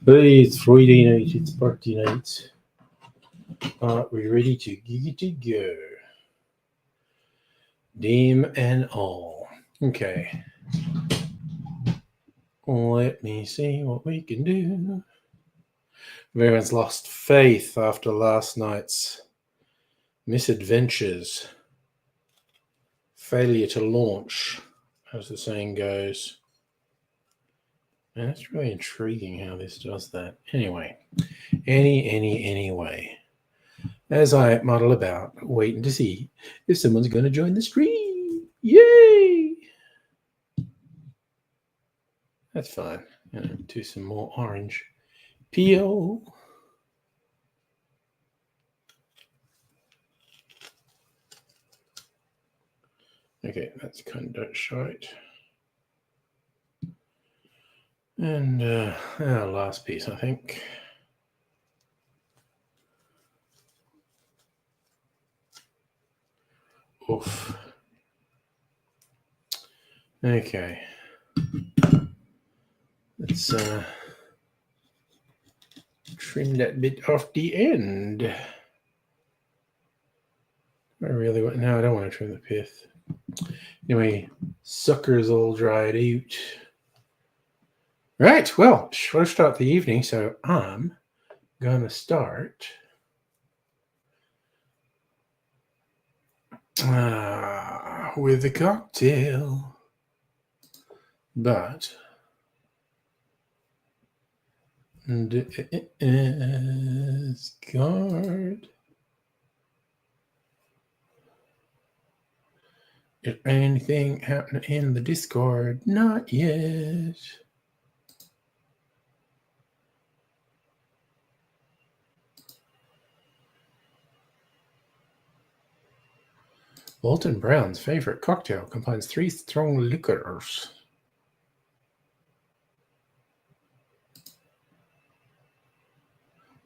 Hey, it's Friday night, it's party night. Are we ready to go? Dame and all. Okay. Let me see what we can do. Everyone's lost faith after last night's misadventures. Failure to launch, as the saying goes. And it's really intriguing how this does that. Anyway. Anyway. As I muddle about, waiting to see if someone's going to join the stream. Yay! That's fine. Do some more orange peel. Okay, that's kind of short. And last piece, I think. Oof. Okay. Let's trim that bit off the end. I really want. No, I don't want to trim the pith. Anyway, suckers all dried out. Right, well, we'll start the evening, so I'm gonna start with a cocktail, but Discord. Is anything happening in the Discord? Not yet. Walton Brown's favorite cocktail combines 3 strong liquors.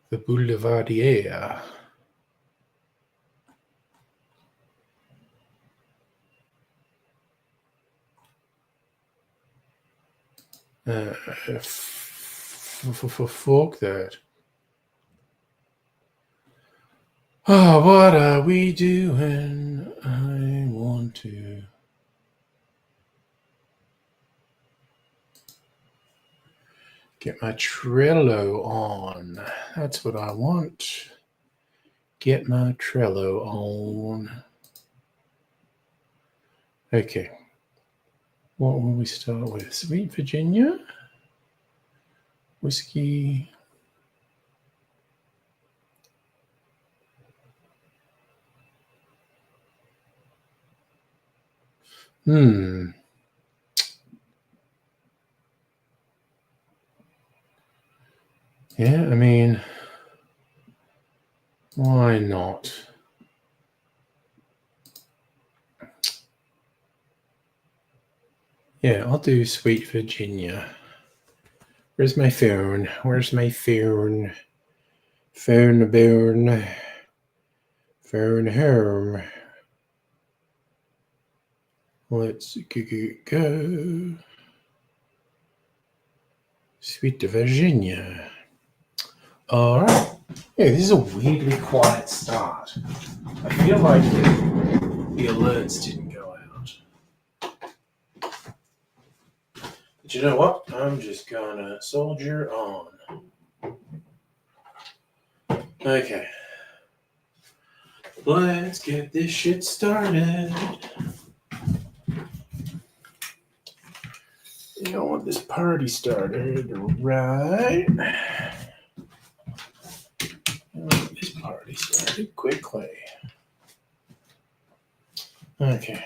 The Boulevardier. Fuck that. Oh, what are we doing? I want to get my Trello on. That's what I want. Get my Trello on. Okay. What will we start with? Sweet Virginia? Whiskey. Yeah, I mean, why not? Yeah, I'll do Sweet Virginia. Where's my phone? Where's my phone? Phone burn. Phone home. Let's go. Sweet Virginia. All right. Yeah, this is a weirdly quiet start. I feel like the alerts didn't go out. But you know what? I'm just gonna soldier on. Okay. Let's get this shit started. You don't want this party started, right? I want this party started quickly. Okay.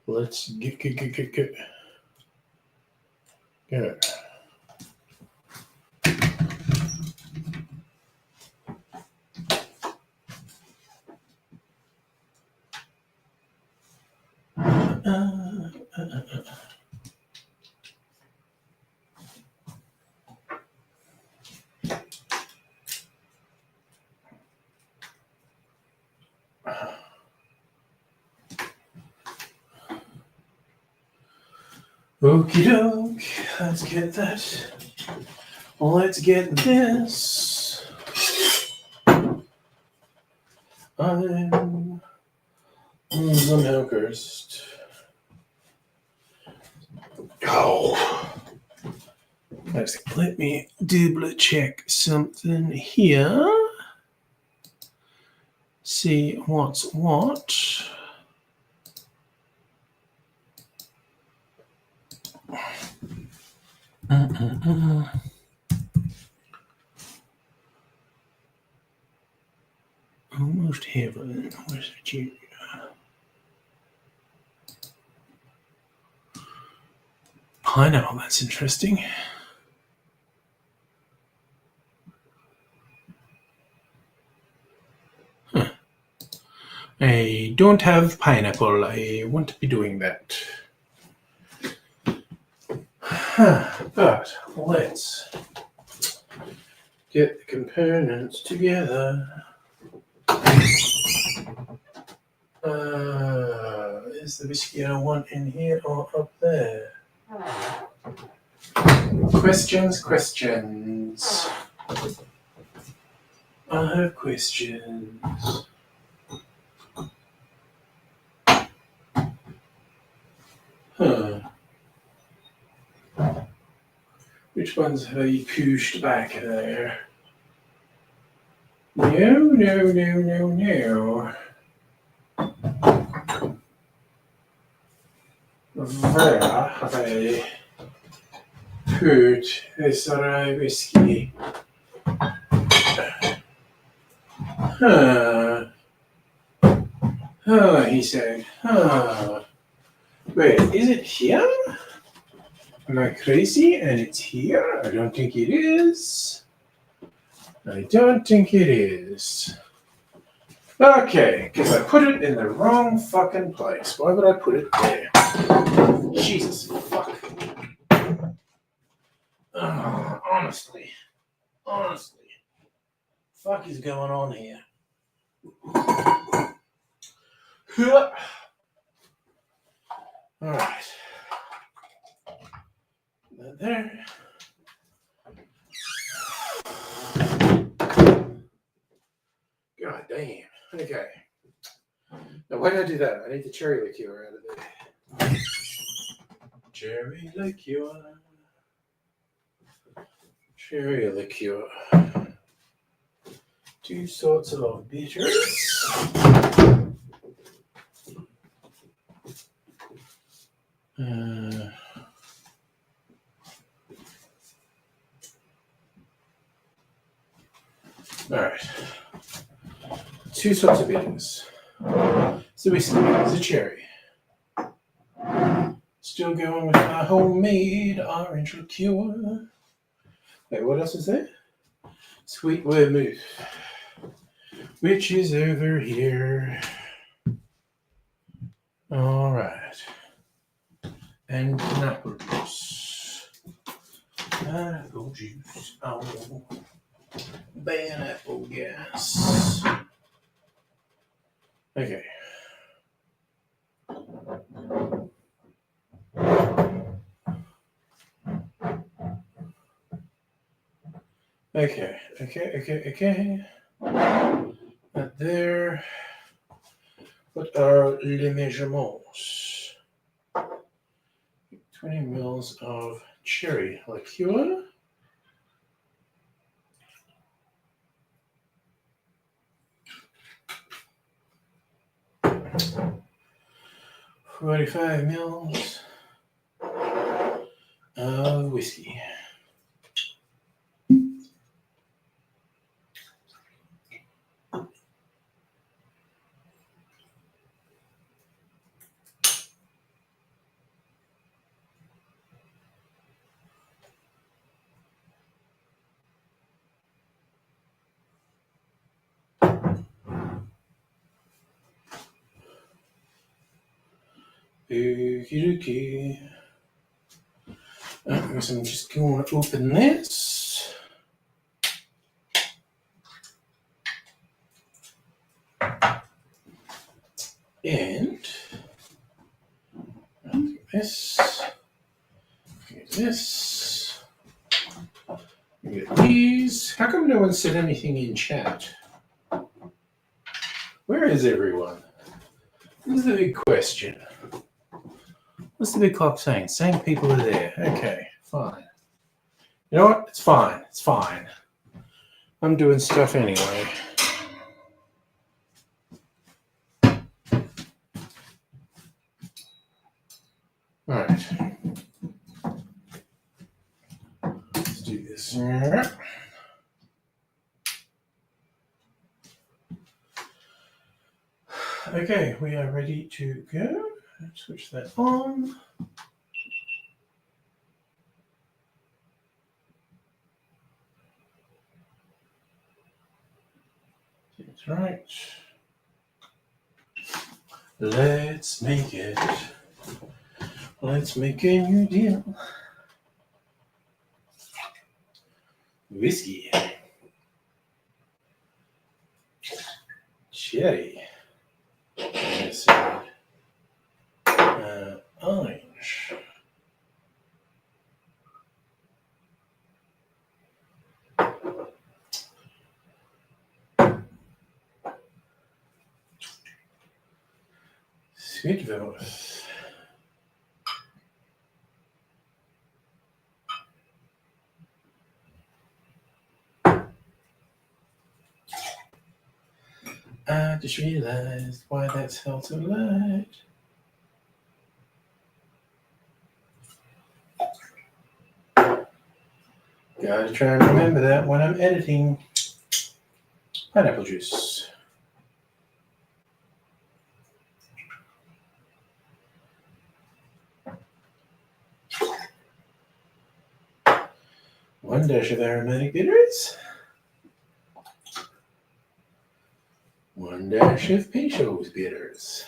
Let's get. Good. Okie doke, let's get that. Let's get this. I'm on the milkers. Oh. Let me double check something here. See what's what. Almost heaven. Where's Virginia? Pineapple, that's interesting. Huh. I don't have pineapple. I won't be doing that. But let's get the components together. Is the whiskey I want in here or up there? Questions. I have questions. Huh. Which ones have I pushed back there? No. Where have I put this rye whiskey? Huh. Oh, he said. Huh. Wait, is it here? Am I crazy and it's here? I don't think it is. Okay, because I put it in the wrong fucking place. Why would I put it there? Jesus fuck. Honestly. Fuck is going on here? Alright. There. God damn. Okay. Now, why did I do that? I need the cherry liqueur out of there. Cherry liqueur. Two sorts of bitters. Alright. Two sorts of bitters. So whiskey, the cherry. Still going with my homemade orange liqueur. Wait, what else is there? Sweet vermouth, which is over here. All right. And pineapple juice. Pineapple juice. Oh, pineapple gas. Okay. Okay. But there. What are les measurements? 20 mils of cherry liqueur. $45 mils of whiskey. Okie dokie. I guess I'm just going to open this. And this. This. Get these. How come no one said anything in chat? Where is everyone? This is the big question. What's the big clock saying? Saying people are there. Okay, fine. You know what? It's fine. It's fine. I'm doing stuff anyway. All right. Let's do this. Okay, we are ready to go. Let's switch that on. That's right. Let's make it. Let's make a new deal. Whiskey. Cherry. Orange. Sweet Vermouth. I just realized why that's held so light. Gotta try and remember that when I'm editing. Pineapple juice. One dash of aromatic bitters. One dash of Peychaud's bitters.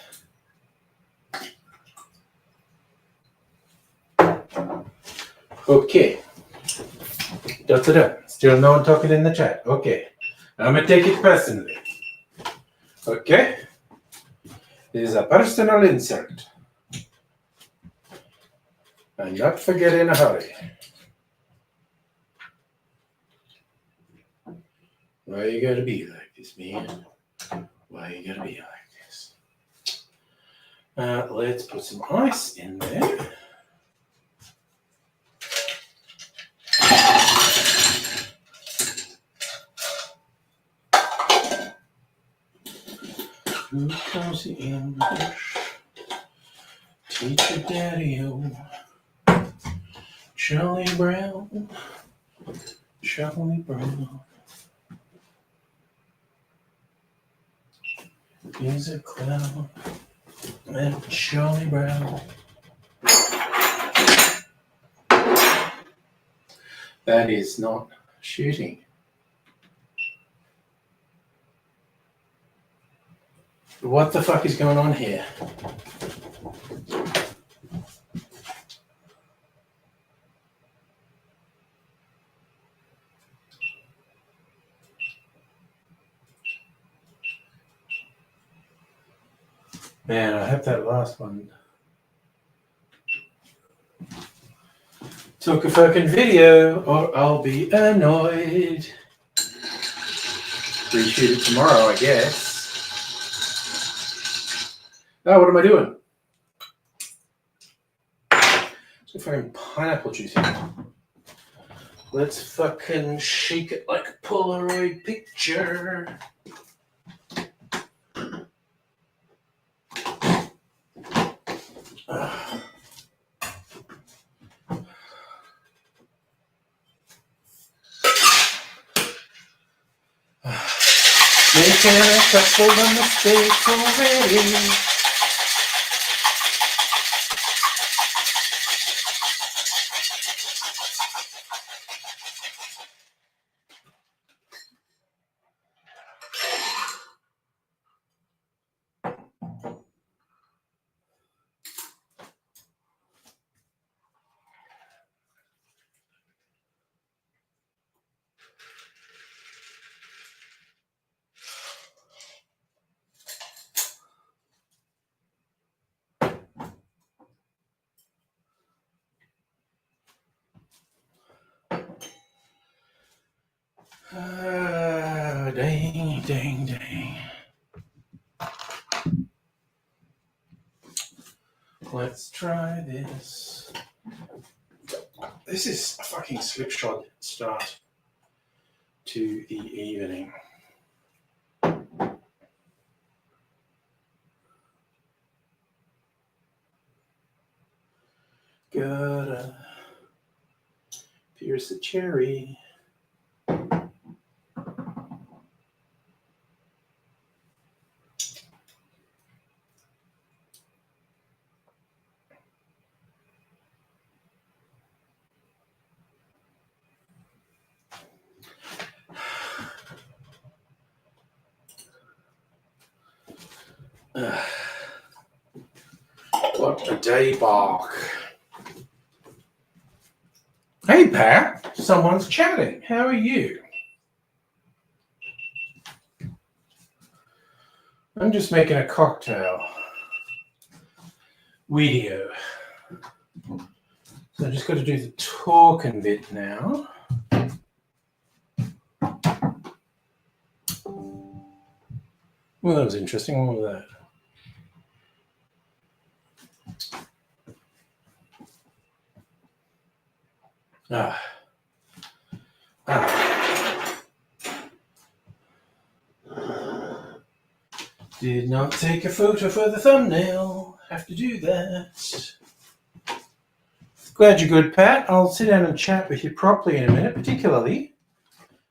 Okay. Da-da-da. Still no one talking in the chat. Okay. I'm going to take it personally. Okay. This is a personal insult. And not forget in a hurry. Why you gotta be like this, man? Why you gotta be like this? Let's put some ice in there. Who comes in the bush? Teacher Daddy-O. Charlie Brown. Charlie Brown. He's a clown. And Charlie Brown. That is not shooting. What the fuck is going on here? Man, I hope that last one took a fucking video or I'll be annoyed. Reshoot it tomorrow, I guess. Oh, what am I doing? Let's go fucking pineapple juice in. Let's fucking shake it like a Polaroid picture. Making a couple of mistakes already. dang, dang, dang. Let's try this. This is a fucking slipshod start to the evening. Gotta pierce the cherry. What a day, Bark. Hey, Pat. Someone's chatting. How are you? I'm just making a cocktail video. So I just got to do the talking bit now. Well, that was interesting. What was that? Did not take a photo for the thumbnail. Have to do that. Glad you're good, Pat. I'll sit down and chat with you properly in a minute, particularly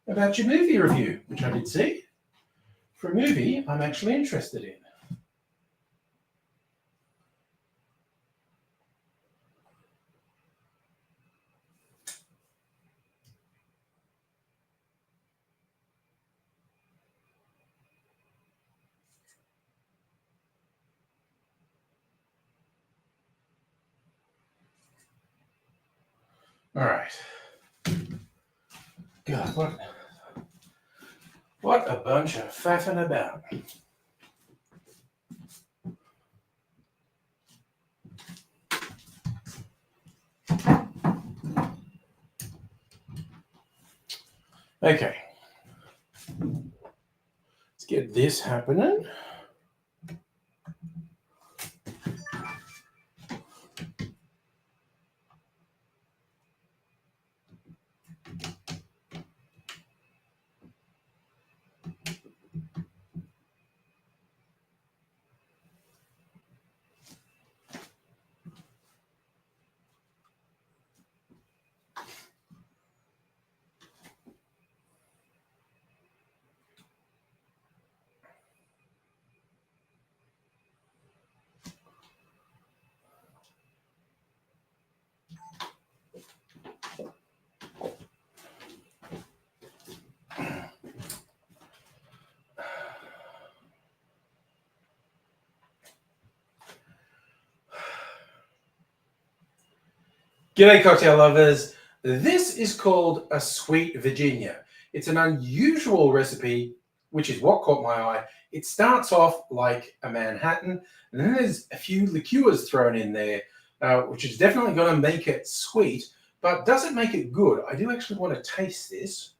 about your movie review, which I did see. For a movie I'm actually interested in. All right. God, what a bunch of faffing about. Okay. Let's get this happening. G'day, cocktail lovers. This is called a Sweet Virginia. It's an unusual recipe, which is what caught my eye. It starts off like a Manhattan, and then there's a few liqueurs thrown in there, which is definitely going to make it sweet, but does it make it good? I do actually want to taste this.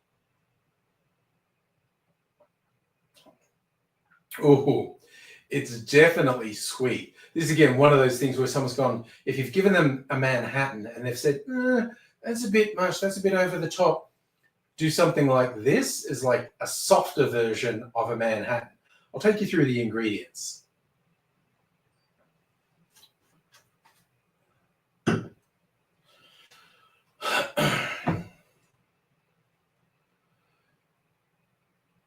Oh, it's definitely sweet. This is, again, one of those things where someone's gone, if you've given them a Manhattan and they've said, that's a bit much, that's a bit over the top, do something like this is like a softer version of a Manhattan. I'll take you through the ingredients.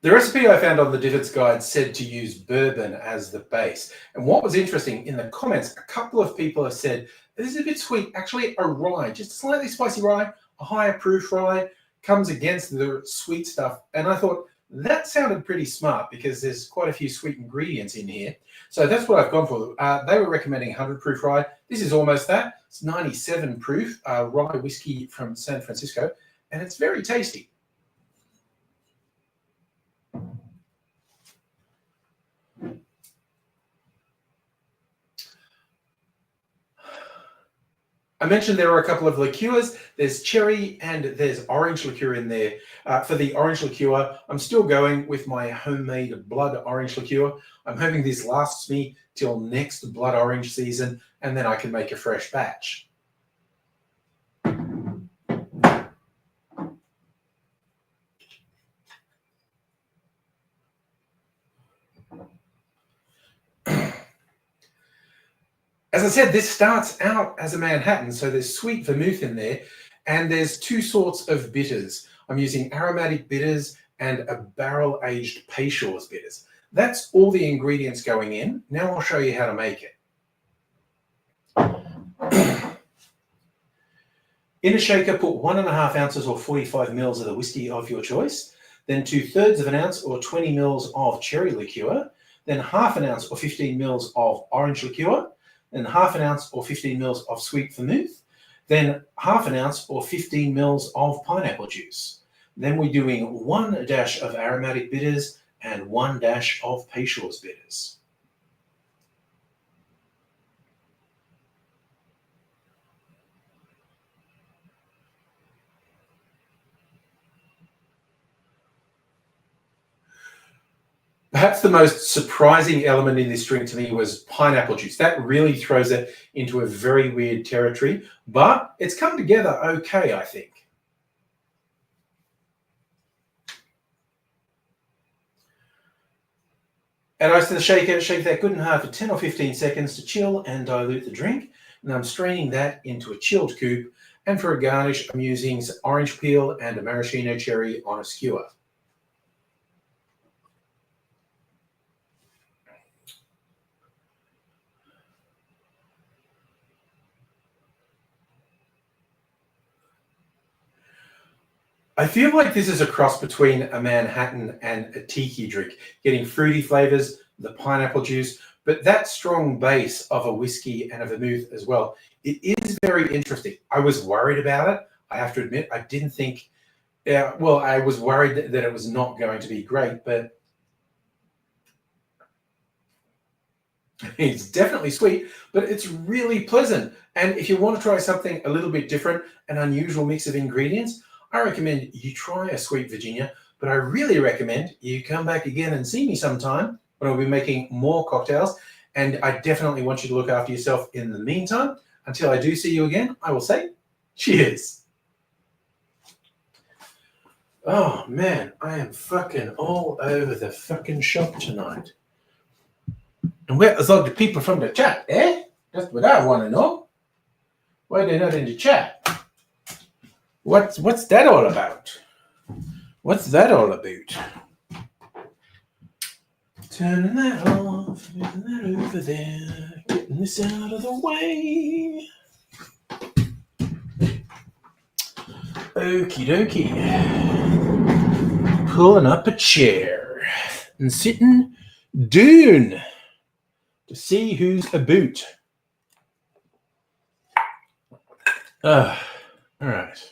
The recipe I found on the Difford's Guide said to use bourbon as the base. And what was interesting, in the comments, a couple of people have said, this is a bit sweet. Actually, a rye, just a slightly spicy rye, a higher proof rye, comes against the sweet stuff. And I thought, that sounded pretty smart because there's quite a few sweet ingredients in here. So that's what I've gone for. They were recommending 100 proof rye. This is almost that. It's 97 proof rye whiskey from San Francisco. And it's very tasty. I mentioned there are a couple of liqueurs. There's cherry and there's orange liqueur in there. For the orange liqueur, I'm still going with my homemade blood orange liqueur. I'm hoping this lasts me till next blood orange season, and then I can make a fresh batch. As I said, this starts out as a Manhattan, so there's sweet vermouth in there, and there's two sorts of bitters. I'm using aromatic bitters and a barrel-aged Peychaud's bitters. That's all the ingredients going in. Now I'll show you how to make it. In a shaker, put 1.5 ounces or 45 mils of the whiskey of your choice, then 2/3 of an ounce or 20 mils of cherry liqueur, then 1/2 ounce or 15 mils of orange liqueur, then 1/2 ounce or 15 mils of sweet vermouth, then 1/2 ounce or 15 mils of pineapple juice. Then we're doing 1 dash of aromatic bitters and 1 dash of Peychaud's bitters. Perhaps the most surprising element in this drink to me was pineapple juice. That really throws it into a very weird territory, but it's come together okay, I think. Add ice to the shaker, shake that good and hard for 10 or 15 seconds to chill and dilute the drink. And I'm straining that into a chilled coupe. And for a garnish, I'm using some orange peel and a maraschino cherry on a skewer. I feel like this is a cross between a Manhattan and a tiki drink, getting fruity flavors, the pineapple juice, but that strong base of a whiskey and a vermouth as well. It is very interesting. I was worried about it. I have to admit, I didn't think, well, I was worried that it was not going to be great, but it's definitely sweet, but it's really pleasant. And if you want to try something a little bit different, an unusual mix of ingredients, I recommend you try a Sweet Virginia, but I really recommend you come back again and see me sometime when I'll be making more cocktails. And I definitely want you to look after yourself in the meantime. Until I do see you again, I will say cheers. Oh man, I am fucking all over the fucking shop tonight. And where is all the people from the chat, eh? That's what I want to know. Why they're not in the chat? What's that all about? What's that all about? Turning that off, moving that over there, getting this out of the way. Okie dokie. Pulling up a chair and sitting down to see who's about. All right.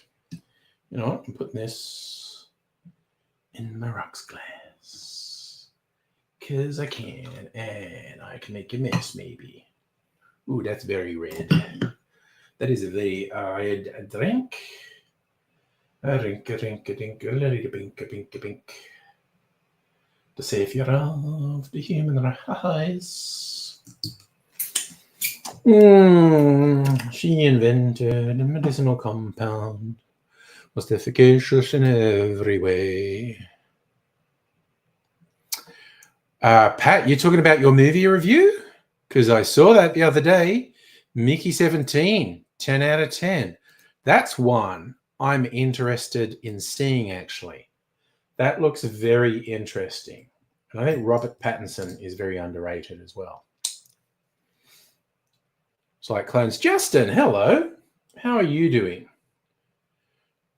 You know what? I'm putting this in my rocks glass because I can, and I can make a mess maybe. Ooh, that's very red. That is a very red drink. A drink, a drink, a drink, a little pink, a pink, a pink. The savior of the human race. She invented a medicinal compound. Was efficacious in every way. Pat, you're talking about your movie review? Because I saw that the other day. Mickey 17, 10 out of 10. That's one I'm interested in seeing, actually. That looks very interesting. And I think Robert Pattinson is very underrated as well. It's like clones. Justin, hello. How are you doing?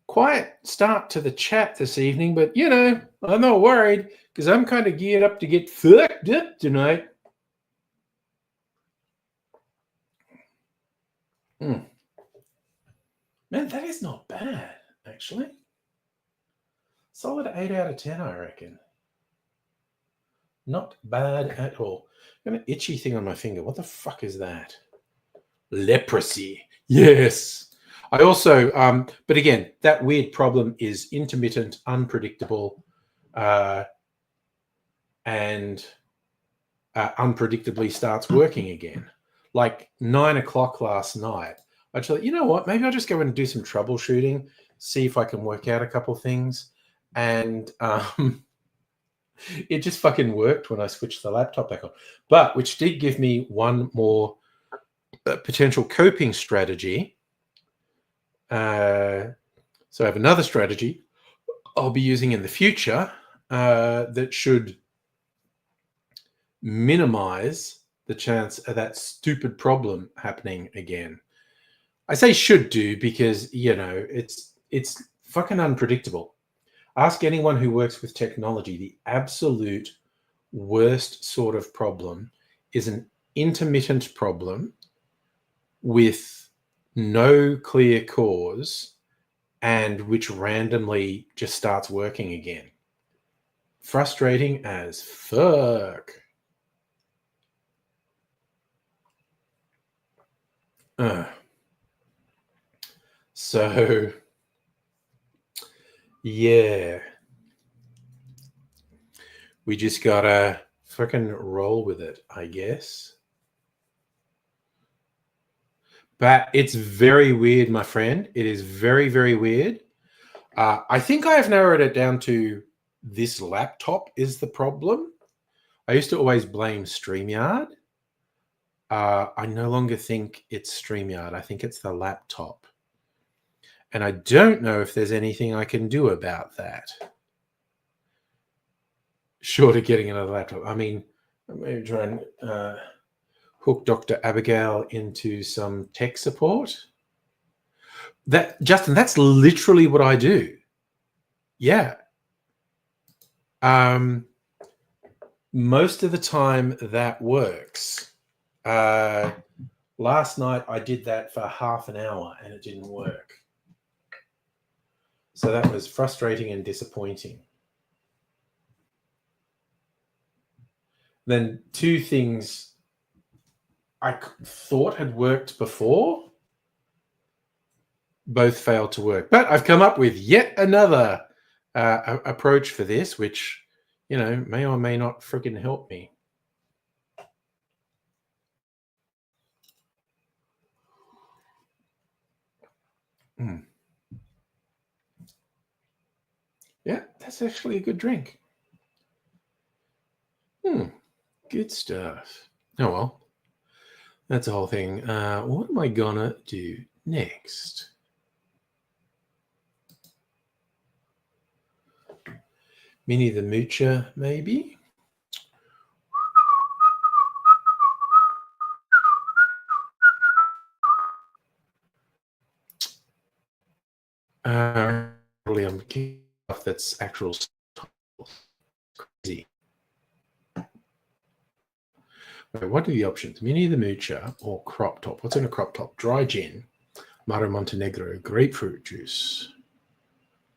Quiet start to the chat this evening, but you know, I'm not worried because I'm kind of geared up to get fucked up tonight. Man, that is not bad, actually. Solid 8 out of 10, I reckon. Not bad at all. Got an itchy thing on my finger. What the fuck is that? Leprosy. Yes. I also, but again, that weird problem is intermittent, unpredictable, and unpredictably starts working again. Like 9 o'clock last night, I thought, you know what? Maybe I'll just go and do some troubleshooting, see if I can work out a couple things. And it just fucking worked when I switched the laptop back on. But which did give me one more potential coping strategy. So I have another strategy I'll be using in the future that should minimize the chance of that stupid problem happening again. I say should do because, you know, it's fucking unpredictable. Ask anyone who works with technology. The absolute worst sort of problem is an intermittent problem with no clear cause and which randomly just starts working again. Frustrating as fuck. So, yeah, we just gotta freaking roll with it, I guess. But it's very weird, my friend. It is very, very weird. I think I have narrowed it down to this laptop is the problem. I used to always blame StreamYard. I no longer think it's StreamYard. I think it's the laptop. And I don't know if there's anything I can do about that. Short of getting another laptop. I mean, I'm going to try and hook Dr. Abigail into some tech support. That, Justin, that's literally what I do. Yeah. Most of the time that works. Last night I did that for half an hour and it didn't work. So that was frustrating and disappointing. Then two things I thought had worked before both failed to work. But I've come up with yet another approach for this, which, you know, may or may not freaking help me. Yeah, that's actually a good drink. Good stuff. Oh, well. That's the whole thing. What am I gonna do next? Minnie the Moocher, maybe? Probably I'm kicking off that's actual crazy. What are the options? Mini the Moocher or crop top? What's in a crop top? Dry gin, Maro Montenegro, grapefruit juice,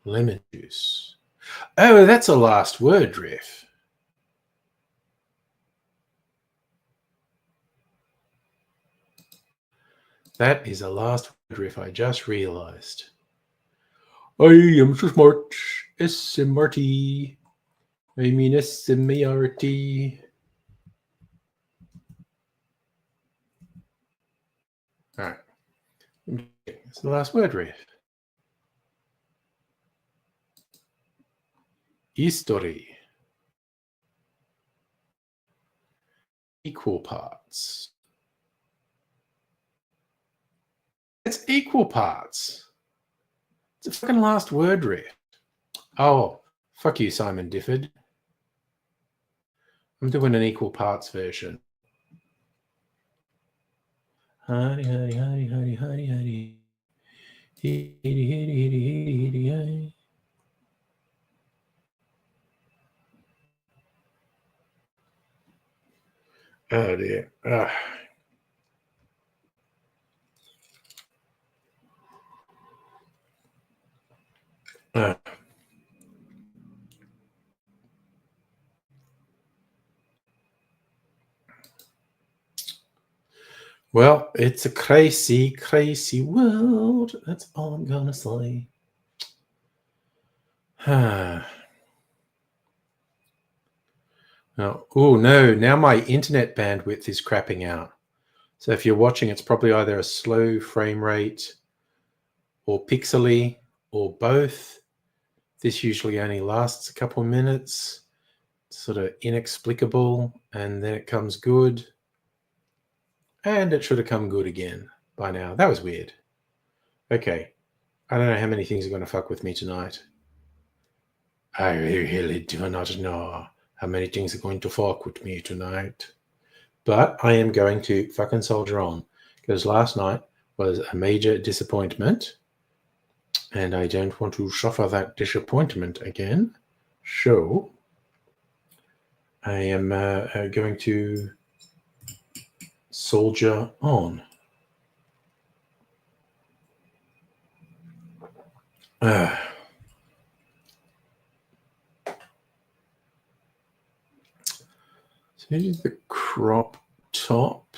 lemon juice. Oh, that's a last word riff. That is a last word riff. I just realized. I am so smart. SMRT. I mean SMART. All right. It's the last word riff. History. Equal parts. It's equal parts. It's a fucking last word riff. Oh, fuck you, Simon Difford. I'm doing an equal parts version. Honey, honey, honey, honey, honey, honey. Hitty, hitty, hitty, hitty, hitty, hitty. Oh dear. Well, it's a crazy, crazy world. That's all I'm gonna say. Oh no, now my internet bandwidth is crapping out. So if you're watching, it's probably either a slow frame rate or pixely or both. This usually only lasts a couple of minutes. It's sort of inexplicable, and then it comes good. And it should have come good again by now. That was weird. Okay. I don't know how many things are going to fuck with me tonight. I really do not know how many things are going to fuck with me tonight. But I am going to fucking soldier on, because last night was a major disappointment, and I don't want to suffer that disappointment again. So I am going to soldier on. So here's the crop top.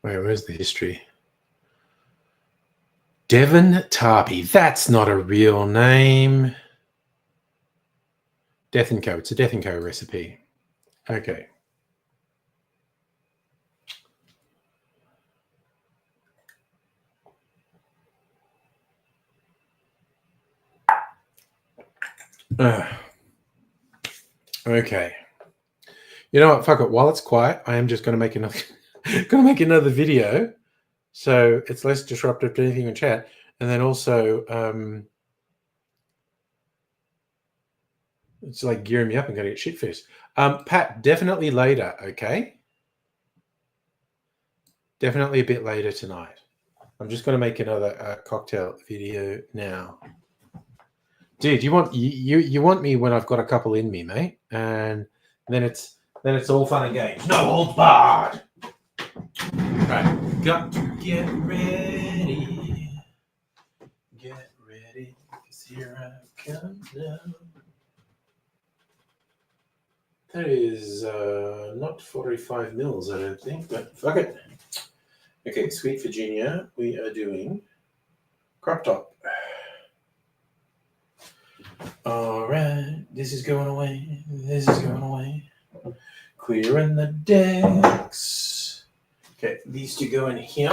Wait, where's the history? Devon Tarpey. That's not a real name. Death & Co. It's a Death & Co. recipe. Okay. Okay. You know what? Fuck it. While it's quiet, I am just going to make another video, so it's less disruptive to anything in chat, and then also it's like gearing me up and going to get shit faced. Pat, definitely later. Okay. Definitely a bit later tonight. I'm just going to make another cocktail video now. Dude, you want me when I've got a couple in me, mate, and then it's all fun and games. No holds barred. Right, got to get ready. Get ready, because here I come now. That is not 45 mils, I don't think, but fuck it. Okay, Sweet Virginia, we are doing crop top. All right, this is going away. This is going away. Clearing the decks. Okay, these two go in here.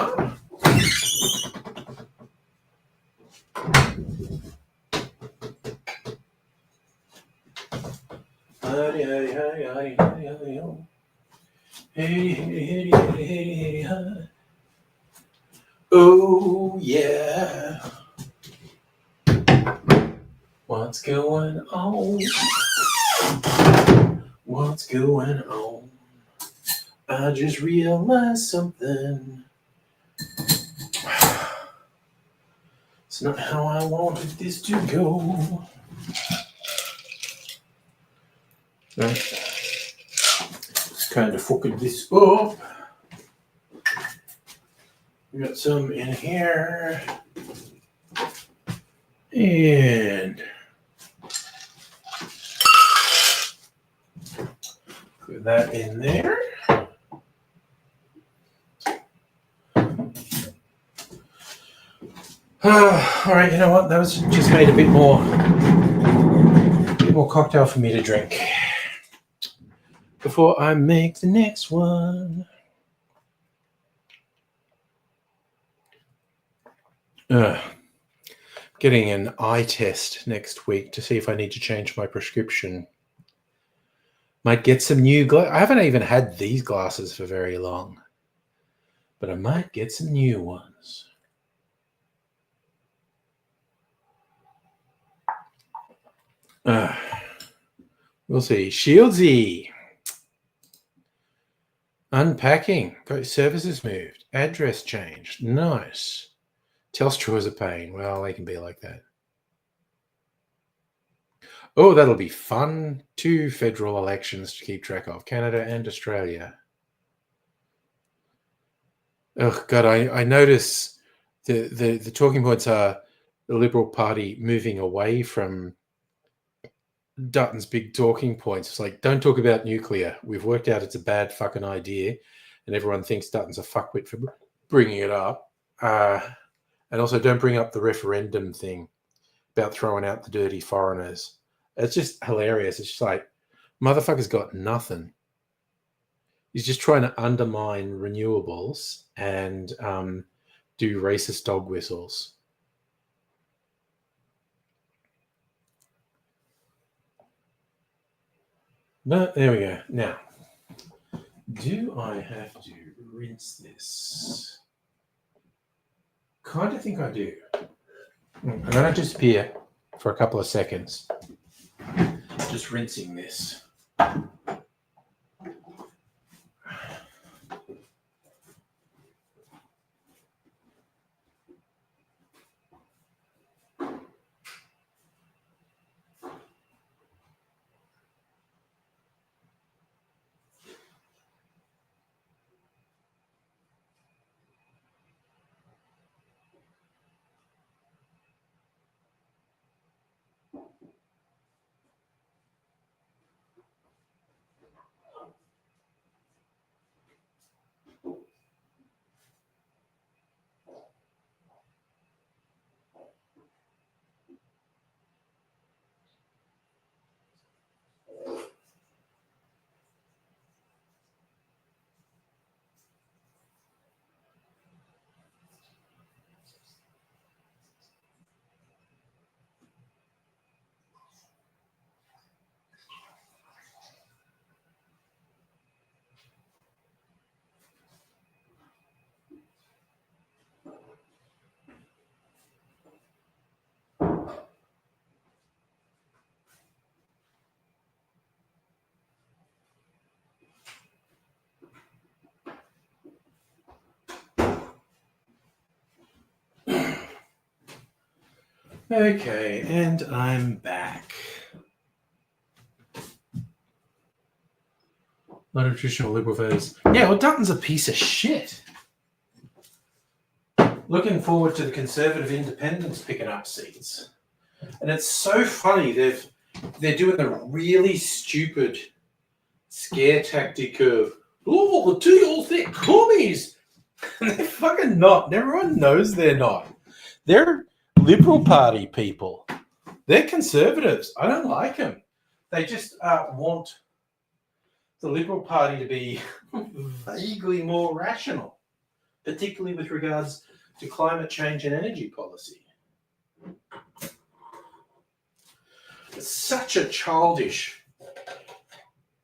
Oh yeah. What's going on? What's going on? I just realized something. It's not how I wanted this to go. Right. Kind of fucking this up. We got some in here. And put that in there. All right, you know what? That was just made a bit more cocktail for me to drink before I make the next one. Getting an eye test next week to see if I need to change my prescription. Might get some new I haven't even had these glasses for very long, but I might get some new ones. We'll see. Shieldsy. Unpacking. Got services moved. Address changed. Nice. Telstra is a pain. Well, they can be like that. Oh, that'll be fun. 2 federal elections to keep track of. Canada and Australia. Oh, God, I notice the talking points are the Liberal Party moving away from Dutton's big talking points. It's like, don't talk about nuclear. We've worked out it's a bad fucking idea, and everyone thinks Dutton's a fuckwit for bringing it up. And also, don't bring up the referendum thing about throwing out the dirty foreigners. It's just hilarious. It's just like, motherfucker's got nothing. He's just trying to undermine renewables and do racist dog whistles. But there we go. Now, do I have to rinse this? Kind of think I do. I'm going to disappear for a couple of seconds. Just rinsing this. Okay, and I'm back. A lot of traditional Liberal voters. Yeah, well, Dutton's a piece of shit. Looking forward to the Conservative Independents picking up seats. And it's so funny, they're doing the really stupid scare tactic of, oh, the two old thick commies. And they're fucking not. Everyone knows they're not. They're Liberal Party people. They're conservatives. I don't like them. They just want the Liberal Party to be vaguely more rational, particularly with regards to climate change and energy policy. It's such a childish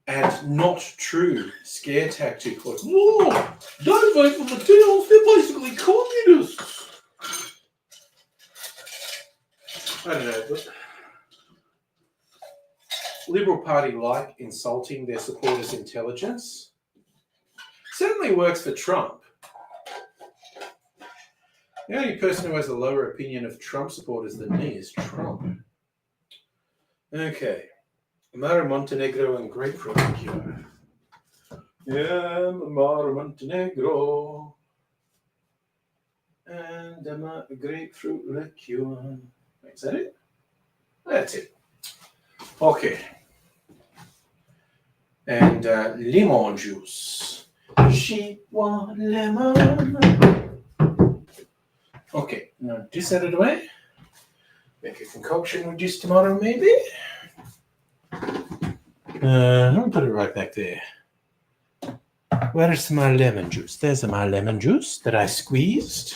and not true scare tactic. Like, whoa, don't vote for the Liberals, they're basically communists. I don't know, but Liberal Party like insulting their supporters' intelligence. Certainly works for Trump. The only person who has a lower opinion of Trump supporters than me is Trump. Okay. Amaro Montenegro and grapefruit liqueur. Yeah, Amaro Montenegro and grapefruit liqueur. Is that it? That's it. Okay. And lemon juice. She want lemon. Okay, now this out of the way. Make a concoction with this tomorrow, maybe. I'll put it right back there. Where's my lemon juice? There's my lemon juice that I squeezed.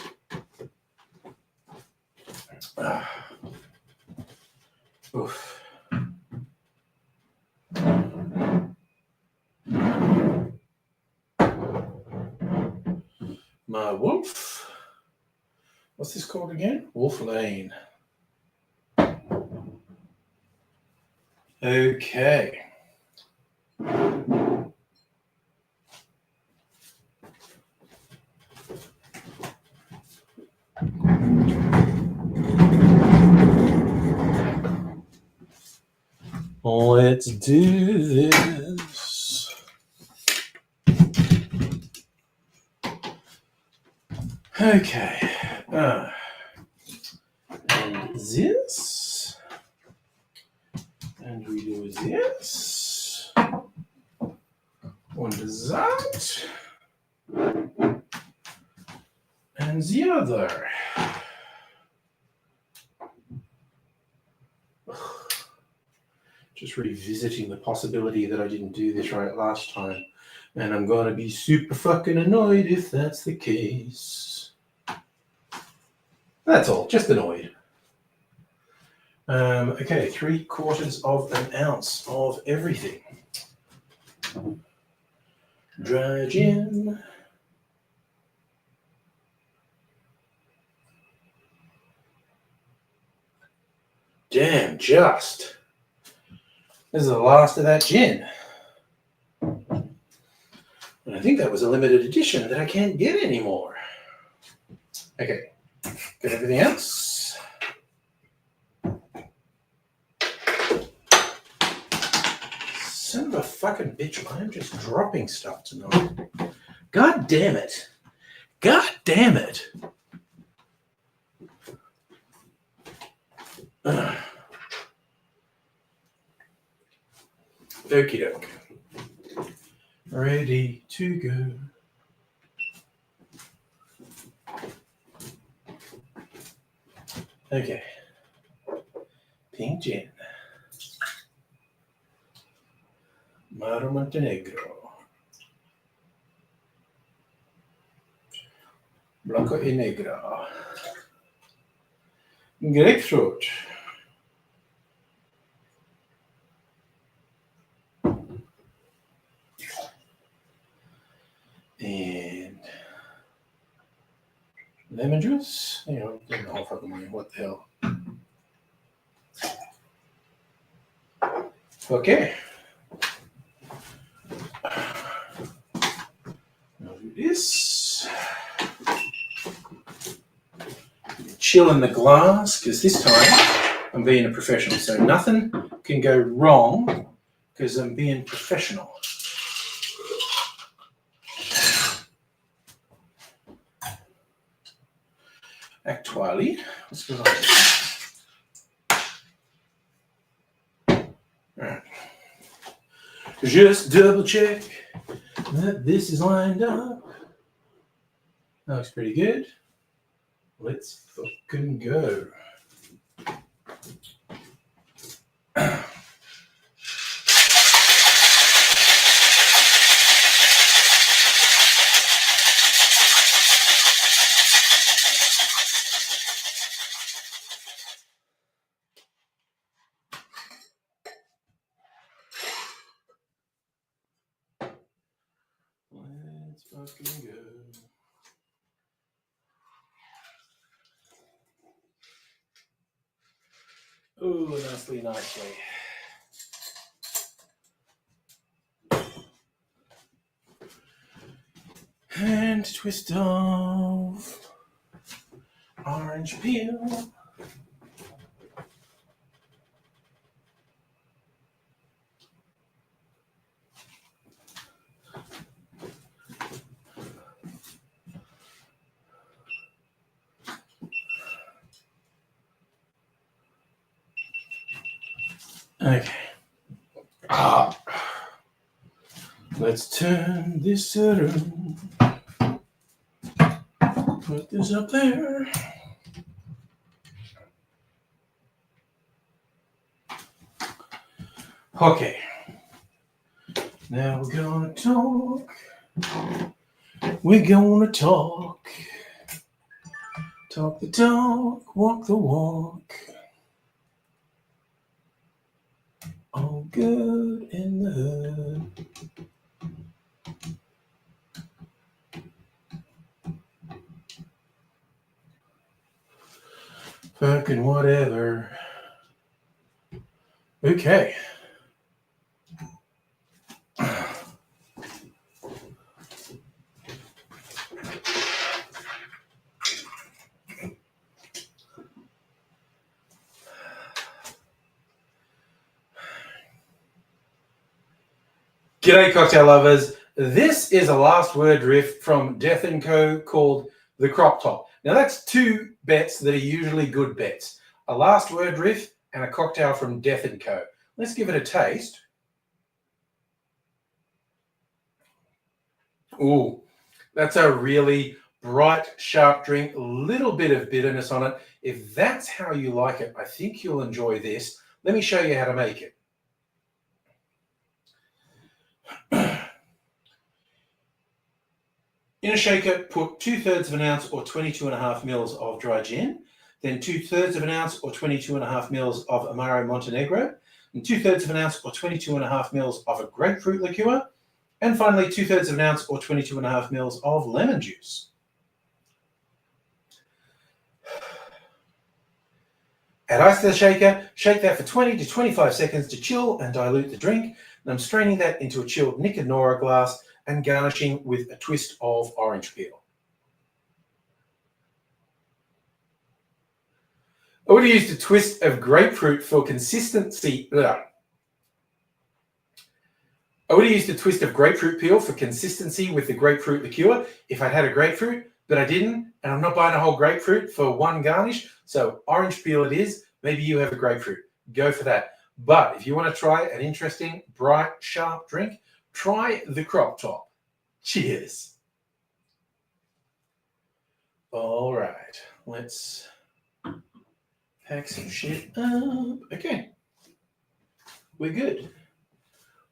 Oof. My wolf. What's this called again? Wolf Lane. Okay. Let's do this. Okay. And this. And we do this. One does that. And the other. Just revisiting the possibility that I didn't do this right last time. And I'm going to be super fucking annoyed if that's the case. That's all, just annoyed. Okay, 3/4 of an ounce of everything. Dry gin. Damn, just. This is the last of that gin. And I think that was a limited edition that I can't get anymore. Okay, got everything else. Son of a fucking bitch, I am just dropping stuff tonight. God damn it. God damn it. Okie doke. Ready to go. Okay. Pink gin. Mar Montenegro. Blanco y negro. Grapefruit. And lemon juice. You know, the whole fucking way. What the hell? Okay. I'll do this. Chill in the glass, because this time I'm being a professional. So nothing can go wrong because I'm being professional. Actually, let's go on. Right. Just double check that this is lined up. That looks pretty good. Let's fucking go. Let's fucking go. Oh, nicely. And twist of orange peel. Okay. Let's turn this around. Put this up there. Okay. Now we're gonna talk. We're gonna talk. Talk the talk, walk the walk. All good in the hood. Fucking whatever. Okay. G'day, cocktail lovers. This is a last word riff from Death & Co. called The Crop Top. Now, that's two bets that are usually good bets. A last word riff and a cocktail from Death & Co. Let's give it a taste. Ooh, that's a really bright, sharp drink, a little bit of bitterness on it. If that's how you like it, I think you'll enjoy this. Let me show you how to make it. In a shaker, put 2/3 of an ounce or 22.5 mils of dry gin, then 2/3 of an ounce or 22.5 mils of Amaro Montenegro, and 2/3 of an ounce or 22.5 mils of a grapefruit liqueur, and finally 2/3 of an ounce or 22.5 mils of lemon juice. Add ice to the shaker, shake that for 20 to 25 seconds to chill and dilute the drink. And I'm straining that into a chilled Nick and Nora glass and garnishing with a twist of orange peel. I would have used a twist of grapefruit for consistency. I would have used a twist of grapefruit peel for consistency with the grapefruit liqueur if I'd had a grapefruit, but I didn't, and I'm not buying a whole grapefruit for one garnish, so orange peel it is. Maybe you have a grapefruit. Go for that. But if you want to try an interesting, bright, sharp drink, try the crop top. Cheers. All right, let's pack some shit up. Okay, we're good.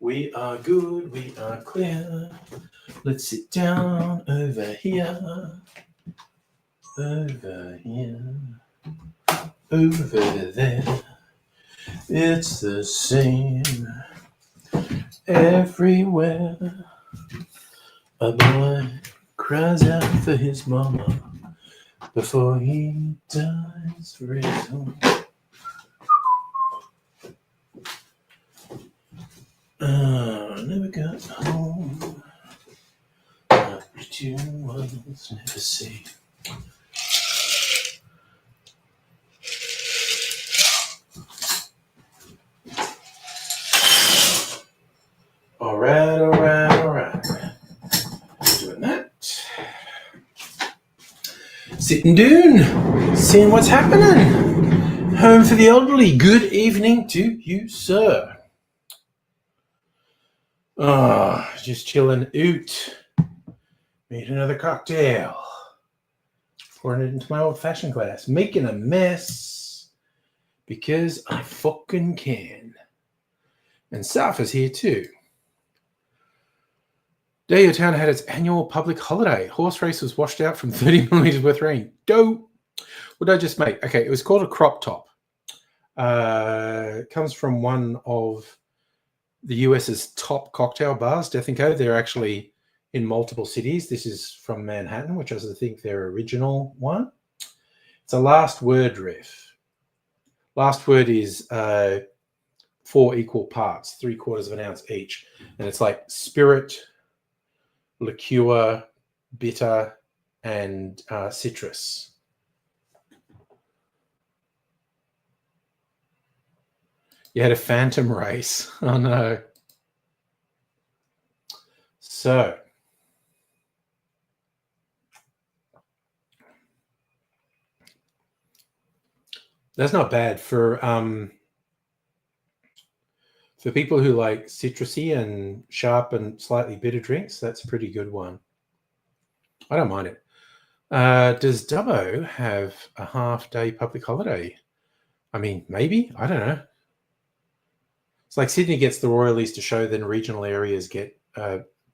We are good, we are clear. Let's sit down over here, over there. It's the same everywhere. A boy cries out for his mama before he dies for his home. Never got home. Two ones never see. All right. Doing that. Sitting down, seeing what's happening. Home for the elderly. Good evening to you, sir. Just chilling out. Made another cocktail. Pouring it into my old-fashioned glass. Making a mess because I fucking can. And Safa's here too. Day your town had its annual public holiday. Horse race was washed out from 30 millimeters worth of rain. Dope. What did I just make? Okay, it was called a crop top. It comes from one of the US's top cocktail bars, Death & Co. They're actually in multiple cities. This is from Manhattan, which is, I think, their original one. It's a last word riff. Last word is 4 equal parts, 3/4 of an ounce each. And it's like spirit, liqueur, bitter, and citrus. You had a phantom race. Oh, no. So, that's not bad for people who like citrusy and sharp and slightly bitter drinks. That's a pretty good one. I don't mind it. Does Dubbo have a half-day public holiday? I mean, maybe. I don't know. It's like Sydney gets the Royal Easter Show, then regional areas get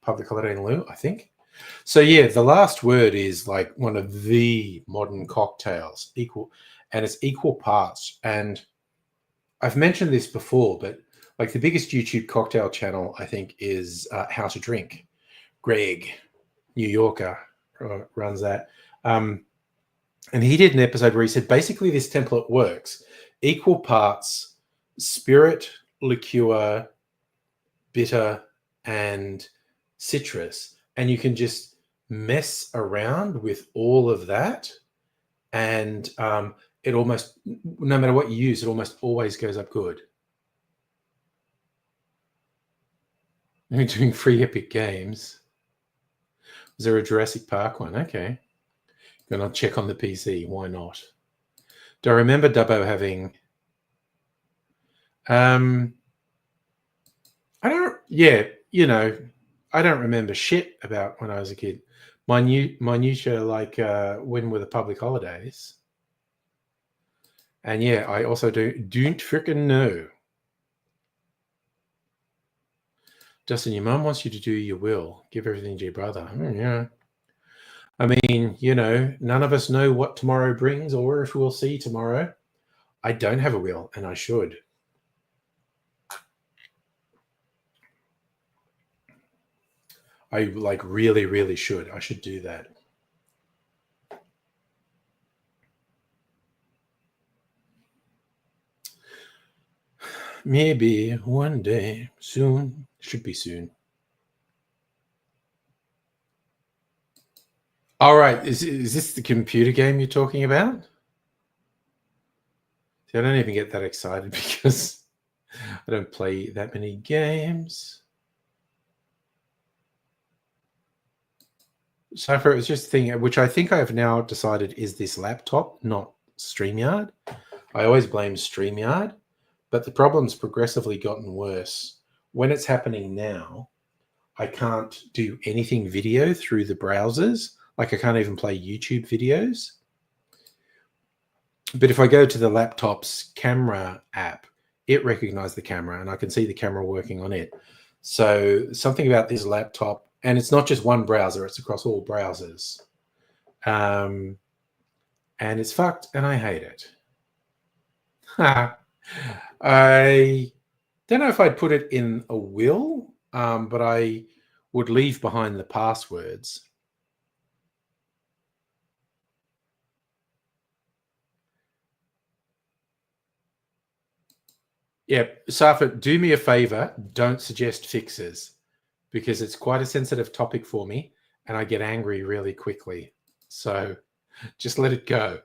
public holiday in lieu, I think. So, yeah, the last word is like one of the modern cocktails, and it's equal parts. And I've mentioned this before, but like the biggest YouTube cocktail channel, I think, is How to Drink. Greg, New Yorker, runs that. And he did an episode where he said, basically, this template works. Equal parts, spirit, liqueur, bitter, and citrus. And you can just mess around with all of that. And it almost, no matter what you use, it almost always goes up good. You're doing free Epic Games. Was there a Jurassic Park one? Okay. Gonna check on the PC. Why not? Do I remember Dubbo having I don't. Yeah, I don't remember shit about when I was a kid. Minutia, like when were the public holidays? And yeah, I also don't freaking know. Justin, your mum wants you to do your will. Give everything to your brother. Yeah. I mean, none of us know what tomorrow brings or if we'll see tomorrow. I don't have a will, and I should. I like really, really should. I should do that. Maybe one day, soon. Should be soon. All right. Is this the computer game you're talking about? See, I don't even get that excited because I don't play that many games. So far, it was just a thing, which I think I have now decided is this laptop, not StreamYard. I always blame StreamYard, but the problem's progressively gotten worse. When it's happening now, I can't do anything video through the browsers. Like I can't even play YouTube videos. But if I go to the laptop's camera app, it recognizes the camera and I can see the camera working on it. So something about this laptop, and it's not just one browser, it's across all browsers. And it's fucked and I hate it. I don't know if I'd put it in a will, but I would leave behind the passwords. Yep. Safa, do me a favor. Don't suggest fixes because it's quite a sensitive topic for me and I get angry really quickly. So just let it go.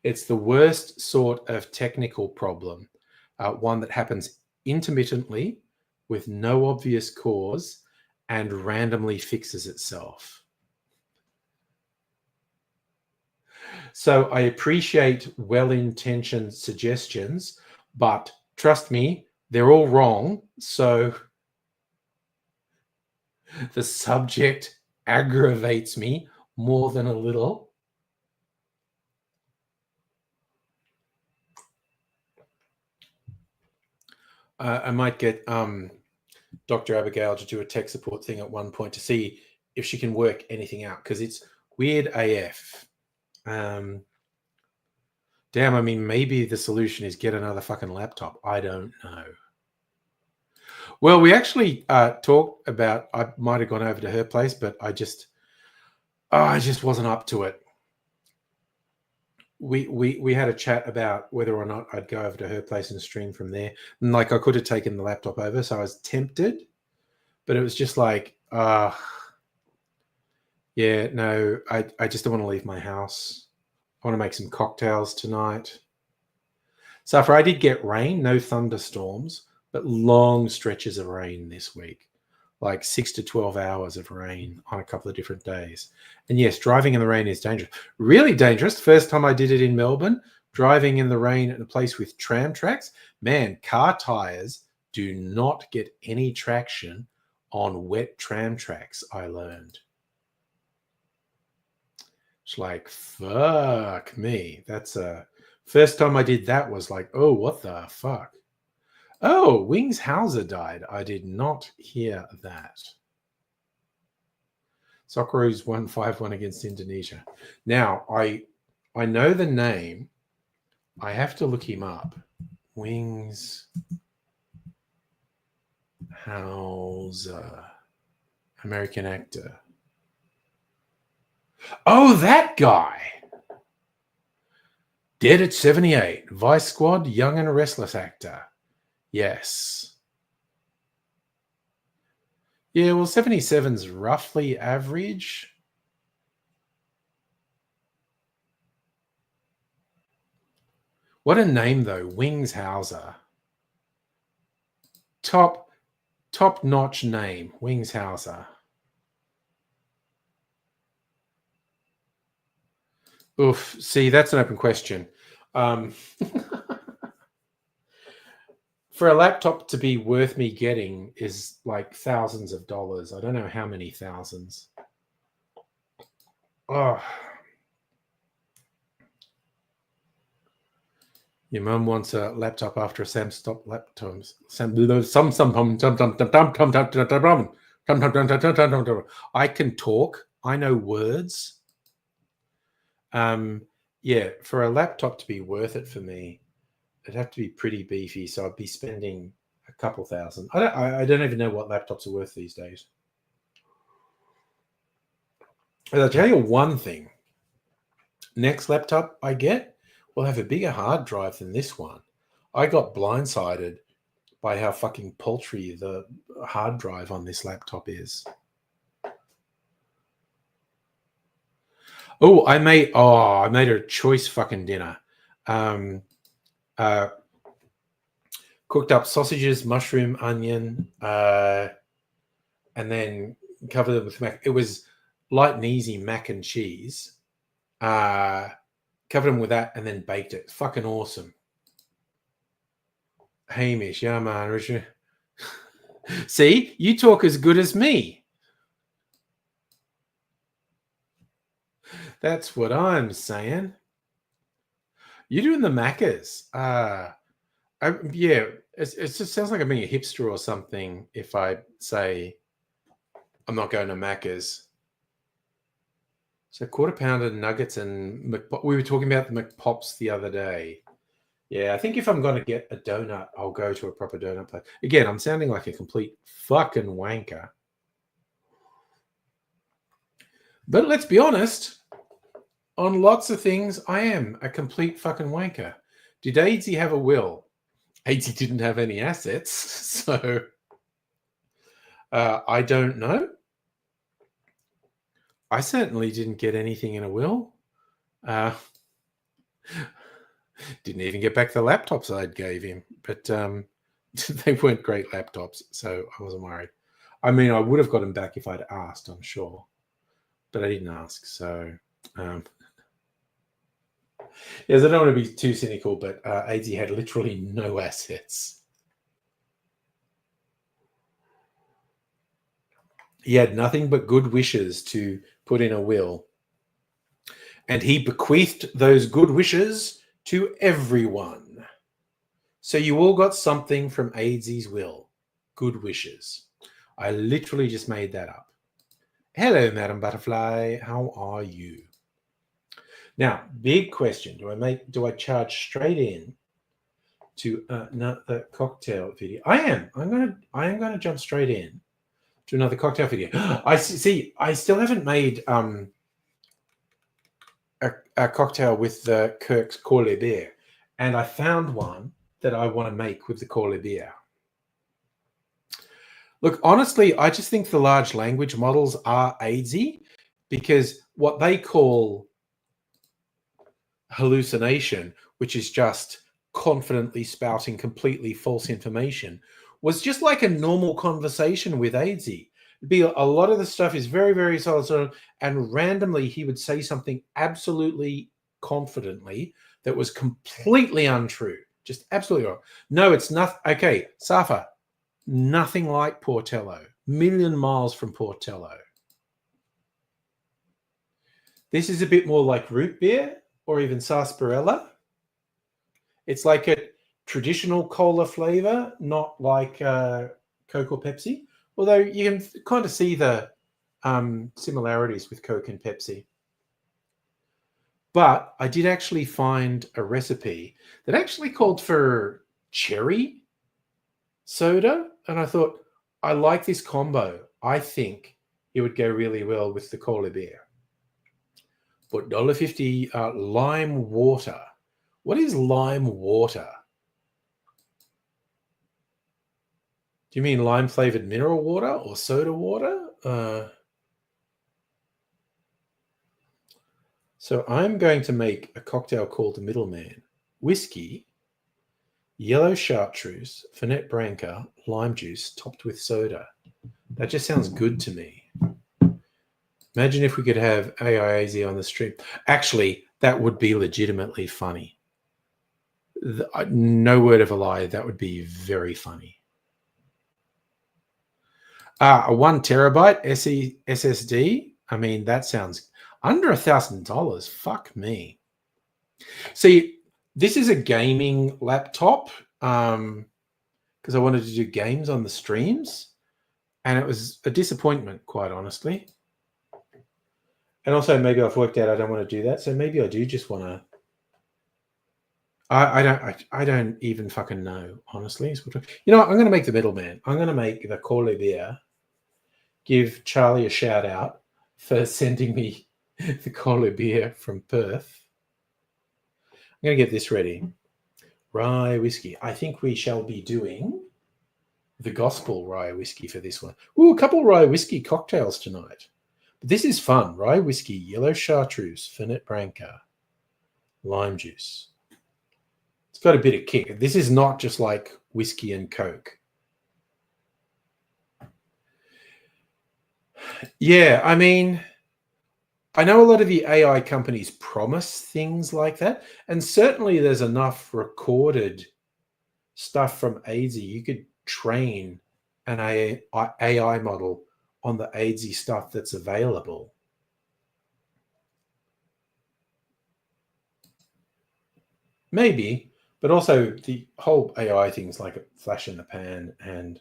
It's the worst sort of technical problem, one that happens intermittently with no obvious cause and randomly fixes itself. So I appreciate well-intentioned suggestions, but trust me, they're all wrong. So the subject aggravates me more than a little. I might get Dr. Abigail to do a tech support thing at one point to see if she can work anything out because it's weird AF. Damn, I mean, maybe the solution is get another fucking laptop. I don't know. Well, we actually talked about, I might have gone over to her place, but I just wasn't up to it. We had a chat about whether or not I'd go over to her place and stream from there. And like I could have taken the laptop over, so I was tempted, but it was just like, yeah, no, I just don't want to leave my house. I want to make some cocktails tonight. So far, I did get rain, no thunderstorms, but long stretches of rain this week, like 6 to 12 hours of rain on a couple of different days. And yes, driving in the rain is dangerous. Really dangerous. First time I did it in Melbourne, driving in the rain at a place with tram tracks. Man, car tires do not get any traction on wet tram tracks, I learned. It's like, fuck me. That's a first time I did that was like, oh, what the fuck? Oh, Wings Hauser died. I did not hear that. Socceroos won 5-1 against Indonesia. Now, I know the name. I have to look him up. Wings Hauser. American actor. Oh, that guy. Dead at 78. Vice Squad, young and restless actor. Yes. Yeah, well, 77's roughly average. What a name, though. Wings Hauser. Top-notch name. Wings Hauser. Oof. See, that's an open question. For a laptop to be worth me getting is like thousands of dollars. I don't know how many thousands. Oh. Your mum wants a laptop after a Sam stop laptops. I can talk. I know words. Yeah, for a laptop to be worth it for me, it'd have to be pretty beefy. So I'd be spending a couple thousand. I don't even know what laptops are worth these days. But I'll tell you one thing. Next laptop I get will have a bigger hard drive than this one. I got blindsided by how fucking paltry the hard drive on this laptop is. I made a choice fucking dinner. Cooked up sausages, mushroom, onion, and then covered them with mac. It was light and easy mac and cheese. Covered them with that and then baked it. Fucking awesome. Hamish, yeah, man, Richard. See, you talk as good as me. That's what I'm saying. You're doing the Maccas. Yeah, it just sounds like I'm being a hipster or something if I say I'm not going to Macca's. So quarter pounder nuggets and we were talking about the McPops the other day. Yeah, I think if I'm going to get a donut, I'll go to a proper donut place. Again, I'm sounding like a complete fucking wanker. But let's be honest, on lots of things, I am a complete fucking wanker. Did Aidsy have a will? Aidsy didn't have any assets, so I don't know. I certainly didn't get anything in a will. Didn't even get back the laptops I gave him, but they weren't great laptops, so I wasn't worried. I mean, I would have got them back if I'd asked, I'm sure, but I didn't ask. So, yes, I don't want to be too cynical, but AZ had literally no assets. He had nothing but good wishes to put in a will. And he bequeathed those good wishes to everyone. So you all got something from AZ's will. Good wishes. I literally just made that up. Hello, Madam Butterfly. How are you? Now, big question. Do I charge straight in to the cocktail video? I am gonna jump straight in to another cocktail video. I see. I still haven't made a cocktail with the Kirk's Corley beer, and I found one that I want to make with the Corley beer. Look, honestly, I just think the large language models are AIDSy because what they call hallucination, which is just confidently spouting completely false information, was just like a normal conversation with AIDSy. A lot of the stuff is very, very solid, and randomly he would say something absolutely confidently that was completely untrue, just absolutely wrong. No, it's not. Okay, Safa, nothing like Portello, million miles from Portello. This is a bit more like root beer or even sarsaparilla. It's like a traditional cola flavor, not like Coke or Pepsi. Although you can kind of see the similarities with Coke and Pepsi. But I did actually find a recipe that actually called for cherry soda. And I thought, I like this combo. I think it would go really well with the cola beer. But $1.50 lime water. What is lime water? Do you mean lime-flavored mineral water or soda water? So I'm going to make a cocktail called the Middleman. Whiskey, yellow chartreuse, Fernet Branca, lime juice, topped with soda. That just sounds good to me. Imagine if we could have AIAZ on the stream. Actually, that would be legitimately funny. No word of a lie. That would be very funny. A 1 terabyte SSD. I mean, that sounds under $1,000. Fuck me. See, this is a gaming laptop because I wanted to do games on the streams, and it was a disappointment, quite honestly. And also, maybe I've worked out I don't want to do that, so maybe I do just want to. I don't even fucking know, honestly. You know what? I'm going to make the middleman. I'm going to make the Corlevier give Charlie a shout out for sending me the Corlevier from Perth. I'm going to get this ready. Rye whiskey. I think we shall be doing the gospel rye whiskey for this one. Ooh, a couple rye whiskey cocktails tonight. But this is fun. Rye whiskey, yellow chartreuse, Fernet Branca, lime juice. It's got a bit of kick. This is not just like whiskey and Coke. Yeah, I mean, I know a lot of the AI companies promise things like that, and certainly there's enough recorded stuff from AIDSy. You could train an AI model on the AIDSy stuff that's available. Maybe, but also the whole AI thing's like a flash in the pan and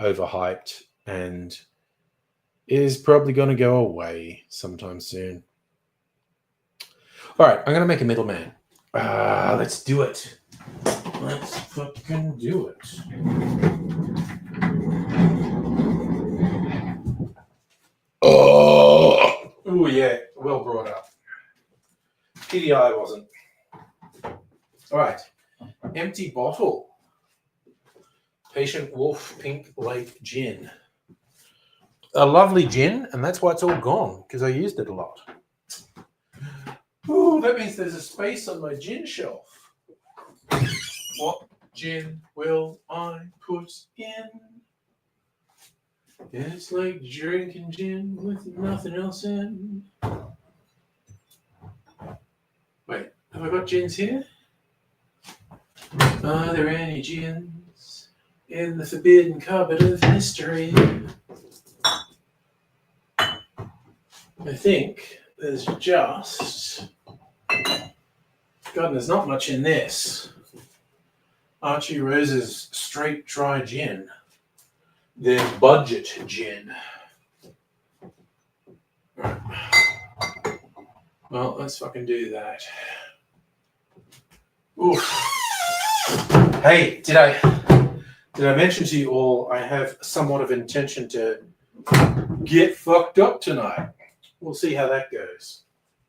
overhyped and is probably going to go away sometime soon. All right, I'm going to make a middleman. Let's do it. Let's fucking do it. Oh yeah, well brought up. PDI wasn't. All right, empty bottle. Patient Wolf Pink Lake Gin. A lovely gin, and that's why it's all gone, because I used it a lot. Ooh, that means there's a space on my gin shelf. What gin will I put in? It's like drinking gin with nothing else in. Wait, have I got gins here? Are there any gins in the forbidden cupboard of mystery? I think there's just... God, there's not much in this. Archie Rose's straight dry gin. Their budget gin. Right. Well, let's fucking do that. Oof. Hey, did I mention to you all I have somewhat of intention to get fucked up tonight? We'll see how that goes.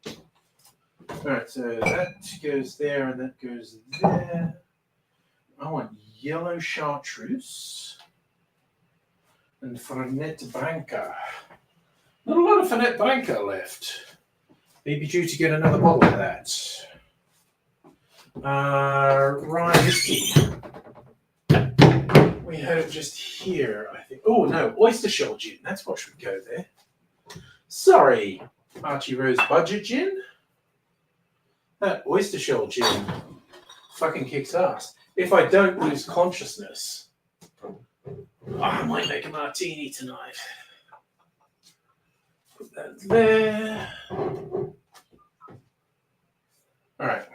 All right, so that goes there and that goes there. I want yellow chartreuse and Fernet Branca. Not a lot of Fernet Branca left. Maybe due to get another bottle of that. Rye whiskey. We had it just here, I think. Oh no, oyster shell gin. That's what should go there. Sorry, Archie Rose budget gin. That oyster shell gin fucking kicks ass. If I don't lose consciousness, I might make a martini tonight. Put that there. All right.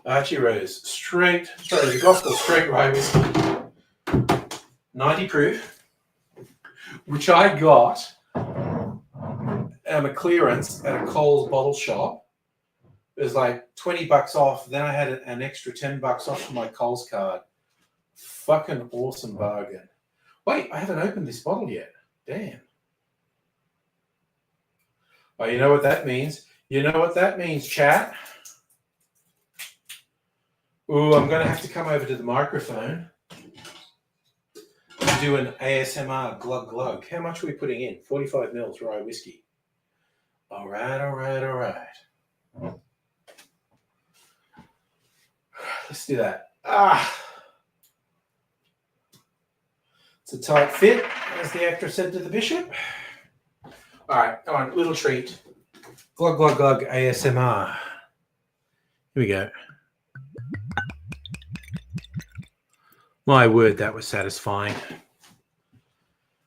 Archie Rose, the gospel straight rye whiskey. 90 proof, which I got a clearance at a Coles bottle shop. It was like $20 off. Then I had an extra $10 off from my Coles card. Fucking awesome bargain. Wait, I haven't opened this bottle yet. Damn. Oh, you know what that means? You know what that means, chat? Ooh, I'm going to have to come over to the microphone and do an ASMR glug glug. How much are we putting in? 45 mils rye whiskey. All right. Let's do that. It's a tight fit, as the actress said to the bishop. All right, come on, little treat. Glug glug glug ASMR. Here we go. My word, that was satisfying.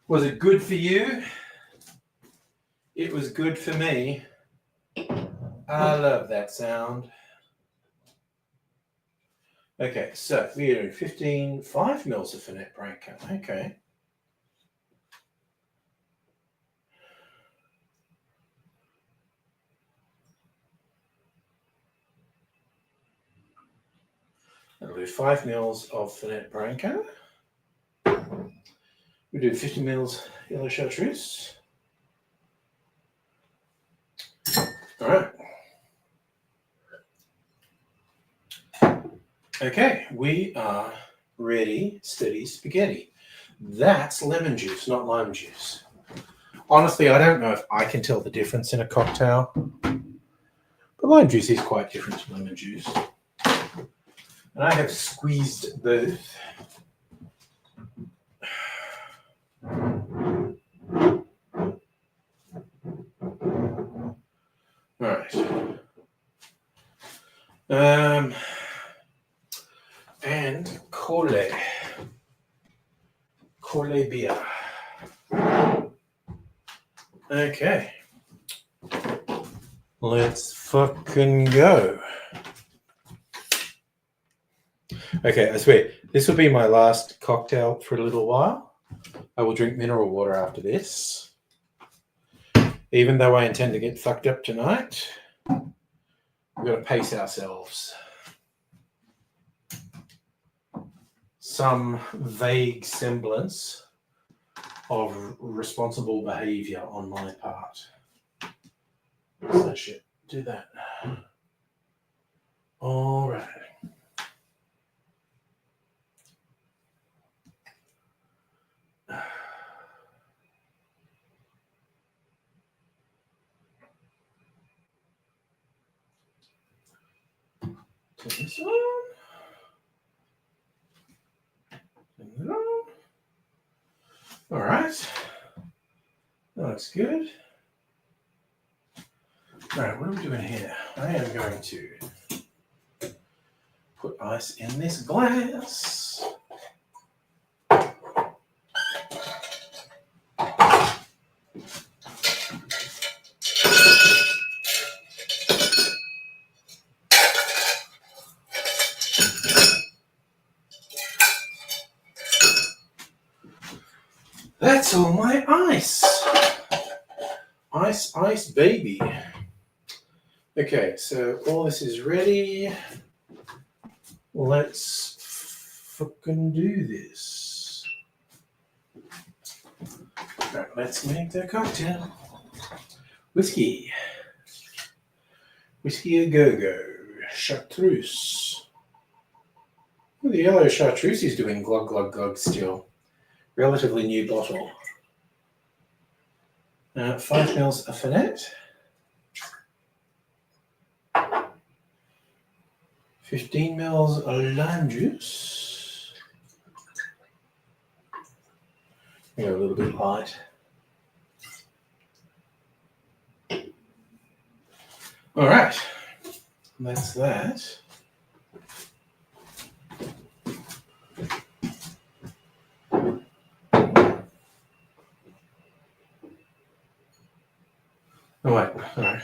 Was it good for you? It was good for me. I love that sound. Okay, so we're doing 5 mils of Fernet Branca. Okay. I'll do 5 mils of Fernet Branca. We do 50 mils yellow chartreuse. All right. Okay, we are ready, steady spaghetti. That's lemon juice, not lime juice. Honestly, I don't know if I can tell the difference in a cocktail. But lime juice is quite different to lemon juice. And I have squeezed both. All right. And Collet beer. Okay. Let's fucking go. Okay, I swear, this will be my last cocktail for a little while. I will drink mineral water after this. Even though I intend to get fucked up tonight, we've got to pace ourselves. Some vague semblance of responsible behavior on my part. What's that shit? Do that. All right. Turn this on. Turn it on. All right. That looks good. All right, what are we doing here? I am going to put ice in this glass. That's all my ice. Ice, baby. Okay, so all this is ready. Let's fucking do this. All right, let's make the cocktail. Whiskey a go-go. Chartreuse. Well, the yellow chartreuse is doing glug, glug, glug still. Relatively new bottle. 5 mils of Fernet. 15 mils of lime juice. Go a little bit light. All right, that's that. Oh wait, all right.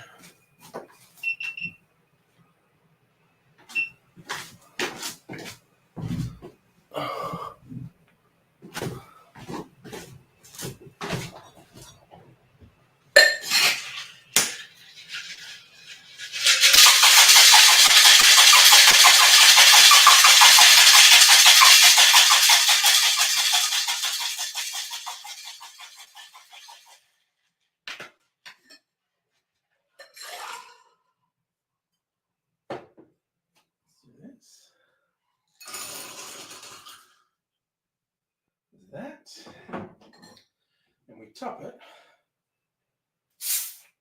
That, and we top it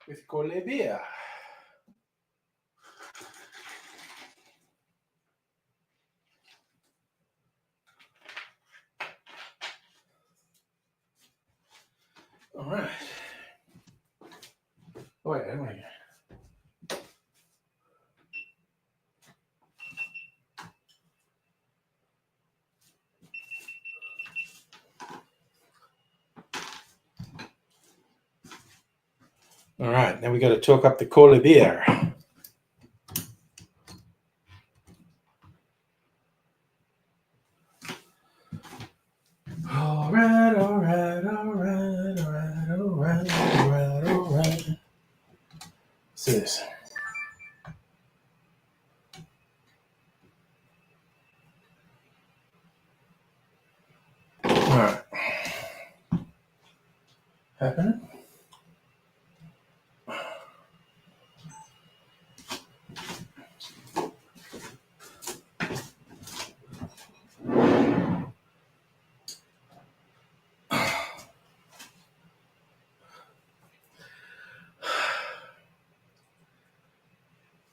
with Collet beer. All right. Oh wait, anyway. All right, now we got to talk up the Cola beer. All right, all right, all right, all right, all right, all right, all right. What's this? All right. Happening?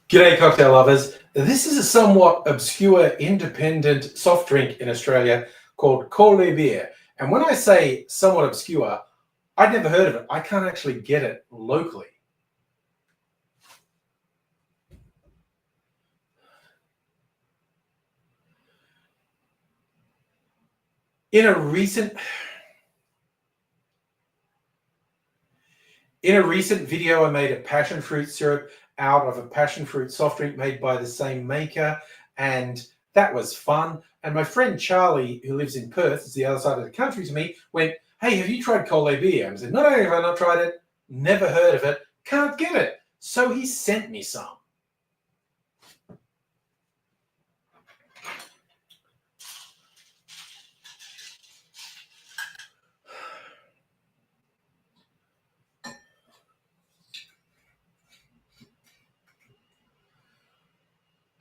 G'day, cocktail lovers. This is a somewhat obscure independent soft drink in Australia called Cola beer. And when I say somewhat obscure, I'd never heard of it. I can't actually get it locally. In a recent video, I made a passion fruit syrup out of a passion fruit soft drink made by the same maker, and that was fun. And my friend Charlie, who lives in Perth, it's the other side of the country to me, went, "Hey, have you tried Cola beer?" I said, "Not only have I not tried it, never heard of it, can't get it." So he sent me some.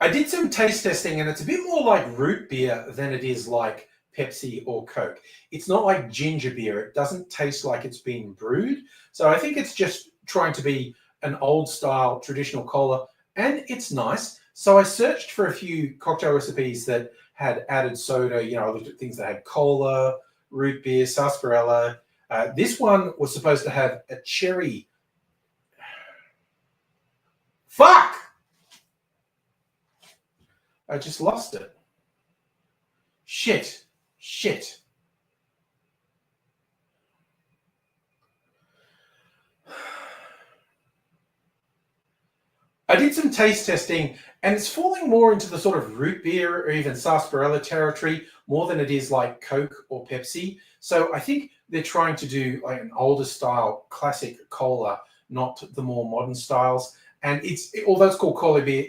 I did some taste testing, and it's a bit more like root beer than it is like Pepsi or Coke. It's not like ginger beer. It doesn't taste like it's been brewed. So I think it's just trying to be an old style traditional cola, and it's nice. So I searched for a few cocktail recipes that had added soda. You know, I looked at things that had cola, root beer, sarsaparilla. This one was supposed to have a cherry. Fuck! I just lost it. Shit. I did some taste testing, and it's falling more into the sort of root beer or even sarsaparilla territory more than it is like Coke or Pepsi. So I think they're trying to do like an older style classic cola, not the more modern styles. And although it's called cola beer,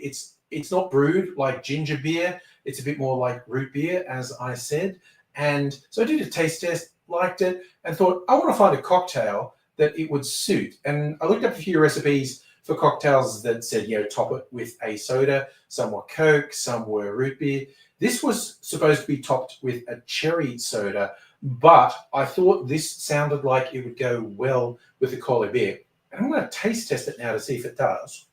it's not brewed like ginger beer. It's a bit more like root beer, as I said. And so I did a taste test, liked it, and thought I want to find a cocktail that it would suit. And I looked up a few recipes for cocktails that said, you know, top it with a soda. Some were Coke, some were root beer. This was supposed to be topped with a cherry soda, but I thought this sounded like it would go well with the cola beer. And I'm going to taste test it now to see if it does.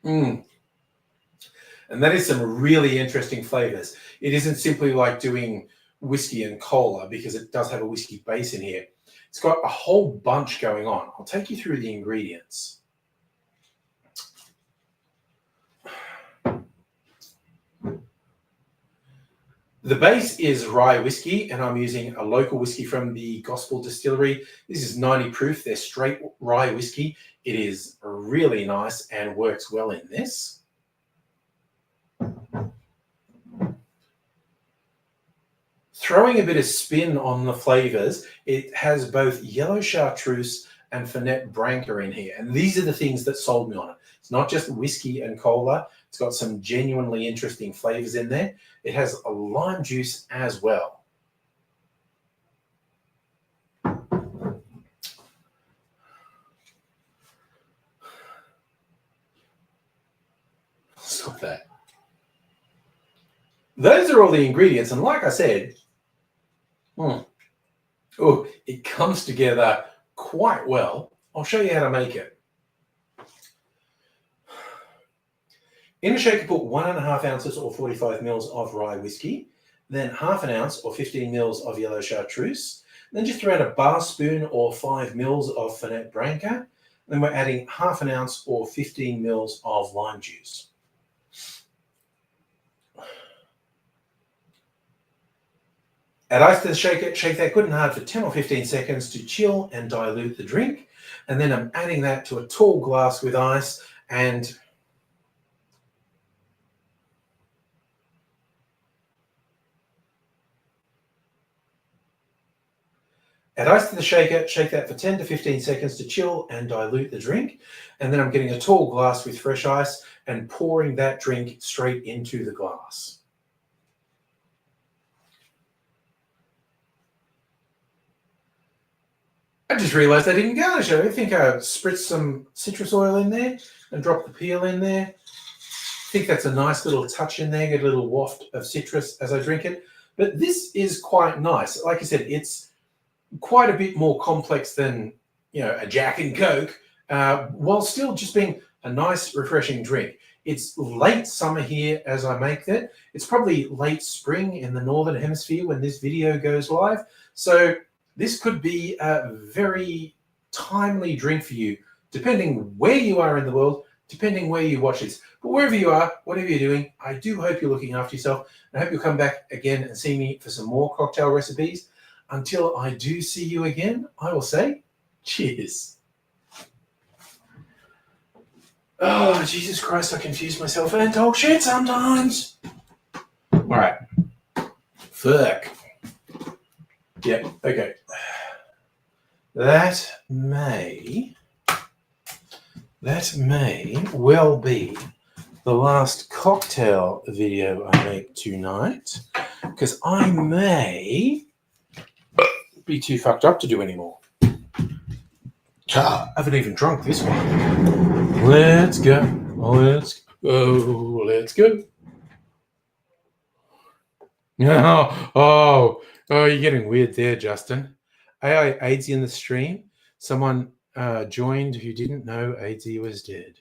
And that is some really interesting flavors. It isn't simply like doing whiskey and cola, because it does have a whiskey base in here. It's got a whole bunch going on. I'll take you through the ingredients. The base is rye whiskey, and I'm using a local whiskey from the Gospel Distillery. This is 90 proof. They're straight rye whiskey. It is really nice and works well in this. Throwing a bit of spin on the flavors, it has both yellow chartreuse and Fernet Branca in here. And these are the things that sold me on it. It's not just whiskey and cola. It's got some genuinely interesting flavors in there. It has a lime juice as well. Stop that. Those are all the ingredients. And like I said, it comes together quite well. I'll show you how to make it. In a shaker, put 1.5 ounces or 45 mils of rye whiskey, then half an ounce or 15 mils of yellow chartreuse, then just around a bar spoon or 5 mils of Fernet Branca. Then we're adding half an ounce or 15 mils of lime juice. Add ice to the shaker, shake that good and hard for 10 or 15 seconds to chill and dilute the drink. And then I'm adding that to a tall glass with ice and add ice to the shaker, shake that for 10 to 15 seconds to chill and dilute the drink. And then I'm getting a tall glass with fresh ice and pouring that drink straight into the glass. I just realized I didn't garnish it. I think I spritzed some citrus oil in there and dropped the peel in there. I think that's a nice little touch in there, get a little waft of citrus as I drink it. But this is quite nice. Like I said, it's quite a bit more complex than, a Jack and Coke, while still just being a nice, refreshing drink. It's late summer here as I make that. It's probably late spring in the Northern Hemisphere when this video goes live. So this could be a very timely drink for you, depending where you are in the world, depending where you watch this. But wherever you are, whatever you're doing, I do hope you're looking after yourself. And I hope you'll come back again and see me for some more cocktail recipes. Until I do see you again, I will say cheers. Oh, Jesus Christ, I confuse myself and talk shit sometimes. All right. Fuck. Yep, okay. That may well be the last cocktail video I make tonight, because I may be too fucked up to do anymore. I haven't even drunk this one. Let's go. Let's go. Let's go. Oh, you're getting weird there, Justin. AI AIDS in the stream. Someone joined who didn't know AIDS was dead.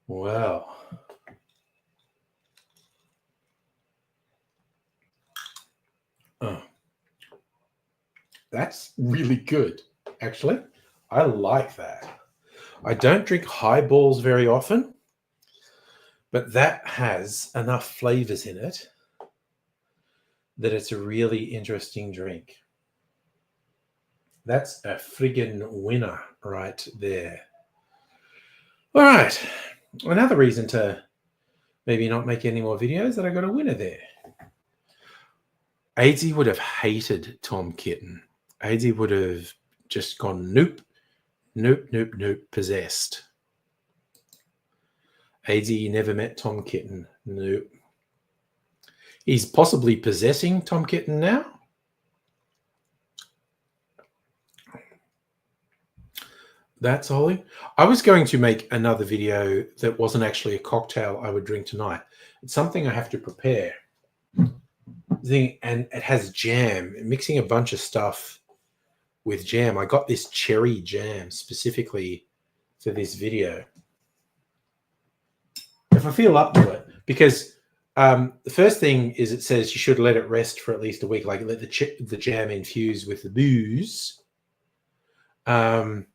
Wow. Oh. That's really good, actually. I like that. I don't drink highballs very often, but that has enough flavors in it that it's a really interesting drink. That's a friggin' winner right there. All right. Another reason to maybe not make any more videos that I got a winner there. AZ would have hated Tom Kitten. AZ would have just gone nope, nope, nope, nope, possessed. AZ never met Tom Kitten. Nope. He's possibly possessing Tom Kitten now. That's Ollie. I was going to make another video that wasn't actually a cocktail I would drink tonight. It's something I have to prepare. And it has jam, mixing a bunch of stuff with jam. I got this cherry jam specifically for this video. If I feel up to it, because the first thing is it says you should let it rest for at least a week, like let the jam infuse with the booze. And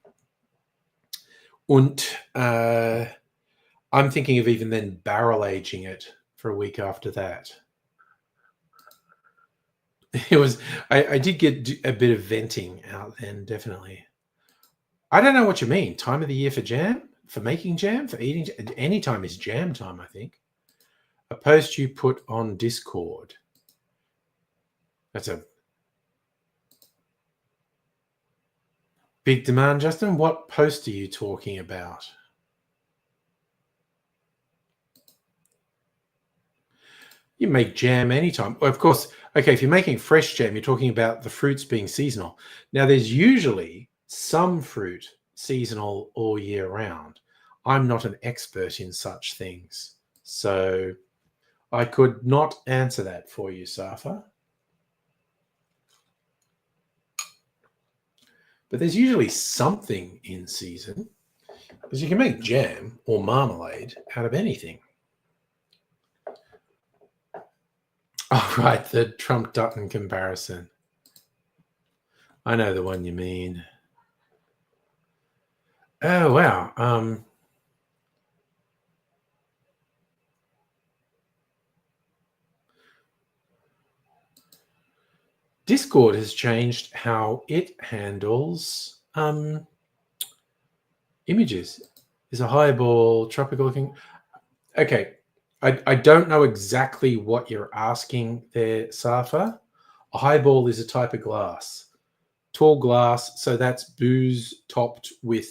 I'm thinking of even then barrel aging it for a week after that. It was, I did get a bit of venting out then, definitely. I don't know what you mean. Time of the year for jam? For making jam? For eating? Any time is jam time, I think. A post you put on Discord. That's a big demand, Justin. What post are you talking about? You make jam anytime. Well, of course, okay, if you're making fresh jam, you're talking about the fruits being seasonal. Now, there's usually some fruit seasonal all year round. I'm not an expert in such things, so I could not answer that for you, Safa. But there's usually something in season, because you can make jam or marmalade out of anything. Oh, right, the Trump-Dutton comparison. I know the one you mean. Oh, wow. Discord has changed how it handles images. Is a highball tropical looking? Okay, I don't know exactly what you're asking there, Safa. A highball is a type of glass, tall glass. So that's booze topped with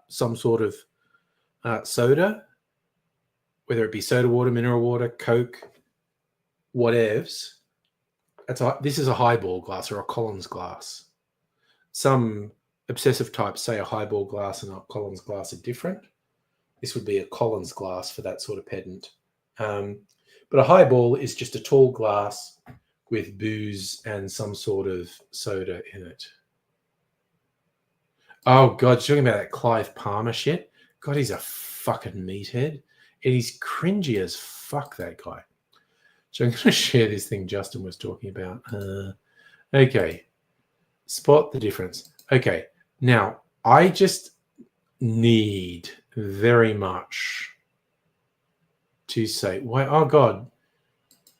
some sort of soda, whether it be soda water, mineral water, Coke, whatevs. This is a highball glass or a Collins glass. Some obsessive types say a highball glass and a Collins glass are different. This would be a Collins glass for that sort of pedant. But a highball is just a tall glass with booze and some sort of soda in it. Oh, God, you're talking about that Clive Palmer shit? God, he's a fucking meathead. And he's cringy as fuck, that guy. So I'm going to share this thing Justin was talking about. Okay. Spot the difference. Okay. Now, I just need very much to say, why? Oh, God.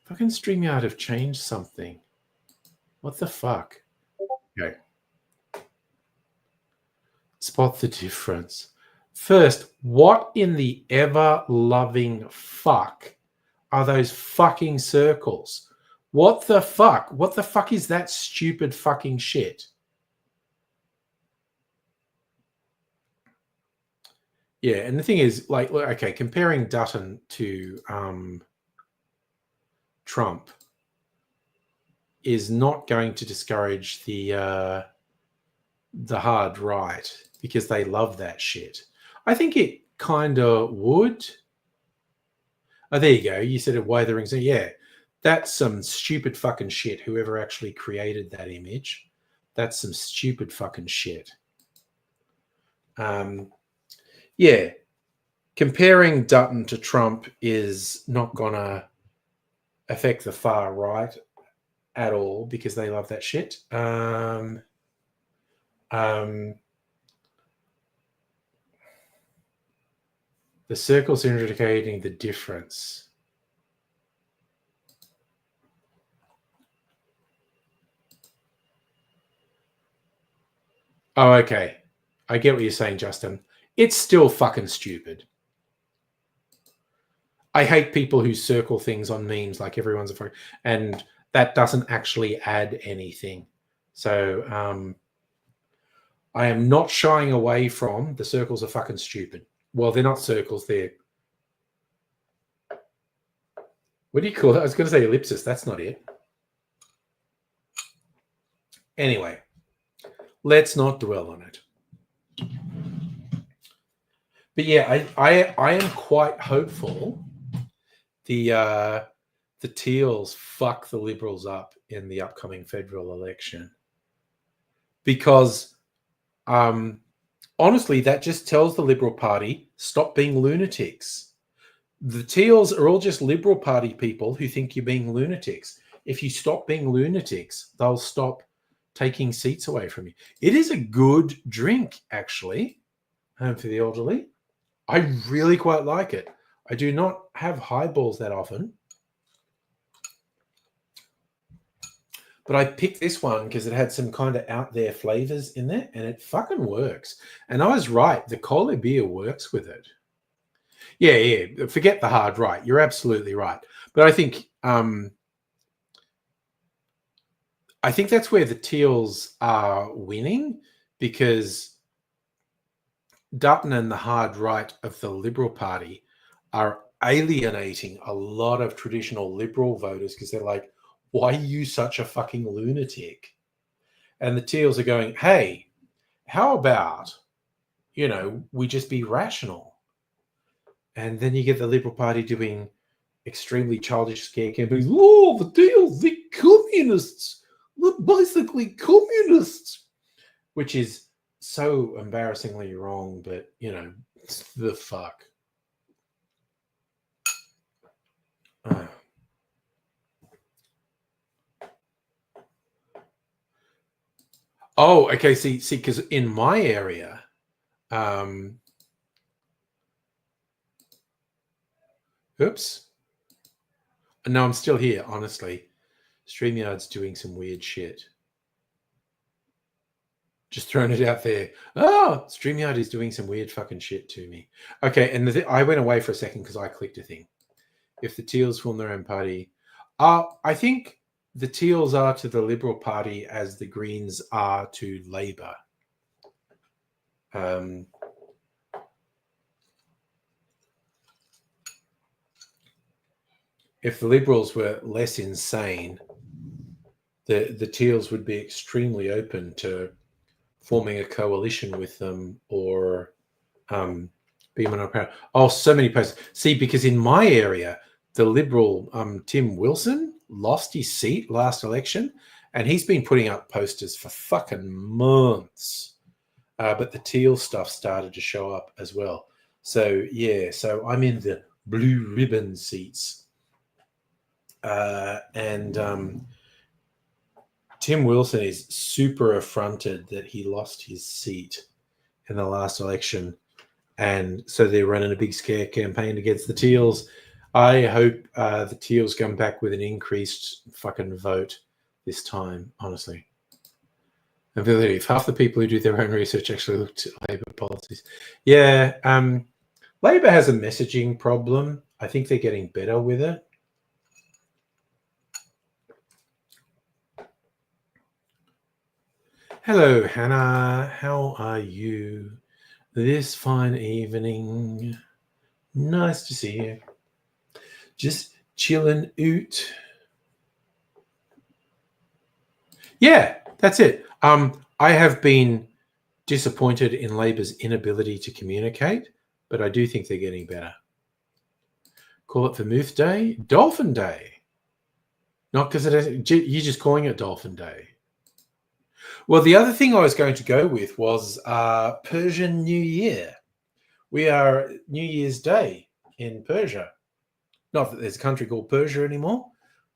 Fucking StreamYard have changed something. What the fuck? Okay. Spot the difference. First, what in the ever-loving fuck are those fucking circles? What the fuck? What the fuck is that stupid fucking shit? Yeah, and the thing is, like, okay, comparing Dutton to Trump is not going to discourage the hard right because they love that shit. I think it kind of would. Oh, there you go. You said it, why the rings. Yeah, that's some stupid fucking shit. Whoever actually created that image, that's some stupid fucking shit. Yeah, comparing Dutton to Trump is not gonna affect the far right at all because they love that shit. The circles are indicating the difference. Oh, okay. I get what you're saying, Justin. It's still fucking stupid. I hate people who circle things on memes like everyone's a fucking, and that doesn't actually add anything. So I am not shying away from the circles are fucking stupid. Well, they're not circles. They're, what do you call it? I was going to say ellipsis. That's not it. Anyway, let's not dwell on it. But yeah, I am quite hopeful the Teals fuck the Liberals up in the upcoming federal election. Because honestly, that just tells the Liberal Party, stop being lunatics. The Teals are all just Liberal Party people who think you're being lunatics. If you stop being lunatics, they'll stop taking seats away from you. It is a good drink, actually, for the elderly. I really quite like it. I do not have highballs that often. But I picked this one because it had some kind of out there flavors in there, and it fucking works. And I was right. The cola beer works with it. Yeah. Forget the hard right. You're absolutely right. But I think that's where the Teals are winning, because Dutton and the hard right of the Liberal Party are alienating a lot of traditional Liberal voters because they're like, why are you such a fucking lunatic? And the Teals are going, hey, how about, we just be rational? And then you get the Liberal Party doing extremely childish scare campaigns. Oh, the Teals, the communists, the basically communists, which is so embarrassingly wrong, but, the fuck. Oh, okay. See, because in my area, oops. No, I'm still here, honestly. StreamYard's doing some weird shit. Just throwing it out there. Oh, StreamYard is doing some weird fucking shit to me. Okay, and I went away for a second because I clicked a thing. If the Teals form their own party, I think the Teals are to the Liberal Party as the Greens are to Labor. If the Liberals were less insane, the Teals would be extremely open to forming a coalition with them or be minority. Oh, so many posts. See, because in my area, the Liberal Tim Wilson lost his seat last election, and he's been putting up posters for fucking months. But the Teal stuff started to show up as well. So, yeah, so I'm in the blue ribbon seats. And Tim Wilson is super affronted that he lost his seat in the last election. And so they're running a big scare campaign against the Teals. I hope the Teals come back with an increased fucking vote this time, honestly. And if half the people who do their own research actually look at Labor policies. Yeah, Labor has a messaging problem. I think they're getting better with it. Hello, Hannah. How are you this fine evening? Nice to see you. Just chilling out. Yeah, that's it. I have been disappointed in Labor's inability to communicate, but I do think they're getting better. Call it Vermouth Day, Dolphin Day. Not because you're just calling it Dolphin Day. Well, the other thing I was going to go with was Persian New Year. We are New Year's Day in Persia. Not that there's a country called Persia anymore,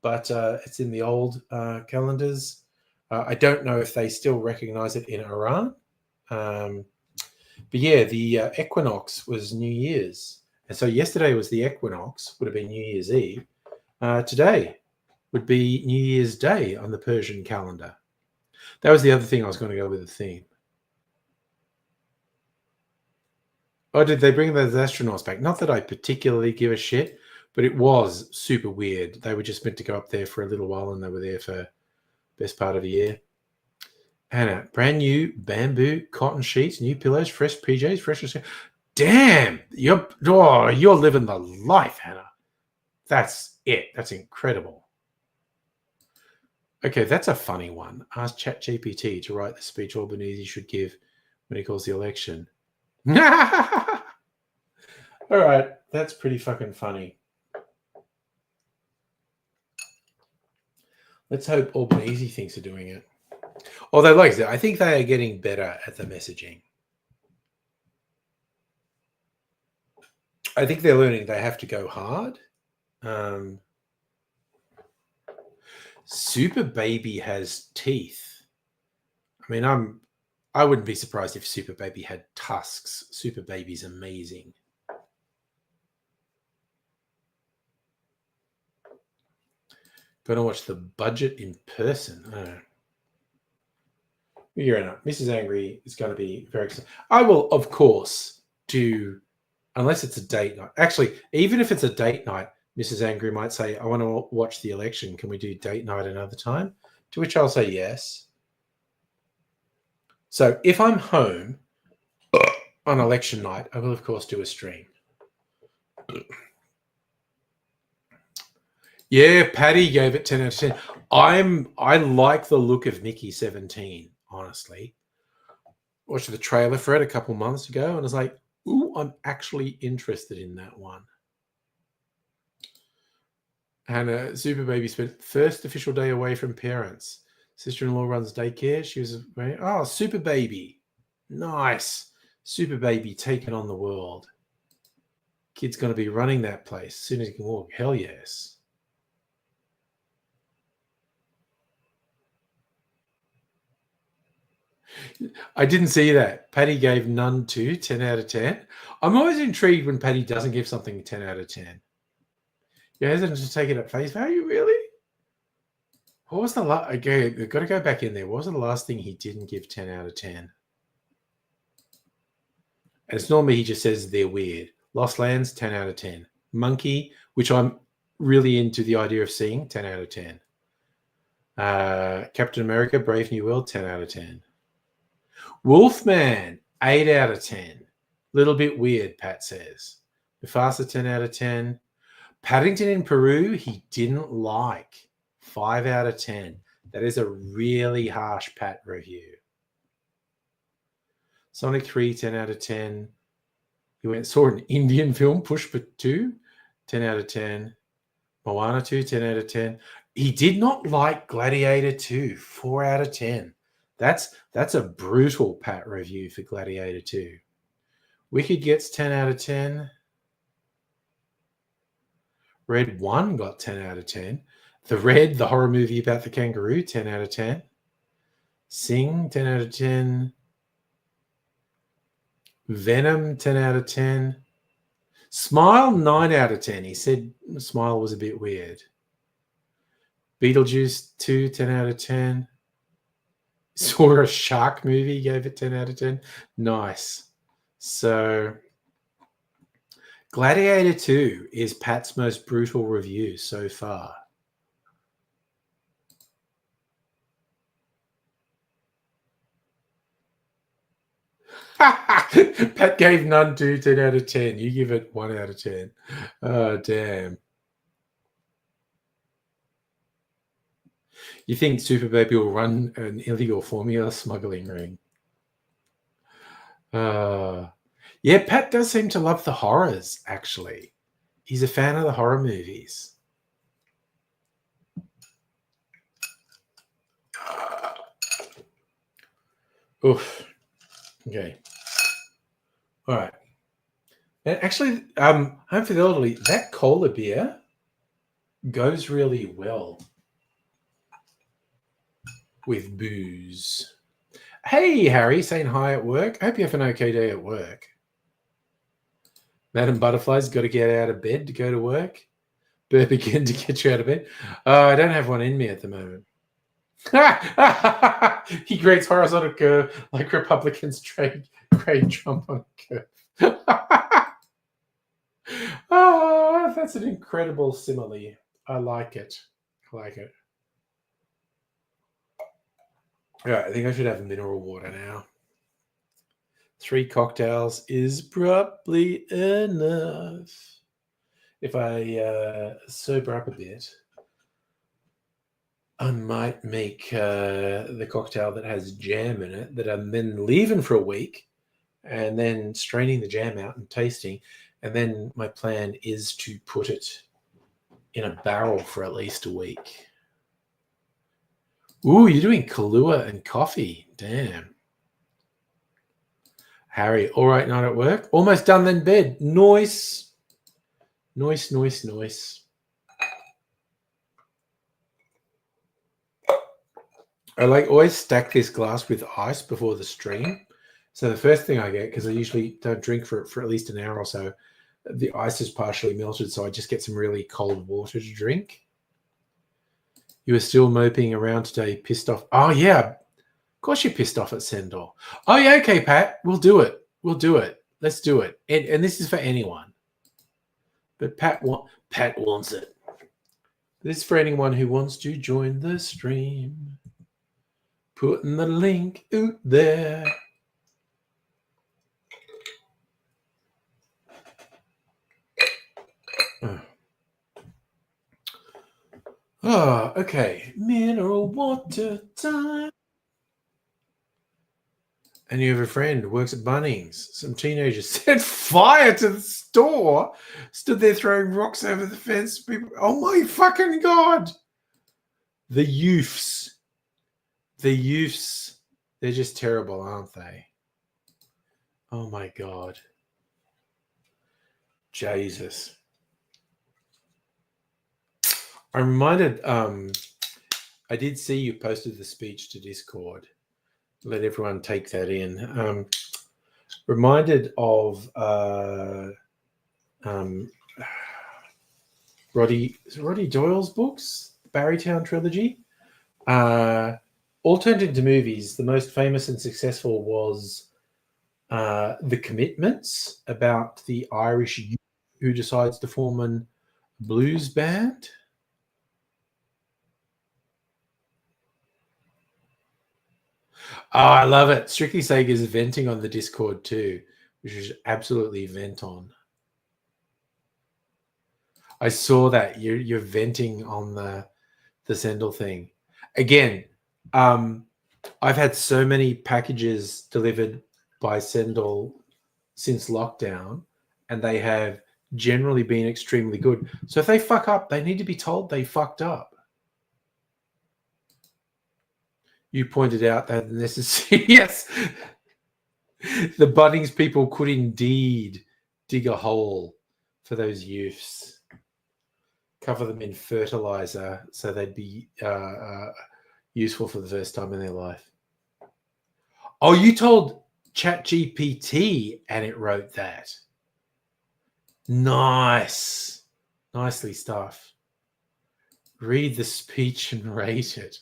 but it's in the old calendars. I don't know if they still recognize it in Iran. But yeah, the equinox was New Year's. And so yesterday was the equinox, would have been New Year's Eve. Today would be New Year's Day on the Persian calendar. That was the other thing I was going to go with the theme. Oh, did they bring those astronauts back? Not that I particularly give a shit, but it was super weird. They were just meant to go up there for a little while, and they were there for best part of a year. Hannah, brand new bamboo cotton sheets, new pillows, fresh PJs, fresh. Damn, you're living the life, Hannah. That's it. That's incredible. Okay, that's a funny one. Ask ChatGPT to write the speech Albanese should give when he calls the election. All right, that's pretty fucking funny. Let's hope Albanese thinks they're doing it. Although, like I said, I think they are getting better at the messaging. I think they're learning they have to go hard. Super Baby has teeth. I mean, I wouldn't be surprised if Super Baby had tusks. Super Baby's amazing. Gonna watch The Budget in person. I don't know. You're not. Mrs. Angry is going to be very excited. I will, of course, do, unless it's a date night. Actually, even if it's a date night, Mrs. Angry might say, I want to watch the election. Can we do date night another time? To which I'll say yes. So if I'm home on election night, I will, of course, do a stream. Yeah, Patty gave it 10 out of 10. I like the look of Mickey 17, honestly. Watched the trailer for it a couple months ago, and I was like, ooh, I'm actually interested in that one. And Super Baby spent first official day away from parents. Sister-in-law runs daycare. She was Super Baby. Nice. Super Baby taking on the world. Kid's going to be running that place as soon as he can walk. Hell yes. I didn't see that. Patty gave none to 10 out of 10. I'm always intrigued when Patty doesn't give something 10 out of 10. You're hesitant to take it at face value, really? What was the last? Okay, we've got to go back in there. What was the last thing he didn't give 10 out of 10? And it's normally he just says they're weird. Lost Lands, 10 out of 10. Monkey, which I'm really into the idea of seeing, 10 out of 10. Captain America, Brave New World, 10 out of 10. Wolfman, 8 out of 10. Little bit weird, Pat says. Mufasa, 10 out of 10. Paddington in Peru, he didn't like. 5 out of 10. That is a really harsh Pat review. Sonic 3, 10 out of 10. He went and saw an Indian film, Pushpa 2, 10 out of 10. Moana 2, 10 out of 10. He did not like Gladiator 2, 4 out of 10. That's a brutal Pat review for Gladiator 2. Wicked gets 10 out of 10. Red 1 got 10 out of 10. The horror movie about the kangaroo, 10 out of 10. Sing, 10 out of 10. Venom, 10 out of 10. Smile, 9 out of 10. He said Smile was a bit weird. Beetlejuice 2, 10 out of 10. Saw a shark movie, gave it 10 out of 10. Nice. So Gladiator 2 is Pat's most brutal review so far. Pat gave Nun 2, 10 out of 10. You give it 1 out of 10. Oh, damn. You think Super Baby will run an illegal formula smuggling ring? Yeah, Pat does seem to love the horrors, actually. He's a fan of the horror movies. Oof. Okay. All right. And actually, Home for the Elderly, that cola beer goes really well with booze. Hey, Harry, saying hi at work. I hope you have an okay day at work. Madam Butterfly's got to get out of bed to go to work. Burp again to get you out of bed. I don't have one in me at the moment. He grades horizontal curve like Republicans grade Trump on a curve. Oh, that's an incredible simile. I like it. All right, I think I should have mineral water now. 3 cocktails is probably enough. If I sober up a bit, I might make the cocktail that has jam in it that I'm then leaving for a week and then straining the jam out and tasting. And then my plan is to put it in a barrel for at least a week. Ooh, you're doing Kahlua and coffee. Damn. Harry, all right night at work. Almost done then bed. Nice. Nice. I always stack this glass with ice before the stream. So the first thing I get, because I usually don't drink for at least an hour or so, the ice is partially melted, so I just get some really cold water to drink. You were still moping around today, pissed off. Oh, yeah. Of course you're pissed off at Sendor. Oh, yeah, okay, Pat. We'll do it. Let's do it. And this is for anyone. But Pat wants it. This is for anyone who wants to join the stream. Putting the link out there. Oh, okay. Mineral water time. And you have a friend who works at Bunnings. Some teenagers set fire to the store. Stood there throwing rocks over the fence. People, oh my fucking God. The youths. They're just terrible, aren't they? Oh my God. Jesus. I'm reminded, I did see you posted the speech to Discord. Let everyone take that in. Reminded of Roddy Doyle's books, Barrytown trilogy. all turned into movies. The most famous and successful was The Commitments, about the Irish youth who decides to form a blues band. Oh, I love it. Strictly Sega's venting on the Discord too, which is absolutely vent on. I saw that you're venting on the Sendel thing. Again, I've had so many packages delivered by Sendel since lockdown, and they have generally been extremely good. So if they fuck up, they need to be told they fucked up. You pointed out that necessary. Yes, the Bunnings people could indeed dig a hole for those youths, cover them in fertilizer so they'd be useful for the first time in their life. Oh, you told ChatGPT and it wrote that. Nice. Nicely stuffed. Read the speech and rate it.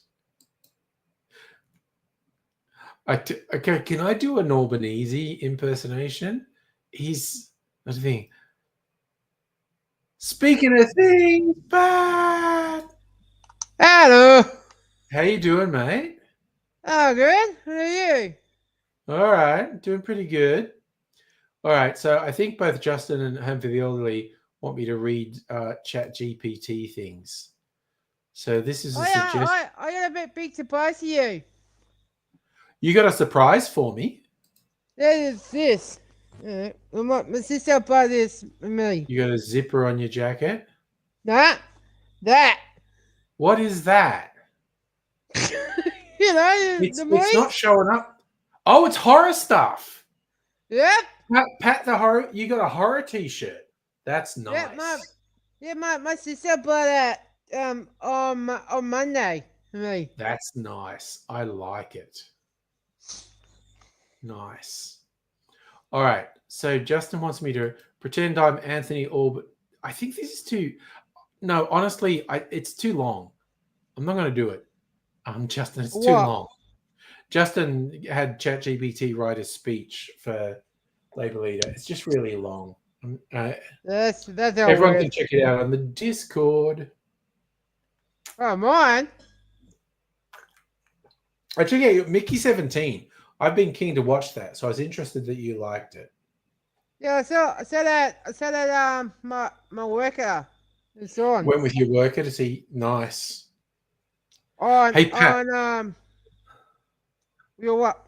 Okay, can I do an Albanese impersonation? He's, what do you think? Speaking of things, bad. Hello. How you doing, mate? Oh, good. How are you? All right, doing pretty good. All right, so I think both Justin and Home for the Elderly want me to read Chat GPT things. So this is a suggestion. I got a big surprise for you. You got a surprise for me. That is this. My sister bought this for me. You got a zipper on your jacket. Nah, that. What is that? You know, It's the it's not boys? showing up. Oh, it's horror stuff. Yep. Pat the horror. You got a horror T-shirt. That's Yeah, nice. my sister bought that on Monday for me. That's nice. I like it. Nice. All right. So Justin wants me to pretend I'm Anthony Orb. I think this is too. No, honestly, it's too long. I'm not going to do it. Justin, it's too What? long. Justin had ChatGPT write a speech for Labour leader. It's just really long. That's all Everyone weird. can check it out on the Discord. Oh, mine. I check out Mickey 17. I've been keen to watch that, so I was interested that you liked it. Yeah, I saw that my worker is on. Went with your worker to see. Nice. On Hey Pat, your what?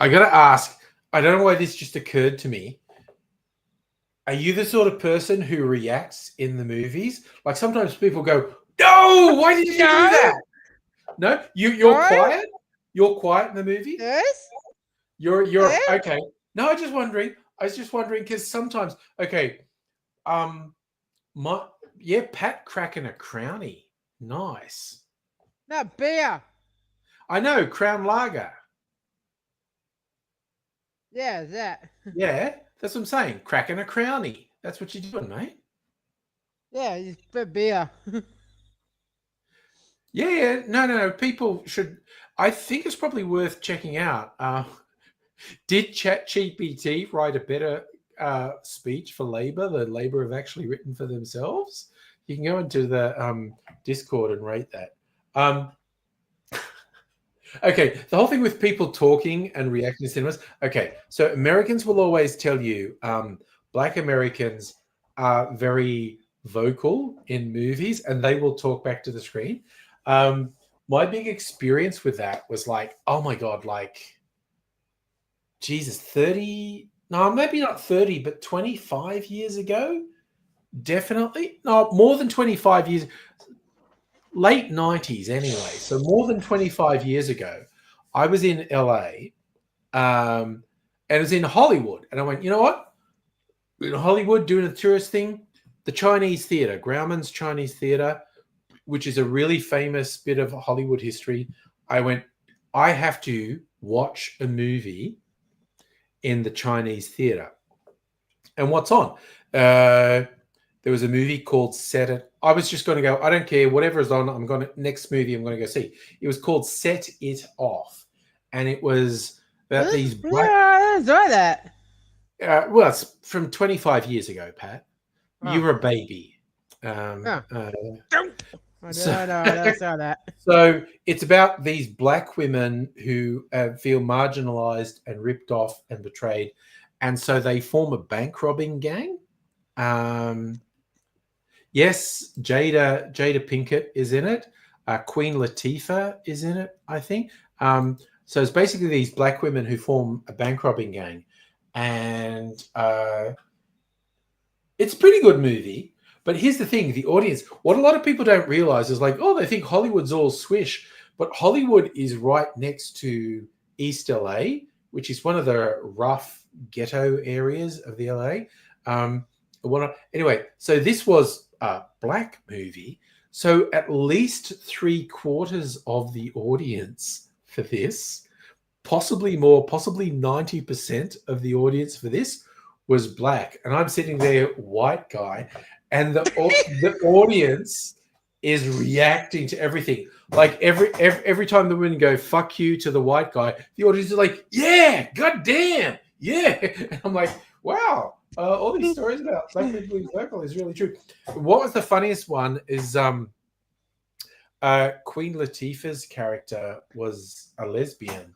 I gotta ask. I don't know why this just occurred to me. Are you the sort of person who reacts in the movies? Like sometimes people go, "No, why did you do that?" No, you're No? quiet. You're quiet in the movies. Yes? You're Yes? okay. No, I was just wondering because sometimes my Pat cracking a crownie. Nice. Not beer. I know, Crown Lager. Yeah, that. Yeah, that's what I'm saying. Cracking a crownie. That's what you're doing, mate. Yeah, it's beer. Yeah. No. People should. I think it's probably worth checking out. Did ChatGPT write a better speech for Labor than Labor have actually written for themselves? You can go into the Discord and rate that. Okay, the whole thing with people talking and reacting to cinemas. Okay, so Americans will always tell you Black Americans are very vocal in movies and they will talk back to the screen. My big experience with that was like, oh my God, like, Jesus, 30, no, maybe not 30, but 25 years ago, definitely. No, more than 25 years, late 90s anyway. So more than 25 years ago, I was in LA and it was in Hollywood. And I went, you know what? In Hollywood, doing a tourist thing, the Chinese theater, Grauman's Chinese theater, which is a really famous bit of Hollywood history. I went, I have to watch a movie in the Chinese theater. And what's on? there was a movie called Set It. I was just going to go, I don't care, whatever is on, next movie I'm going to go see. It was called Set It Off. And it was about these black. Yeah, I enjoy that. Well, it's from 25 years ago, Pat. Oh. You were a baby. I So- saw that. So it's about these black women who feel marginalized and ripped off and betrayed. And so they form a bank robbing gang. Yes, Jada Pinkett is in it. Queen Latifah is in it, I think. So it's basically these black women who form a bank robbing gang. And it's a pretty good movie. But here's the thing, the audience, what a lot of people don't realize is like, oh, they think Hollywood's all swish. But Hollywood is right next to East LA, which is one of the rough ghetto areas of the LA. Anyway, so this was a black movie. So at least 3/4 of the audience for this, possibly more, possibly 90% of the audience for this was black. And I'm sitting there, white guy, and the audience is reacting to everything. Like every time the women go "fuck you" to the white guy, the audience is like, "Yeah, goddamn, yeah." And I'm like, "Wow, all these stories about black people in circle is really true." What was the funniest one is Queen Latifah's character was a lesbian,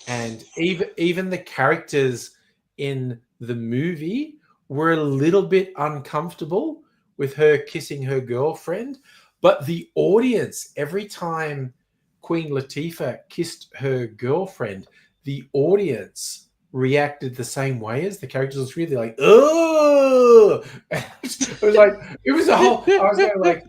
and even the characters in the movie were a little bit uncomfortable with her kissing her girlfriend, but the audience, every time Queen Latifah kissed her girlfriend, the audience reacted the same way as the characters. It was really like, oh, it was like, it was a whole, I was going like,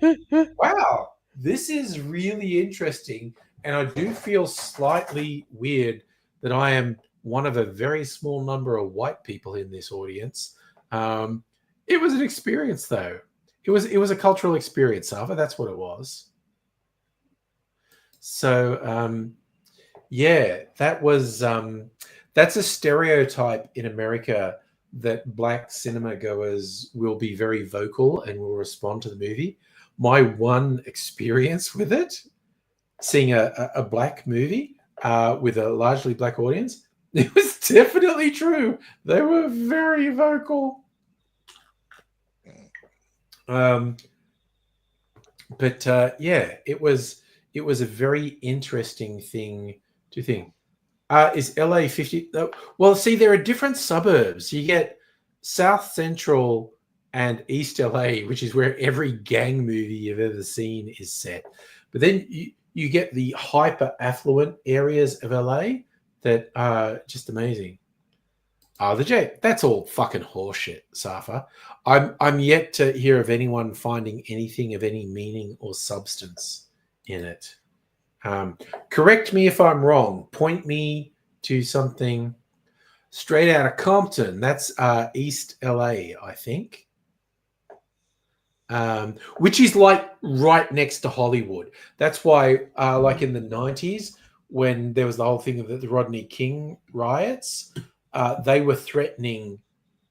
wow, this is really interesting. And I do feel slightly weird that I am one of a very small number of white people in this audience. It was an experience, though. It was a cultural experience, Sava. That's what it was. So, yeah, that was that's a stereotype in America that black cinema goers will be very vocal and will respond to the movie. My one experience with it, seeing a black movie with a largely black audience, it was definitely true. They were very vocal. But yeah, it was a very interesting thing to think. Is LA 50? Well, see, there are different suburbs. You get South Central and East LA, which is where every gang movie you've ever seen is set. But then you get the hyper affluent areas of LA that are just amazing. That's all fucking horseshit, Safa. I'm yet to hear of anyone finding anything of any meaning or substance in it. Correct me if I'm wrong. Point me to something straight out of Compton. That's East LA, I think. Which is like right next to Hollywood. That's why, like in the 90s, when there was the whole thing of the Rodney King riots, they were threatening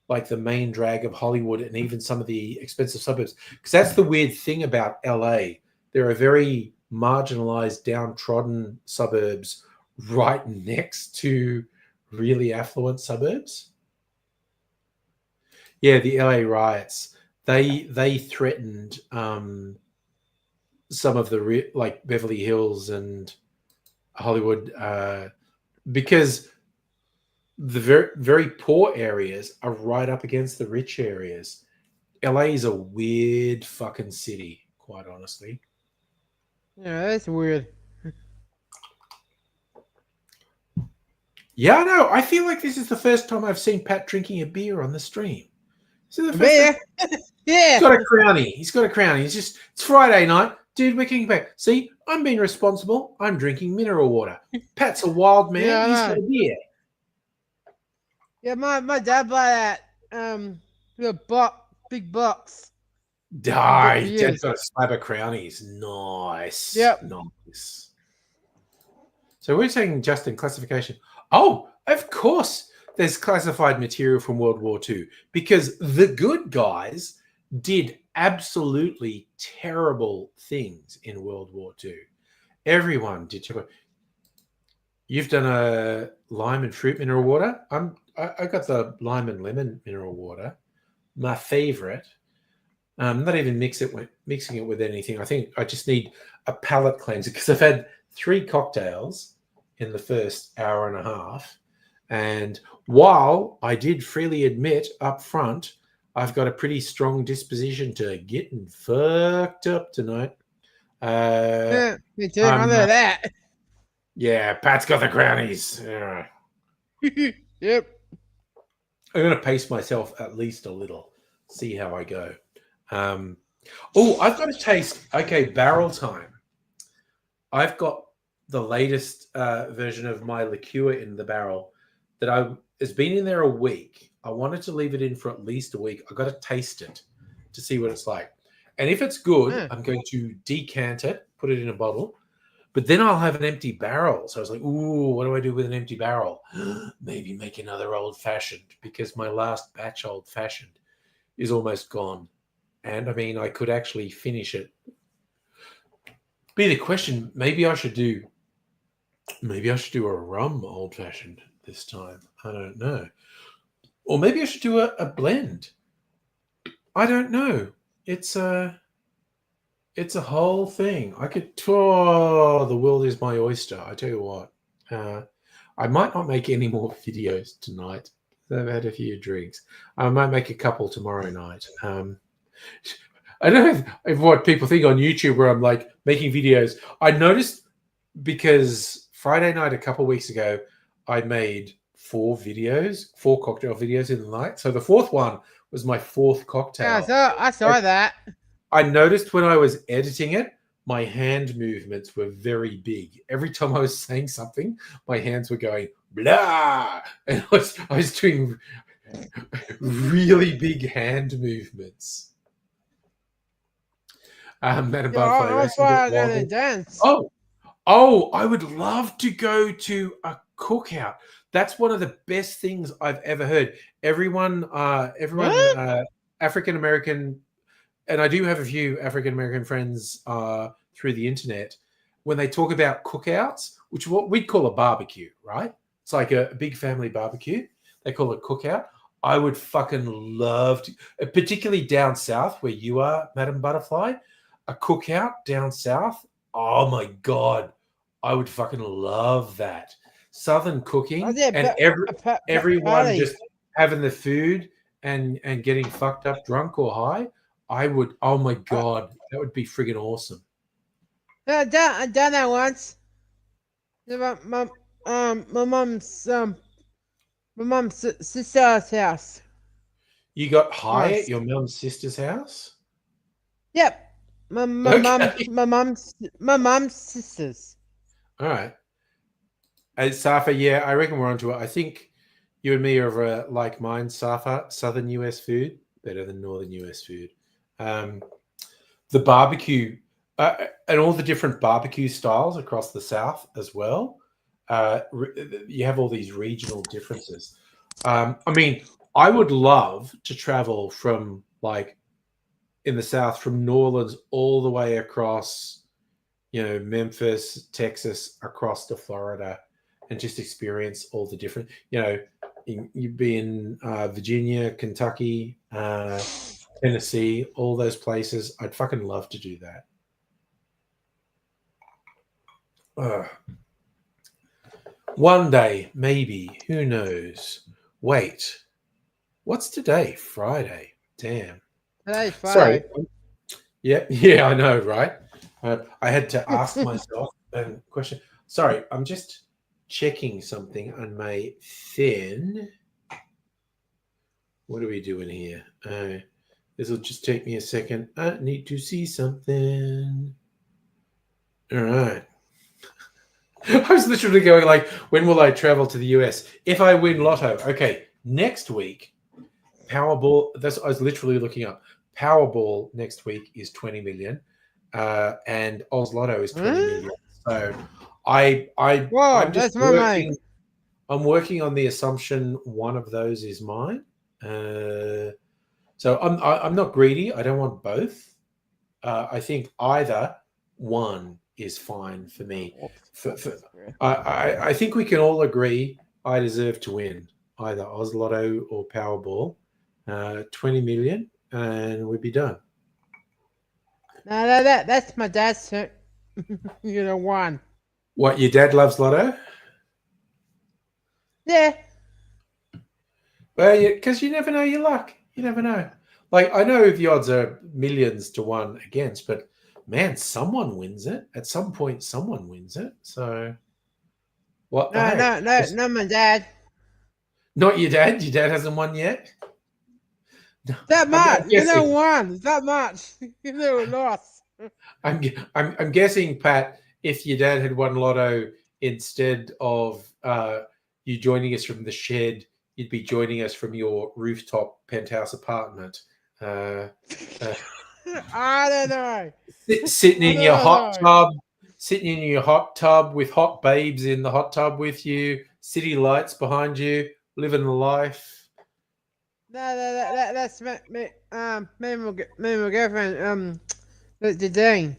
like the main drag of Hollywood and even some of the expensive suburbs. Because that's the weird thing about LA. There are very marginalized, downtrodden suburbs right next to really affluent suburbs. Yeah, the LA riots. They threatened some of the like Beverly Hills and Hollywood because the very, very poor areas are right up against the rich areas. LA is a weird fucking city, quite honestly. Yeah, that's weird. Yeah, I know. I feel like this is the first time I've seen Pat drinking a beer on the stream. This is the first Beer? time. Yeah. He's got a crownie. It's Friday night. Dude, we're kicking back. See, I'm being responsible. I'm drinking mineral water. Pat's a wild man. Yeah, He's got a beer. Yeah, my dad bought that big box. Die. Dad's got a slab of crownies. Nice. Yep. Nice. So we're saying just in classification. Oh, of course there's classified material from World War II because the good guys did absolutely terrible things in World War II. Everyone did terrible. You've done a lime and fruit mineral water. I got the lime and lemon mineral water, my favorite. Not even mixing it with anything. I think I just need a palate cleanser because I've had 3 cocktails in the first hour and a half. And while I did freely admit up front, I've got a pretty strong disposition to getting fucked up tonight. Yeah, me too. I I'm know that. Yeah, Pat's got the crownies. Yeah. Yep. I'm going to pace myself at least a little, see how I go. Oh, I've got to taste. Okay, barrel time. I've got the latest version of my liqueur in the barrel that it's been in there a week. I wanted to leave it in for at least a week. I got to taste it to see what it's like. And if it's good, I'm going to decant it, put it in a bottle. But then I'll have an empty barrel. So I was like, ooh, what do I do with an empty barrel? Maybe make another old fashioned because my last batch old fashioned is almost gone. And I mean, I could actually finish it. Be the question, maybe I should do a rum old fashioned this time. I don't know. Or maybe I should do a blend. I don't know. It's a whole thing. The world is my oyster. I tell you what. I might not make any more videos tonight. I've had a few drinks. I might make a couple tomorrow night. I don't know if what people think on YouTube where I'm like making videos. I noticed because Friday night a couple of weeks ago, I made 4 cocktail videos in the night. So the 4th one was my 4th cocktail. Yeah, I saw that. I noticed when I was editing it, my hand movements were very big. Every time I was saying something, my hands were going blah, and I was doing really big hand movements. Madam Butterfly. Dance. Oh, I would love to go to a cookout. That's one of the best things I've ever heard. Everyone, African American, and I do have a few African American friends through the internet. When they talk about cookouts, which what we'd call a barbecue, right? It's like a big family barbecue. They call it cookout. I would fucking love to, particularly down south where you are, Madam Butterfly, a cookout down south. Oh my God. I would fucking love that. Southern cooking and everyone just having the food and getting fucked up, drunk or high. I would, oh my God, that would be friggin' awesome. I've done that once. My mom's sister's house. You got high at your mum's sister's house? Yep. My mom's sisters. All right. Safa, yeah, I reckon we're onto it. I think you and me are of a like mind, Safa. Southern US food better than northern US food. The barbecue and all the different barbecue styles across the South as well. You have all these regional differences. I mean, I would love to travel from like in the South from New Orleans all the way across, Memphis, Texas, across to Florida, and just experience all the different, you'd be in Virginia, Kentucky, Tennessee, all those places. I'd fucking love to do that. One day, maybe. Who knows? Wait. What's today? Friday. Damn. Today's Friday. Sorry. Yeah, I know, right? I had to ask myself a question. Sorry, I'm just checking something on my phone. What are we doing here? This will just take me a second. I need to see something. All right. I was literally going like, when will I travel to the US? If I win Lotto. Okay, next week, Powerball. I was literally looking up. Powerball next week is 20 million, and Oz Lotto is 20 million. So I'm just working. I'm working on the assumption one of those is mine. So I'm not greedy. I don't want both. I think either one is fine for me. Oops, For, that's for, screw. I think we can all agree I deserve to win either Oz Lotto or Powerball, 20 million, and we'd be done. No, that's my dad's turn. One. What, your dad loves Lotto? Yeah. Well, because you never know your luck. You never know. Like, I know the odds are millions to one against, but man, someone wins it. At some point, someone wins it. So, what the No, heck? no, no, no, my dad. Not your dad. Your dad hasn't won yet. No, That I'm much. guessing. One. That much. Lost. I'm guessing, Pat. If your dad had won Lotto instead of you joining us from the shed, you'd be joining us from your rooftop penthouse apartment. Uh, uh, I don't know. Sitting I in your don't hot know. tub, sitting in your hot tub with hot babes in the hot tub with you, city lights behind you, living the life. No, that's me and my girlfriend, the Dean.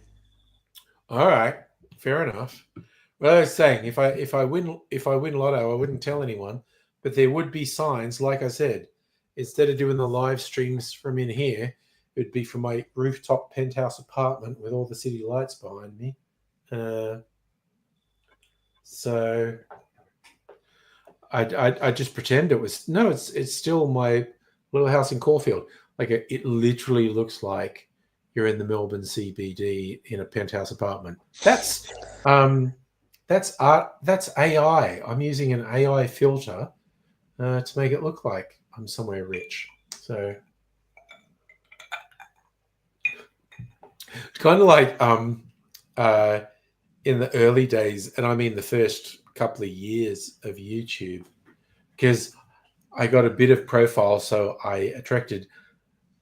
All right, fair enough. Well, I was saying if I win Lotto, I wouldn't tell anyone, but there would be signs. Like I said, instead of doing the live streams from in here, it would be from my rooftop penthouse apartment with all the city lights behind me. Uh, so I just pretend it was no. It's still my little house in Caulfield. Like it literally looks like you're in the Melbourne CBD in a penthouse apartment. That's art. That's AI. I'm using an AI filter to make it look like I'm somewhere rich. So it's kind of like uh, in the early days, and I mean the first couple of years of YouTube, because I got a bit of profile, so I attracted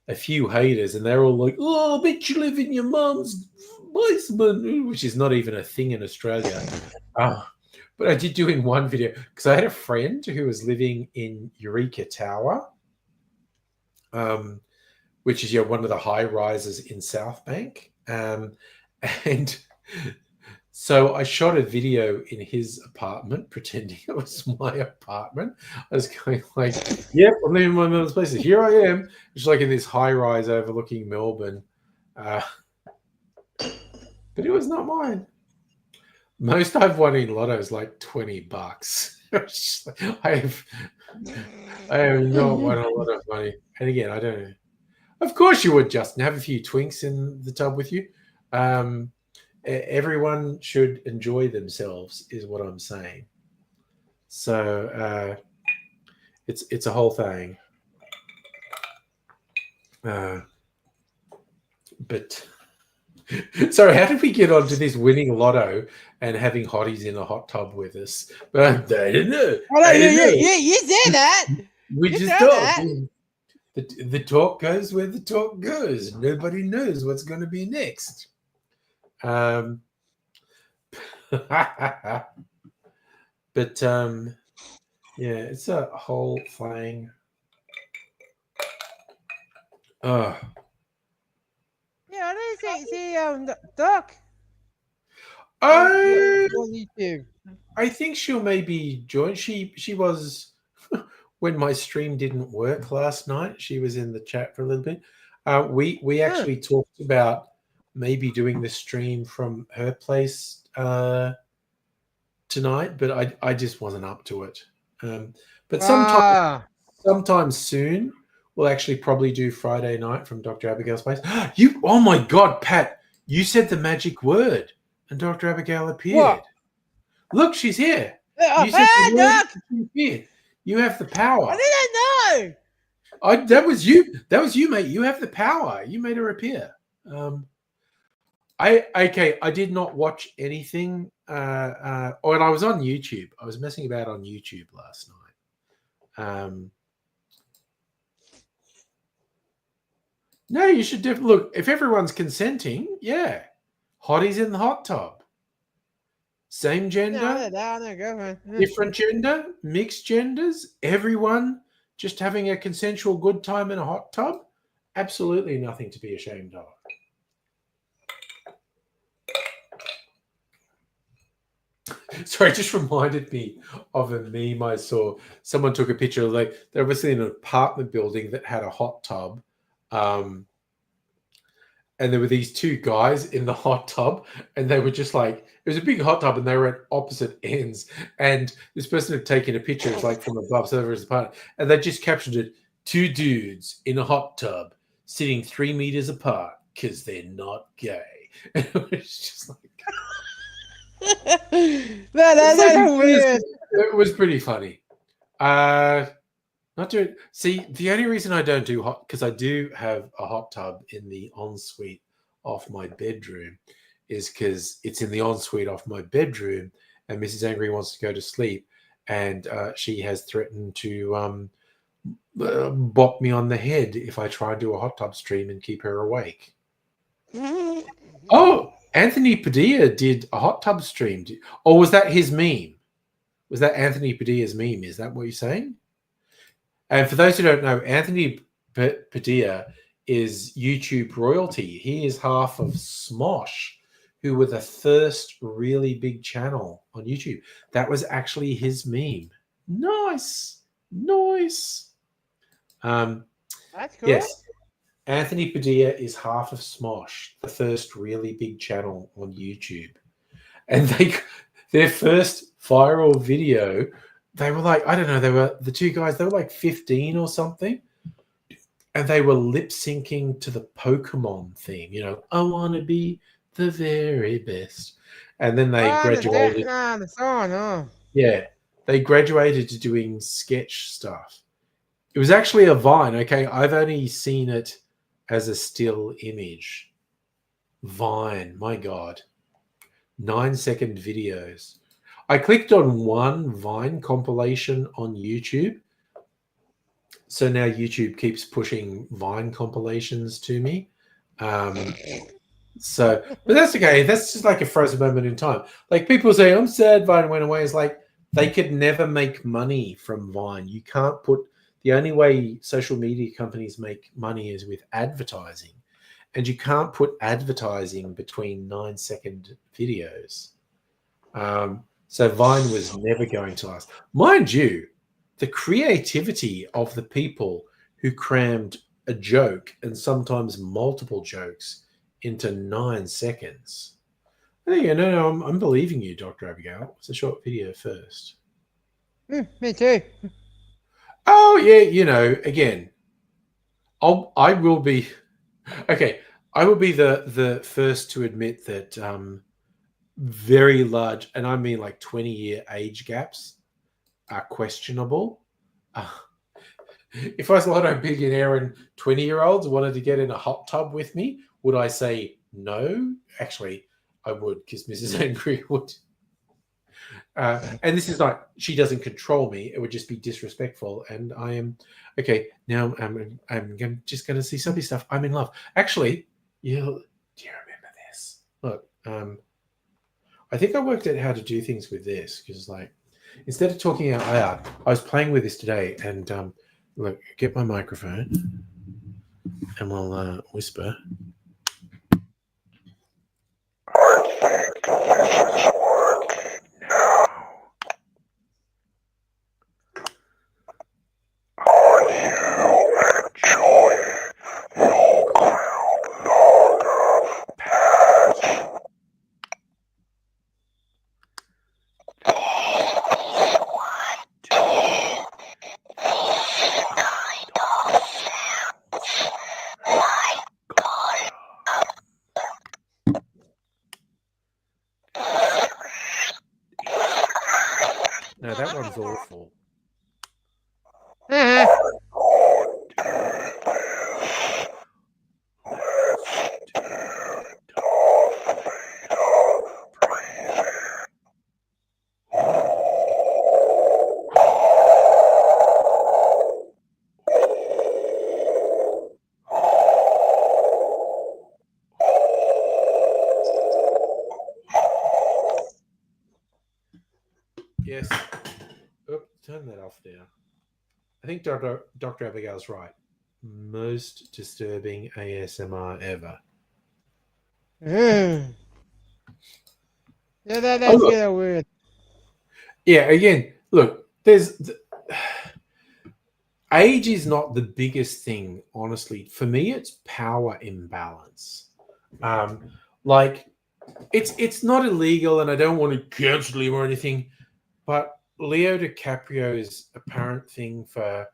a few haters, and they're all like, "Oh, I bet you live in your mum's basement," which is not even a thing in Australia. Uh, but I did do in one video because I had a friend who was living in Eureka Tower, um, which is one of the high rises in South Bank, and so I shot a video in his apartment, pretending it was my apartment. I was going like, "Yep, I'm living in my mother's place. Here I am." It's like in this high rise overlooking Melbourne, uh, but it was not mine. Most I've won in Lotto is like $20. I have not won a lot of money, and again, I don't know. Of course, you would, Justin. Have a few twinks in the tub with you. Everyone should enjoy themselves, is what I'm saying. So it's a whole thing. But sorry, how did we get onto this winning Lotto and having hotties in a hot tub with us? But I don't know. Oh, I don't know. you said that. We You just said talk. that. The talk goes where the talk goes. Nobody knows what's going to be next. But yeah, it's a whole thing. Oh, Yeah, I didn't see Doc I on YouTube. I think she'll maybe join. She was when my stream didn't work last night. She was in the chat for a little bit. We Huh. actually talked about maybe doing the stream from her place tonight, but I just wasn't up to it. But Ah, sometime soon we'll actually probably do Friday night from Dr. Abigail's place. You, oh my God, Pat, you said the magic word, and Dr. Abigail appeared. what? Look, she's here. You said the word, Doc! and she appeared. You have the I power. didn't know. That was you. That was you, mate. You have the power. You made her appear. I did not watch anything. When I was on YouTube, I was messing about on YouTube last night. No, you should definitely look. If everyone's consenting, yeah, hotties in the hot tub, same No, gender, I know, girlfriend. different gender, mixed genders, everyone just having a consensual good time in a hot tub. Absolutely nothing to be ashamed of. Sorry, it just reminded me of a meme I saw. Someone took a picture of like they're obviously in an apartment building that had a hot tub. Um, and there were these two guys in the hot tub, and they were just like it was a big hot tub, and they were at opposite ends. And this person had taken a picture, it's like from above, so there was a part, and they just captioned it: two dudes in a hot tub sitting 3 meters apart because they're not gay. And it was just like That's it weird. was pretty funny. Not doing. See, the only reason I don't do hot because I do have a hot tub in the ensuite of my bedroom is because it's in the ensuite of my bedroom, and Mrs. Angry wants to go to sleep, and she has threatened to bop me on the head if I try and do a hot tub stream and keep her awake. Oh, Anthony Padilla did a hot tub stream, or was that his meme? Was that Anthony Padilla's meme? Is that what you're saying? And for those who don't know, Anthony Padilla is YouTube royalty. He is half of Smosh, who were the first really big channel on YouTube. That was actually his meme. Nice. Nice. That's cool. Yes. Anthony Padilla is half of Smosh, the first really big channel on YouTube. And their first viral video, they were like, I don't know, they were the two guys, they were like 15 or something. And they were lip syncing to the Pokemon theme, I want to be the very best. And then they graduated. The song, oh. Yeah, they graduated to doing sketch stuff. It was actually a Vine. Okay, I've only seen it as a still image. Vine, my God. 9-second videos. I clicked on one Vine compilation on YouTube. So now YouTube keeps pushing Vine compilations to me. But that's okay. That's just like a frozen moment in time. Like people say, I'm sad Vine went away. It's like they could never make money from Vine. You can't put the only way social media companies make money is with advertising. And you can't put advertising between 9-second videos. So Vine was never going to last. Mind you, the creativity of the people who crammed a joke and sometimes multiple jokes into 9 seconds. No, I'm believing you, Dr. Abigail. It's a short video first. Me too. Oh, yeah, again, I will be okay. I will be the first to admit that very large, and I mean like 20-year age gaps are questionable. If I was a Lotto billionaire and 20-year-olds wanted to get in a hot tub with me, would I say no? Actually, I would, because Mrs. Angry would. And this is not, she doesn't control me. It would just be disrespectful. And I am, okay, now I'm just going to see some stuff. I'm in love. Actually, do you remember this? Look, I think I worked out how to do things with this, because like, instead of talking out loud, I was playing with this today, and look, get my microphone, and we'll whisper. No, that one's awful. Yes. Oh, turn that off now. I think Dr. Abigail's right. most disturbing ASMR ever. Yeah, Oh, that's look. getting weird. Yeah, again, look, age is not the biggest thing, honestly. For me, it's power imbalance. Um, like it's not illegal, and I don't want to cancel him or anything, but Leo DiCaprio's apparent thing for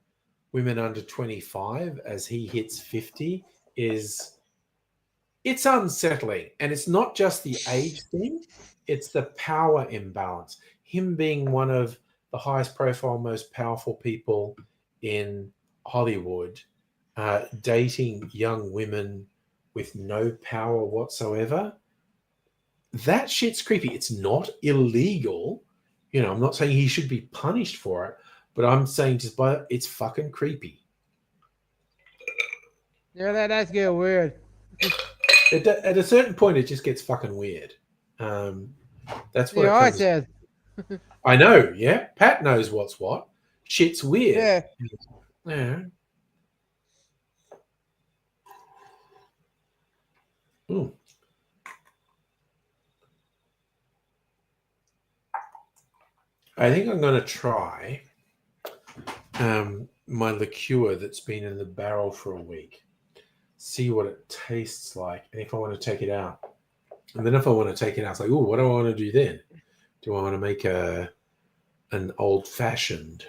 women under 25 as he hits 50 is it's unsettling. And it's not just the age thing, it's the power imbalance. Him being one of the highest profile, most powerful people in Hollywood, dating young women with no power whatsoever. That shit's creepy. It's not illegal. I'm not saying he should be punished for it, but I'm saying just by it's fucking creepy. Yeah, that's getting weird. At a certain point, it just gets fucking weird. Um, that's what Yeah, it I comes. said. I know, yeah. Pat knows what's what. Shit's weird. Yeah. Yeah. Ooh. I think I'm going to try my liqueur that's been in the barrel for a week. See what it tastes like, and if I want to take it out. And then if I want to take it out, it's like, oh, what do I want to do then? Do I want to make an old fashioned?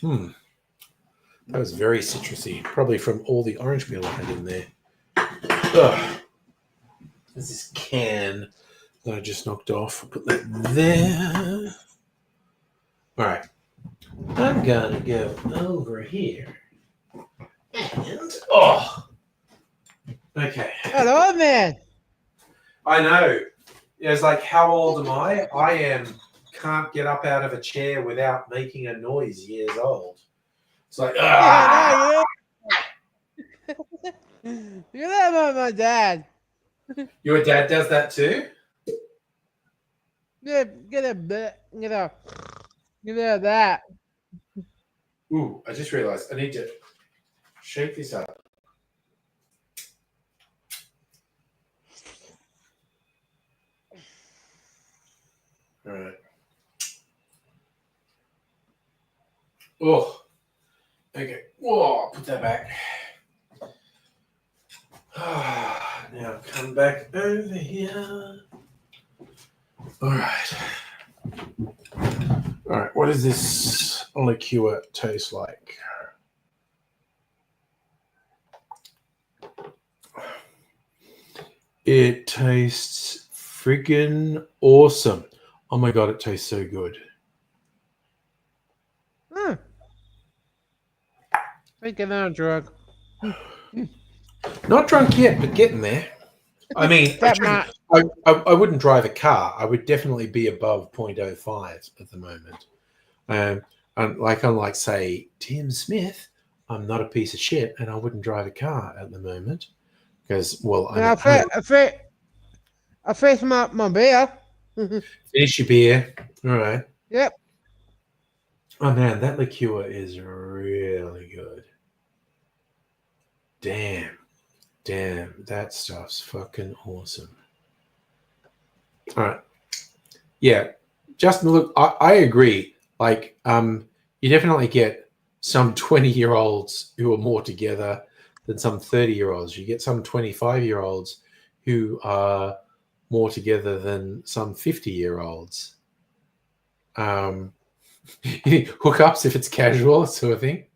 That was very citrusy, probably from all the orange peel I had in there. Ugh. There's this can that I just knocked off. I'll put that there. All right. I'm gonna go over here. And okay. Hello, man. I know. It's like, how old am I? I can't get up out of a chair without making a noise. Years old. It's like, Yeah, no, you're that my dad. Your dad does that too? Get a bit, get that. Ooh, I just realized I need to shake this up. All right. Oh, okay. Whoa, put that back. Now come back over here. All right. All right. What does this liqueur taste like? It tastes freaking awesome. Oh my God, it tastes so good. Thinking on a drug. Not drunk yet, but getting there. I mean, I wouldn't drive a car. I would definitely be above 0.05 at the moment. Unlike, say, Tim Smith, I'm not a piece of shit and I wouldn't drive a car at the moment because, well, I'm Now, at home. I face my beer. Finish your beer. All right. Yep. Oh, man, that liqueur is really good. Damn, that stuff's fucking awesome. All right. Yeah, Justin, look, I agree. Like, you definitely get some 20-year-olds who are more together than some 30-year-olds. You get some 25-year-olds who are more together than some 50-year-olds. Hookups if it's casual, sort of thing.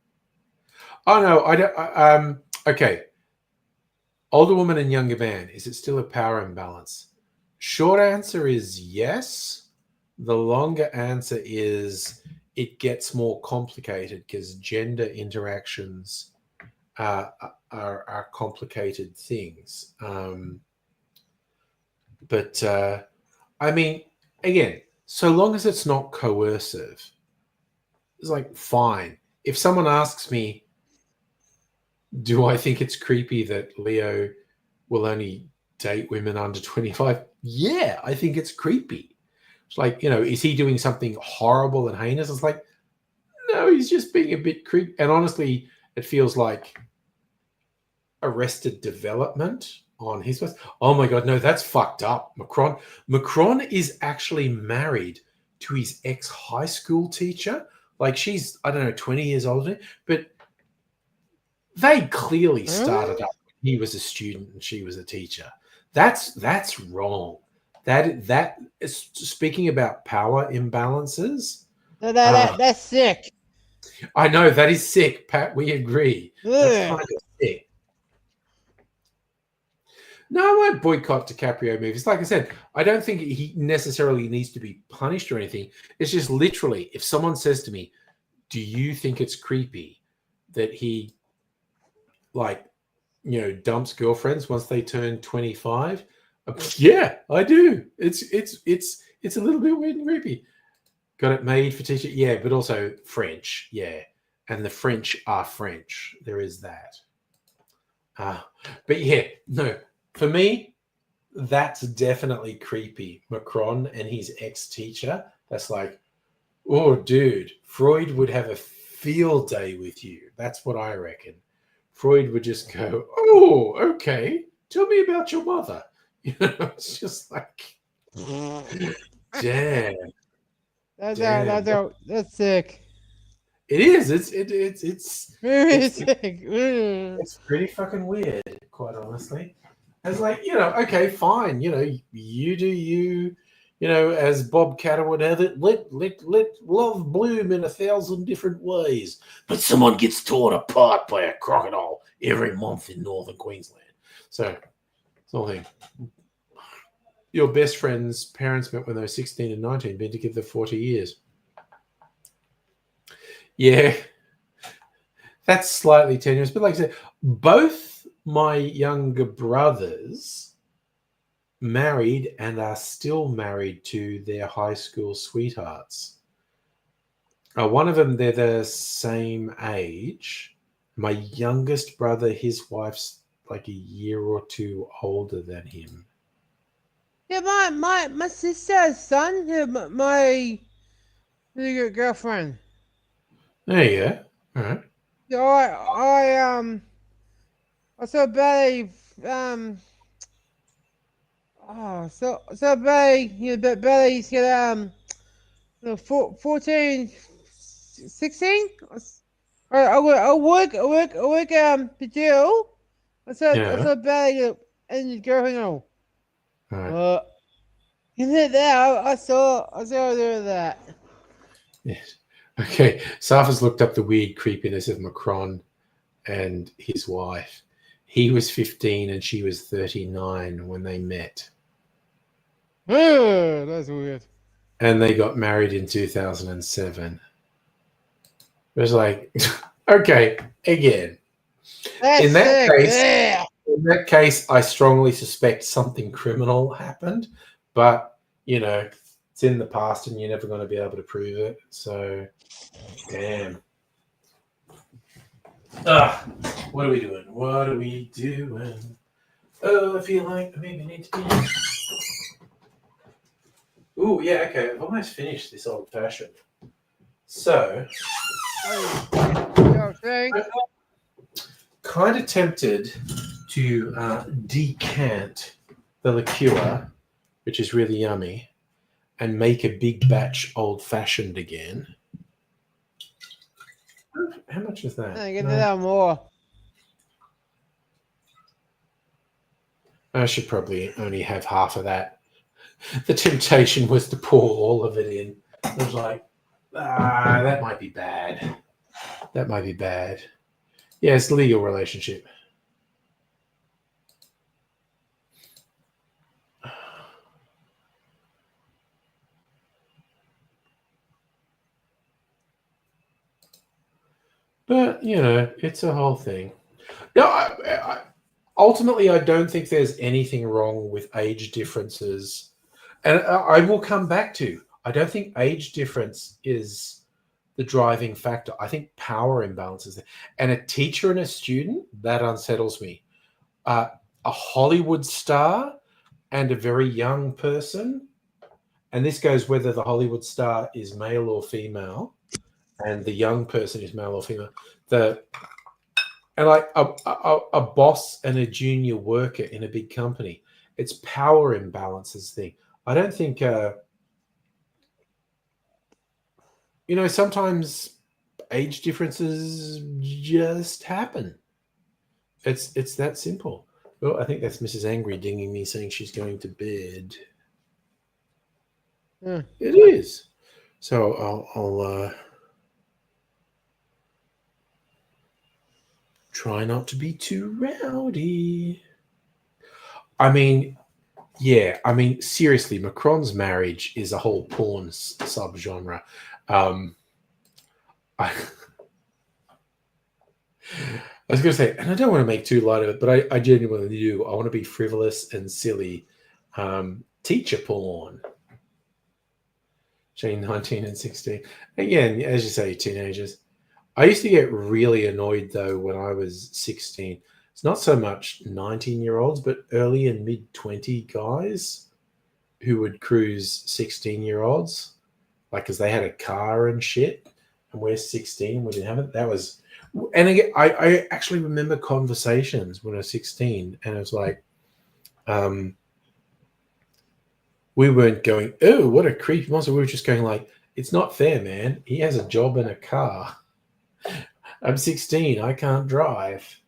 Oh no, I don't. Okay. Older woman and younger man. Is it still a power imbalance? Short answer is yes. The longer answer is it gets more complicated because gender interactions are complicated things. But I mean, again, so long as it's not coercive, it's like fine. If someone asks me, do I think it's creepy that Leo will only date women under 25? Yeah, I think it's creepy. It's like, is he doing something horrible and heinous? It's like, no, he's just being a bit creepy. And honestly, it feels like Arrested Development on his face. Oh my God, no, that's fucked up. Macron is actually married to his ex-high school teacher. Like she's, I don't know, 20 years older, but they clearly started up when he was a student and she was a teacher. That's wrong. That is speaking about power imbalances. That's sick. I know that is sick, Pat. We agree. That's kind of sick. No, I won't boycott DiCaprio movies. Like I said, I don't think he necessarily needs to be punished or anything. It's just literally, if someone says to me, "Do you think it's creepy that he, dumps girlfriends once they turn 25?" Yeah, I do. It's a little bit weird and creepy. Got it made for teacher, yeah, but also French, yeah, and the French are French. There is that. But yeah, no, for me, that's definitely creepy. Macron and his ex-teacher. That's like, oh, dude, Freud would have a field day with you. That's what I reckon. Freud would just go, oh, okay, tell me about your mother. It's just like, damn. That's sick. It is. Very sick. It's pretty fucking weird, quite honestly. It's like, okay, fine. You do you. As Bob Catter would have it, let love bloom in 1,000 different ways. But someone gets torn apart by a crocodile every month in northern Queensland. So, it's all thing. Your best friend's parents met when they were 16 and 19, been together 40 years. Yeah, that's slightly tenuous. But like I said, both my younger brothers married and are still married to their high school sweethearts. One of them, they're the same age. My youngest brother, his wife's like a year or two older than him. Yeah, my sister's son, my girlfriend. There you go. All right. Yeah, I saw Betty, so Betty, but Betty's got 14, 16. I work to do. I saw Betty and his girlfriend. All right. You did that. I saw her that. Yes. Okay. Safa's looked up the weird creepiness of Macron and his wife. He was 15 and she was 39 when they met. That's weird. And they got married in 2007. It was like, okay, again. In that case, I strongly suspect something criminal happened, but it's in the past and you're never going to be able to prove it. So, damn. What are we doing? Oh, I feel like maybe I need to be. Oh, yeah, okay. I've almost finished this old fashioned. So, kind of tempted to decant the liqueur, which is really yummy, and make a big batch old fashioned again. How much is that? I can do that more. I should probably only have half of that. The temptation was to pour all of it in. I was like, that might be bad. That might be bad. Yeah, it's a legal relationship. But, it's a whole thing. No, ultimately, I don't think there's anything wrong with age differences. And I will come back to, I don't think age difference is the driving factor. I think power imbalances. And a teacher and a student, that unsettles me. A Hollywood star and a very young person, and this goes whether the Hollywood star is male or female, and the young person is male or female. And like a boss and a junior worker in a big company, it's power imbalances thing. I don't think sometimes age differences just happen. It's that simple. Well, I think that's Mrs. Angry dinging me saying she's going to bed. Hmm. It is. So I'll try not to be too rowdy. I mean, yeah. I mean, seriously, Macron's marriage is a whole porn subgenre. I, I was going to say, and I don't want to make too light of it, but I genuinely do. I want to be frivolous and silly. Teacher porn. Between 19 and 16. Again, as you say, teenagers. I used to get really annoyed, though, when I was 16. It's not so much 19-year-olds, but early and mid-20 guys who would cruise 16-year-olds. Like, because they had a car and shit, and we're 16, we didn't have it. That was... And again, I actually remember conversations when I was 16, and it was like, we weren't going, oh, what a creepy monster. We were just going like, it's not fair, man. He has a job and a car. I'm 16. I can't drive.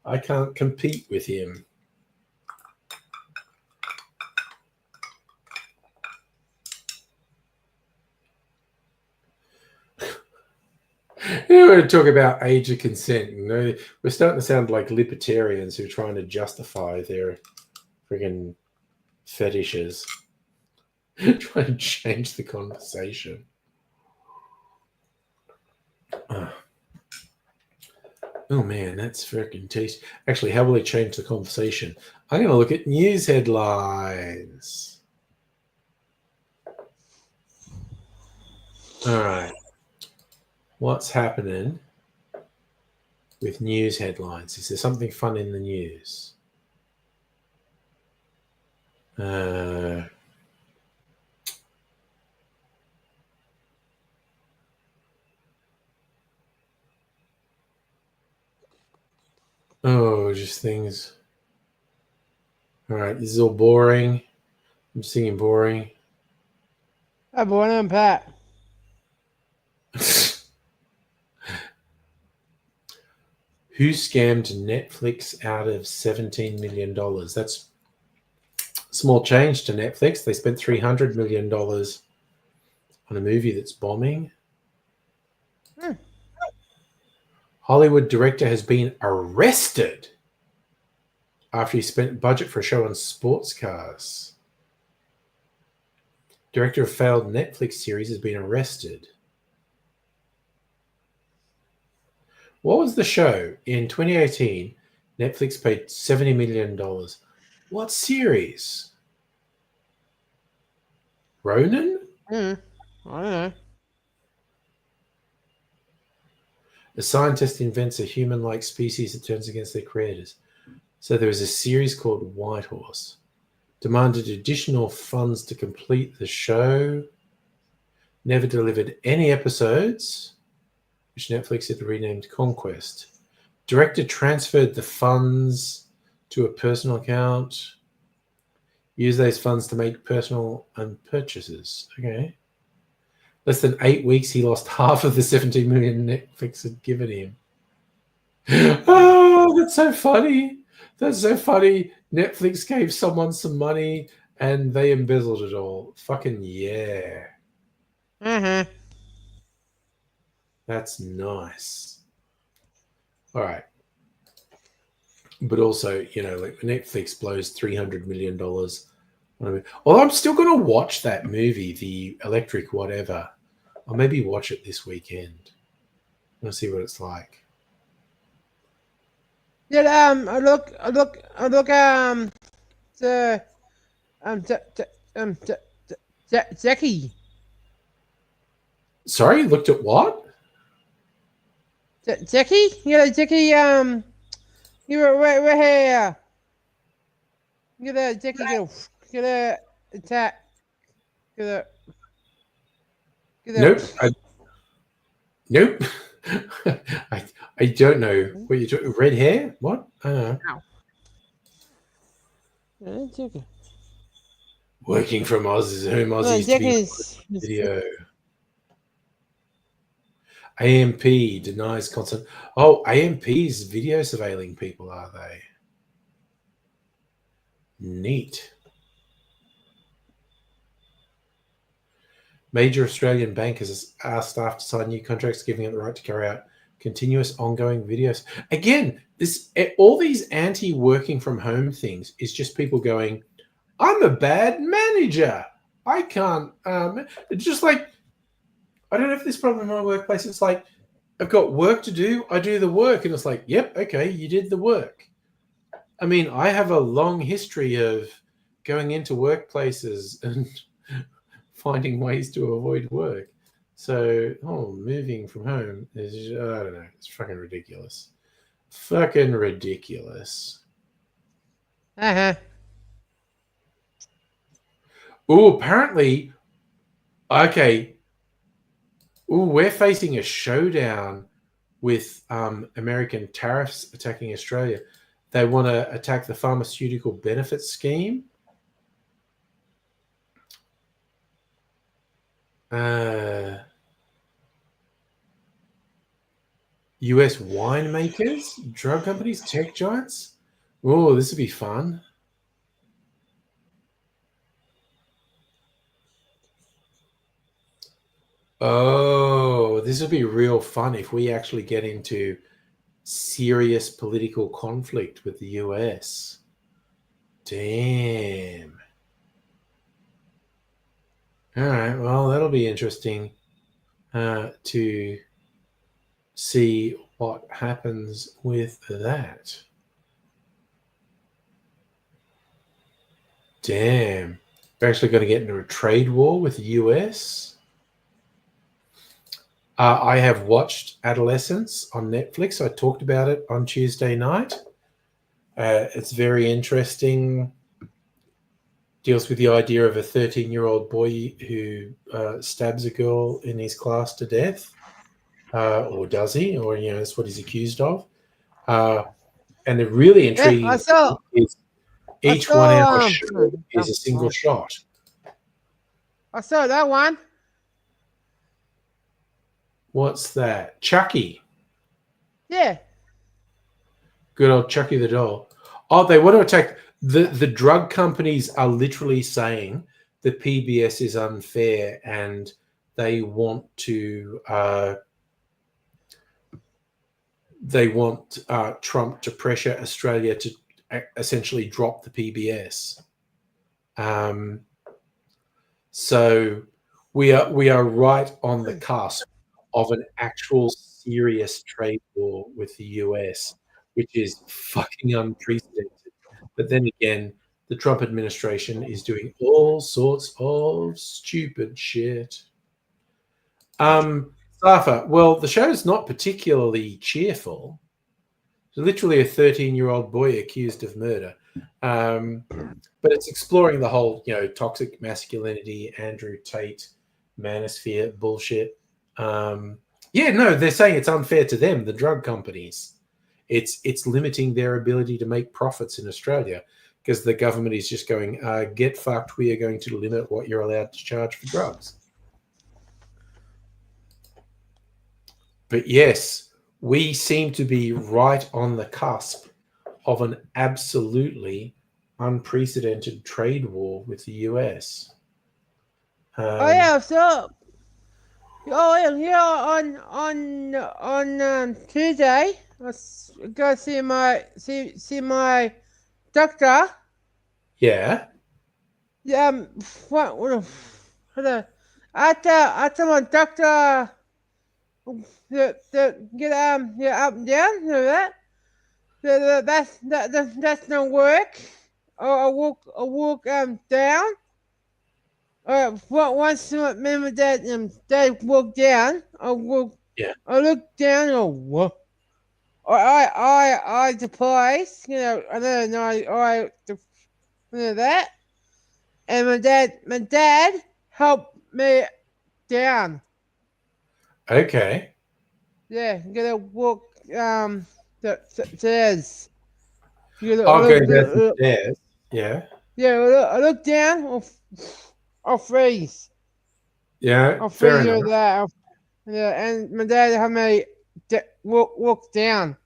I can't compete with him. You want to talk about age of consent. We're starting to sound like libertarians who are trying to justify their friggin' fetishes. Trying to change the conversation. Oh man, that's freaking tasty. Actually, how will it change the conversation? I'm going to look at news headlines. All right. What's happening with news headlines? Is there something fun in the news? Oh, just things. All right, this is all boring. I'm singing boring. I'm born and Pat. Who scammed Netflix out of $17 million? That's small change to Netflix. They spent $300 million on a movie that's bombing. Hollywood director has been arrested after he spent budget for a show on sports cars. Director of failed Netflix series has been arrested. What was the show? In 2018, Netflix paid $70 million. What series? Ronin? I don't know. A scientist invents a human-like species that turns against their creators. So there was a series called Whitehorse. Demanded additional funds to complete the show. Never delivered any episodes, which Netflix had renamed Conquest. Director transferred the funds to a personal account. Use those funds to make personal purchases. Okay. Less than 8 weeks, he lost half of the $17 million Netflix had given him. Oh, that's so funny. That's so funny. Netflix gave someone some money and they embezzled it all. Fucking yeah. Mm-hmm. That's nice. All right. But also, like Netflix blows $300 million. Well, I'm still going to watch that movie, The Electric Whatever. I'll maybe watch it this weekend. I'll see what it's like. Yeah, I look, Jackie. Sorry, looked at what? Jackie? Jackie, you were right here. Jackie, get a attack. Get up. Get Nope. up. Nope. I don't know what you're talking. Red hair? What? I don't know. Ow. Yeah, chicken. Working from Oz home Oz No, used to be chickens. video. AMP denies consent. Oh, AMP's video surveilling people, are they? Neat. Major Australian bankers asked staff to sign new contracts giving it the right to carry out continuous ongoing videos. Again, this all these anti-working from home things is just people going, I'm a bad manager. I can't it's just like I don't have this problem in my workplace. It's like I've got work to do, I do the work, and it's like, yep, okay, you did the work. I mean, I have a long history of going into workplaces and finding ways to avoid work. So, moving from home is, I don't know, it's fucking ridiculous. Fucking ridiculous. Uh-huh. Oh, apparently, okay. Oh, we're facing a showdown with American tariffs attacking Australia. They want to attack the pharmaceutical benefit scheme. US winemakers, drug companies, tech giants. Oh, this would be fun. Oh, this would be real fun if we actually get into serious political conflict with the US. Damn. All right. Well, that'll be interesting to see what happens with that. Damn. We're actually going to get into a trade war with the US. I have watched Adolescence on Netflix. I talked about it on Tuesday night. It's very interesting. Deals with the idea of a 13-year-old boy who stabs a girl in his class to death. Or does he? Or, that's what he's accused of. And the really Yeah, intriguing thing is each 1 hour show is a single shot. I saw that one. What's that? Chucky. Yeah. Good old Chucky the doll. Oh, they want to attack. The drug companies are literally saying that PBS is unfair and they want to Trump to pressure Australia to essentially drop the PBS. So we are right on the cusp of an actual serious trade war with the US, which is fucking unprecedented. But then again, the Trump administration is doing all sorts of stupid shit. Safa, well, the show's not particularly cheerful. It's literally a 13-year-old boy accused of murder. But it's exploring the whole, toxic masculinity, Andrew Tate, manosphere bullshit. They're saying it's unfair to them, the drug companies. It's limiting their ability to make profits in Australia because the government is just going, get fucked, we are going to limit what you're allowed to charge for drugs. But yes, we seem to be right on the cusp of an absolutely unprecedented trade war with the US. So on Tuesday, I go see my doctor. Yeah. After my doctor get up and down, that's no work. I walk down. Once my dad walked down, I walk. Yeah. I look down. Oh, what? I the place. I don't know. That. And my dad help me down. Okay. Yeah, you gotta walk the stairs. You gotta I'll go down some look, stairs. Yeah. yeah, look down. I'll freeze. Yeah. I'll Fair freeze you enough. that. Yeah, and my dad had me walk down.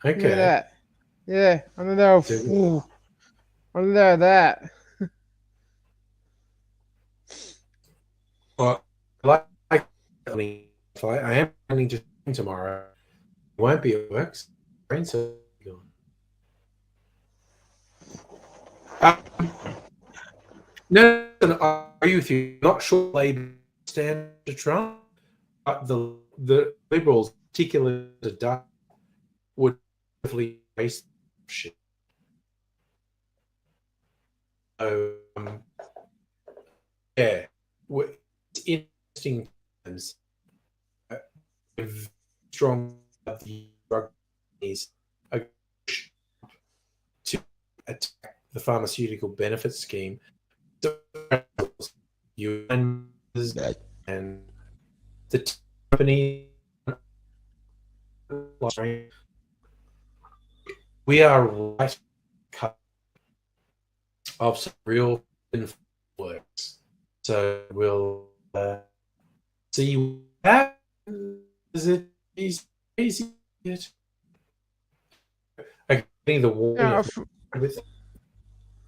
Look at Okay. that. Yeah, under there. So, Under there, that. well, like, I am planning to train tomorrow. Won't be at work. So train so no, no, I agree with you. Not sure Labour stand to Trump, but the Liberals, particularly the Dutch, would definitely face shit. So, yeah, it's interesting times. With strong the drug companies to attack the pharmaceutical benefit scheme. UN and the company, we are right of some real works. So we'll see what happens. Is it easy? I think the warning Yeah, of with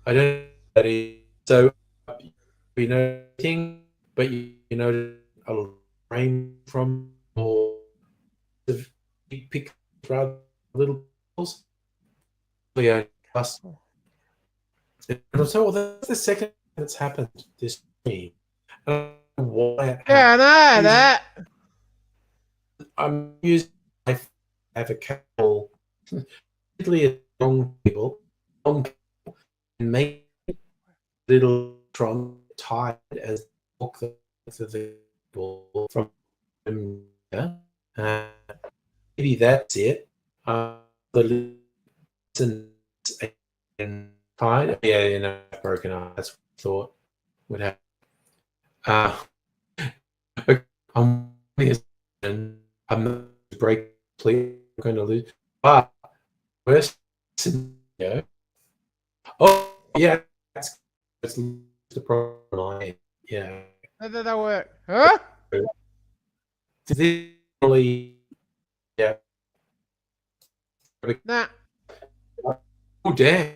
I don't know that is so we know thing, but you know a frame from or pick rather little balls. Yeah, us. And so well, that's the second that's happened this week. I don't know why it yeah, I happened. know that. I'm using I have a couple, particularly a long people, long and make little tron tied as walk the ball from yeah. Uh, maybe that's it. The listen and tied. Yeah, you know, broken up. That's what I thought would happen. Okay, I'm not break completely. I'm going to lose. But worst scenario. Oh yeah, that's the problem. Yeah. How did that work? Huh? This really, yeah. Nah. Oh damn.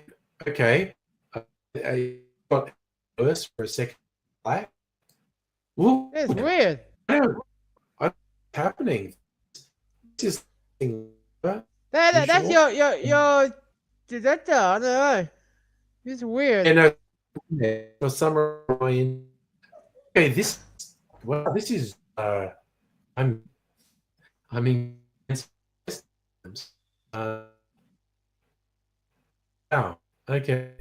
Okay. I got worse for a second. Black. Ooh, It's weird. what's happening? This is That's usual. your director. I don't know. It's weird. And for some reason, okay, this well, this is I'm I mean uh oh, okay.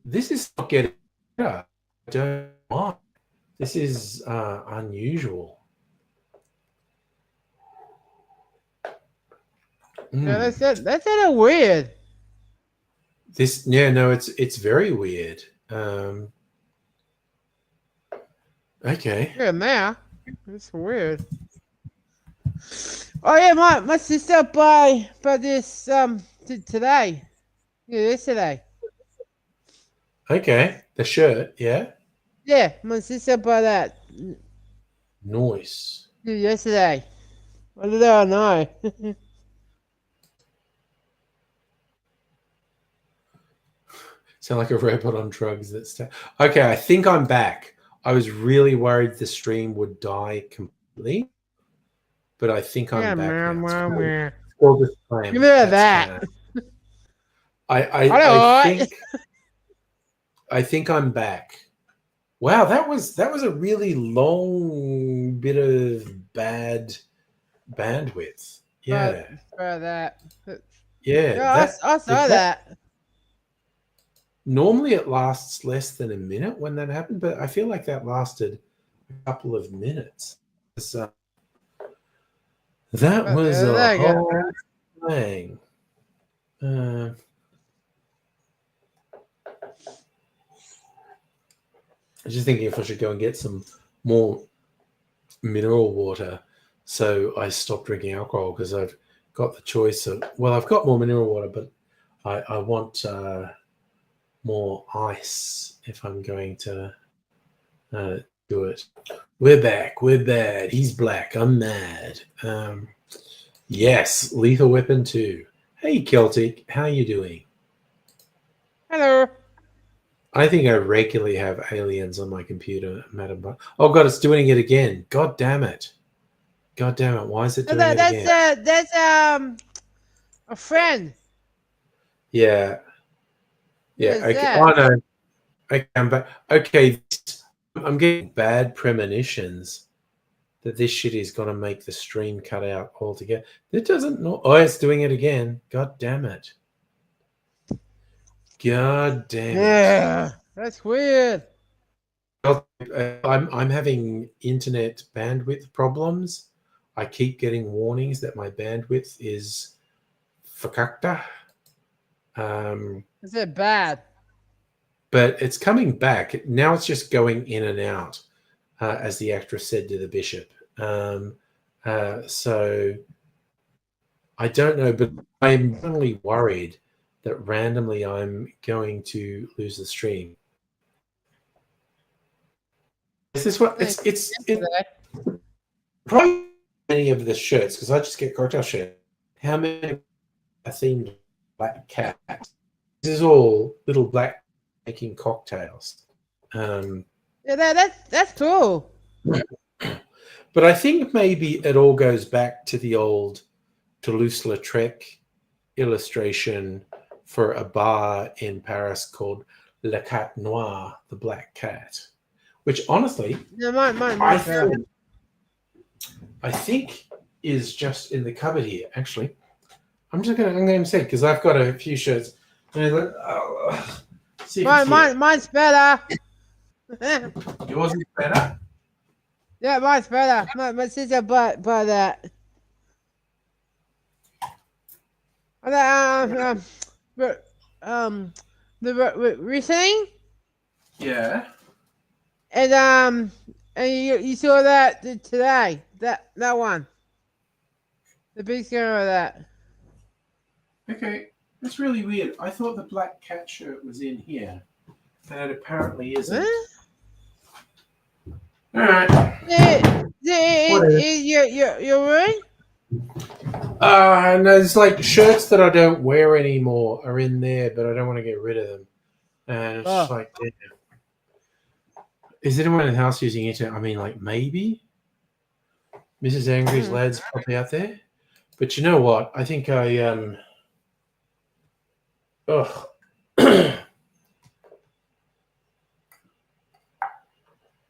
This is not getting better. I don't mind. This is unusual. Yeah, that's kind of weird. This yeah, no, it's very weird. Okay. Yeah, now. It's weird. Oh yeah, my sister buy this today. Yeah, yesterday. Okay. The shirt, yeah. Yeah, my sister bought that Noise. yesterday. What did I know? Sound like a robot on drugs. Okay. I think I'm back. I was really worried the stream would die completely, but I think I'm Yeah, back now. man. Still the same. Give me That's that. fine. I I, I Alright. think I think I'm back. Wow, that was a really long bit of bad bandwidth. But Yeah, for that. yeah. Yeah, I saw That that. Normally it lasts less than a minute when that happened, but I feel like that lasted a couple of minutes. So that was a There you go. whole thing. Uh, I was just thinking if I should go and get some more mineral water. So I stopped drinking alcohol because I've got the choice of, well, I've got more mineral water, but I want more ice if I'm going to do it. We're back. We're bad. He's black. I'm mad. Yes, Lethal Weapon 2. Hey, Celtic. How you doing? Hello. I think I regularly have aliens on my computer, Madam. Oh, God, it's doing it again. God damn it. God damn it. Why is it doing it again? That's a friend. Yeah. Who Yeah. is Okay. Oh, that? no. Okay, I'm back. Okay. I'm getting bad premonitions that this shit is going to make the stream cut out altogether. It doesn't know. Oh, it's doing it again. God damn it. God damn it. Yeah, that's weird. I'm having internet bandwidth problems. I keep getting warnings that my bandwidth is fakakta. Is it bad? But it's coming back. Now it's just going in and out, as the actress said to the bishop. So I don't know, but I'm really worried that randomly I'm going to lose the stream. Is this what Thank it probably many of the shirts because I just get cocktail shirts. How many are themed black cats? This is all little black making cocktails. Yeah, that's cool. But I think maybe it all goes back to the old Toulouse-Lautrec illustration for a bar in Paris called Le Cat Noir, the Black Cat, which honestly, Yeah, mine, I mine's better. think, I think is just in the cupboard here. Actually, I'm going to say because I've got a few shirts. See if it's here. Mine's better. Yours is better. Yeah, mine's better. My sister bought that. And re- um, recently, Yeah. and you saw that today. That one, the big scare of that. Okay. That's really weird. I thought the black cat shirt was in here, and it apparently isn't. Huh? All right. Whatever. Your room? No, it's like shirts that I don't wear anymore are in there, but I don't want to get rid of them. And it's just Oh, like, damn. Is anyone in the house using internet? I mean, like maybe Mrs. Angry's mm. lad's probably out there. But you know what? I think ugh.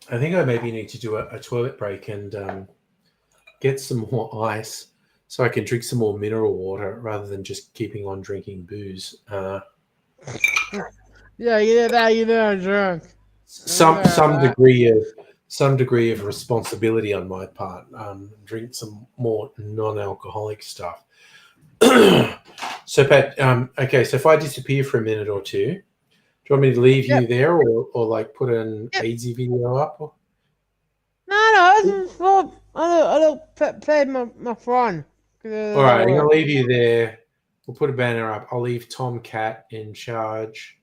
I think I maybe need to do a toilet break and get some more ice so I can drink some more mineral water rather than just keeping on drinking booze. Yeah, I'm drunk. Some degree of responsibility on my part. Drink some more non-alcoholic stuff. So Pat, okay, so if I disappear for a minute or two, do you want me to leave Yep. you there or like put an Yep. AIDSy video up? No, this is for I don't play my phone. All right, I'm gonna Work. leave you there. We'll put a banner up. I'll leave Tom Cat in charge.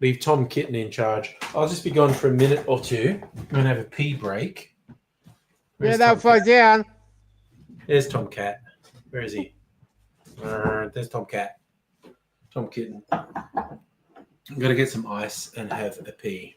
Leave Tom Kitten in charge. I'll just be gone for a minute or two. I'm gonna have a pee break. Yeah, Where's that Tom fall Cat? down. There's Tom Cat. Where is he? There's Tom Cat. Tom Kitten. I'm gonna get some ice and have a pee.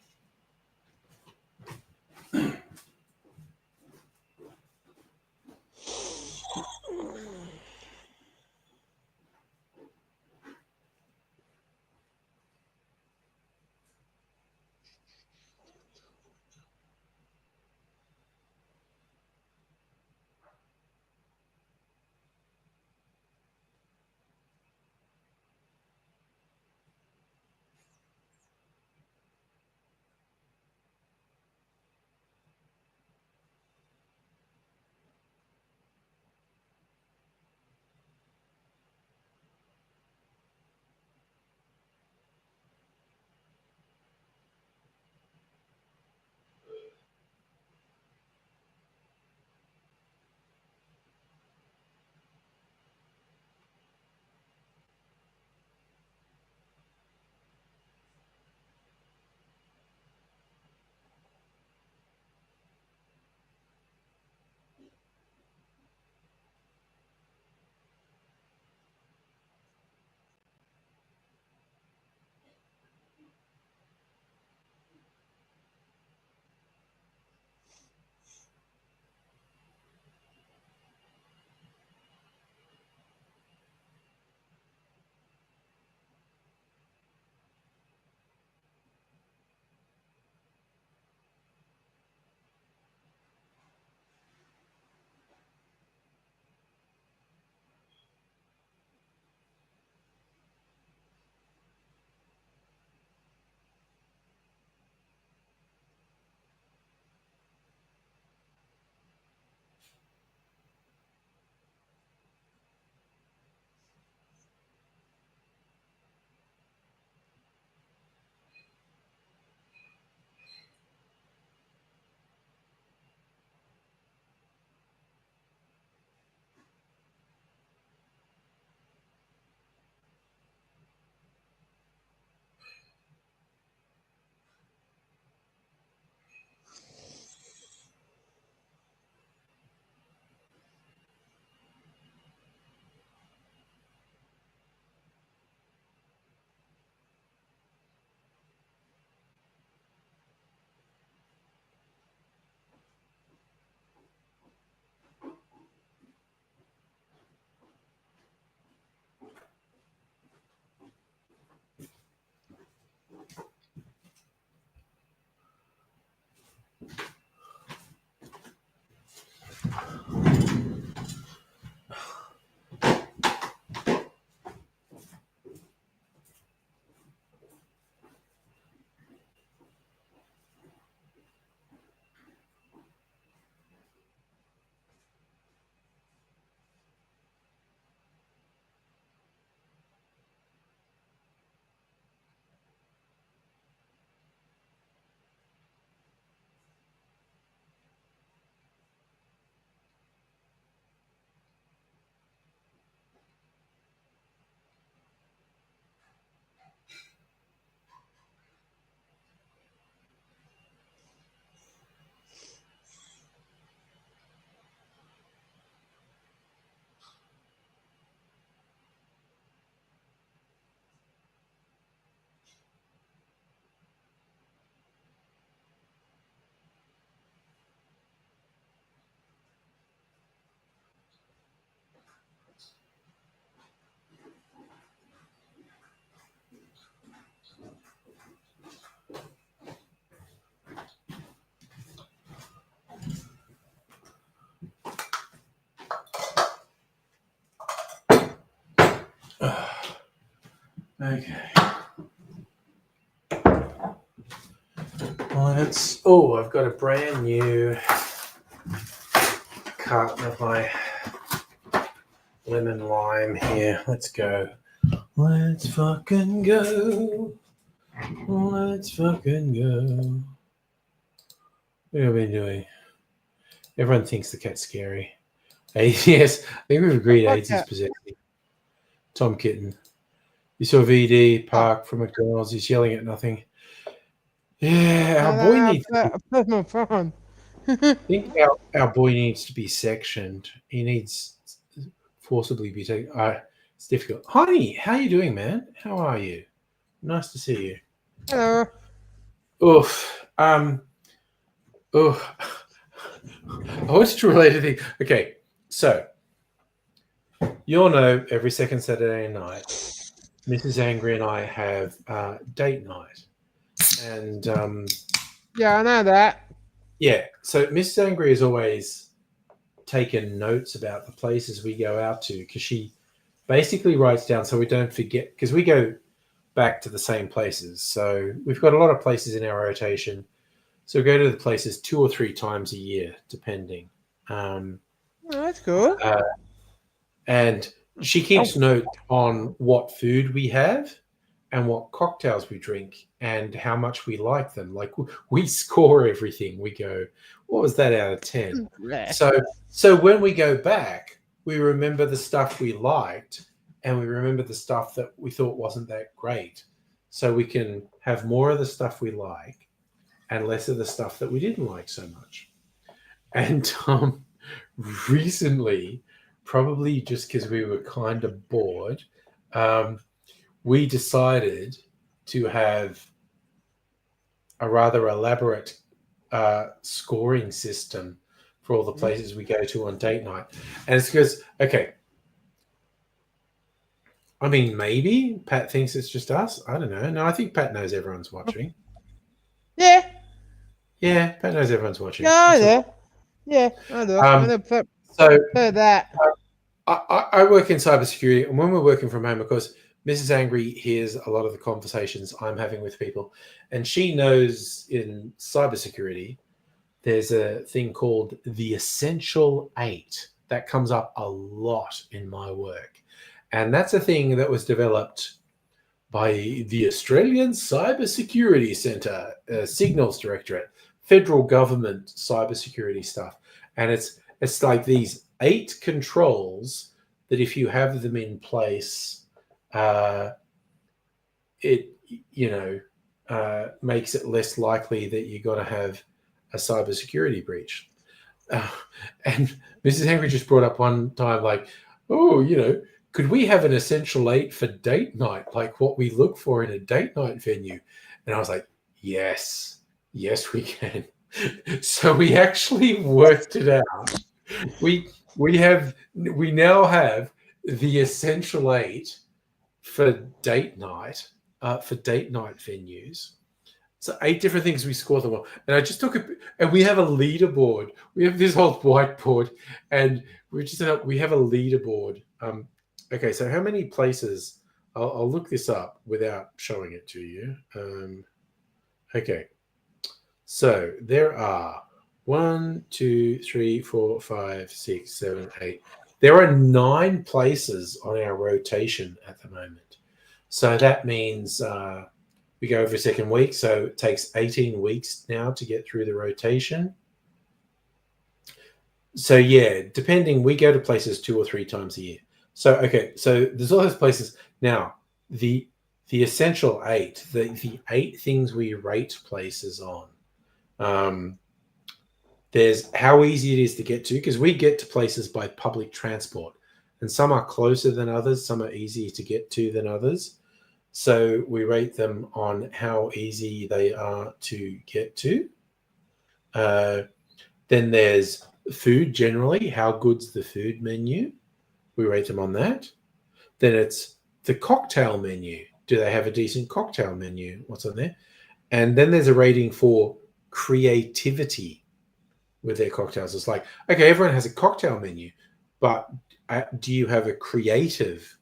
Okay. Let's. Oh, I've got a brand new carton of my lemon lime here. Let's go. Let's fucking go. Let's fucking go. What have we been doing? Everyone thinks the cat's scary. Yes, I think we've agreed What AIDS is cat? possessing. Tom Kitten. You saw VD park from McDonald's. He's yelling at nothing. Yeah, our boy needs to be. I put my phone. I think our boy needs to be sectioned. He needs forcibly be taken. It's difficult. Honey, how you doing, man? How are you? Nice to see you. Hello. Oof. Oof. I wanted to relate a thing. Okay, so you all know every second Saturday night, Mrs. Angry and I have date night, and Yeah, I know that. yeah. So Mrs. Angry has always taken notes about the places we go out to because she basically writes down so we don't forget because we go back to the same places. So we've got a lot of places in our rotation. So we go to the places 2 or 3 times a year, depending. Oh, that's cool. And she keeps note on what food we have and what cocktails we drink and how much we like them. Like we score everything. We go, what was that out of 10? Yeah. So when we go back, we remember the stuff we liked and we remember the stuff that we thought wasn't that great. So we can have more of the stuff we like and less of the stuff that we didn't like so much. And recently, probably just because we were kind of bored, we decided to have a rather elaborate scoring system for all the places we go to on date night. And it's because, okay, I mean, maybe Pat thinks it's just us. I don't know. No, I think Pat knows everyone's watching. Yeah. Yeah, Pat knows everyone's watching. Yeah, I That's all. know. Yeah, I know. I know. So Heard that. I work in cybersecurity, and when we're working from home, of course, Mrs. Angry hears a lot of the conversations I'm having with people, and she knows in cybersecurity there's a thing called the Essential Eight that comes up a lot in my work, and that's a thing that was developed by the Australian Cybersecurity Centre, Signals Directorate, federal government cybersecurity stuff, and it's like these 8 controls that if you have them in place, it makes it less likely that you're going to have a cybersecurity breach. And Mrs. Henry just brought up one time, like, oh, could we have an essential 8 for date night, like what we look for in a date night venue? And I was like, yes, we can. So we actually worked it out. We now have the essential 8 for date night venues. So 8 different things we score them on. And I just took and we have a leaderboard. We have this whole whiteboard, and we have a leaderboard. Okay, so how many places? I'll look this up without showing it to you. Okay, so there are 1, 2, 3, 4, 5, 6, 7, 8. There are 9 places on our rotation at the moment. So that means we go every second week. So it takes 18 weeks now to get through the rotation. So yeah, depending, we go to places 2 or 3 times a year. So okay, so there's all those places. Now, the essential 8, the 8 things we rate places on. There's how easy it is to get to, because we get to places by public transport, and some are closer than others, some are easier to get to than others. So we rate them on how easy they are to get to. Then there's food generally. How good's the food menu? We rate them on that. Then it's the cocktail menu. Do they have a decent cocktail menu? What's on there? And then there's a rating for creativity with their cocktails. It's like, okay, everyone has a cocktail menu, but do you have a creative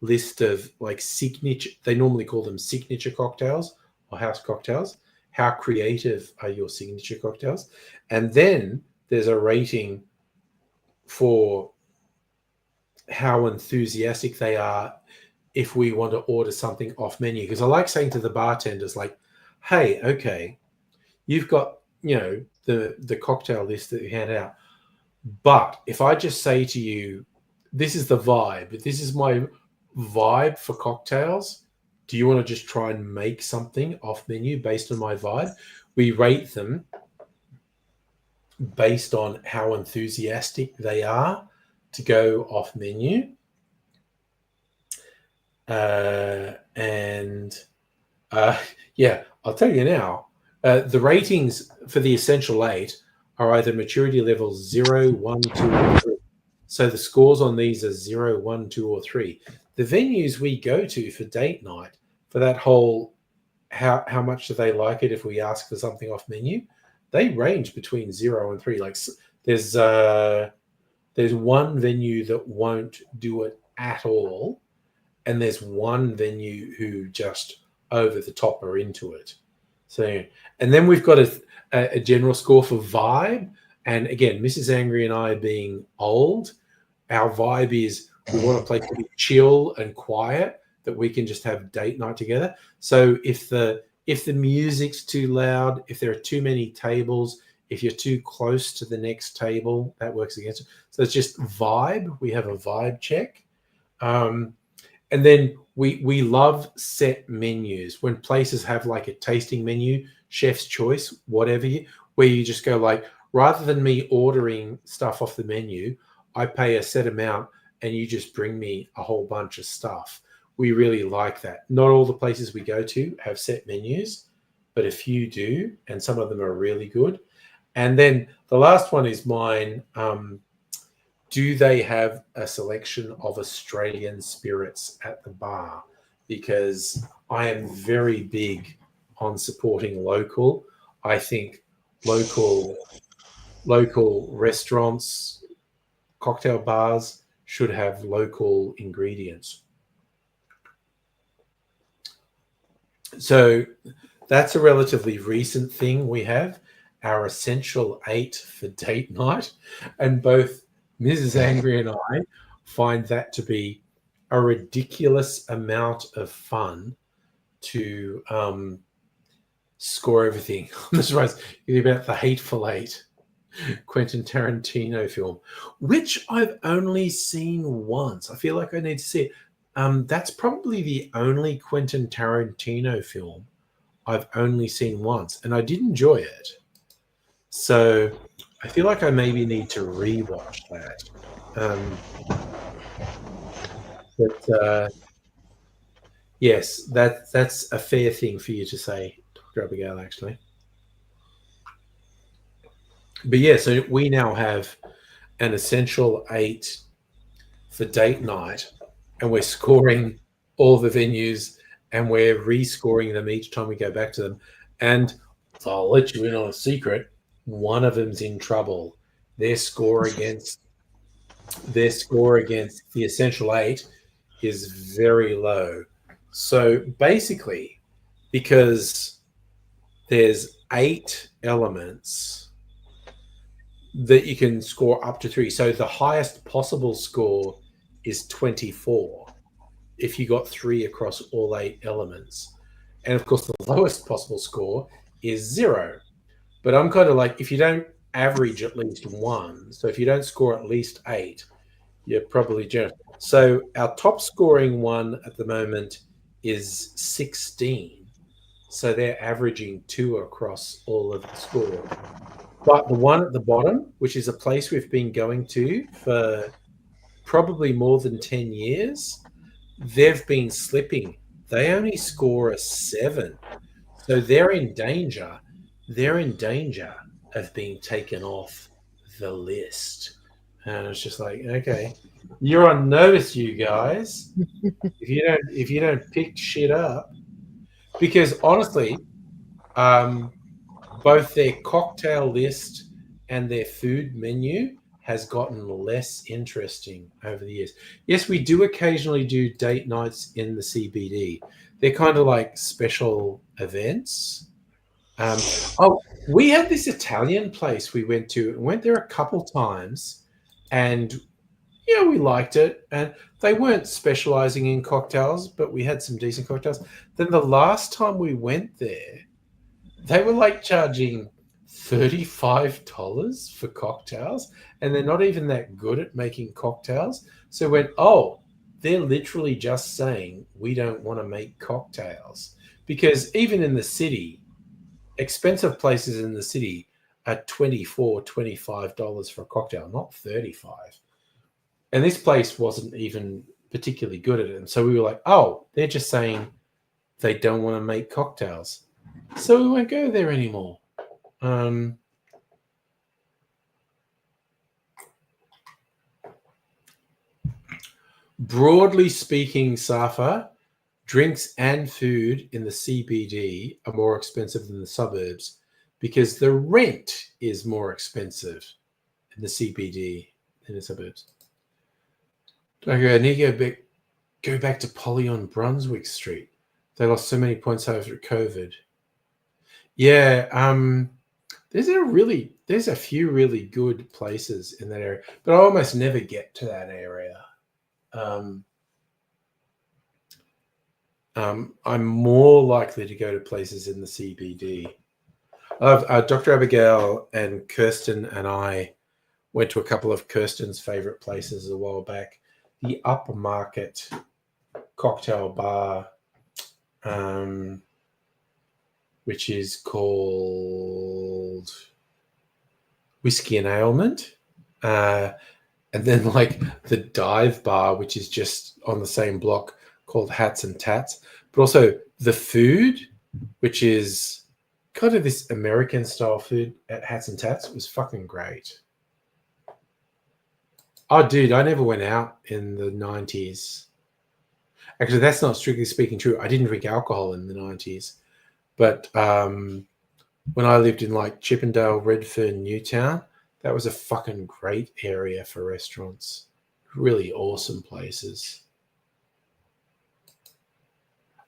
list of like signature. They normally call them signature cocktails or house cocktails. How creative are your signature cocktails? And then there's a rating for how enthusiastic they are if we want to order something off menu. Because I like saying to the bartenders, like, hey, okay, you've got, the cocktail list that you hand out. But if I just say to you, this is the vibe, this is my vibe for cocktails, do you want to just try and make something off menu based on my vibe? We rate them based on how enthusiastic they are to go off menu. Yeah, I'll tell you now, the ratings for the Essential 8 are either maturity levels 0, 1, 2, or 3. So the scores on these are 0, 1, 2, or 3. The venues we go to for date night, for that whole how much do they like it if we ask for something off menu, they range between 0 and 3. Like there's one venue that won't do it at all, and there's one venue who just over the top are into it. So, and then we've got a general score for vibe. And again, Mrs. Angry and I being old, our vibe is we want a place to be chill and quiet that we can just have date night together. So if the music's too loud, if there are too many tables, if you're too close to the next table, that works against it. So it's just vibe. We have a vibe check. And then we love set menus. When places have like a tasting menu, chef's choice, whatever, where you just go like, rather than me ordering stuff off the menu, I pay a set amount and you just bring me a whole bunch of stuff. We really like that. Not all the places we go to have set menus, but a few do, and some of them are really good. And then the last one is mine. Do they have a selection of Australian spirits at the bar? Because I am very big on supporting local. I think local restaurants, cocktail bars should have local ingredients. So that's a relatively recent thing we have, our Essential 8 for date night. And both Mrs. Angry and I find that to be a ridiculous amount of fun to score everything. I'm surprised about the Hateful Eight, Quentin Tarantino film, which I've only seen once. I feel like I need to see it. That's probably the only Quentin Tarantino film I've only seen once, and I did enjoy it. So I feel like I maybe need to rewatch that. But yes, that's a fair thing for you to say, Dr. Abigail, actually. But yeah, so we now have an Essential 8 for date night, and we're scoring all the venues, and we're rescoring them each time we go back to them. And I'll let you in on a secret. One of them's in trouble. Their score against the Essential 8 is very low. So basically, because there's 8 elements that you can score up to 3. So the highest possible score is 24 if you got 3 across all 8 elements. And of course, the lowest possible score is 0. But I'm kind of like, if you don't average at least 1, so if you don't score at least 8, you're probably generous. So our top scoring one at the moment is 16. So they're averaging 2 across all of the score. But the one at the bottom, which is a place we've been going to for probably more than 10 years, they've been slipping. They only score a 7. So they're in danger. They're in danger of being taken off the list. And it's just like, okay, you're on notice, you guys. if you don't pick shit up, because honestly, both their cocktail list and their food menu has gotten less interesting over the years. Yes, we do occasionally do date nights in the CBD. They're kind of like special events. Oh, we had this Italian place we went to. Went there a couple times, and yeah, we liked it. And they weren't specializing in cocktails, but we had some decent cocktails. Then the last time we went there, they were like charging $35 for cocktails, and they're not even that good at making cocktails. So when they're literally just saying we don't want to make cocktails, because even in the city, expensive places in the city are $24, $25 for a cocktail, not 35. And this place wasn't even particularly good at it. And so we were like, they're just saying they don't want to make cocktails. So we won't go there anymore. Broadly speaking, Safa, drinks and food in the CBD are more expensive than the suburbs because the rent is more expensive in the CBD than the suburbs. Okay, I need to go back to Polly on Brunswick Street. They lost so many points over COVID. Yeah, there's a few really good places in that area, but I almost never get to that area. I'm more likely to go to places in the CBD. Dr. Abigail and Kirsten and I went to a couple of Kirsten's favorite places a while back. The Upper Market cocktail bar, which is called Whiskey and Ailment. And then like the Dive Bar, which is just on the same block, called Hats and Tats. But also the Food, which is kind of this American style food at Hats and Tats, was fucking great. Oh, dude, I never went out in the 90s. Actually, that's not strictly speaking true. I didn't drink alcohol in the 90s. But when I lived in like Chippendale, Redfern, Newtown, that was a fucking great area for restaurants. Really awesome places.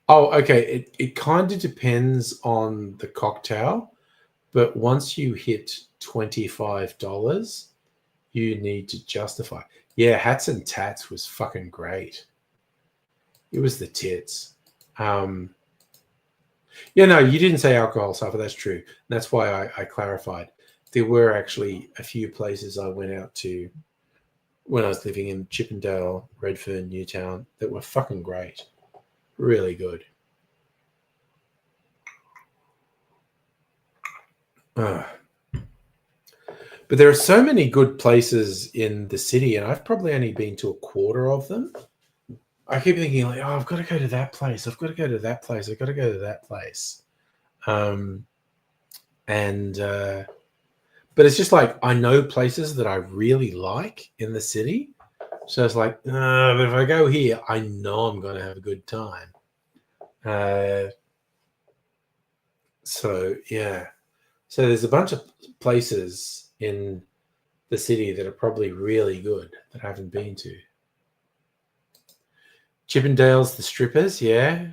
Oh, okay. It kind of depends on the cocktail, but once you hit $25, you need to justify. Yeah, Hats and Tats was fucking great. It was the tits. Yeah, no, you didn't say alcohol stuff, but that's true. That's why I clarified. There were actually a few places I went out to when I was living in Chippendale, Redfern, Newtown that were fucking great. Really good. But there are so many good places in the city, and I've probably only been to a quarter of them. I keep thinking like, I've got to go to that place. I've got to go to that place. I've got to go to that place. But it's just like I know places that I really like in the city. So it's like, but if I go here, I know I'm going to have a good time. So, yeah. So there's a bunch of places in the city that are probably really good that I haven't been to. Chippendale's the strippers, yeah.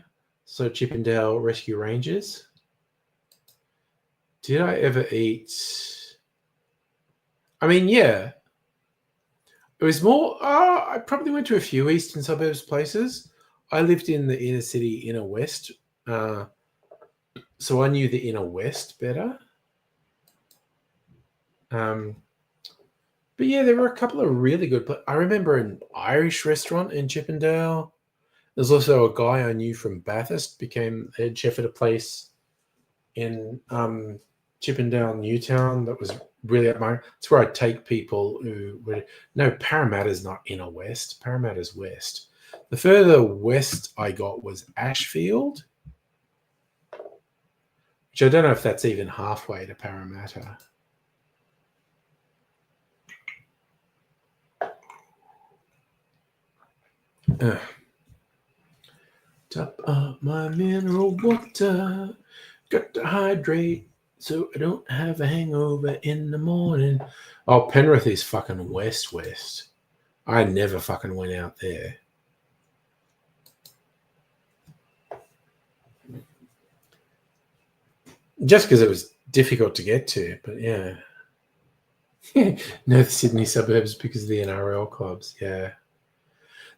So Chippendale Rescue Rangers. Did I ever eat? I mean, yeah. It was more, I probably went to a few eastern suburbs places. I lived in the inner city, inner west. So I knew the inner west better. But yeah, there were a couple of really good places. I remember an Irish restaurant in Chippendale. There's also a guy I knew from Bathurst, became head chef at a place in Chippendale, Newtown, that was really admiring. It's where I take people who were, no, Parramatta's not inner west. Parramatta's west. The further west I got was Ashfield, which I don't know if that's even halfway to Parramatta. Top of my mineral water, got to hydrate, so I don't have a hangover in the morning. Oh, Penrith is fucking west. I never fucking went out there. Just because it was difficult to get to, but yeah. No, the Sydney suburbs because of the NRL clubs, yeah.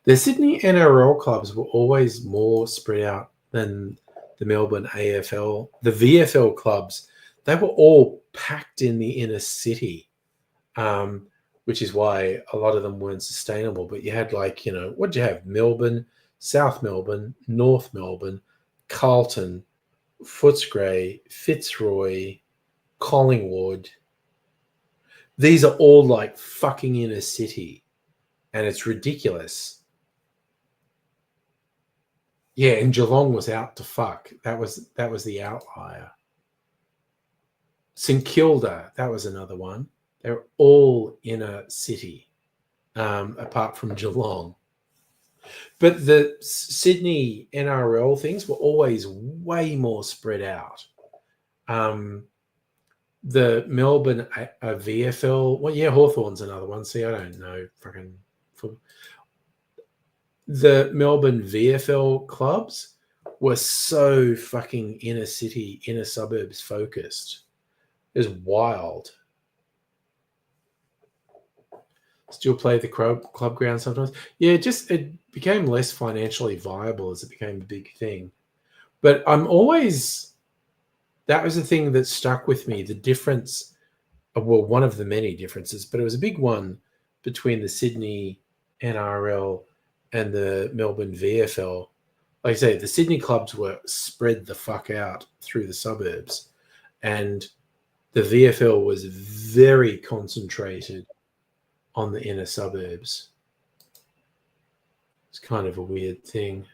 The Sydney NRL clubs were always more spread out than the Melbourne AFL. The VFL clubs, they were all packed in the inner city, which is why a lot of them weren't sustainable. But you had what'd you have? Melbourne, South Melbourne, North Melbourne, Carlton, Footscray, Fitzroy, Collingwood. These are all like fucking inner city, and it's ridiculous. Yeah, and Geelong was out to fuck. That was the outlier. St Kilda, that was another one. They're all inner city, apart from Geelong. But the Sydney NRL things were always way more spread out. The Melbourne VFL, well, yeah, Hawthorn's another one. See, I don't know fucking. The Melbourne VFL clubs were so fucking inner city, inner suburbs focused. It was wild. Still play the club ground sometimes. Yeah, it became less financially viable as it became a big thing. But that was the thing that stuck with me. The difference, well, one of the many differences, but it was a big one between the Sydney NRL and the Melbourne VFL. Like I say, the Sydney clubs were spread the fuck out through the suburbs, and the VFL was very concentrated on the inner suburbs. It's kind of a weird thing.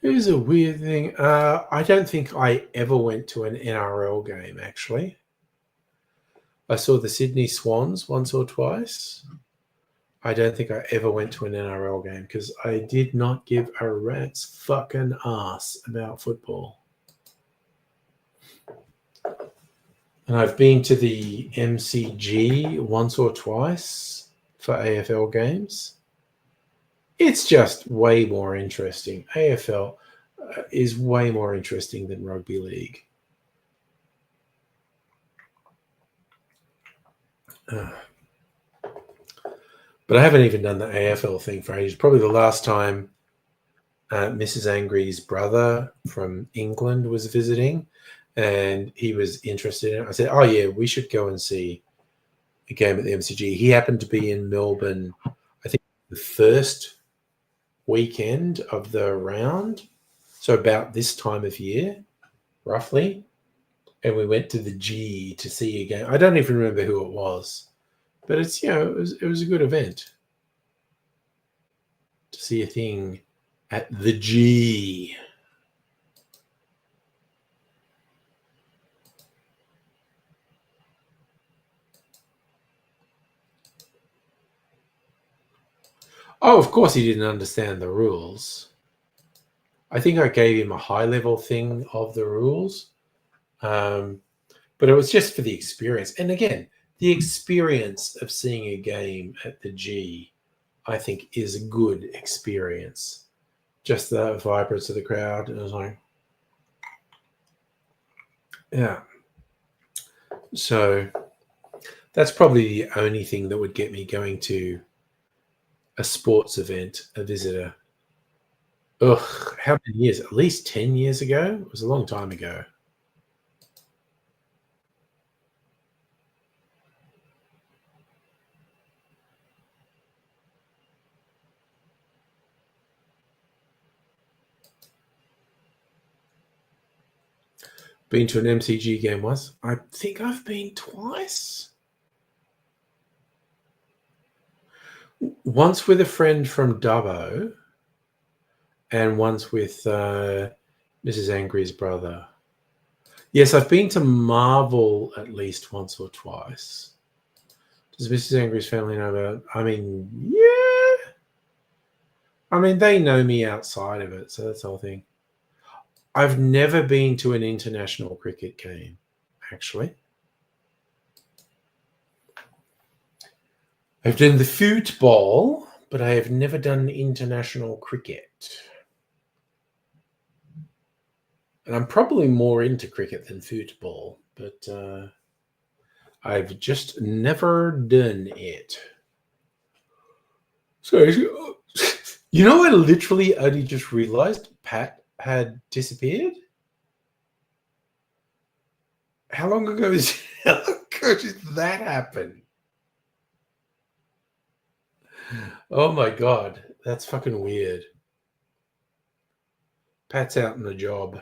It was a weird thing. I don't think I ever went to an NRL game, actually. I saw the Sydney Swans once or twice. I don't think I ever went to an NRL game because I did not give a rat's fucking ass about football. And I've been to the MCG once or twice for AFL games. It's just way more interesting. AFL is way more interesting than rugby league. But I haven't even done the AFL thing for ages. Probably the last time Mrs. Angry's brother from England was visiting and he was interested in it. I said, oh, yeah, we should go and see a game at the MCG. He happened to be in Melbourne, I think, the first weekend of the round. So about this time of year, roughly. And we went to the G to see a game. I don't even remember who it was. But it's, it was a good event to see a thing at the G. Oh, of course he didn't understand the rules. I think I gave him a high-level thing of the rules. But it was just for the experience. And again, the experience of seeing a game at the G, I think, is a good experience. Just the vibrance of the crowd. And I was like, yeah. So that's probably the only thing that would get me going to a sports event, a visitor. Ugh, how many years? At least 10 years ago? It was a long time ago. Been to an MCG game once. I think I've been twice. Once with a friend from Dubbo, and once with Mrs. Angry's brother. Yes, I've been to Marvel at least once or twice. Does Mrs. Angry's family know about? I mean, yeah. I mean, they know me outside of it, so that's the whole thing. I've never been to an international cricket game, actually. I've done the football, but I have never done international cricket. And I'm probably more into cricket than football, but I've just never done it. So, you know, I literally only just realized Pat had disappeared. How long ago did that happen? Oh my god, that's fucking weird. Pat's out on the job.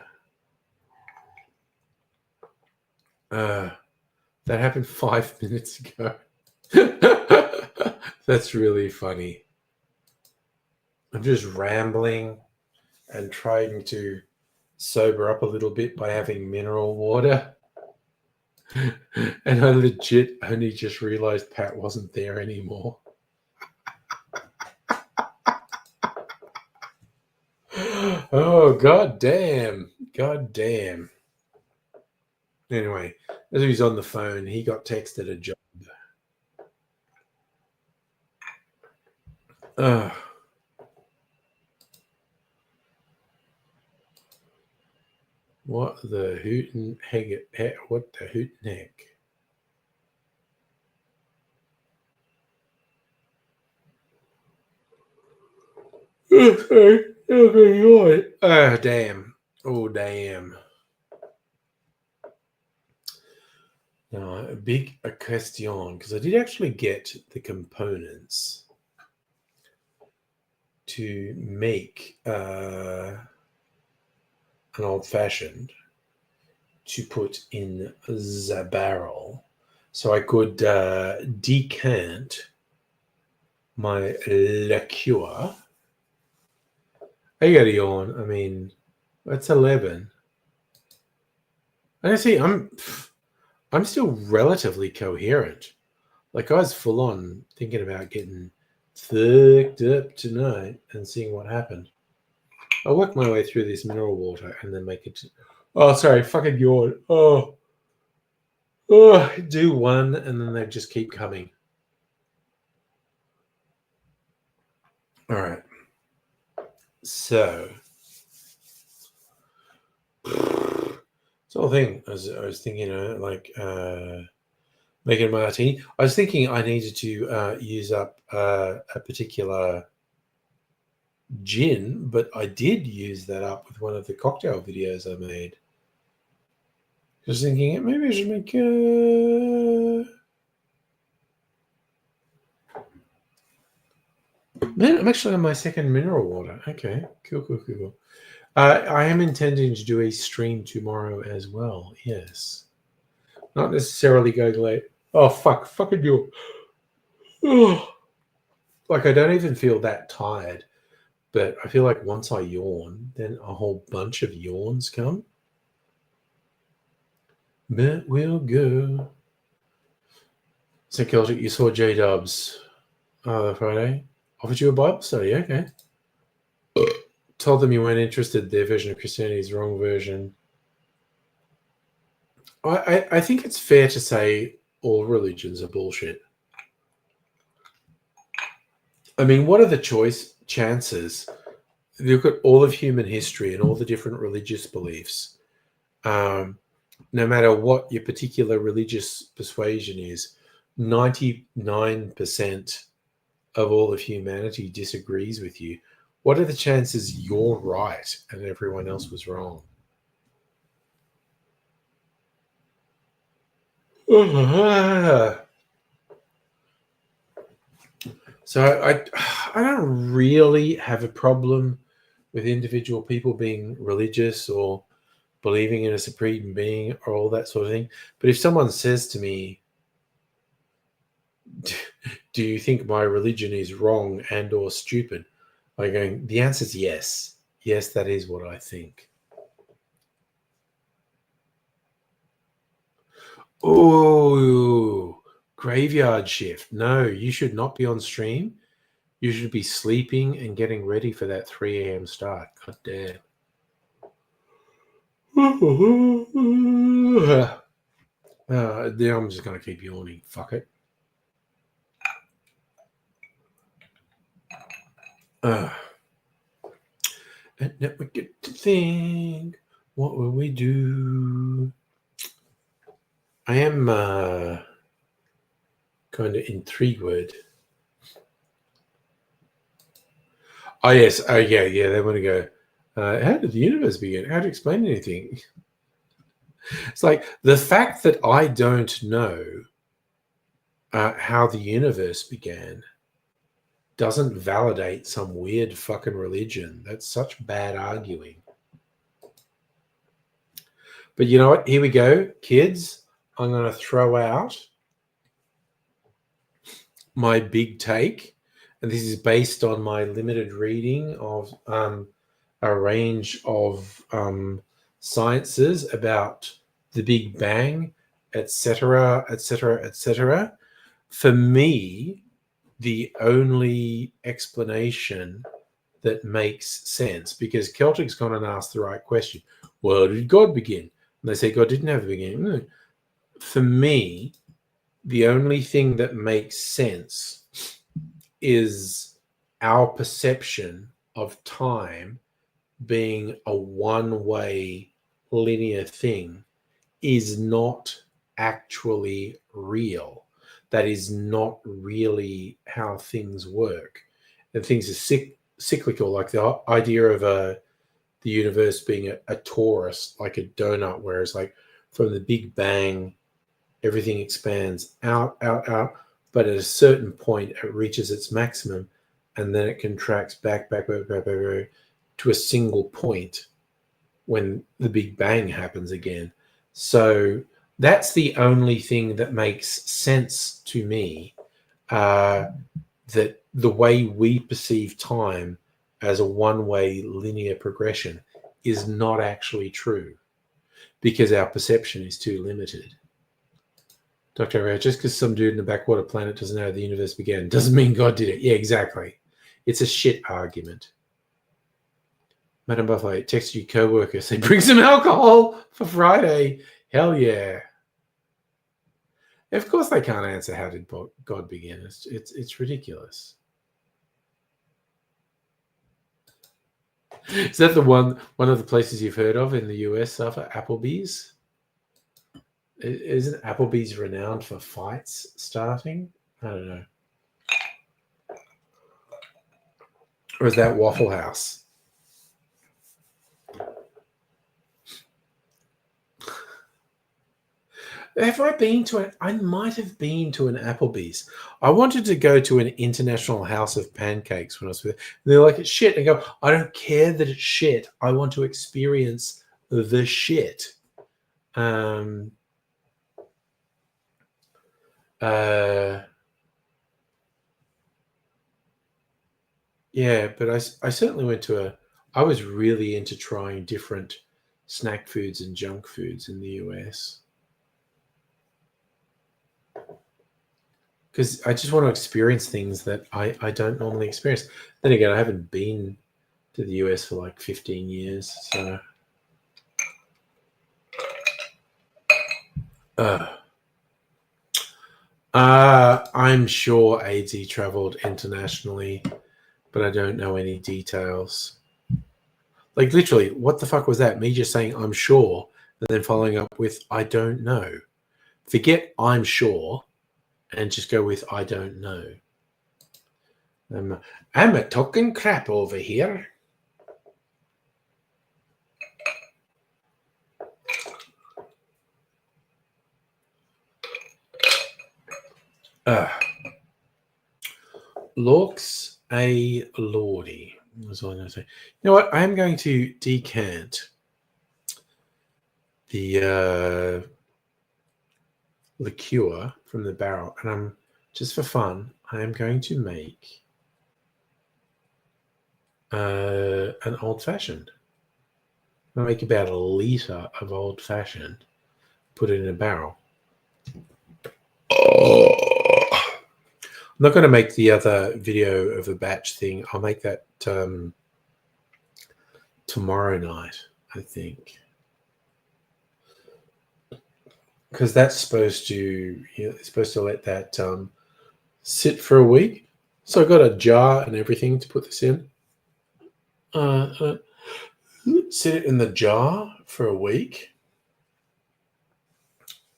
That happened 5 minutes ago. That's really funny. I'm just rambling and trying to sober up a little bit by having mineral water. And I legit only just realized Pat wasn't there anymore. Oh, god damn. God damn. Anyway, as he was on the phone, he got texted a job. What the hootin' heck? What the hootin' heck? Okay. Oh, damn. Oh, damn. Now, a big question, because I did actually get the components to make an old-fashioned to put in the barrel. So I could decant my liqueur. I got a yawn. I mean, that's 11. I see. I'm still relatively coherent. Like I was full on thinking about getting fucked up tonight and seeing what happened. I'll work my way through this mineral water and then make it. Oh, sorry, fucking yawn. Oh, do one and then they just keep coming. All right. So, this whole thing. I was thinking, like making a martini. I was thinking I needed to use up a particular gin, but I did use that up with one of the cocktail videos I made. Just thinking, maybe I should make. Man, I'm actually on my second mineral water. Okay, cool. I am intending to do a stream tomorrow as well. Yes, not necessarily go late. Oh fucking you. Like I don't even feel that tired, but I feel like once I yawn, then a whole bunch of yawns come. But we'll go. So Celtic, you saw J Dubs Friday. Offered you a Bible study, okay. Told them you weren't interested. Their version of Christianity is the wrong version. I think it's fair to say all religions are bullshit. I mean, what are the chances? Look at all of human history and all the different religious beliefs. No matter what your particular religious persuasion is, 99% of all of humanity disagrees with you. What are the chances you're right and everyone else was wrong? So I don't really have a problem with individual people being religious or believing in a supreme being or all that sort of thing. But if someone says to me, do you think my religion is wrong and or stupid? I'm going, the answer is yes. Yes, that is what I think. Oh, graveyard shift. No, you should not be on stream. You should be sleeping and getting ready for that 3 a.m. start. God damn. Now I'm just going to keep yawning. Fuck it. And then we get to think, what will we do? I am kind of intrigued. Oh, yes. Oh, yeah. They want to go, how did the universe begin? How to explain anything? It's like the fact that I don't know how the universe began doesn't validate some weird fucking religion. That's such bad arguing. But you know what? Here we go, kids. I'm going to throw out my big take. And this is based on my limited reading of a range of sciences about the Big Bang, etc., etc., etc. For me, the only explanation that makes sense, because Celtic's gone and asked the right question. Where did God begin? And they say God didn't have a beginning. For me, the only thing that makes sense is our perception of time being a one-way linear thing is not actually real. That is not really how things work. And things are cyclical, like the idea of the universe being a torus, like a donut, whereas like from the Big Bang, everything expands out, but at a certain point it reaches its maximum, and then it contracts back to a single point when the Big Bang happens again. So that's the only thing that makes sense to me, that the way we perceive time as a one-way linear progression is not actually true, because our perception is too limited. Dr. Ray, just because some dude in a backwater planet doesn't know how the universe began doesn't mean God did it. Yeah, exactly. It's a shit argument. Madam Buffet, text your co-worker, say bring some alcohol for Friday. Hell yeah. Of course they can't answer how did God begin. It's ridiculous. Is that the one of the places you've heard of in the US, Safa? Applebee's? Isn't Applebee's renowned for fights starting? I don't know. Or is that Waffle House? Have I been to it? I might have been to an Applebee's. I wanted to go to an International House of Pancakes when I was with. And they're like, it's shit. I go, I don't care that it's shit. I want to experience the shit. Yeah, but I certainly went to I was really into trying different snack foods and junk foods in the US. Because I just want to experience things that I don't normally experience. Then again, I haven't been to the US for like 15 years, so. I'm sure AZ traveled internationally, but I don't know any details. Like literally, what the fuck was that? Me just saying I'm sure, and then following up with I don't know. Forget I'm sure, and just go with I don't know. I'm a talking crap over here. Lorks a lordy. That's all I'm going to say. You know what? I'm going to decant the liqueur from the barrel, and I'm just for fun. I am going to make an old-fashioned. I make about 1 litre of old-fashioned. Put it in a barrel. I'm not going to make the other video of a batch thing. I'll make that tomorrow night, I think. Because that's supposed to, it's supposed to let that sit for a week. So I've got a jar and everything to put this in. Sit it in the jar for a week.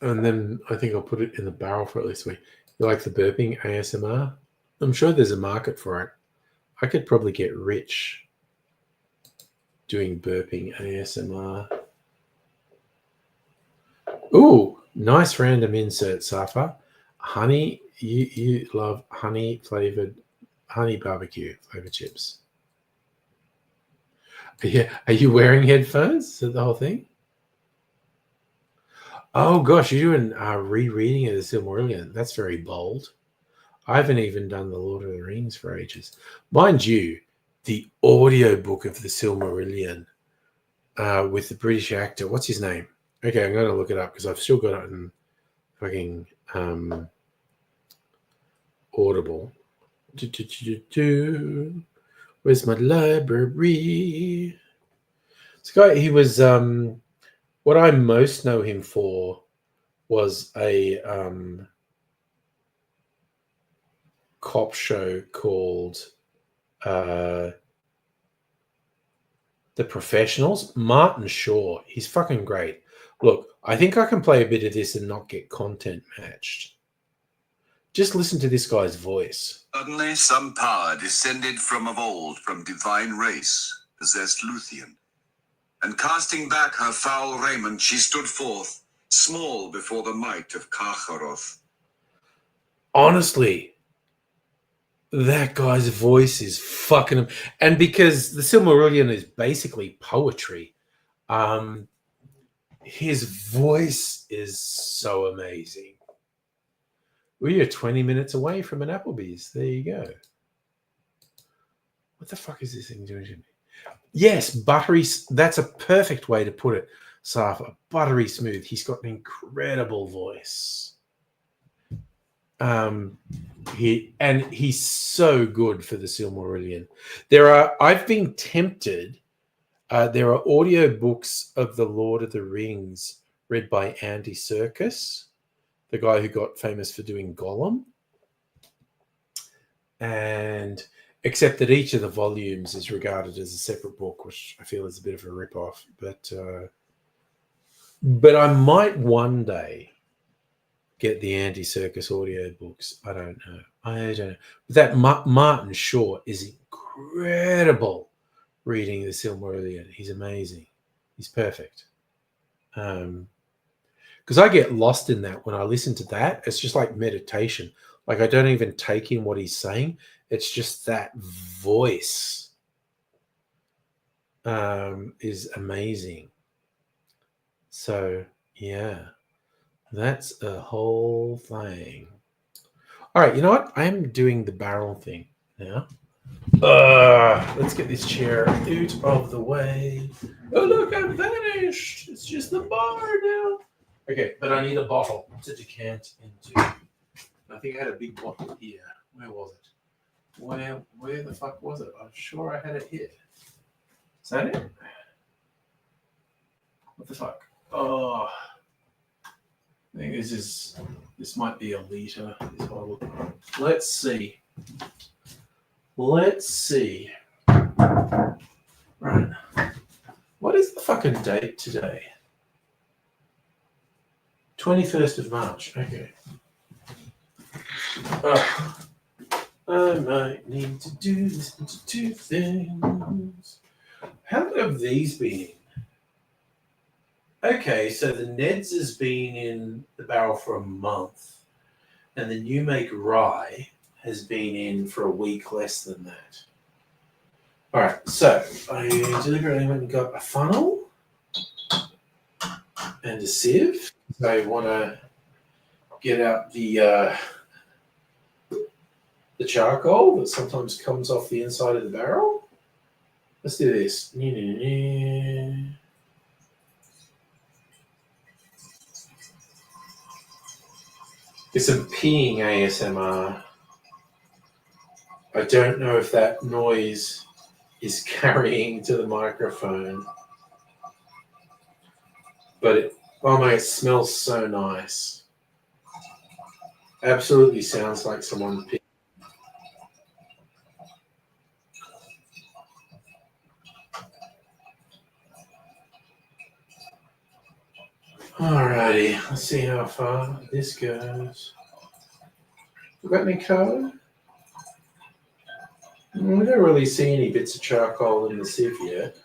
And then I think I'll put it in the barrel for at least a week. You like the burping ASMR? I'm sure there's a market for it. I could probably get rich doing burping ASMR. Ooh, nice random insert, Safa. Honey, you love honey barbecue flavored chips. Are you wearing headphones? Is that the whole thing? Oh gosh, you're doing rereading of the Silmarillion. That's very bold. I haven't even done the Lord of the Rings for ages. Mind you, the audiobook of the Silmarillion with the British actor, what's his name? Okay, I'm going to look it up because I've still got it in fucking Audible. Where's my library? This guy, he was what I most know him for was a cop show called The Professionals. Martin Shaw, he's fucking great. Look, I think I can play a bit of this and not get content matched. Just listen to this guy's voice. Suddenly some power descended from of old, from divine race, possessed Luthien. And casting back her foul raiment, she stood forth, small before the might of Karcharoth. Honestly, that guy's voice is fucking him. And because the Silmarillion is basically poetry, his voice is so amazing. We are 20 minutes away from an Applebee's. There you go. What the fuck is this thing doing to me? Yes, buttery. That's a perfect way to put it, Safa. Buttery smooth. He's got an incredible voice. He's so good for the Silmarillion. I've been tempted. There are audiobooks of the Lord of the Rings read by Andy Serkis, the guy who got famous for doing Gollum. And except that each of the volumes is regarded as a separate book, which I feel is a bit of a rip-off. But I might one day get the Andy Serkis audiobooks. I don't know. But that Martin Shaw is incredible reading the Silmarillion. He's amazing. He's perfect. Because I get lost in that when I listen to that. It's just like meditation. Like I don't even take in what he's saying. It's just that voice is amazing. So, yeah, that's a whole thing. All right, you know what? I am doing the barrel thing now. Let's get this chair out of the way. Oh, look, I'm vanished. It's just the bar now. Okay, but I need a bottle to decant into. I think I had a big bottle here. Where was it? Where the fuck was it? I'm sure I had it here. Is that it? What the fuck? Oh, I think this might be a litre. This bottle. Let's see. Right. What is the fucking date today? 21st of March. Okay. I might need to do this into two things. How long have these been? Okay, so the Neds has been in the barrel for a month, and the New Make Rye has been in for a week less than that. All right, so I deliberately went and got a funnel and a sieve. So I want to get out the charcoal that sometimes comes off the inside of the barrel. Let's do this. It's some peeing ASMR. I don't know if that noise is carrying to the microphone, but it smells so nice. Absolutely sounds like someone peeing. Alrighty, let's see how far this goes. We got any code? We don't really see any bits of charcoal in the sieve yet.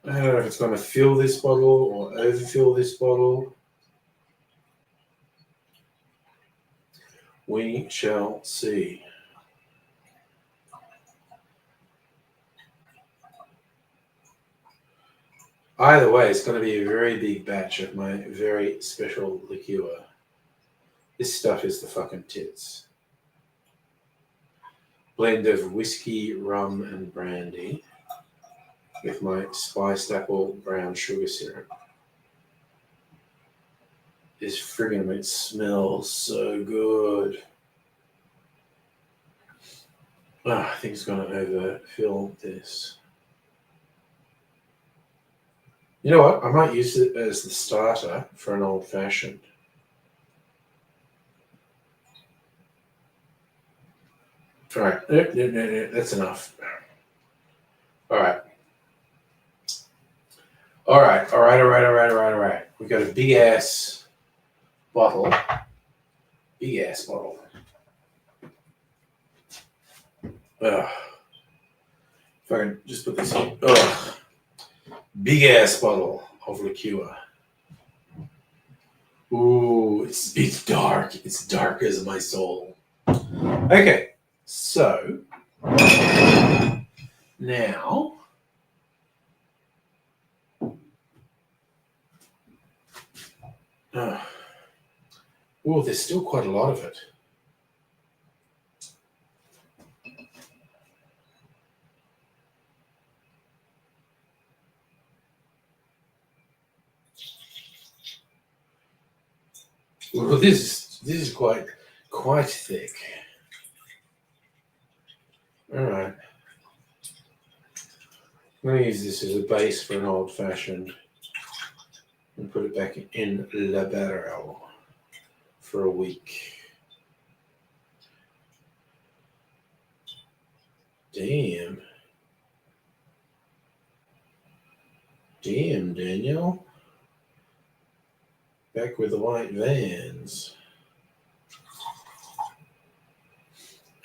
I don't know if it's going to fill this bottle or overfill this bottle. We shall see. Either way, it's going to be a very big batch of my very special liqueur. This stuff is the fucking tits. Blend of whiskey, rum, and brandy with my spiced apple brown sugar syrup. This friggin' it smells so good. Oh, I think it's going to overfill this. You know what? I might use it as the starter for an old fashioned. All right. No. That's enough. All right. We got a big ass bottle. Big ass bottle. Ugh. If I can just put this in. Ugh. Big ass bottle of liqueur. Ooh, it's dark. It's dark as my soul. Okay, so now oh, there's still quite a lot of it. Well, this is quite thick. All right. I'm going to use this as a base for an old fashioned and put it back in la barrel for a week. Damn, Daniel. Back with the white vans.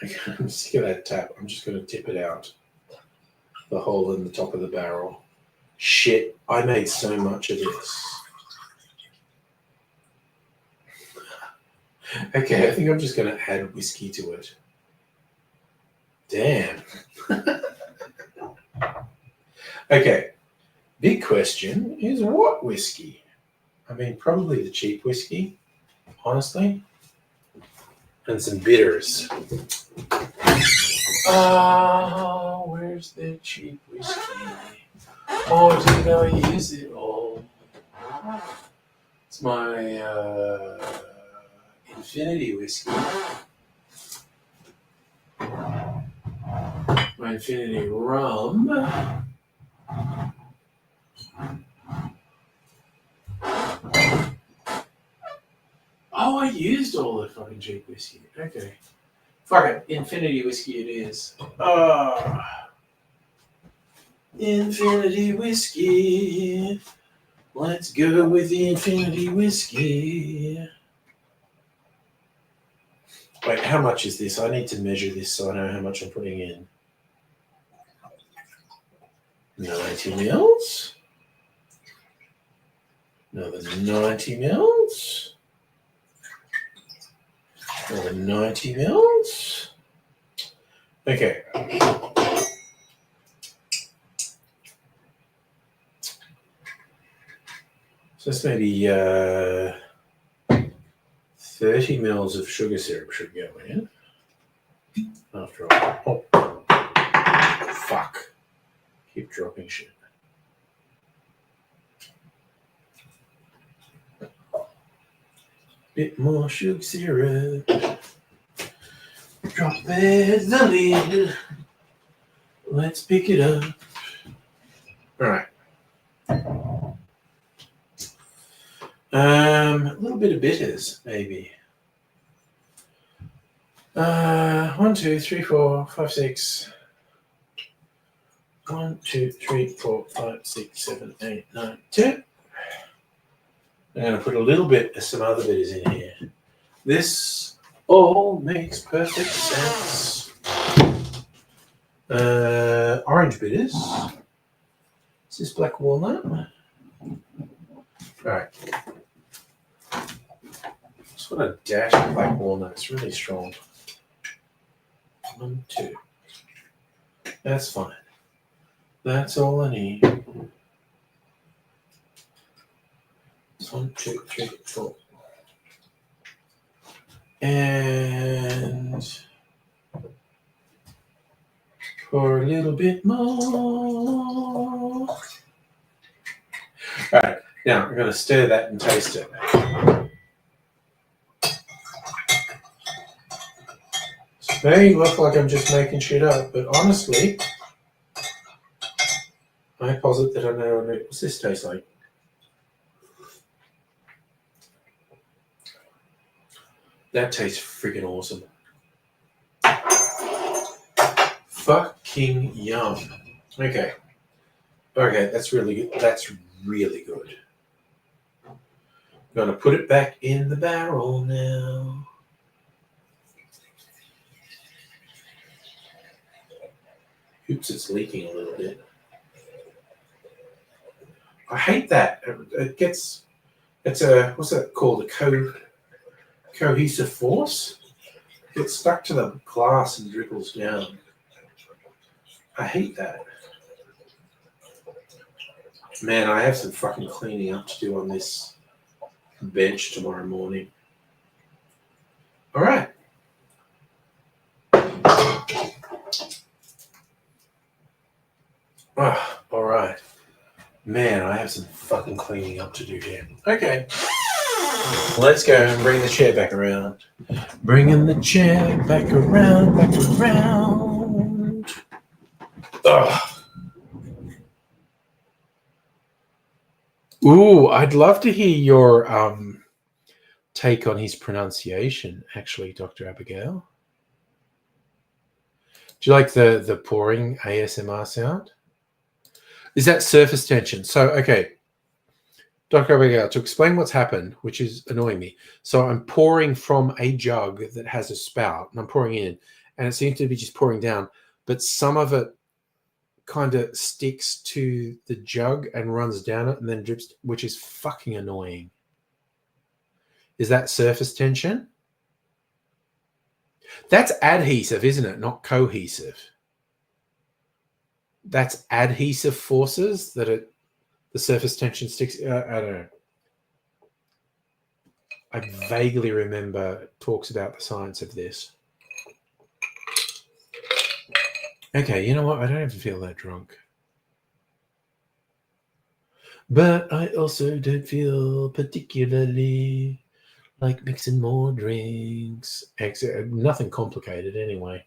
Okay, I'm sick of that tap. I'm just going to tip it out. The hole in the top of the barrel. Shit, I made so much of this. Okay, I think I'm just going to add whiskey to it. Damn. Okay, big question is what whiskey? I mean, probably the cheap whiskey, honestly. And some bitters. Oh, where's the cheap whiskey? Oh, did I use it all? It's my Infinity whiskey. My Infinity rum. Oh, I used all the fucking cheap whiskey. Okay. Fuck it. Infinity whiskey it is. Infinity whiskey. Let's go with the Infinity whiskey. Wait, how much is this? I need to measure this so I know how much I'm putting in. 90 mils. Another 90 mils. Another 90 mils. Okay. So that's maybe 30 mils of sugar syrup should go in. After all. Oh. Fuck. Keep dropping shit. Bit more sugar syrup. Drop there's the lid. Let's pick it up. All right. A little bit of bitters, maybe. 1, 2, 3, 4, 5, 6. 1, 2, 3, 4, 5, 6, 7, 8, 9, 10. I'm going to put a little bit of some other bitters in here. This all makes perfect sense. Orange bitters. Is this black walnut? All right. Just want a dash of black walnut. It's really strong. 1, 2. That's fine. That's all I need. 1, 2, 3, 4. And pour a little bit more. All right, now I'm going to stir that and taste it. It may look like I'm just making shit up, but honestly, I posit that I know what this tastes like. That tastes freaking awesome. Fucking yum. Okay. Okay, that's really good. That's really good. I'm going to put it back in the barrel now. Oops, it's leaking a little bit. I hate that. It gets, it's a, what's that called? A cohesive force? It gets stuck to the glass and dribbles down. I hate that. Man, I have some fucking cleaning up to do on this bench tomorrow morning. All right. All right. Man, I have some fucking cleaning up to do here. Okay. Let's go and bring the chair back around. Bringing the chair back around, back around. Ugh. Ooh, I'd love to hear your take on his pronunciation, actually, Dr. Abigail. Do you like the pouring ASMR sound? Is that surface tension? So, okay, Dr. Abigail, to explain what's happened, which is annoying me. So I'm pouring from a jug that has a spout, and I'm pouring in, and it seems to be just pouring down, but some of it kind of sticks to the jug and runs down it and then drips, which is fucking annoying. Is that surface tension? That's adhesive, isn't it? Not cohesive. That's adhesive forces that the surface tension sticks. I don't know. I vaguely remember talks about the science of this. Okay, you know what? I don't even feel that drunk. But I also don't feel particularly like mixing more drinks. Nothing complicated anyway.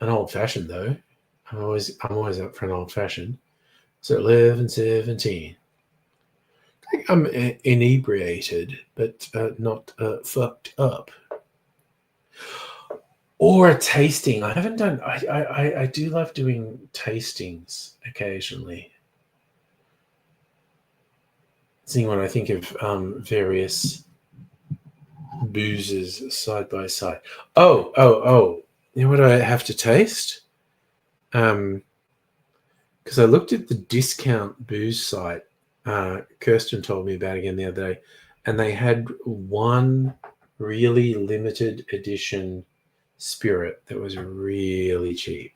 An old-fashioned, though. I'm always up for an old-fashioned. So 11:17. I'm inebriated, but not fucked up. Or a tasting. I haven't done. I do love doing tastings occasionally. Seeing when I think of various boozes side by side. Oh! You know what I have to taste? Because I looked at the discount booze site. Kirsten told me about again the other day, and they had one really limited edition spirit that was really cheap.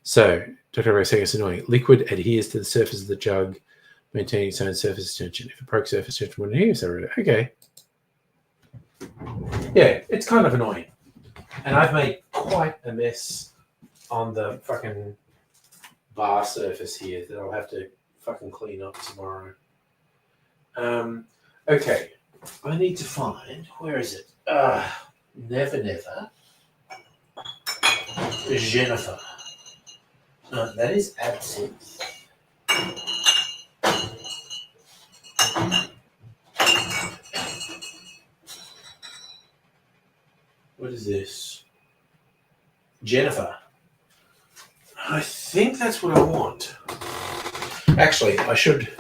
So, Dr. Ray saying it's annoying. Liquid adheres to the surface of the jug, maintaining its own surface tension. If it broke surface tension wouldn't adhere, so okay. Yeah, it's kind of annoying. And I've made quite a mess on the fucking bar surface here that I'll have to fucking clean up tomorrow. Okay. I need to find, where is it? Never. Jennifer. That is absinthe. What is this? Jennifer. I think that's what I want. Actually, I should.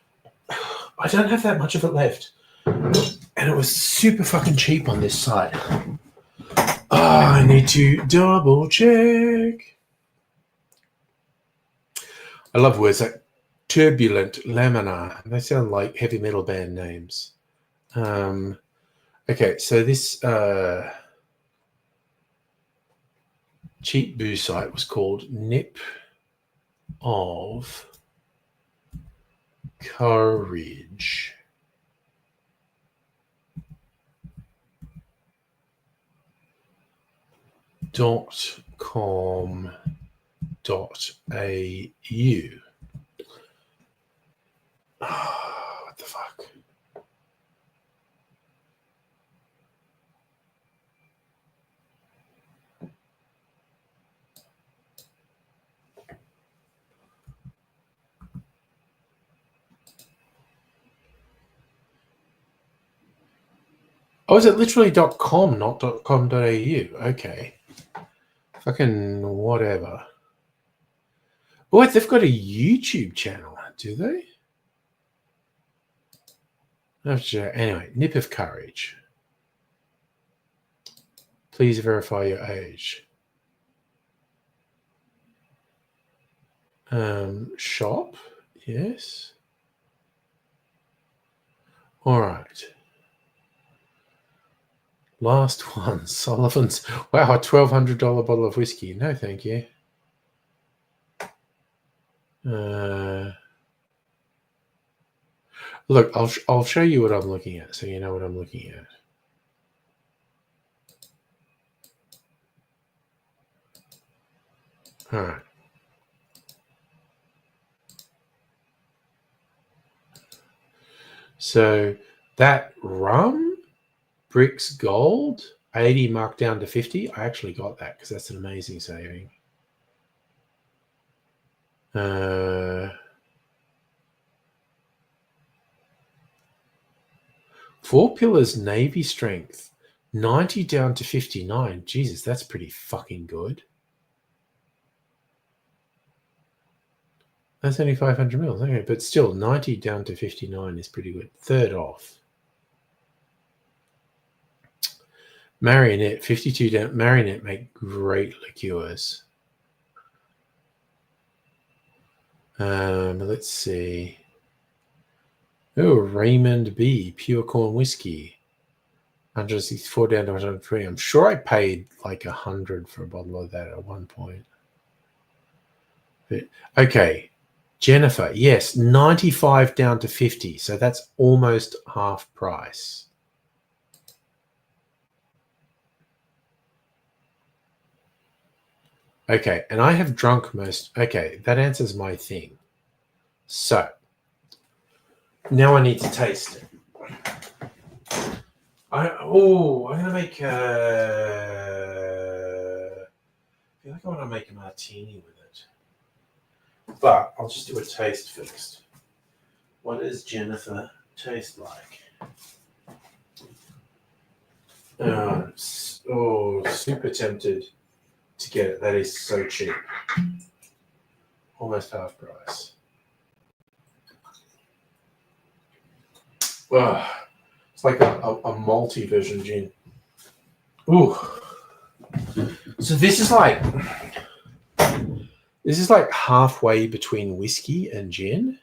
I don't have that much of it left. And it was super fucking cheap on this site. I need to double check. I love words like turbulent, laminar. They sound like heavy metal band names. Okay, so this cheap booze site was called Nip of Courage. .com.au. Oh, what the fuck? Oh, is it literally .com, not .com.au? Okay. Fucking whatever. Oh, wait, they've got a YouTube channel, do they? Anyway, Nip of Courage. Please verify your age. Shop, yes. All right. Last one, Sullivan's. Wow, a $1,200 bottle of whiskey. No, thank you. Look, I'll show you what I'm looking at, so you know what I'm looking at. All right. So that rum, Bricks Gold, 80 marked down to 50. I actually got that because that's an amazing saving. Four Pillars Navy Strength, 90 down to 59. Jesus, that's pretty fucking good. That's only 500 mils. Okay, but still, 90 down to 59 is pretty good. Third off. Marionette, 52 down. Marionette make great liqueurs. Let's see. Oh, Raymond B. Pure Corn Whiskey. 164 down to 103. I'm sure I paid like 100 for a bottle of that at one point. But, okay. Jennifer, yes, 95 down to 50. So that's almost half price. Okay, and I have drunk most. Okay, that answers my thing. So, now I need to taste it. I'm going to make I feel like I want to make a martini with it. But I'll just do a taste first. What does Jennifer taste like? Super tempted to get it. That is so cheap. Almost half price. It's like a multi-version gin. Ooh. So this is like halfway between whiskey and gin.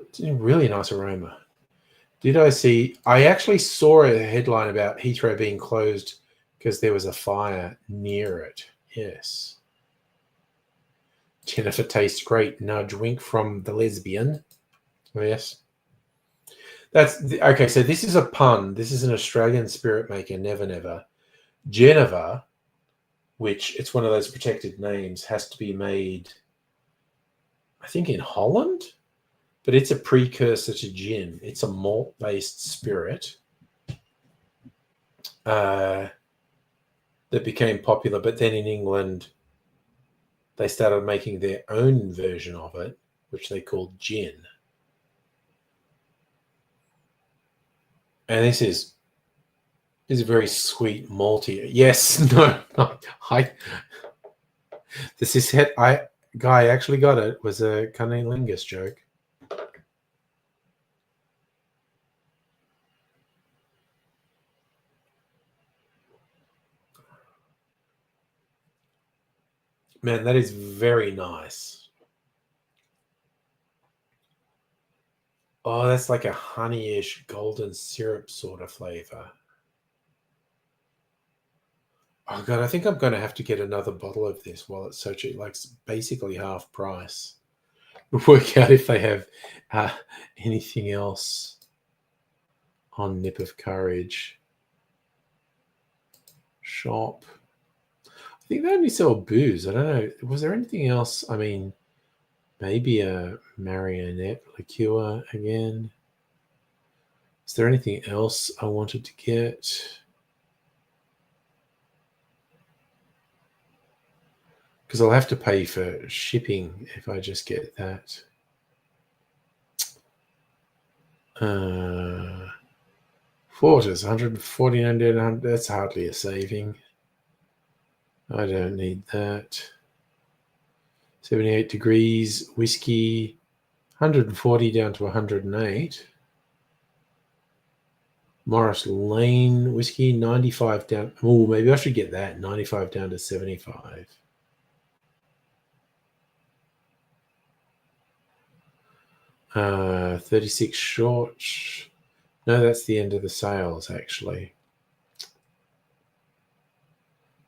It's a really nice aroma. I actually saw a headline about Heathrow being closed because there was a fire near it. Yes. Jennifer tastes great. Nudge wink from the lesbian. Oh, yes. Okay, so this is a pun. This is an Australian spirit maker, Never Never. Jennifer, which it's one of those protected names, has to be made, I think, in Holland, but it's a precursor to gin. It's a malt-based spirit that became popular, but then in England, they started making their own version of it, which they called gin. And this is very sweet, malty. Yes, no, this is it. Guy actually got it. Was a cunnilingus joke. Man, that is very nice. Oh, that's like a honeyish golden syrup sort of flavor. Oh god, I think I'm going to have to get another bottle of this while it's so cheap, like basically half price. Work out if they have anything else on Nip of Courage. Shop. I think they only sell booze. I don't know. Was there anything else? I mean, maybe a marionette liqueur again. Is there anything else I wanted to get? Because I'll have to pay for shipping if I just get that. Fortis, 149. That's hardly a saving. I don't need that. 78 degrees whiskey, 140 down to 108. Morris Lane whiskey, 95 down. Oh, maybe I should get that. 95 down to 75. Uh, 36 short. No, that's the end of the sales, actually.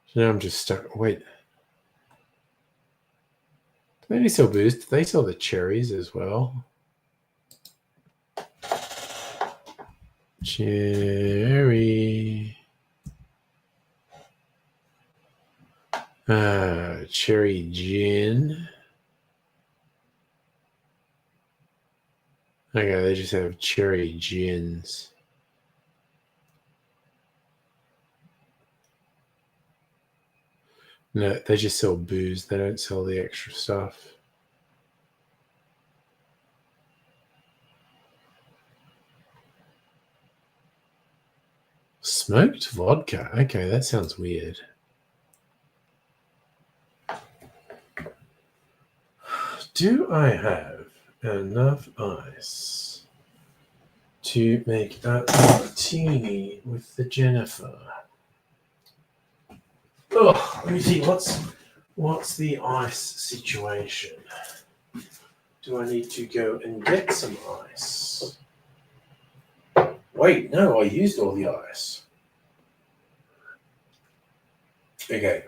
So now I'm just stuck. Wait. Do they only sell booze? Do they sell the cherries as well? Cherry. Cherry gin. Okay, they just have cherry gins. No, they just sell booze. They don't sell the extra stuff. Smoked vodka. Okay, that sounds weird. Do I have enough ice to make a martini with the Jennifer? Oh, let me see. What's the ice situation? Do I need to go and get some ice? Wait, no, I used all the ice. Okay.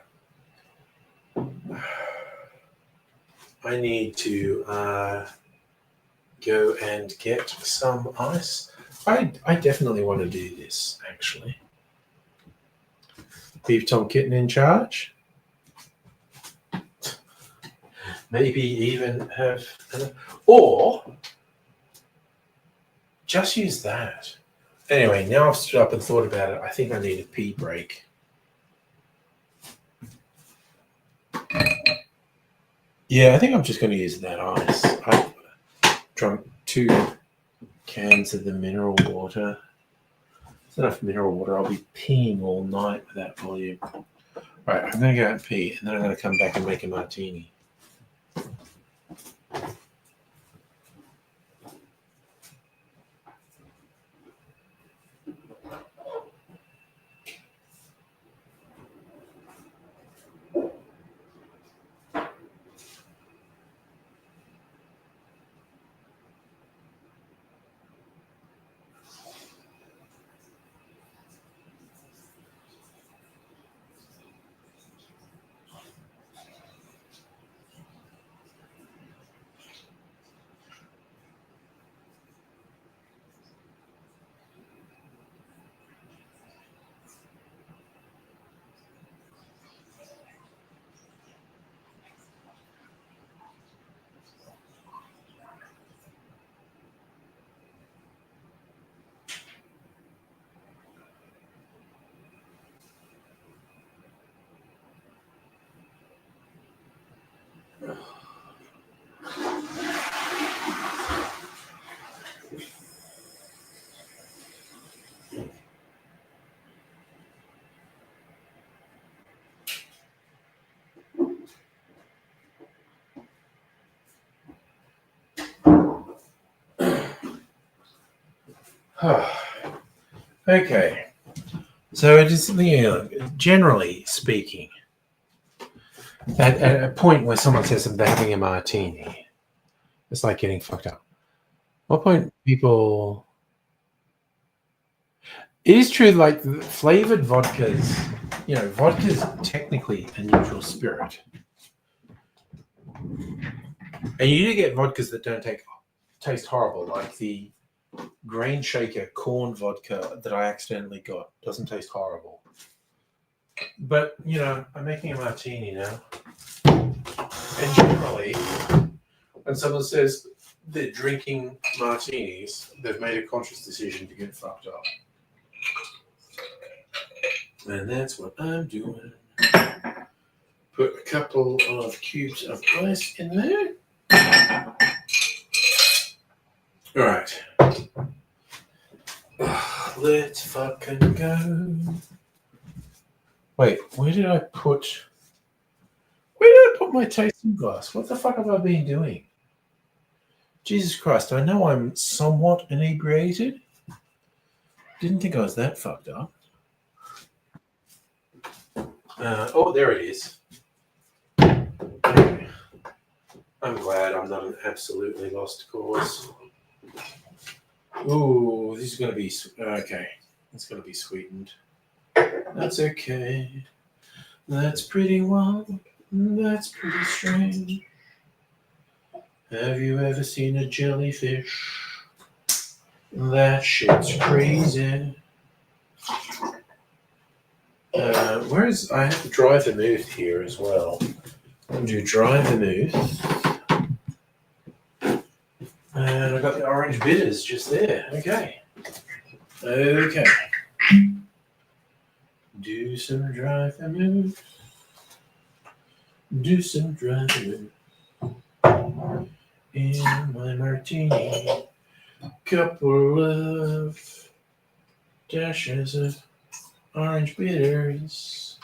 I need to go and get some ice. I definitely want to do this, actually. Beef Tom Kitten in charge. Maybe even have, or just use that. Anyway, now I've stood up and thought about it. I think I need a pee break. Yeah, I think I'm just going to use that ice. I drunk 2 cans of the mineral water. It's enough mineral water. I'll be peeing all night with that volume. Right, I'm going to go out and pee, and then I'm going to come back and make a martini. Okay. So it is, generally speaking, at a point where someone says they're having a martini, it's like getting fucked up. What point people... It is true, like flavored vodkas, vodka's technically a neutral spirit. And you do get vodkas that don't taste horrible, like the Grain Shaker corn vodka that I accidentally got. Doesn't taste horrible. But, I'm making a martini now. And generally, when someone says they're drinking martinis, they've made a conscious decision to get fucked up. And that's what I'm doing. Put a couple of cubes of ice in there. All right. Let's fucking go. Wait, where did I put my tasting glass? What the fuck have I been doing? Jesus Christ, I know I'm somewhat inebriated. Didn't think I was that fucked up. Oh, there it is. I'm glad I'm not an absolutely lost cause. Ooh, this is going to be... Okay, it's going to be sweetened. That's okay. That's pretty wild. That's pretty strange. Have you ever seen a jellyfish? That shit's crazy. I have to dry vermouth here as well. I'm going to do dry vermouth. And I got the orange bitters just there. Okay. Do some dry vermouth. Do some dry vermouth. In my martini. Couple of dashes of orange bitters.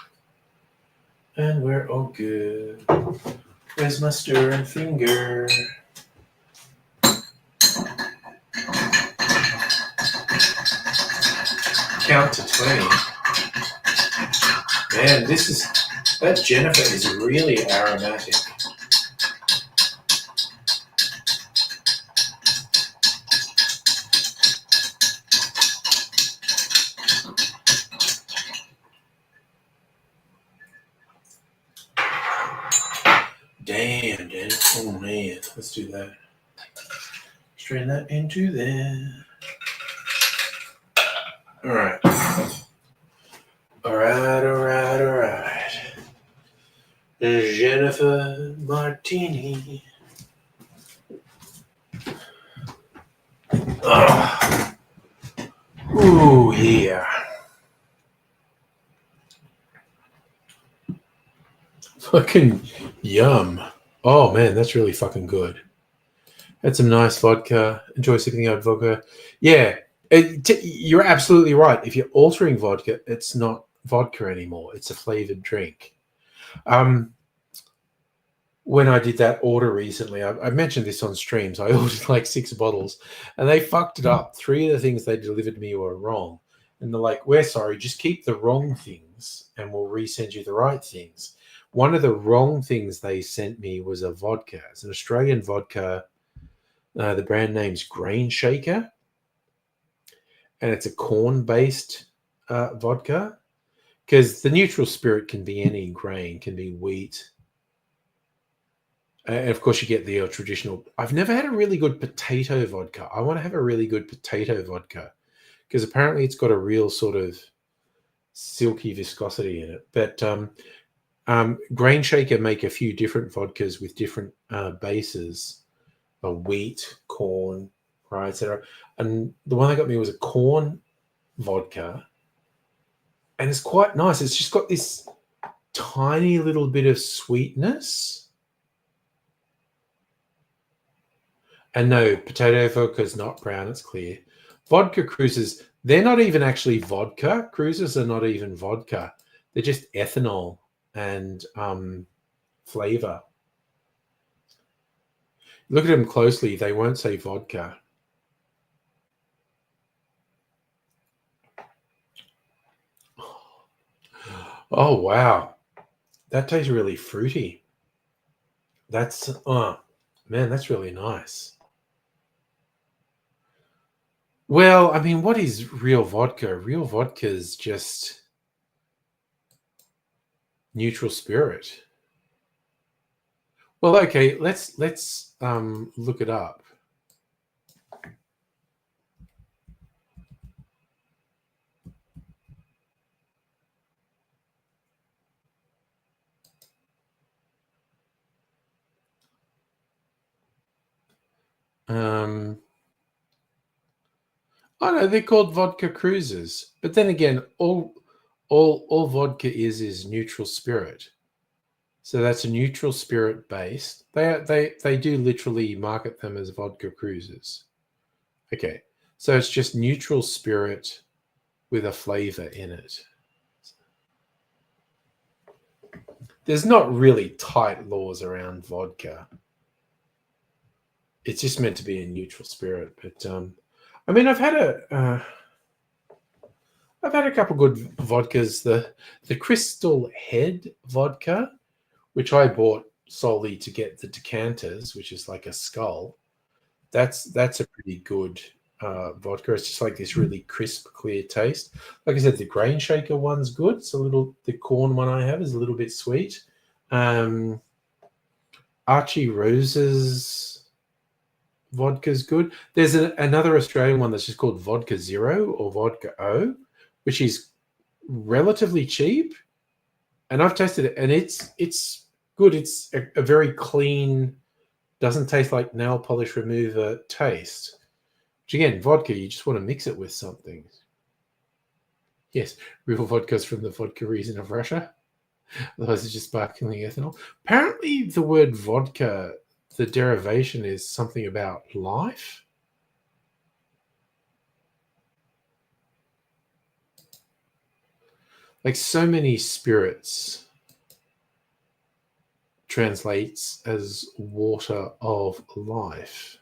And we're all good. Where's my stirring finger? Count to 20. Man, that Jennifer is really aromatic. Damn, Jennifer. Oh man, let's do that. Strain that into there. All right. Jennifer Martini. Ooh, yeah. Fucking yum. Oh, man, that's really fucking good. Had some nice vodka. Enjoy sipping out vodka. Yeah, you're absolutely right. If you're altering vodka, it's not vodka anymore. It's a flavored drink. When I did that order recently, I mentioned this on streams. I ordered like 6 bottles and they fucked it up. 3 of the things they delivered to me were wrong. And they're like, we're sorry, just keep the wrong things and we'll resend you the right things. One of the wrong things they sent me was a vodka. It's an Australian vodka. The brand name's Grain Shaker. And it's a corn-based vodka. Because the neutral spirit can be any grain, can be wheat. And of course, you get the traditional. I've never had a really good potato vodka. I want to have a really good potato vodka because apparently it's got a real sort of silky viscosity in it. But Grain Shaker make a few different vodkas with different bases of wheat, corn, right, etc. And the one that got me was a corn vodka, and it's quite nice. It's just got this tiny little bit of sweetness. And no, potato vodka is not brown, it's clear. Vodka cruises, they're not even actually vodka. Cruises are not even vodka. They're just ethanol and flavor. Look at them closely. They won't say vodka. Oh, wow. That tastes really fruity. That's, oh, man, that's really nice. Well, I mean, what is real vodka? Real vodka is just neutral spirit. Well, okay, let's look it up. Oh no, they're called vodka cruises. But then again, all vodka is neutral spirit. So that's a neutral spirit based. They do literally market them as vodka cruises. Okay, so it's just neutral spirit with a flavor in it. There's not really tight laws around vodka. It's just meant to be a neutral spirit. But I mean, I've had a couple good vodkas. The Crystal Head vodka, which I bought solely to get the decanters, which is like a skull. That's a pretty good vodka. It's just like this really crisp, clear taste. Like I said, the Grain Shaker one's good. It's a little. The corn one I have is a little bit sweet. Archie Rose's vodka's good. There's another Australian one that's just called Vodka Zero or Vodka O, which is relatively cheap, and I've tasted it, and it's good. It's a very clean, doesn't taste like nail polish remover taste. Which again, vodka, you just want to mix it with something. Yes, real vodka's from the vodka region of Russia. Otherwise, it's just sparkling ethanol. Apparently, the word vodka, the derivation is something about life. Like so many spirits translates as water of life.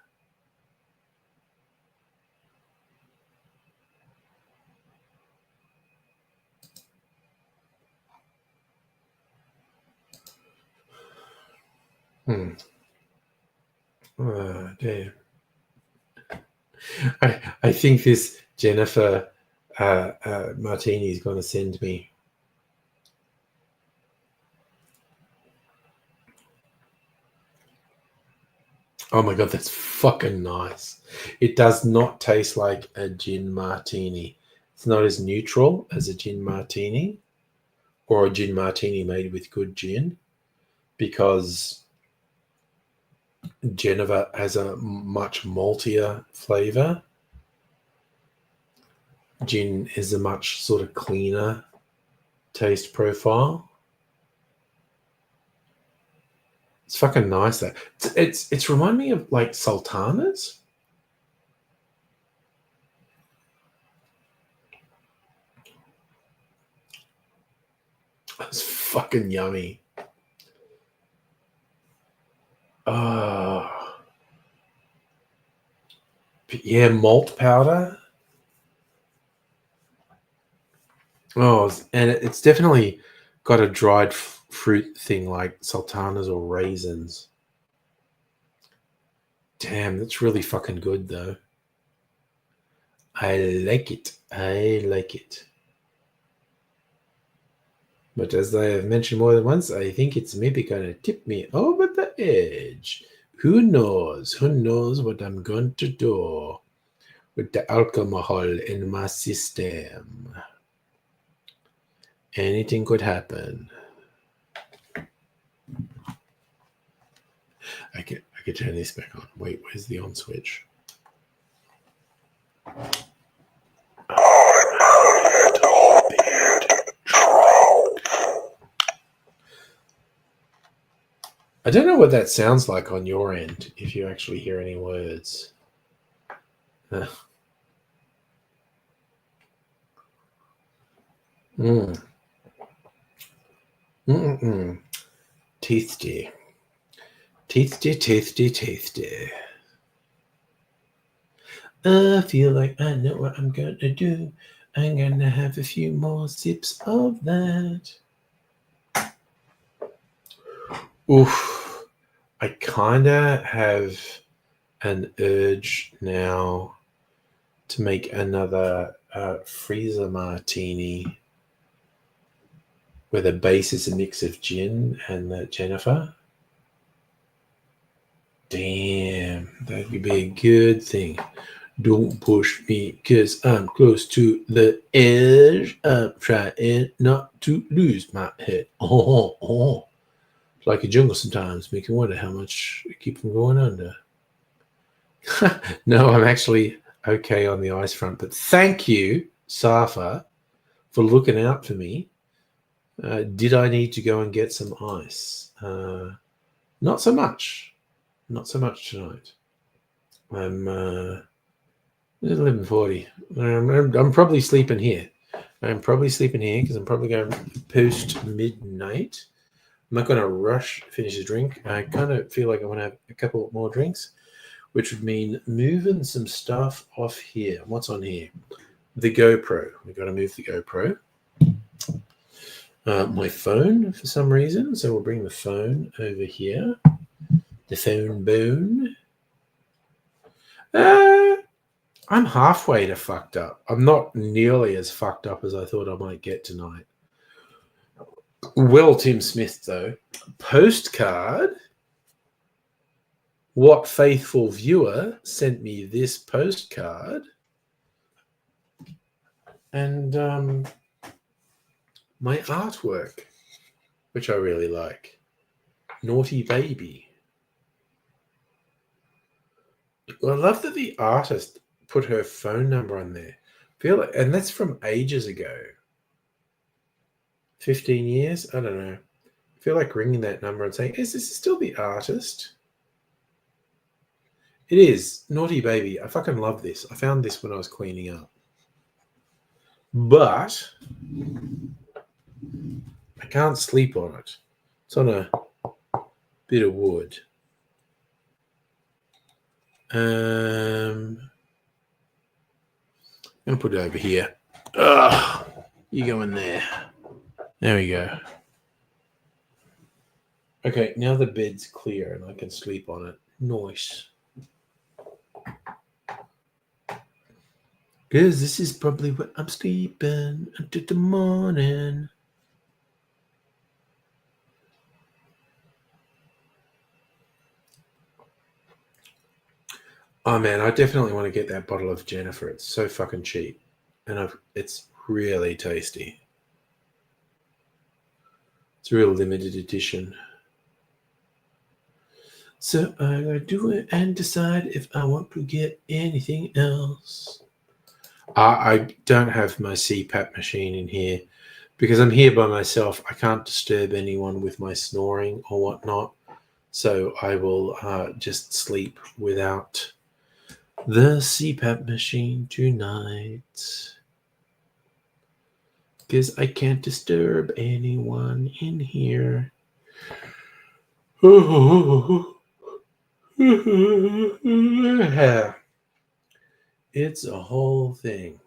Damn. I think this Jennifer martini is going to send me. Oh my god, that's fucking nice. It does not taste like a gin martini. It's not as neutral as a gin martini or a gin martini made with good gin, because Geneva has a much maltier flavor. Gin is a much sort of cleaner taste profile. It's fucking nice though. It's remind me of like sultanas. It's fucking yummy. Oh, yeah, malt powder. Oh, and it's definitely got a dried fruit thing like sultanas or raisins. Damn, that's really fucking good though. I like it. I like it. But as I have mentioned more than once, I think it's maybe gonna tip me over the edge. Who knows? Who knows what I'm going to do with the alcohol in my system? Anything could happen. I could turn this back on. Wait, where's the on switch? I don't know what that sounds like on your end, if you actually hear any words. Mm. Mm-mm. Tasty. Tasty, tasty, tasty. I feel like I know what I'm going to do. I'm going to have a few more sips of that. Oof. I kind of have an urge now to make another freezer martini where the base is a mix of gin and the Jennifer. Damn, that would be a good thing. Don't push me because I'm close to the edge. I'm trying not to lose my head. It's like a jungle sometimes, make you wonder how much you keep from going under. No, I'm actually okay on the ice front, but thank you, Safa, for looking out for me. Did I need to go and get some ice? Not so much. Not so much tonight. I'm 11:40. I'm probably sleeping here. I'm probably sleeping here because I'm probably going post midnight. I'm not going to rush finish a drink. I kind of feel like I want to have a couple more drinks, which would mean moving some stuff off here. What's on here? The GoPro. We've got to move the GoPro. My phone for some reason. So we'll bring the phone over here. The phone bone. I'm halfway to fucked up. I'm not nearly as fucked up as I thought I might get tonight. Well, Tim Smith, though. Postcard. What faithful viewer sent me this postcard? And my artwork, which I really like. Naughty Baby. I love that the artist put her phone number on there. And that's from ages ago. 15 years? I don't know. I feel like ringing that number and saying, is this still the artist? It is. Naughty Baby. I fucking love this. I found this when I was cleaning up. But I can't sleep on it. It's on a bit of wood. I'm going to put it over here. Ugh, you go in there. There we go. Okay, now the bed's clear and I can sleep on it. Nice. Because this is probably what I'm sleeping until the morning. Oh man, I definitely want to get that bottle of Jennifer. It's so fucking cheap. And it's really tasty. It's a real limited edition. So I gotta do it and decide if I want to get anything else. I don't have my CPAP machine in here because I'm here by myself. I can't disturb anyone with my snoring or whatnot. So I will just sleep without the CPAP machine tonight. Because I can't disturb anyone in here. It's a whole thing.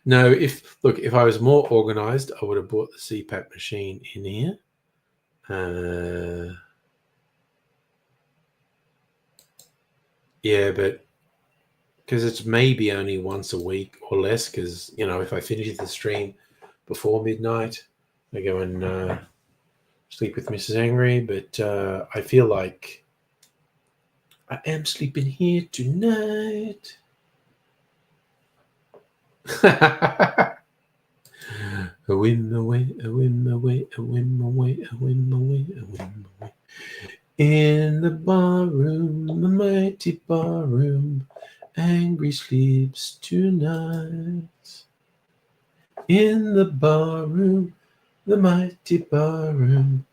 No, if I was more organized, I would have bought the CPAP machine in here. Yeah, but because it's maybe only once a week or less, because, if I finish the stream before midnight, I go and sleep with Mrs. Angry, but I feel like I am sleeping here tonight. A whim away, a whim away, a whim away, a whim away, a whim away. In the barroom, the mighty barroom, Angry sleeps tonight. In the barroom, The mighty barroom,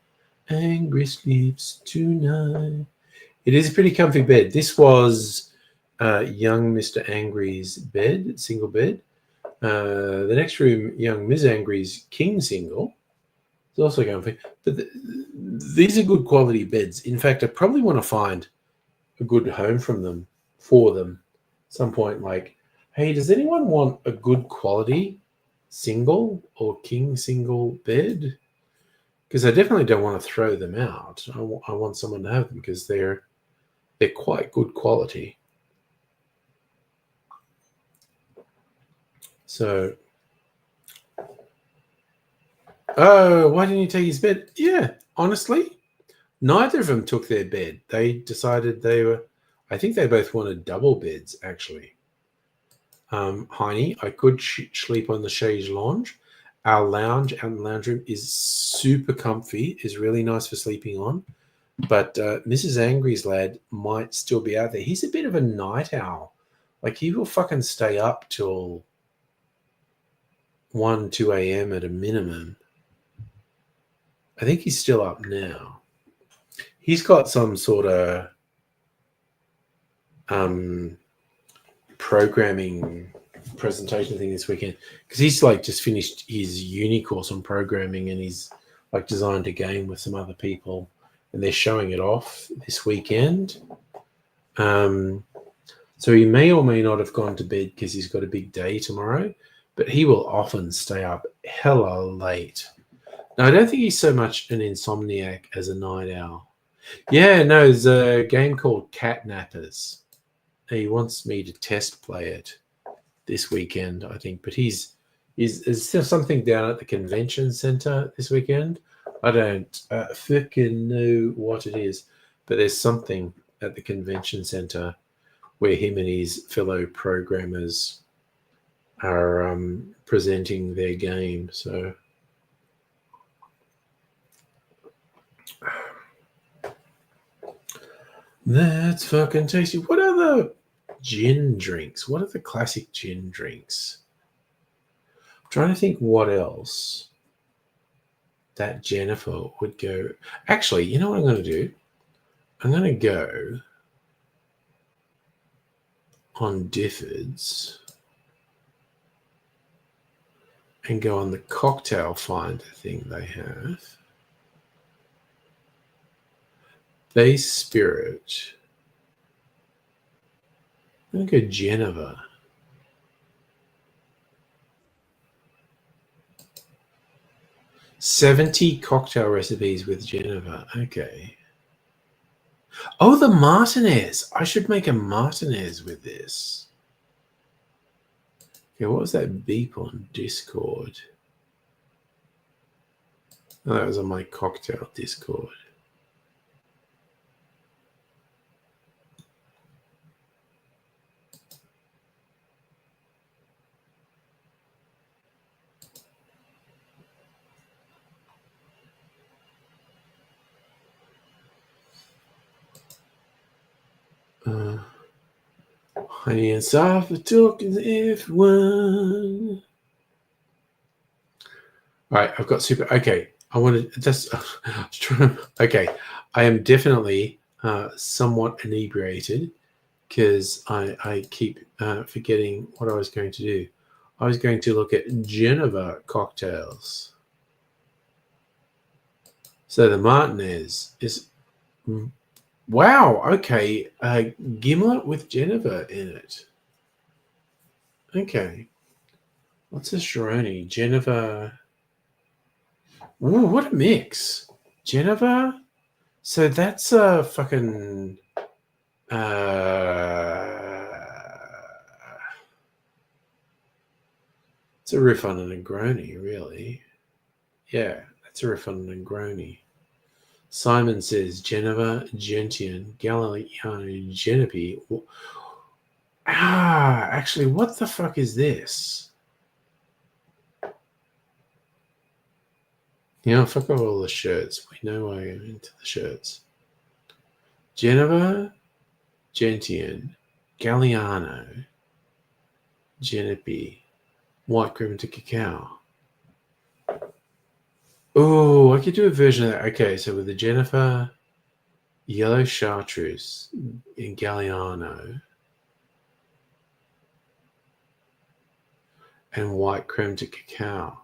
Angry sleeps tonight. It is a pretty comfy bed. This was young Mr. Angry's bed, single bed. The next room, young Ms. Angry's king single. It's also comfy. But these are good quality beds. In fact, I probably want to find a good home for them at some point. Like, hey, does anyone want a good quality single or king single bed? Because I definitely don't want to throw them out. I want someone to have them because they're quite good quality. So, oh, why didn't you take his bed? Yeah, honestly, neither of them took their bed. They decided I think they both wanted double beds, actually. Heine, I could sleep on the chaise lounge. Our lounge out in the lounge room is super comfy, is really nice for sleeping on. But Mrs. Angry's lad might still be out there. He's a bit of a night owl. Like, he will fucking stay up till 1, 2 a.m. at a minimum. I think he's still up now. He's got some sort of programming presentation thing this weekend because he's like just finished his uni course on programming and he's like designed a game with some other people and they're showing it off this weekend. So he may or may not have gone to bed because he's got a big day tomorrow, but he will often stay up hella late. Now, I don't think he's so much an insomniac as a night owl. Yeah, no, there's a game called Catnappers. He wants me to test play it this weekend, I think. But there's still something down at the convention center this weekend. I don't freaking know what it is, but there's something at the convention center where him and his fellow programmers are presenting their game. So that's fucking tasty. What are the gin drinks? What are the classic gin drinks? I'm trying to think what else that Jennifer would go. Actually, you know what I'm going to do? I'm going to go on Difford's and go on the cocktail finder thing they have. Base Spirit. I'm going to go Geneva. $70 cocktail recipes with Geneva. Okay. Oh, the Martinez. I should make a Martinez with this. Okay, what was that beep on Discord? Oh, that was on my cocktail Discord. Honey and soft talking everyone. All right, I've got super. Okay, I wanted just. Okay, I am definitely somewhat inebriated because I keep forgetting what I was going to do. I was going to look at Geneva cocktails. So the Martinez is. Wow, okay. Gimlet with Geneva in it. Okay. What's a Chironi? Geneva. Ooh, what a mix. Geneva? So that's a fucking... it's a riff on a Negroni, really. Yeah, that's a riff on a Negroni. Simon says Geneva, Gentian, Galliano, Genepi. Actually, what the fuck is this? You know, fuck off all the shirts. We know why I'm into the shirts. Geneva, Gentian, Galliano, Genepi, White Cream to Cacao. Oh, I could do a version of that. Okay, so with the Jennifer, yellow chartreuse, in Galliano, and white creme de cacao.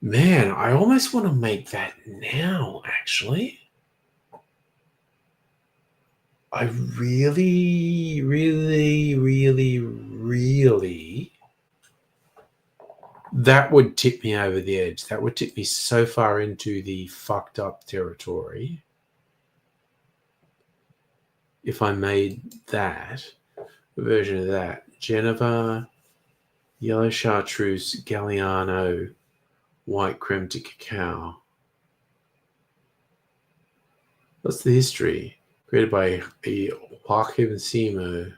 Man, I almost want to make that now, actually. I really, really, really, really. That would tip me over the edge. That would tip me so far into the fucked up territory if I made that version of that. Geneva, yellow chartreuse, Galliano, white creme de cacao. What's the history? Created by Joachim Seymour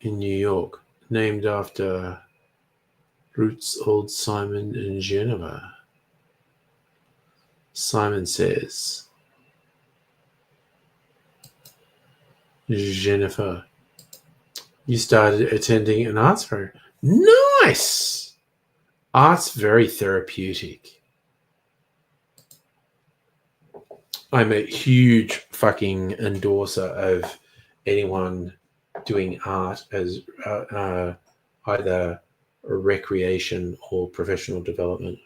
in New York, named after Roots Old Simon in Geneva. Simon says, Jennifer, you started attending an arts program. Nice! Art's very therapeutic. I'm a huge fucking endorser of anyone doing art as either recreation or professional development.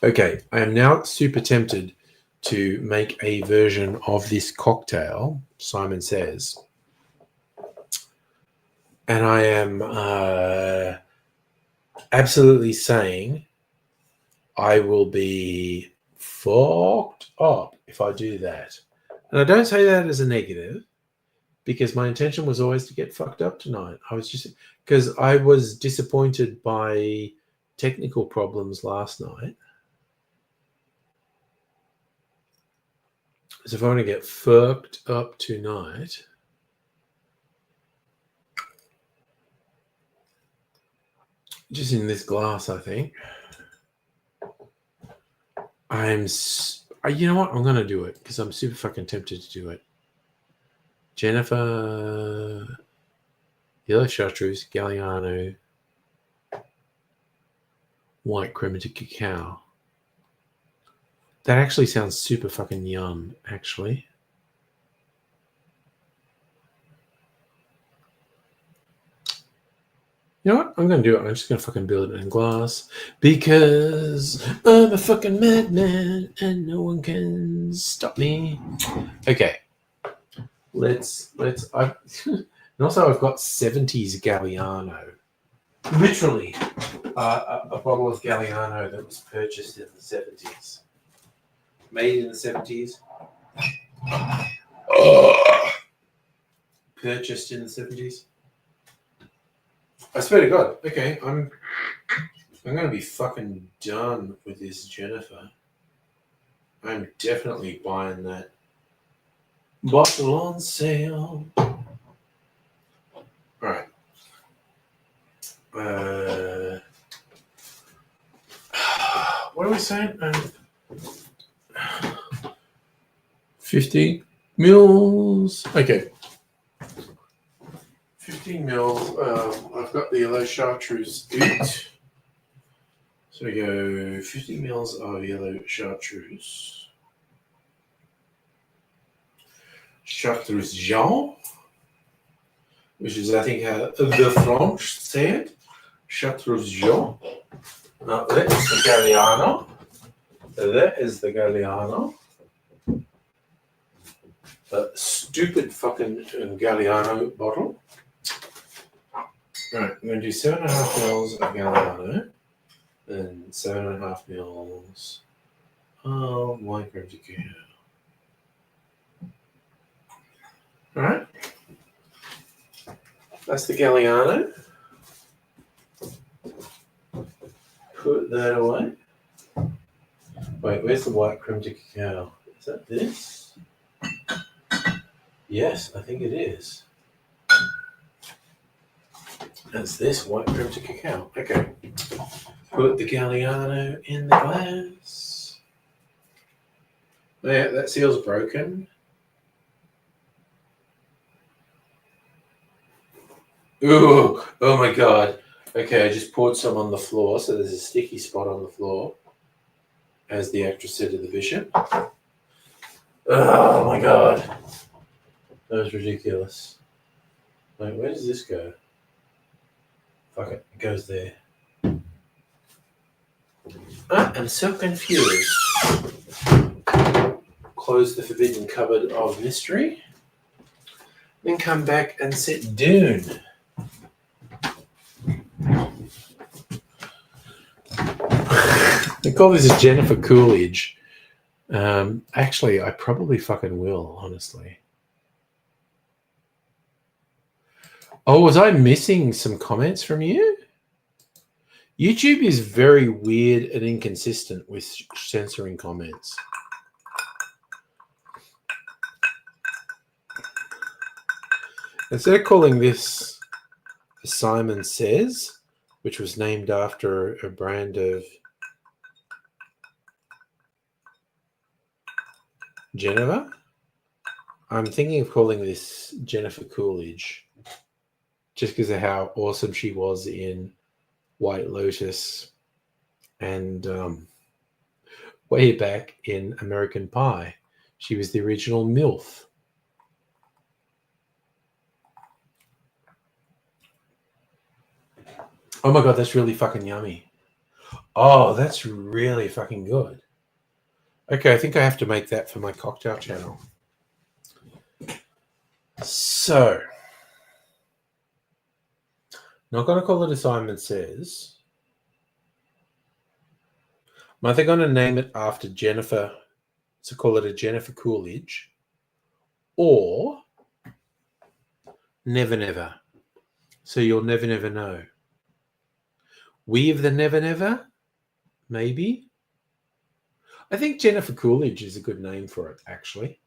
Okay, I am now super tempted to make a version of this cocktail, Simon says. And I am absolutely saying I will be fucked up if I do that. And I don't say that as a negative, because my intention was always to get fucked up tonight. I was just because I was disappointed by technical problems last night. So if I want to get fucked up tonight, just in this glass, I think. You know what? I'm going to do it because I'm super fucking tempted to do it. Jennifer, yellow chartreuse, Galliano, white creme de cacao. That actually sounds super fucking yum, actually. You know what? I'm going to do it. I'm just going to fucking build it in glass because I'm a fucking madman and no one can stop me. Okay. And also I've got 70s Galliano. Literally a bottle of Galliano that was purchased in the 70s. Made in the 70s. Purchased in the 70s. I swear to God. Okay, I'm gonna be fucking done with this Jennifer. I'm definitely buying that bottle on sale. Alright. What are we saying? 50 mils. Okay. 15 mils. I've got the yellow chartreuse out. So we go 50 mils of yellow chartreuse. Chartreuse Jean, which is, I think, the French said. Chartreuse Jean. Now, that is the Galliano. That is the Galliano. A stupid fucking Galliano bottle. Right, I'm going to do 7.5 mils of Galliano and 7.5 mils of white creme de cacao. Alright. That's the Galliano. Put that away. Wait, where's the white creme de cacao? Is that this? Yes, I think it is. That's this white creme de cacao. Okay. Put the Galliano in the glass. Yeah, that seal's broken. Ooh, oh my God. Okay, I just poured some on the floor, so there's a sticky spot on the floor, as the actress said to the bishop. Oh my god. That was ridiculous. Wait, where does this go? Fuck it, it goes there. I'm so confused. Close the forbidden cupboard of mystery. Then come back and sit down. They call this Jennifer Coolidge. Actually, I probably fucking will, honestly. Oh, was I missing some comments from you? YouTube is very weird and inconsistent with censoring comments. Instead of calling this Simon Says, which was named after a brand of Geneva, I'm thinking of calling this Jennifer Coolidge, just because of how awesome she was in White Lotus and way back in American Pie. She was the original MILF. Oh my god, that's really fucking yummy. Oh, that's really fucking good. Okay, I think I have to make that for my cocktail channel. So, not going to call it a Simon Says. I'm either going to name it after Jennifer, so call it a Jennifer Coolidge, or Never Never. So you'll never, never know. We of the Never Never? Maybe? I think Jennifer Coolidge is a good name for it, actually.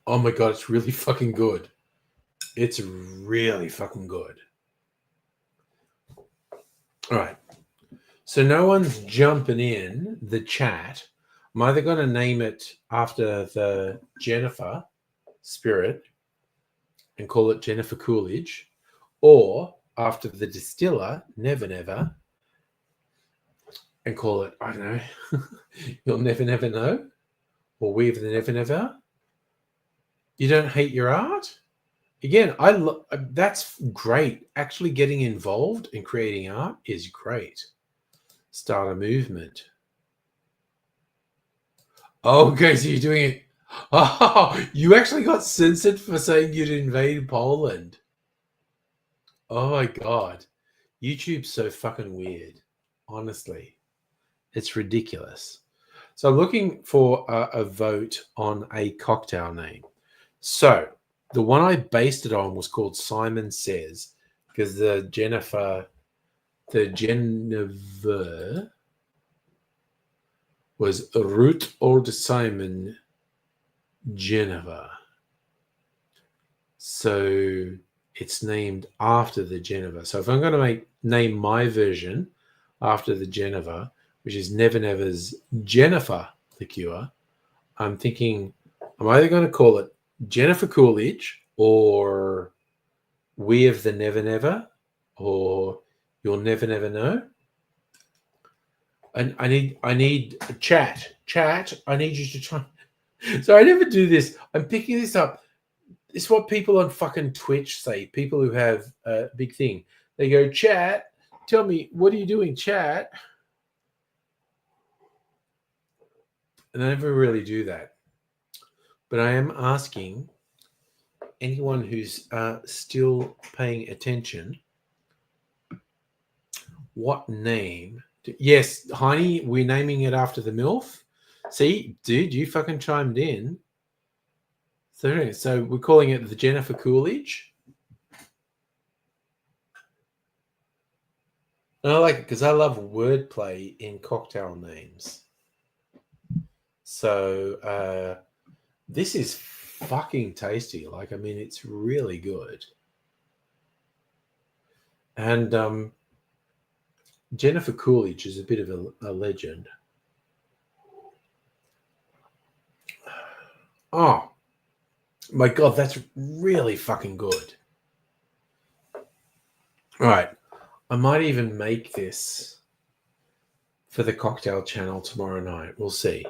Oh my god, it's really fucking good. It's really fucking good. All right. So no one's jumping in the chat. I'm either going to name it after the Jennifer spirit and call it Jennifer Coolidge, or after the distiller, Never Never, and call it, I don't know, You'll Never Never Know, or We of the Never Never. You don't hate your art? Again, that's great. Actually getting involved in creating art is great. Start a movement. Oh, okay, so you're doing it. Oh, you actually got censored for saying you'd invade Poland. Oh my god. YouTube's so fucking weird. Honestly. It's ridiculous. So I'm looking for a vote on a cocktail name. So the one I based it on was called Simon Says, because the Jennifer was Ruth Old Simon Geneva. So it's named after the Geneva. So if I'm going to name my version after the Geneva, which is Never Never's Jennifer liqueur, I'm thinking I'm either going to call it Jennifer Coolidge or We of the Never Never or You'll Never Never Know. And I need a chat. I need you to try. So I never do this. I'm picking this up. It's what people on fucking Twitch say. People who have a big thing. They go, chat, tell me, what are you doing, chat? And I never really do that. But I am asking anyone who's still paying attention, what name? Yes, Heine, we're naming it after the MILF. See, dude, you fucking chimed in. So we're calling it the Jennifer Coolidge. And I like it because I love wordplay in cocktail names. So this is fucking tasty. Like, I mean, it's really good. And Jennifer Coolidge is a bit of a legend. Oh, My God, that's really fucking good. All right. I might even make this for the cocktail channel tomorrow night. We'll see.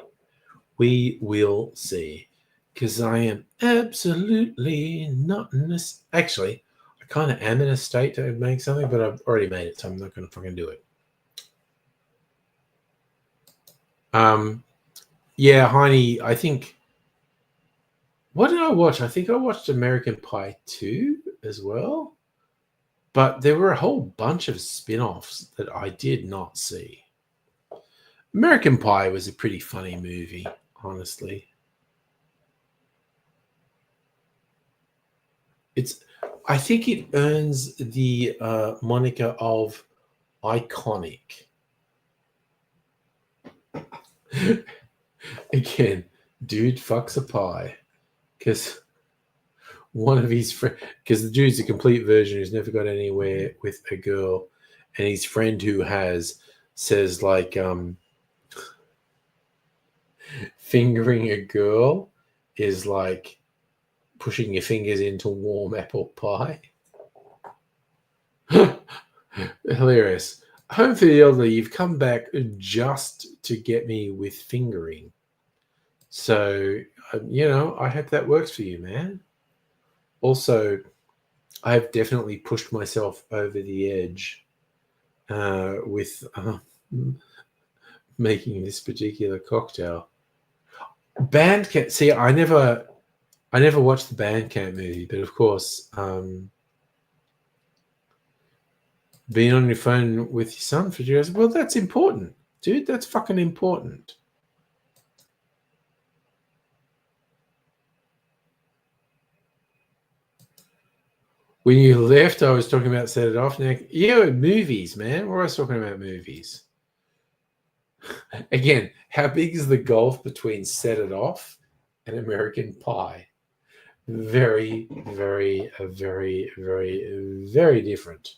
We will see. Because I am absolutely not in this. Actually, I kind of am in a state to make something, but I've already made it, so I'm not going to fucking do it. Yeah, Heine, I think. What did I watch? I think I watched American Pie 2 as well. But there were a whole bunch of spin offs that I did not see. American Pie was a pretty funny movie, honestly. I think it earns the moniker of iconic. Again, dude fucks a pie because one of his friends, because the dude's a complete virgin who's never got anywhere with a girl, and his friend who has says like fingering a girl is like pushing your fingers into warm apple pie. Hilarious. Home for the Elderly, you've come back just to get me with fingering. So, I hope that works for you, man. Also, I've definitely pushed myself over the edge with making this particular cocktail. Bandcamp. See, I never watched the Bandcamp movie, but of course, being on your phone with your son for years, well, that's important, dude. That's fucking important. When you left, I was talking about Set It Off. Now, movies, man. We're always talking about movies. Again, how big is the gulf between Set It Off and American Pie? Very, very, very, very, very different.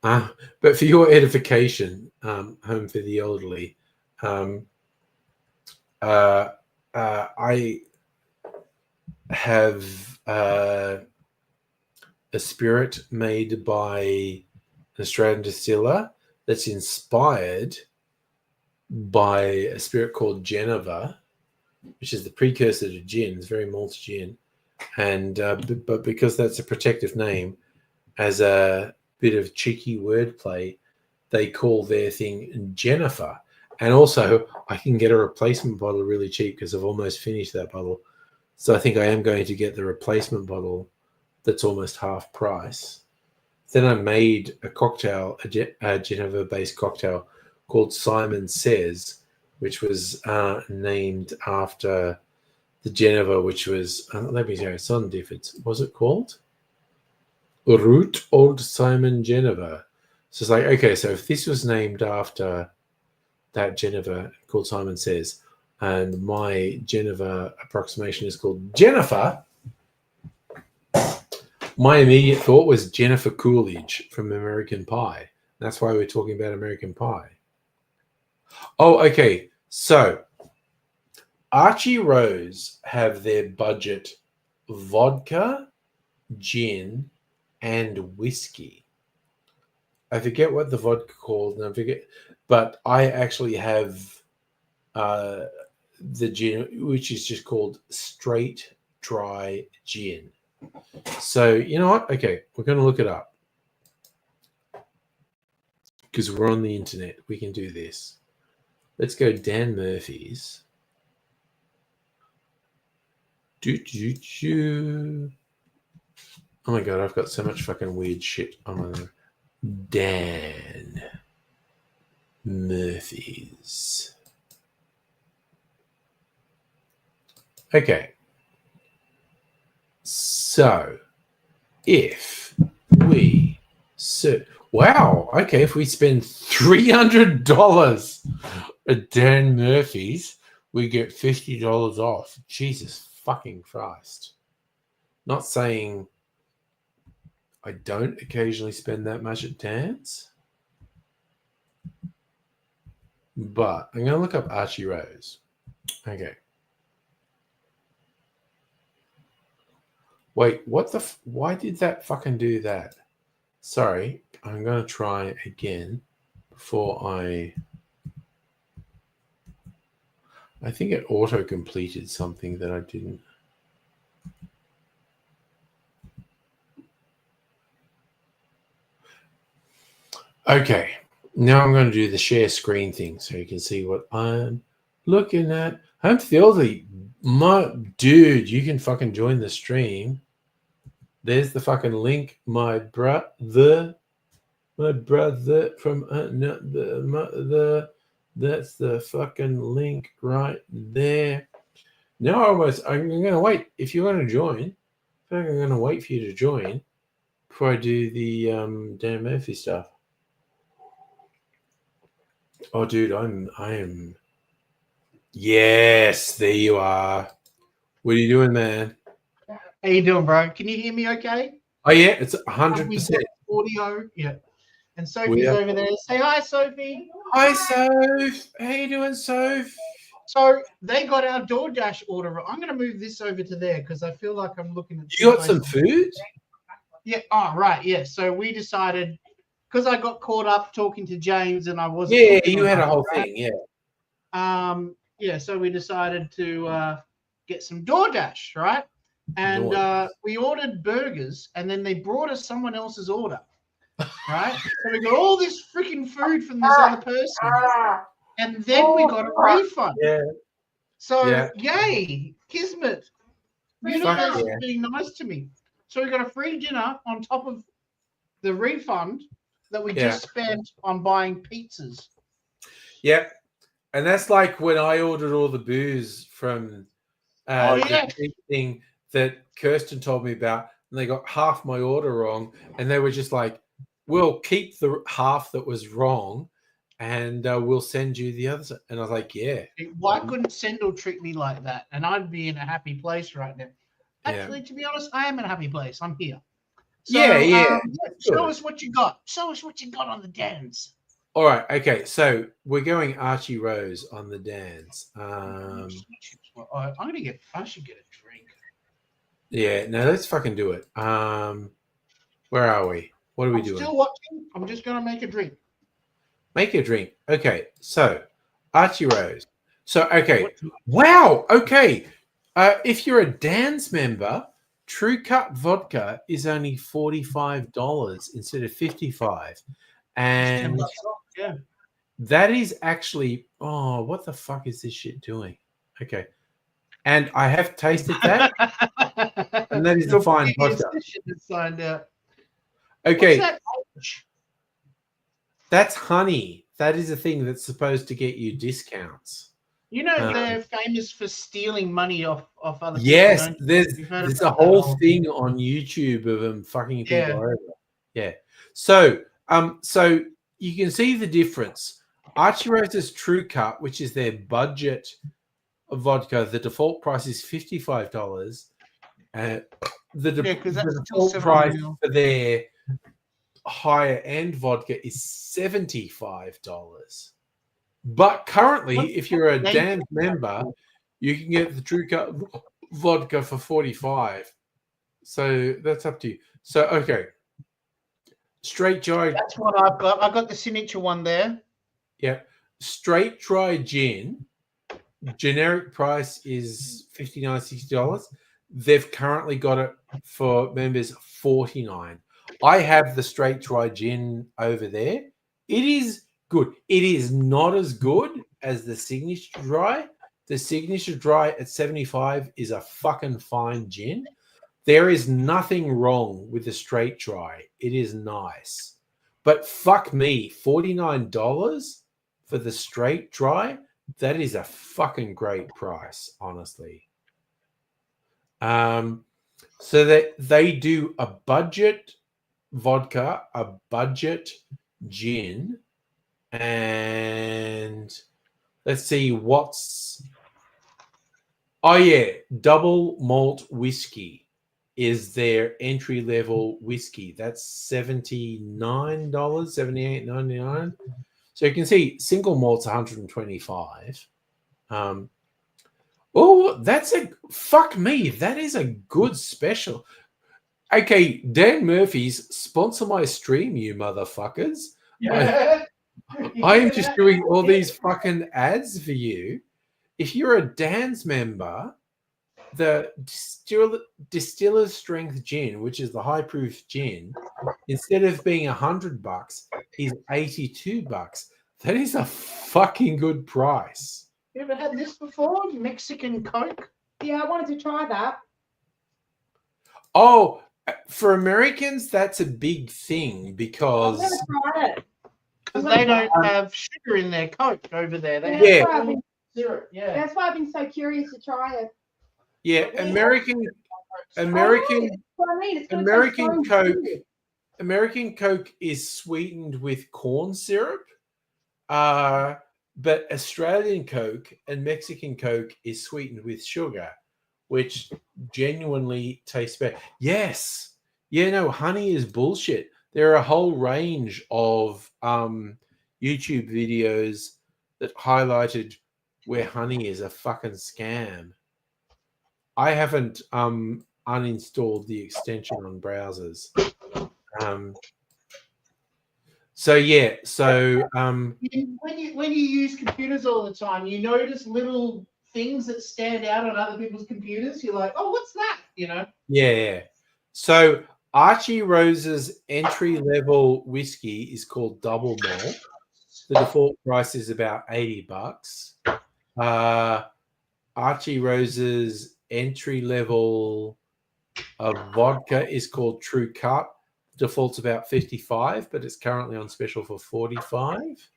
But for your edification, Home for the Elderly, I have a spirit made by an Australian distiller that's inspired by a spirit called Geneva, which is the precursor to gin. It's very malty gin, and but because that's a protective name, as a bit of cheeky wordplay, they call their thing Jennifer. And also, I can get a replacement bottle really cheap because I've almost finished that bottle. So I think I am going to get the replacement bottle that's almost half price. Then I made a cocktail, a Geneva-based cocktail called Simon Says, which was named after the Geneva, which was, let me say, it's on difference. Was it called? Route Old Simon Geneva. So it's like, okay, so if this was named after that Geneva called Simon Says, and my Geneva approximation is called Jennifer, my immediate thought was Jennifer Coolidge from American Pie. That's why we're talking about American Pie. Oh, okay. So Archie Rose have their budget vodka, gin, and whiskey. I forget what the vodka called, and I forget, but I actually have the gin, which is just called straight dry gin. So you know what? Okay, we're going to look it up because we're on the internet. We can do this. Let's go Dan Murphy's. Oh my God, I've got so much fucking weird shit on my Dan Murphy's. Okay. So, if we wow, okay, if we spend $300 at Dan Murphy's, we get $50 off. Jesus fucking Christ. Not saying I don't occasionally spend that much at Dan's, but I'm going to look up Archie Rose. Okay. Wait, what the? Why did that fucking do that? Sorry, I'm going to try again before I think it auto-completed something that I didn't. Okay, now I'm going to do the share screen thing so you can see what I'm looking at. I'm filthy. Dude, you can fucking join the stream. There's the fucking link, my brother from that's the fucking link right there. Now I'm gonna wait. If you're gonna join, I'm gonna wait for you to join before I do the Dan Murphy stuff. Oh, dude, I am. Yes, there you are. What are you doing, man? How you doing, bro? Can you hear me okay? Oh yeah, it's We've 100%. got audio, yeah. And Sophie's over there. Say hi, Sophie. Hi, Soph. How you doing, Soph? So they got our DoorDash order. I'm going to move this over to there because I feel like I'm looking at. You got some food? Yeah. Oh, right. Yeah. So we decided because I got caught up talking to James and I wasn't. Yeah, you had a whole thing. Yeah. Yeah. So we decided to get some DoorDash, right? And we ordered burgers, and then they brought us someone else's order, right? So we got all this freaking food from this other person, and then we got a refund. Yeah. So yay, Kismet. Universe is being nice to me. So we got a free dinner on top of the refund that we just spent on buying pizzas. Yeah. And that's like when I ordered all the booze from the thing that Kirsten told me about, and they got half my order wrong, and they were just like, we'll keep the half that was wrong, and we'll send you the other. And I was like, yeah. Why couldn't Sendel treat me like that? And I'd be in a happy place right now. Actually, to be honest, I am in a happy place. I'm here. So, show us what you got. Show us what you got on the dance. All right. Okay. So we're going Archie Rose on the dance. I should get a drink. Yeah. No, let's fucking do it. Where are we? What are we doing? Still watching. I'm just going to make a drink. Make a drink. Okay. So Archie Rose. So, okay. Wow. Okay. If you're a Dan's member, True Cut vodka is only $45 instead of $55. And that is actually, oh, what the fuck is this shit doing? Okay. And I have tasted that. And that is a fine vodka. Okay. That's honey. That is a thing that's supposed to get you discounts. You know, they're famous for stealing money off other people. Yes, there's a whole thing on YouTube of them fucking people over. Yeah. So you can see the difference. Archie Rose's True Cut, which is their budget vodka, the default price is $55. The default price for their higher end vodka is $75. But currently, if you're a Dan's member, you can get the True Cut vodka for $45. So that's up to you. So, okay. Straight dry. That's what I've got. I've got the signature one there. Yeah. Straight dry gin. Generic price is $59, $60. They've currently got it for members $49. I have the straight dry gin over there. It is good. It is not as good as the signature dry. The signature dry at $75 is a fucking fine gin. There is nothing wrong with the straight dry. It is nice. But fuck me, $49 for the straight dry, that is a fucking great price, honestly. So that they do a budget vodka, a budget gin, and let's see what's... Oh, yeah, double malt whiskey is their entry-level whiskey. That's $79, $78.99. So you can see single malt's $125. Oh, that's a... Fuck me, that is a good special. Okay, Dan Murphy's sponsor my stream, you motherfuckers. Yeah. I am just doing all these fucking ads for you. If you're a Dan's member, the distiller's strength gin, which is the high proof gin, instead of being $100, is $82. That is a fucking good price. You ever had this before? Mexican Coke? Yeah, I wanted to try that. Oh, for Americans, that's a big thing I've because never tried it. Because they don't have sugar in their Coke over there. They Yeah. have all syrup. Yeah. That's why I've been so curious to try it. yeah, American That's what I mean. It's gonna American taste so Coke. good. American Coke is sweetened with corn syrup, but Australian Coke and Mexican Coke is sweetened with sugar, which genuinely tastes better. Yes. Yeah, no, honey is bullshit. There are a whole range of YouTube videos that highlighted where honey is a fucking scam. I haven't uninstalled the extension on browsers. When you use computers all the time, you notice little things that stand out on other people's computers. You're like, oh, what's that? You know? Yeah. So Archie Rose's entry level whiskey is called Double Malt. The default price is about $80. Archie Rose's entry level of vodka is called True Cut. Default's about $55, but it's currently on special for $45.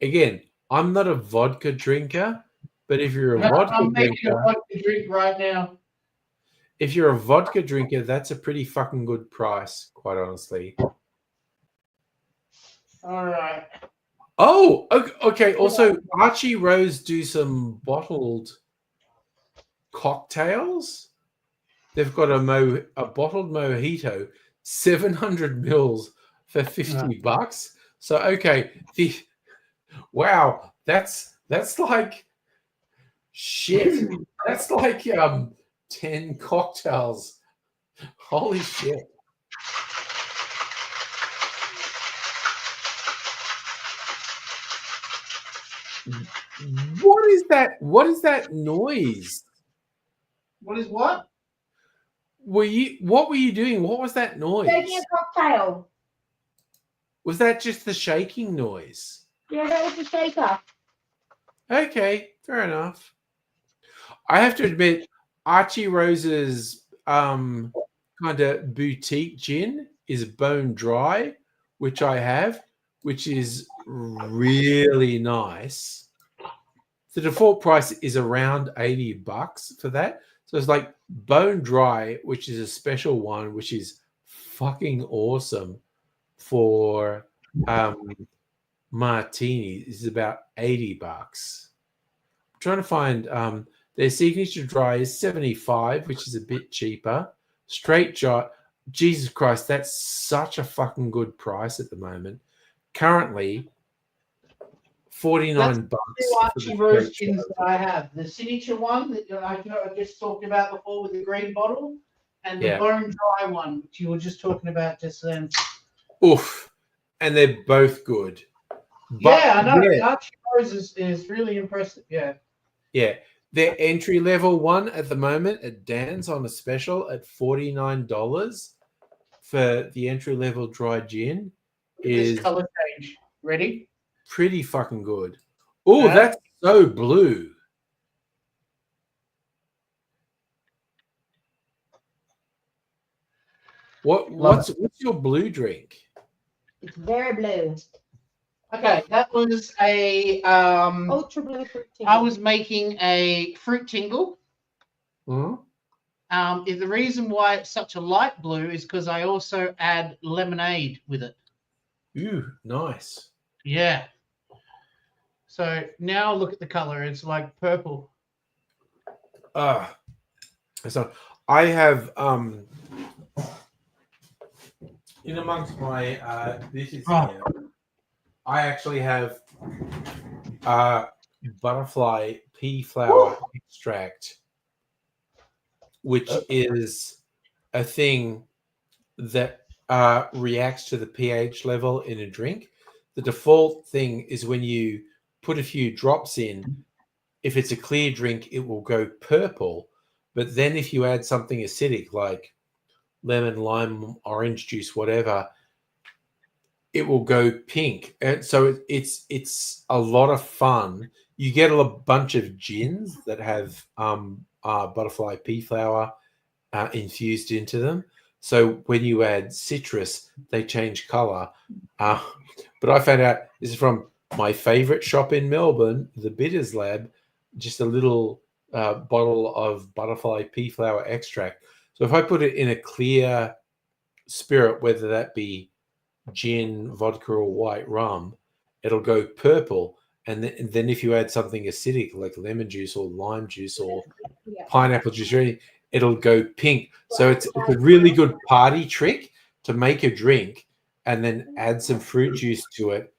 Again, I'm not a vodka drinker, but if you're a vodka I'm making drinker, a vodka drink right now. if you're a vodka drinker, that's a pretty fucking good price, quite honestly. All right. Oh, okay. Also, Archie Rose do some bottled cocktails. They've got a bottled mojito, 700 mils for $50. So okay, wow, that's like shit. That's like 10 cocktails. Holy shit. What is that? What is that noise? What is what? What were you doing? What was that noise? Taking a cocktail. Was that just the shaking noise? Yeah, that was the shaker. Okay, fair enough. I have to admit, Archie Rose's kind of boutique gin is Bone Dry, which I have, which is really nice. The default price is around $80 for that. So it's like Bone Dry, which is a special one, which is fucking awesome for martini, is about $80. I'm trying to find their signature dry is $75, which is a bit cheaper. Straight dry, Jesus Christ, that's such a fucking good price at the moment. Currently, $49. Two Archie Rose gins that I have. The signature one that I just talked about before with the green bottle, and the Bone Dry one, which you were just talking about just then. Oof. And they're both good. Yeah, I know. Yeah. Archie Rose is really impressive. Yeah. Yeah. Their entry level one at the moment at Dan's on a special at $49 for the entry level dry gin is this color change. Ready? Pretty fucking good. Oh, that's so blue. What's your blue drink? It's very blue. Okay, that was a ultra blue fruit tingle. I was making a fruit tingle. Mm-hmm. Is the reason why it's such a light blue is because I also add lemonade with it. Ooh, nice. Yeah. So now look at the color. It's like purple. So I have in amongst my dishes here, I actually have butterfly pea flower extract. which is a thing that reacts to the pH level in a drink. The default thing is when you put a few drops in, if it's a clear drink, it will go purple. But then if you add something acidic like lemon, lime, orange juice, whatever, it will go pink. And so it's a lot of fun. You get a bunch of gins that have butterfly pea flower infused into them. So when you add citrus, they change color. But I found out this is from my favorite shop in Melbourne, the Bitters Lab, just a little bottle of butterfly pea flower extract. So if I put it in a clear spirit, whether that be gin, vodka, or white rum, it'll go purple. And then if you add something acidic like lemon juice or lime juice or pineapple juice or anything, it'll go pink. So it's a really good party trick to make a drink and then add some fruit juice to it,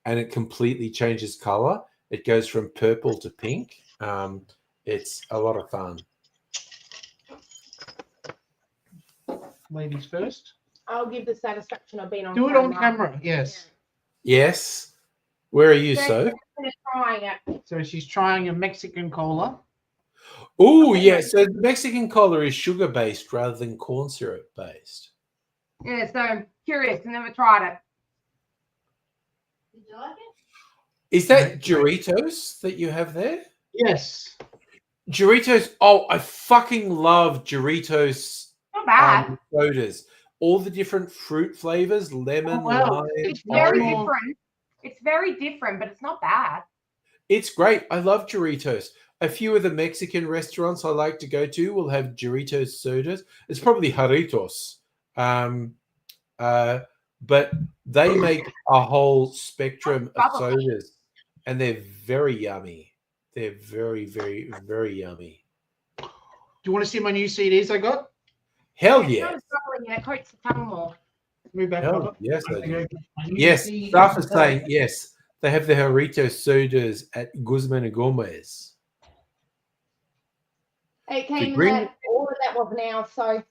and it completely changes color. It goes from purple to pink. It's a lot of fun. Ladies first. I'll give the satisfaction of being on Do it camera. on camera. Yes. Yes. Where are you, so? Trying it. So she's trying a Mexican cola. Oh, yeah. So the Mexican cola is sugar-based rather than corn syrup-based. Yeah, so I'm curious. I never tried it. Did you like it? Is that Doritos that you have there? Yes. Doritos. Oh, I fucking love Doritos Not bad. sodas. All the different fruit flavors, lemon, lime. It's very orange. different. It's very different, but it's not bad. It's great. I love Doritos. A few of the Mexican restaurants I like to go to will have Doritos sodas. It's probably Jarritos. But they make a whole spectrum of sodas, and they're very yummy. They're very, very, very yummy. Do you want to see my new CDs I got? Hell yeah. It coats the tongue more. Move back. Hell, Robert. yes, I do. My new Yes, CDs. Staff is saying yes. They have the Jarritos sodas at Guzman and Gomez. It came bring- with all of that was now, so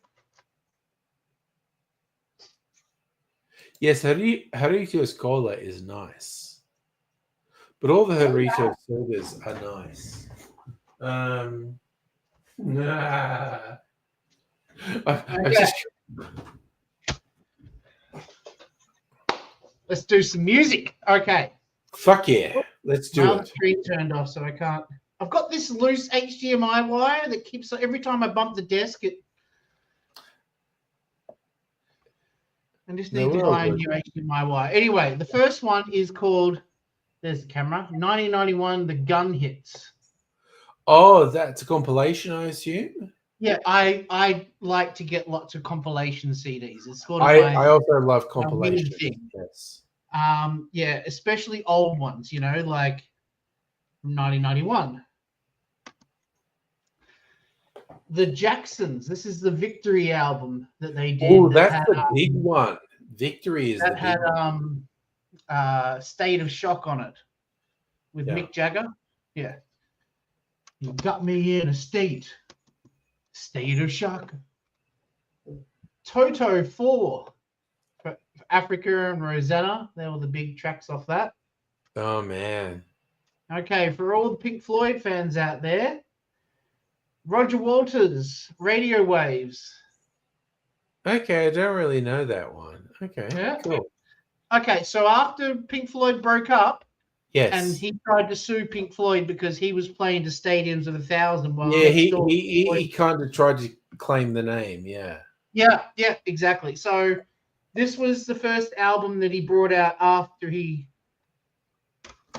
Yes, Jarritos cola is nice, but all the Jarritos sodas are nice. I just, Let's do some music. Okay. fuck yeah, let's do Now the it. screen turned off, so I can't. I've got this loose HDMI wire that keeps every time I bump the desk. I just need to buy a new HDMI wire. Anyway, the first one is called. There's the camera. 1991, The Gun Hits. Oh, that's a compilation, I assume. Yeah, I like to get lots of compilation CDs. It's sort of I also love weird compilations. thing. Yes. Yeah, especially old ones, you know, like from 1991. The Jacksons. This is the Victory album that they did. Oh, that that's had, the big one. Victory is that the had big one. State of Shock on it with Yeah. Mick Jagger. Yeah. You got me in a state of shock. Toto 4 for Africa and Rosanna. They were the big tracks off that. Oh man. Okay, for all the Pink Floyd fans out there, Roger Waters, Radio Waves. Okay, I don't really know that one. Okay, Yeah. cool. Okay, so after Pink Floyd broke up, Yes. and he tried to sue Pink Floyd because he was playing to stadiums of 1,000. While yeah, next door- he kind of tried to claim the name. Yeah. Yeah, exactly. So this was the first album that he brought out after he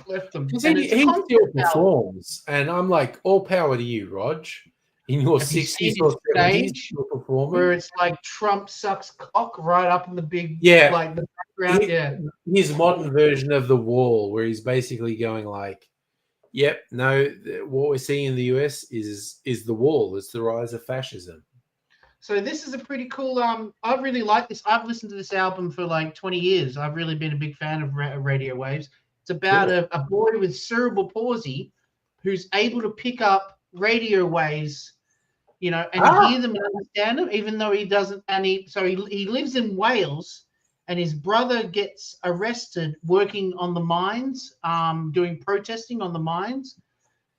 left them. Because And he it's a still concept album. performs, and I'm like, all power to you, Rog. In your Have you 60s seen or his 70s, stage you're performing. Where it's like Trump sucks cock right up in the big, Yeah. like the background. Yeah. His modern version of The Wall, where he's basically going like, "Yep, no, what we're seeing in the US is The Wall. It's the rise of fascism." So this is a pretty cool. I really like this. I've listened to this album for like 20 years. I've really been a big fan of Radio Waves. It's about a boy with cerebral palsy who's able to pick up radio waves you know, and hear them and understand them, even though he doesn't. And he lives in Wales, and his brother gets arrested working on the mines, doing protesting on the mines,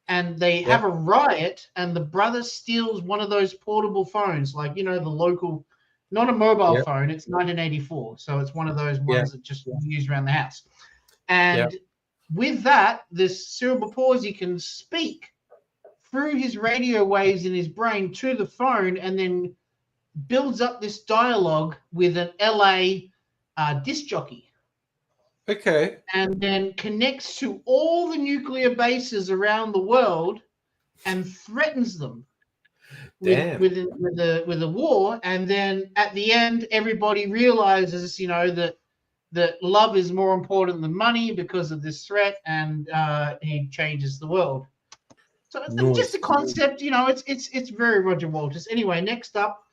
and they have a riot, and the brother steals one of those portable phones, like, you know, the local, not a mobile phone. It's 1984, so it's one of those ones that just used around the house. And with that, this cerebral palsy can speak through his radio waves in his brain to the phone, and then builds up this dialogue with an LA disc jockey. Okay. And then connects to all the nuclear bases around the world and threatens them with a war. And then at the end, everybody realizes, you know, that love is more important than money because of this threat, and he changes the world. So it's just a concept, you know. It's very Roger Waters. Anyway, next up,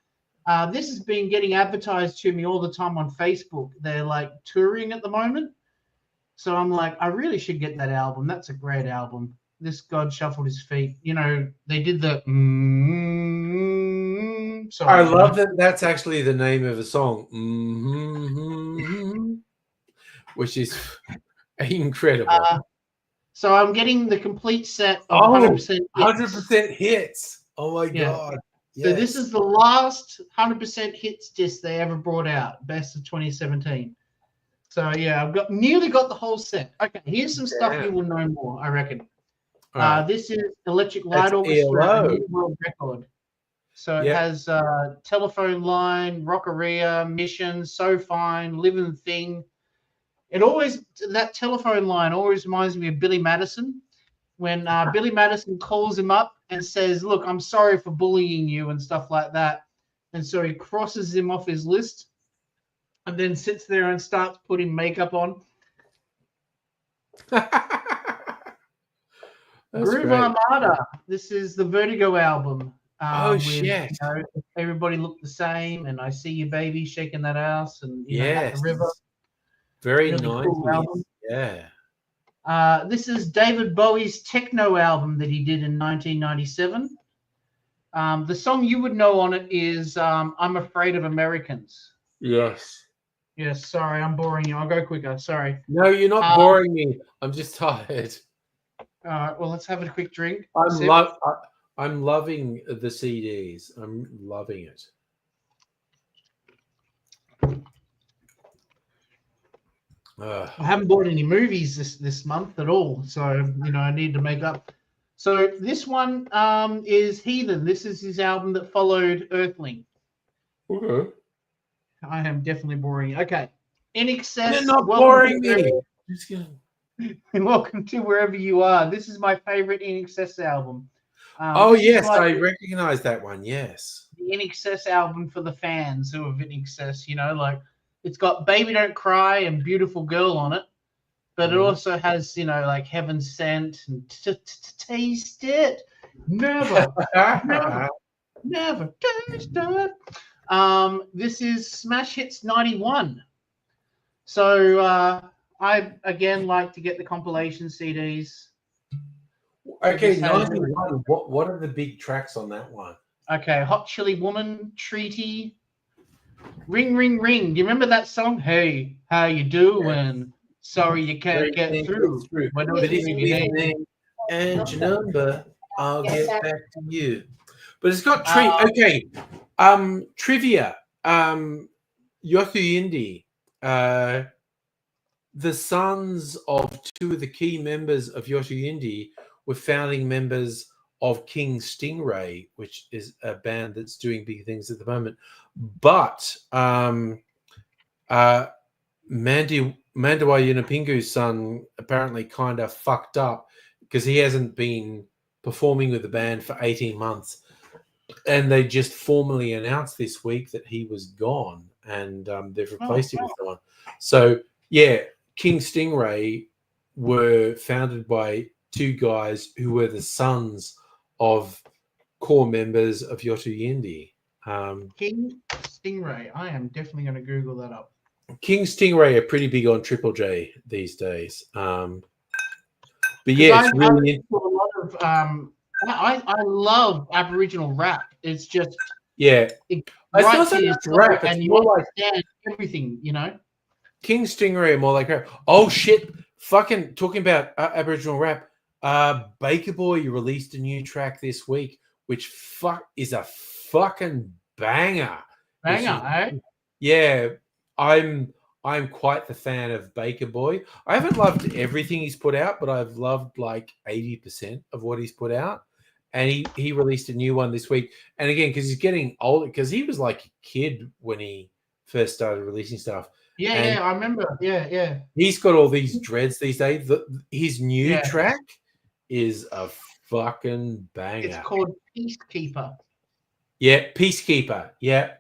this has been getting advertised to me all the time on Facebook. They're like touring at the moment, so I'm like, I really should get that album. That's a great album. This God Shuffled His Feet. You know, they did the. Sorry, I love that. That's actually the name of a song, which is incredible. So I'm getting the complete set of 100% hits. 100% hits. Oh my God. Yes. So this is the last 100% hits disc they ever brought out, best of 2017. So yeah, I've nearly got the whole set. Okay, here's some stuff you will know more, I reckon. This is Electric Light Orchestra, a New World Record. So it has Telephone Line, Rockeria, Mission, So Fine, Living Thing. That telephone line always reminds me of Billy Madison, when Billy Madison calls him up and says, look, I'm sorry for bullying you and stuff like that. And so he crosses him off his list and then sits there and starts putting makeup on. Groove Armada. This is the Vertigo album. Shit. You know, everybody looked the same, and I See You Baby shaking that ass, and you know, At the River. Very really nice. Cool album. Yeah. This is David Bowie's techno album that he did in 1997. The song you would know on it is I'm Afraid of Americans. Yes. Yes, sorry, I'm boring you. I'll go quicker. Sorry. No, you're not boring me. I'm just tired. All right, well, let's have a quick drink. I'm loving the CDs. I'm loving it. I haven't bought any movies this month at all, so you know I need to make up. So this one is Heathen. This is his album that followed Earthling. Okay. I am definitely boring you. Okay. In Excess. You're not boring me. Welcome to Wherever You Are. This is my favorite In Excess album. Yes, I recognize that one. Yes. The In Excess album for the fans who have In Excess, you know, like it's got Baby Don't Cry and Beautiful Girl on it, but it also has, you know, like Heaven Sent and Taste It. Never taste it. This is Smash Hits 91. So I again like to get the compilation CDs. Okay, 91. What are the big tracks on that one? Okay, Hot Chili Woman, Treaty, Ring Ring Ring. Do you remember that song? Hey, how you doing? Sorry you can't get through. But if you name and your number, I'll get back to you. But it's got okay. Trivia. Yothuyindi. The sons of two of the key members of Yothuyindi were founding members of King Stingray, which is a band that's doing big things at the moment. But Mandawa Yunupingu's son apparently kind of fucked up because he hasn't been performing with the band for 18 months. And they just formally announced this week that he was gone, and they've replaced him with someone. So, yeah, King Stingray were founded by two guys who were the sons of core members of Yothuyindi. King Stingray. I am definitely going to Google that up. King Stingray are pretty big on Triple J these days. But yeah, it's really a lot of I love Aboriginal rap. It's just Yeah. it's It's right not so to your much soul, rap, it's and you more like understand everything. You know. King Stingray, more like rap. Oh shit! Fucking talking about Aboriginal rap. Baker Boy released a new track this week, which is a fucking banger. Which Banger, is, eh? yeah, I'm quite the fan of Baker Boy. I haven't loved everything he's put out, but I've loved like 80% of what he's put out. And he released a new one this week. And again, because he's getting older, because he was like a kid when he first started releasing stuff. Yeah, And yeah, I remember. Yeah, yeah, he's got all these dreads these days. His new yeah. track is a fucking It's banger. called Peacekeeper. Yeah, Peacekeeper. Yeah.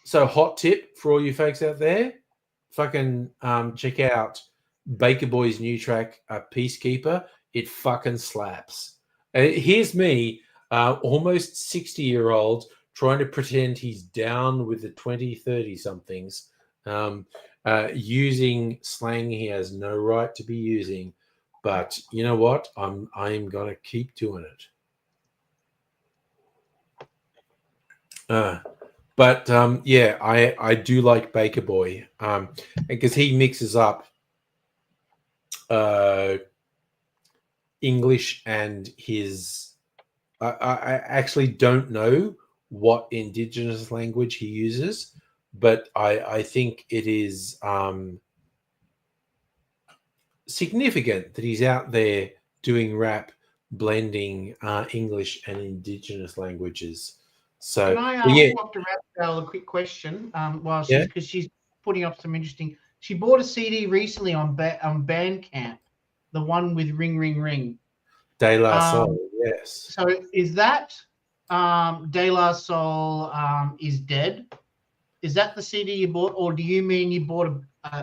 So hot tip for all you folks out there, fucking check out Baker Boy's new track, Peacekeeper. It fucking slaps. Here's me, almost 60-year-old, trying to pretend he's down with the 20, 30 somethings, using slang he has no right to be using. But you know what? I'm gonna keep doing it. But yeah, I do like Baker Boy because he mixes up English and his. I actually don't know what Indigenous language he uses, but I think it is significant that he's out there doing rap, blending English and Indigenous languages. So Can I ask yeah, Dr. Raphael a quick question? While yeah, she's putting up some interesting. She bought a CD recently on Bandcamp, the one with Ring Ring Ring. De La Soul, yes. So is that De La Soul is dead? Is that the CD you bought, or do you mean you bought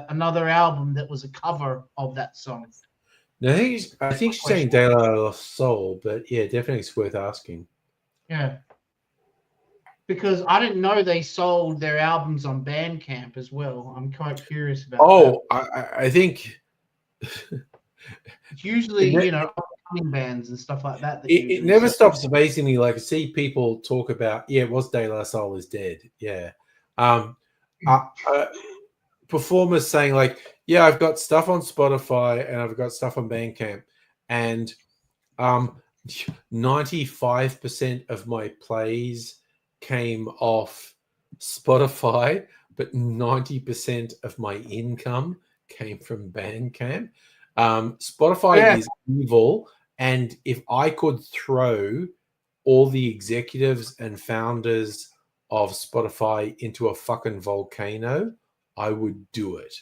another album that was a cover of that song? No, I think she's saying De La Soul, but yeah, definitely it's worth asking. Yeah. Because I didn't know they sold their albums on Bandcamp as well. I'm quite curious about that. Oh, I think It's usually, upcoming bands and stuff like that. it never stops amazing me. Like I see people talk about, yeah, it was De La Soul is dead. Yeah. Performers saying like, yeah, I've got stuff on Spotify and I've got stuff on Bandcamp, and 95% of my plays came off Spotify, but 90% of my income came from Bandcamp. Spotify is evil, and if I could throw all the executives and founders of Spotify into a fucking volcano, I would do it.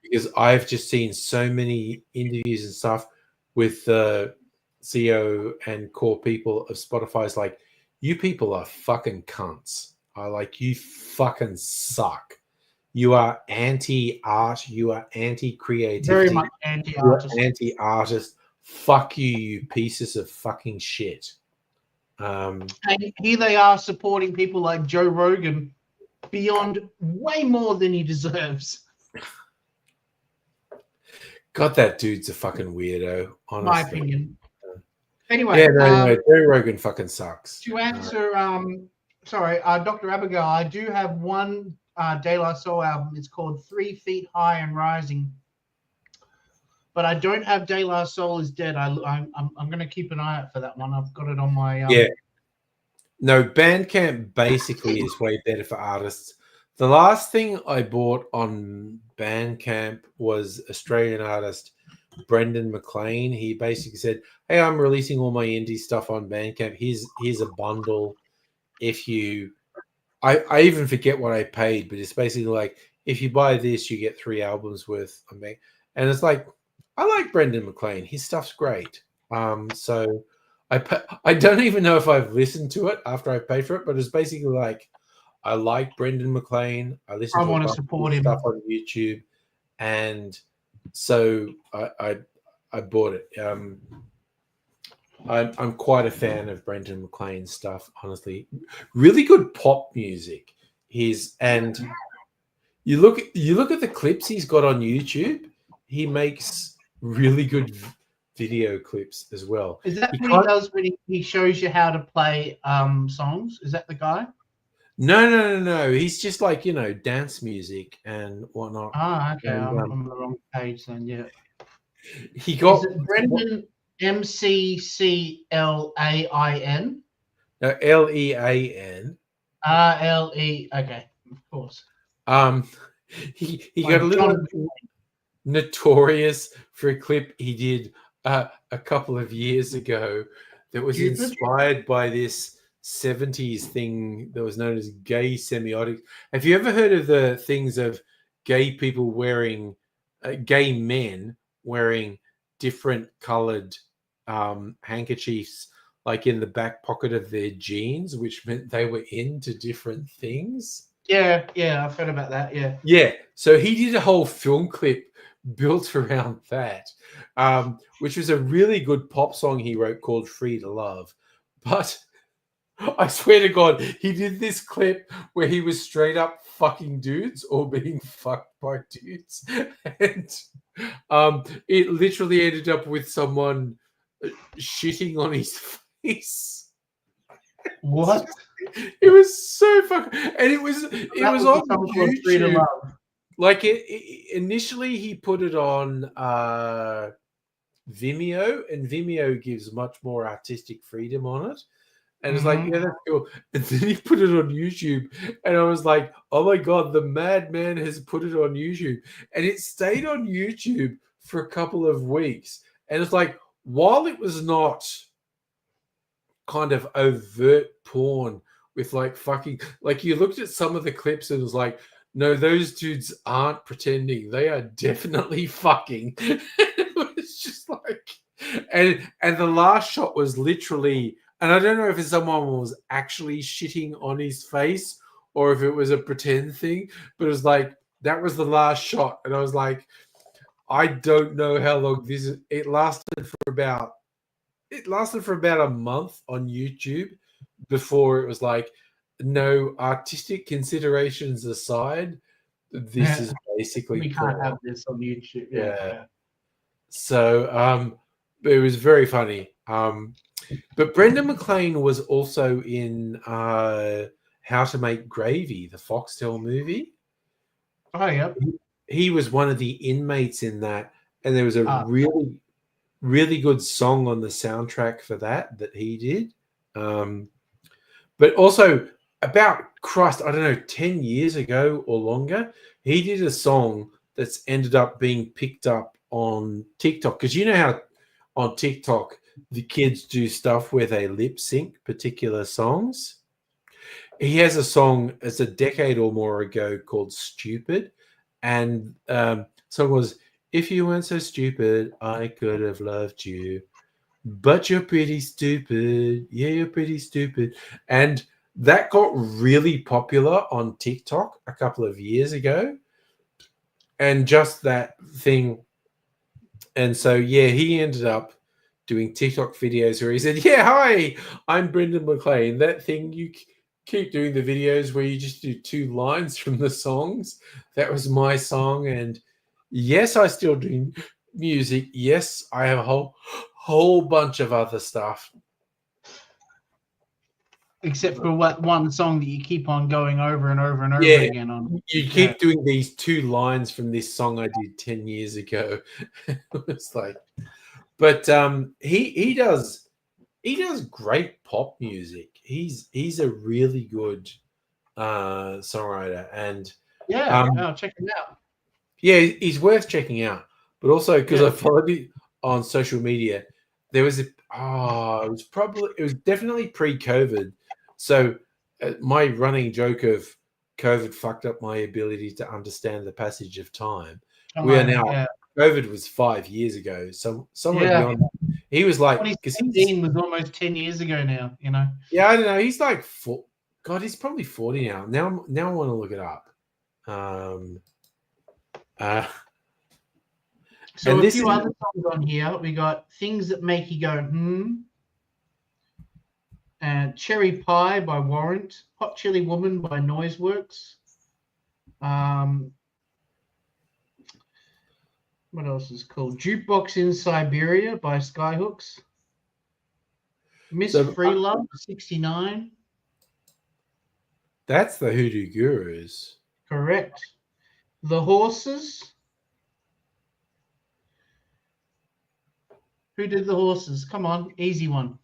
Because I've just seen so many interviews and stuff with the CEO and core people of Spotify's like, you people are fucking cunts. You fucking suck. You are anti-art. You are anti-creativity. Very much anti-artist. You are anti-artist. Fuck you, you pieces of fucking shit. And here they are supporting people like Joe Rogan beyond way more than he deserves. God, that dude's a fucking weirdo, honestly. My opinion. Anyway. Yeah, no, Joe Rogan fucking sucks. To answer, Dr. Abigail, I do have one De La Soul album. It's called 3 Feet High and Rising. But I don't have De La Soul is Dead. I'm going to keep an eye out for that one. I've got it on my... Yeah. No, Bandcamp basically is way better for artists. The last thing I bought on Bandcamp was Australian artist Brendan McLean. He basically said, hey, I'm releasing all my indie stuff on Bandcamp. Here's a bundle. If you... I even forget what I paid, but it's basically like, if you buy this, you get 3 albums worth on Bandcamp. And it's like, I like Brendan McLean. His stuff's great. So I don't even know if I've listened to it after I paid for it, but it's basically like, I like Brendan McLean. I want to support him stuff on YouTube, and so I bought it. I'm quite a fan of Brendan McLean's stuff. Honestly, really good pop music. And you look at the clips he's got on YouTube. He makes really good video clips as well. Is that He what he can't- does when he shows you how to play songs? Is that the guy? No. He's just like, dance music and whatnot. Ah, okay. And, I'm on the wrong page then. Yeah. He got Is it Brendan MCCLAIN? Lean. RLE. Okay, of course. He Like got a little John- notorious for a clip he did a couple of years ago that was Stupid? inspired by this 70s thing that was known as gay semiotics. Have you ever heard of the things of gay people wearing, gay men wearing different colored handkerchiefs, like in the back pocket of their jeans, which meant they were into different things? Yeah, I've heard about that. Yeah. Yeah, so he did a whole film clip built around that, which was a really good pop song he wrote called Free to Love. But I swear to God, he did this clip where he was straight up fucking dudes or being fucked by dudes. And it literally ended up with someone shitting on his face. What? It was so fucking, and it was on Free to YouTube. Love. Like initially, he put it on Vimeo, and Vimeo gives much more artistic freedom on it. And it's like, yeah, that's cool. And then he put it on YouTube, and I was like, oh my God, the madman has put it on YouTube. And it stayed on YouTube for a couple of weeks. And it's like, while it was not kind of overt porn with like fucking, like you looked at some of the clips and it was like, no, those dudes aren't pretending. They are definitely fucking. It was just like, and the last shot was literally, and I don't know if someone was actually shitting on his face or if it was a pretend thing, but it was like, that was the last shot. And I was like, I don't know how long this is. It lasted for about a month on YouTube before it was like, no, artistic considerations aside, this is basically We can't porn. have this on YouTube. Yeah. So it was very funny. But Brendan McLean was also in How to Make Gravy, the Foxtel movie. Oh, yeah. He was one of the inmates in that, and there was a really, really good song on the soundtrack for that he did. But also, about Christ, I don't know, 10 years ago or longer, he did a song that's ended up being picked up on TikTok. Because you know how on TikTok the kids do stuff where they lip sync particular songs. He has a song as a decade or more ago called Stupid. And song was, if you weren't so stupid, I could have loved you. But you're pretty stupid. Yeah, you're pretty stupid. And that got really popular on TikTok a couple of years ago. And just that thing. And so, yeah, he ended up doing TikTok videos where he said, yeah, hi, I'm Brendan McLean. That thing you keep doing the videos where you just do 2 lines from the songs. That was my song. And yes, I still do music. Yes, I have a whole bunch of other stuff. Except for one song that you keep on going over and over and over again on. You keep doing these 2 lines from this song I did 10 years ago. It's like, but he does great pop music. He's a really good songwriter, and I'll check him out. Yeah, he's worth checking out. But also because I followed it on social media, there was it was definitely pre-COVID. So my running joke of COVID fucked up my ability to understand the passage of time. COVID was 5 years ago. So somewhere beyond that, he was like, because 2016 was almost 10 years ago now. You know. Yeah, I don't know. He's like God, he's probably 40 now. Now I want to look it up. So a few other songs on here. We got Things That Make You Go and Cherry Pie by Warrant, Hot Chili Woman by Noiseworks. What else is called? Jukebox in Siberia by Skyhooks. Miss So, Freelove 69. that's the Hoodoo Gurus. Correct. The Horses. Who did the Horses? Come on, easy one.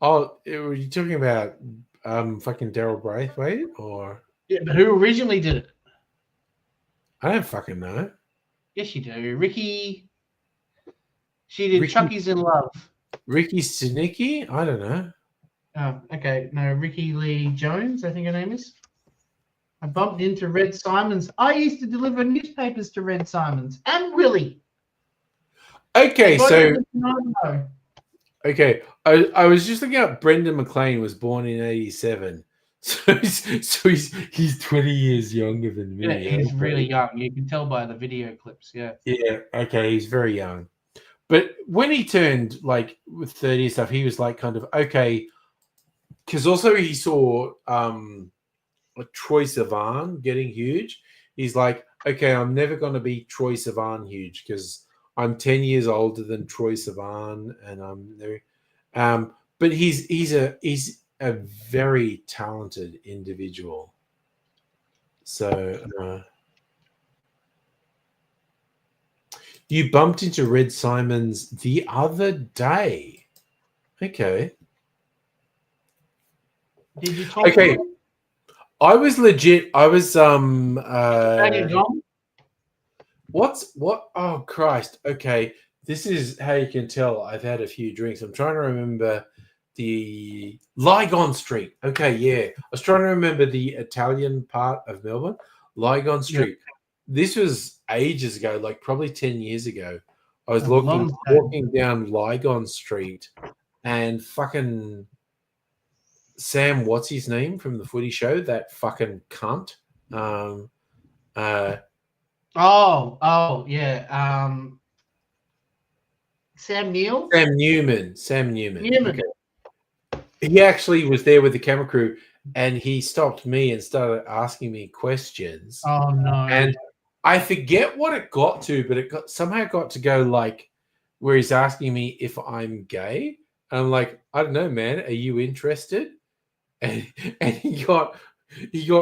Oh, were you talking about fucking Daryl Braithwaite or? Yeah, but who originally did it? I don't fucking know. Yes, you do. Ricky. She did Ricky- Chucky's in Love. Ricky Stenicki? I don't know. Oh, okay. No, Ricky Lee Jones, I think her name is. I bumped into Red Simons. I used to deliver newspapers to Red Simons and Willie. Okay, so No. okay, I was just looking up. Brendan McLean was born in '87, so he's 20 years younger than me. Yeah, he's okay. really young. You can tell by the video clips. Yeah. Yeah, okay, he's very young. But when he turned like with 30 and stuff, he was like kind of okay, because also he saw Troye Sivan getting huge. He's like, okay, I'm never going to be Troye Sivan huge because I'm 10 years older than Troye Sivan, and I'm there. But he's a very talented individual. So you bumped into Red Simons the other day. Okay. Did you talk Okay. to him? I was legit. I was what? Oh Christ. Okay. This is how you can tell I've had a few drinks. I'm trying to remember the Lygon Street. Okay, yeah. I was trying to remember the Italian part of Melbourne. Lygon Street. Yeah. This was ages ago, like probably 10 years ago. I was walking down Lygon Street and fucking Sam, what's his name from the footy show? That fucking cunt. Yeah. Sam Neill? Sam Newman. Okay. He actually was there with the camera crew and he stopped me and started asking me questions. Oh, no. And I forget what it got to, but it somehow got to go like where he's asking me if I'm gay. And I'm like, I don't know, man. Are you interested? And he got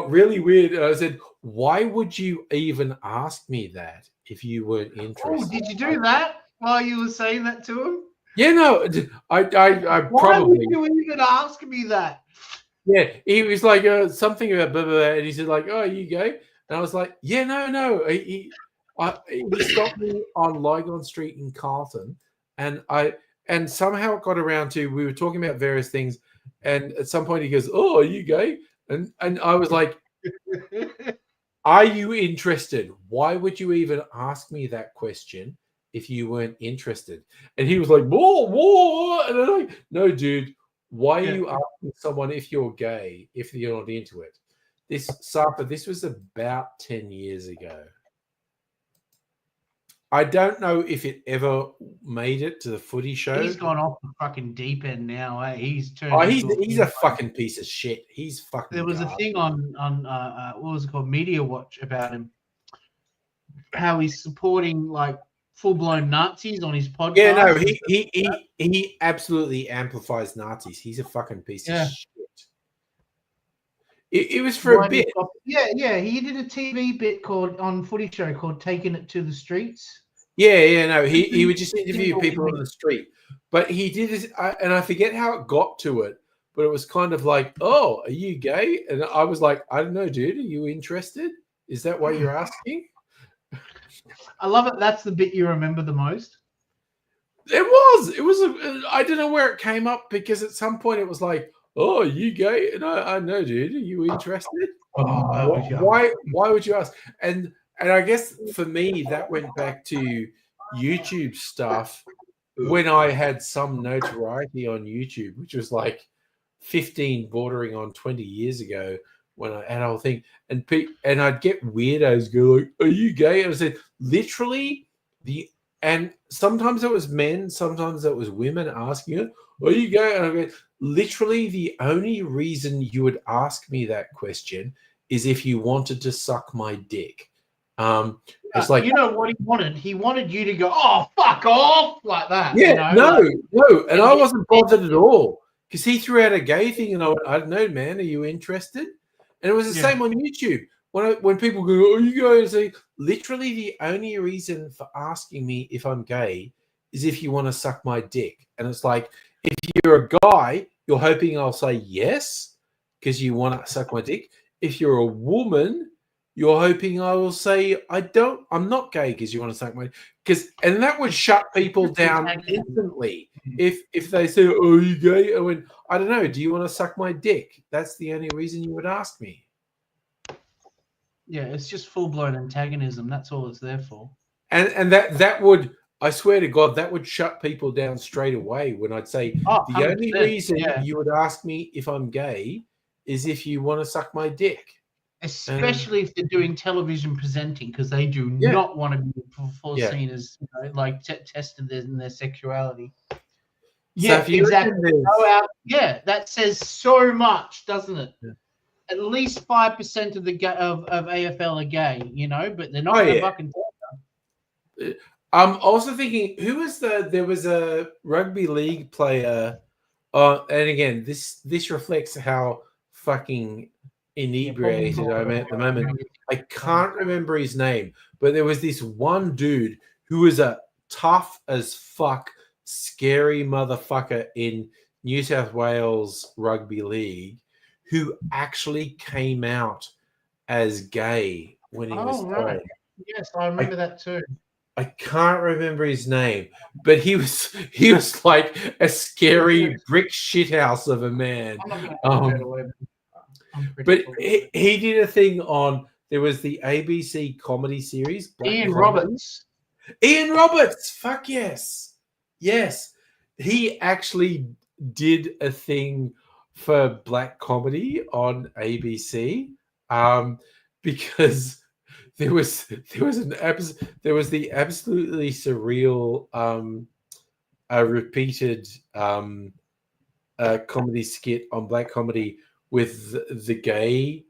really weird. And I said, why would you even ask me that if you weren't interested? Oh, did you do that while you were saying that to him? Yeah, no, I why would you even ask me that? Yeah, he was like something about blah, blah, blah, and he said like, "Oh, are you gay?" And I was like, "Yeah, no." He stopped me on Lygon Street in Carlton, and somehow it got around to we were talking about various things, and at some point he goes, "Oh, are you gay?" And I was like, "Are you interested? Why would you even ask me that question if you weren't interested?" And he was like, "Whoa," and I'm like, "No, dude. Why are you asking someone if you're gay if you're not into it?" This was about 10 years ago. I don't know if it ever made it to the footy show. He's gone off the fucking deep end now. Eh? He's turned. Oh, he's a fucking piece of shit. He's fucking. There was a thing on what was it called, Media Watch, about him, how he's supporting like full-blown Nazis on his podcast. Yeah, no, he absolutely amplifies Nazis. He's a fucking piece of shit. It was for a bit. Yeah. He did a TV bit on Footy Show called "Taking It to the Streets." Yeah. No, he would just interview people on the street, but he did this, and I forget how it got to it. But it was kind of like, "Oh, are you gay?" And I was like, "I don't know, dude. Are you interested? Is that why you're asking?" I love it. That's the bit you remember the most. It was. I don't know where it came up because at some point it was like, "Oh, are you gay?" And I know, dude. Are you interested? Why would you ask? And I guess for me that went back to YouTube stuff when I had some notoriety on YouTube, which was like 15 bordering on 20 years ago. When I had a whole thing, and I'd get weirdos go like, "Are you gay?" And I said, literally, and sometimes it was men, sometimes it was women asking it, "Are you gay?" And I go, literally, the only reason you would ask me that question is if you wanted to suck my dick. It's like, you know what he wanted? He wanted you to go, "Oh, fuck off," like that. yeah, you know? no, and I wasn't bothered and- at all because he threw out a gay thing, and I went, I don't know, man, are you interested? And it was the Yeah. same on YouTube. When people go, "Oh, you go," and say, literally the only reason for asking me if I'm gay is if you want to suck my dick, and it's like, if you're a guy, you're hoping I'll say yes because you want to suck my dick. If you're a woman, you're hoping I will say I'm not gay because you want to suck my, and that would shut people down instantly. If they say, "Oh, you gay?" I went, I don't know. Do you want to suck my dick? That's the only reason you would ask me. Yeah, it's just full blown antagonism. That's all it's there for. And that would, I swear to God, that would shut people down straight away when I'd say, Oh, the only 100%, reason yeah. you would ask me if I'm gay is if you want to suck my dick. Especially if they're doing television presenting, because they do Yeah. not want to be Yeah. seen as like tested in their sexuality. So Yeah, if you exactly. Go out. Yeah, that says so much, doesn't it? Yeah. At least 5% of the of AFL are gay, but they're not Oh, going to yeah. fucking. I'm also thinking, there was a rugby league player, and again, this reflects how fucking inebriated I'm at the moment. I can't remember his name, but there was this one dude who was a tough as fuck, scary motherfucker in New South Wales Rugby League who actually came out as gay when he was Oh, right. playing. Yes, I remember that too. I can't remember his name, but he was like a scary brick shithouse of a man. I'm not going to give it away. But he did a thing on, there was the ABC comedy series, Black Ian Comedy. Roberts. Ian Roberts, fuck yes. Yes. He actually did a thing for black comedy on ABC, because there was the absolutely surreal a repeated comedy skit on black comedy with the gay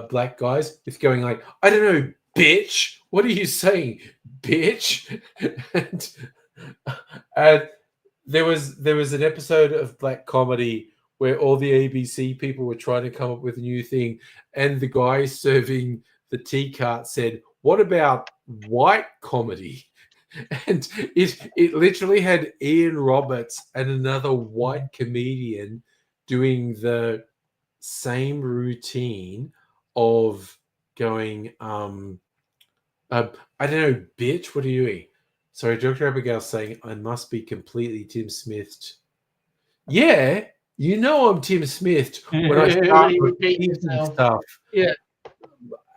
black guys with going like, I don't know, bitch, what are you saying, bitch? and there was an episode of black comedy where all the ABC people were trying to come up with a new thing, and the guy serving the tea cart said, what about white comedy? And it literally had Ian Roberts and another white comedian doing the same routine of going, I don't know, bitch, what are you doing? Sorry, Dr. Abigail's saying I must be completely Tim Smithed. Yeah, you know I'm Tim Smithed when I start repeating stuff. Yeah.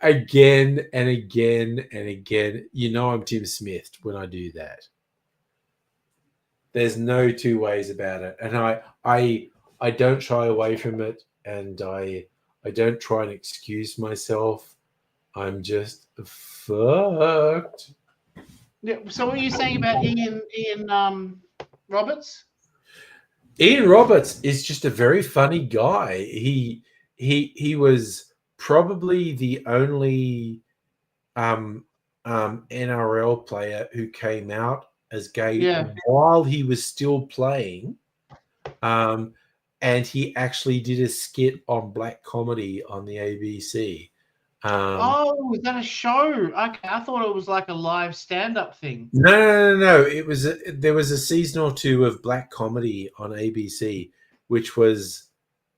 Again and again and again. You know I'm Tim Smithed when I do that. There's no two ways about it. And I don't shy away from it, and I don't try and excuse myself. I'm just fucked. Yeah. So what are you saying about Ian Roberts? Ian Roberts is just a very funny guy. He was probably the only NRL player who came out as gay while he was still playing. And he actually did a skit on black comedy on the ABC. Is that a show? Okay, I thought it was like a live stand-up thing. No. There was a season or two of black comedy on ABC, which was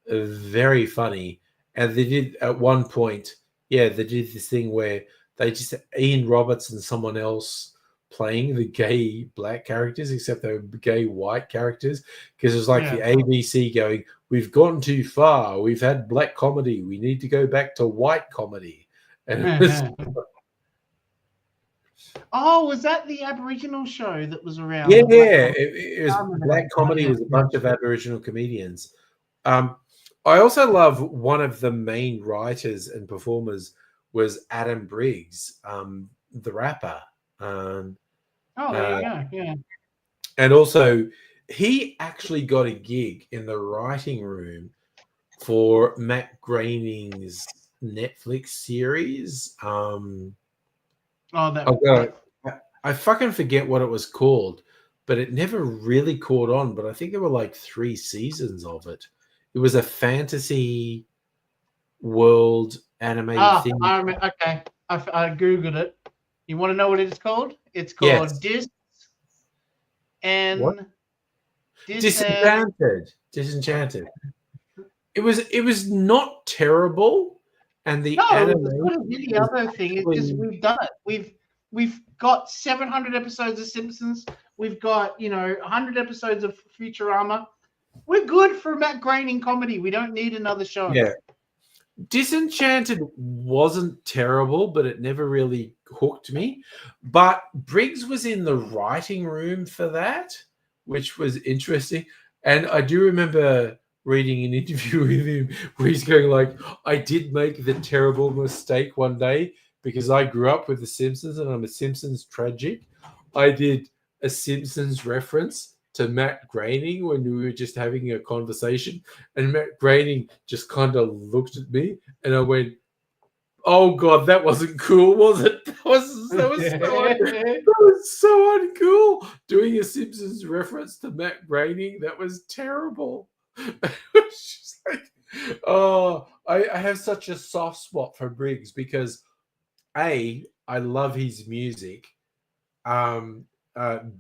very funny. And they did at one point, they did this thing where they just Ian Roberts and someone else playing the gay black characters, except they were gay white characters, because it was like the ABC going, we've gone too far, we've had black comedy, we need to go back to white comedy. And it was, was that the Aboriginal show that was around? Yeah, it was black comedy with a bunch of Aboriginal comedians. I also love one of the main writers and performers was Adam Briggs, the rapper. There you go. Yeah. And also, he actually got a gig in the writing room for Matt Groening's Netflix series. Oh, that. I fucking forget what it was called, but it never really caught on. But I think there were like 3 seasons of it. It was a fantasy world animated thing. I remember. Okay, I googled it. You want to know what it's called? It's called Yes. and What? Disenchanted. Disenchanted. It was not terrible, and the No, anime it's not any other thing. It's just we've done it. We've got 700 episodes of Simpsons. We've got 100 episodes of Futurama. We're good for Matt Groening comedy. We don't need another show. Yeah. Disenchanted wasn't terrible, but it never really hooked me. But Briggs was in the writing room for that, which was interesting. And I do remember reading an interview with him where he's going like, I did make the terrible mistake one day because I grew up with The Simpsons and I'm a Simpsons tragic. I did a Simpsons reference to Matt Groening when we were just having a conversation, and Matt Groening just kind of looked at me, and I went, "Oh God, that wasn't cool, was it? That was so uncool. Doing a Simpsons reference to Matt Groening, that was terrible." It was just like, oh, I have such a soft spot for Briggs because A, I love his music.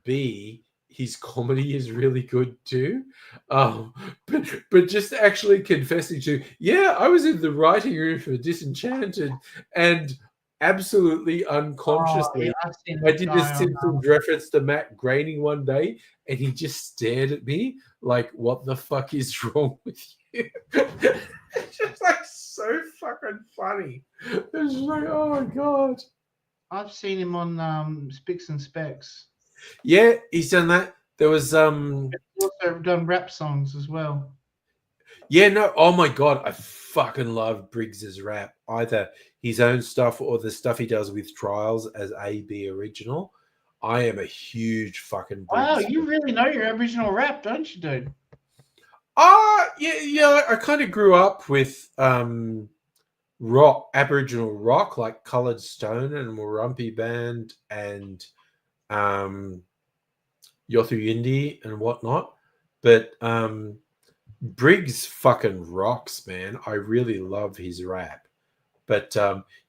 B, his comedy is really good too. But just actually confessing to, yeah, I was in the writing room for Disenchanted, and absolutely unconsciously, I did this Simpsons reference to Matt Groening one day, and he just stared at me like, "What the fuck is wrong with you?" It's just like so fucking funny. It's just like, oh my God. I've seen him on Spicks and Specs. Yeah, he's done that. There was He's also done rap songs as well. Yeah, no, oh my God, I fucking love Briggs's rap. Either his own stuff or the stuff he does with Trials as AB original. I am a huge fucking Briggs. Wow, you really know your Aboriginal rap, don't you, dude? Yeah. I kind of grew up with Aboriginal rock, like Coloured Stone and Murrumbidgee Band and Yothu Yindi and whatnot. But Briggs fucking rocks, man. I really love his rap. But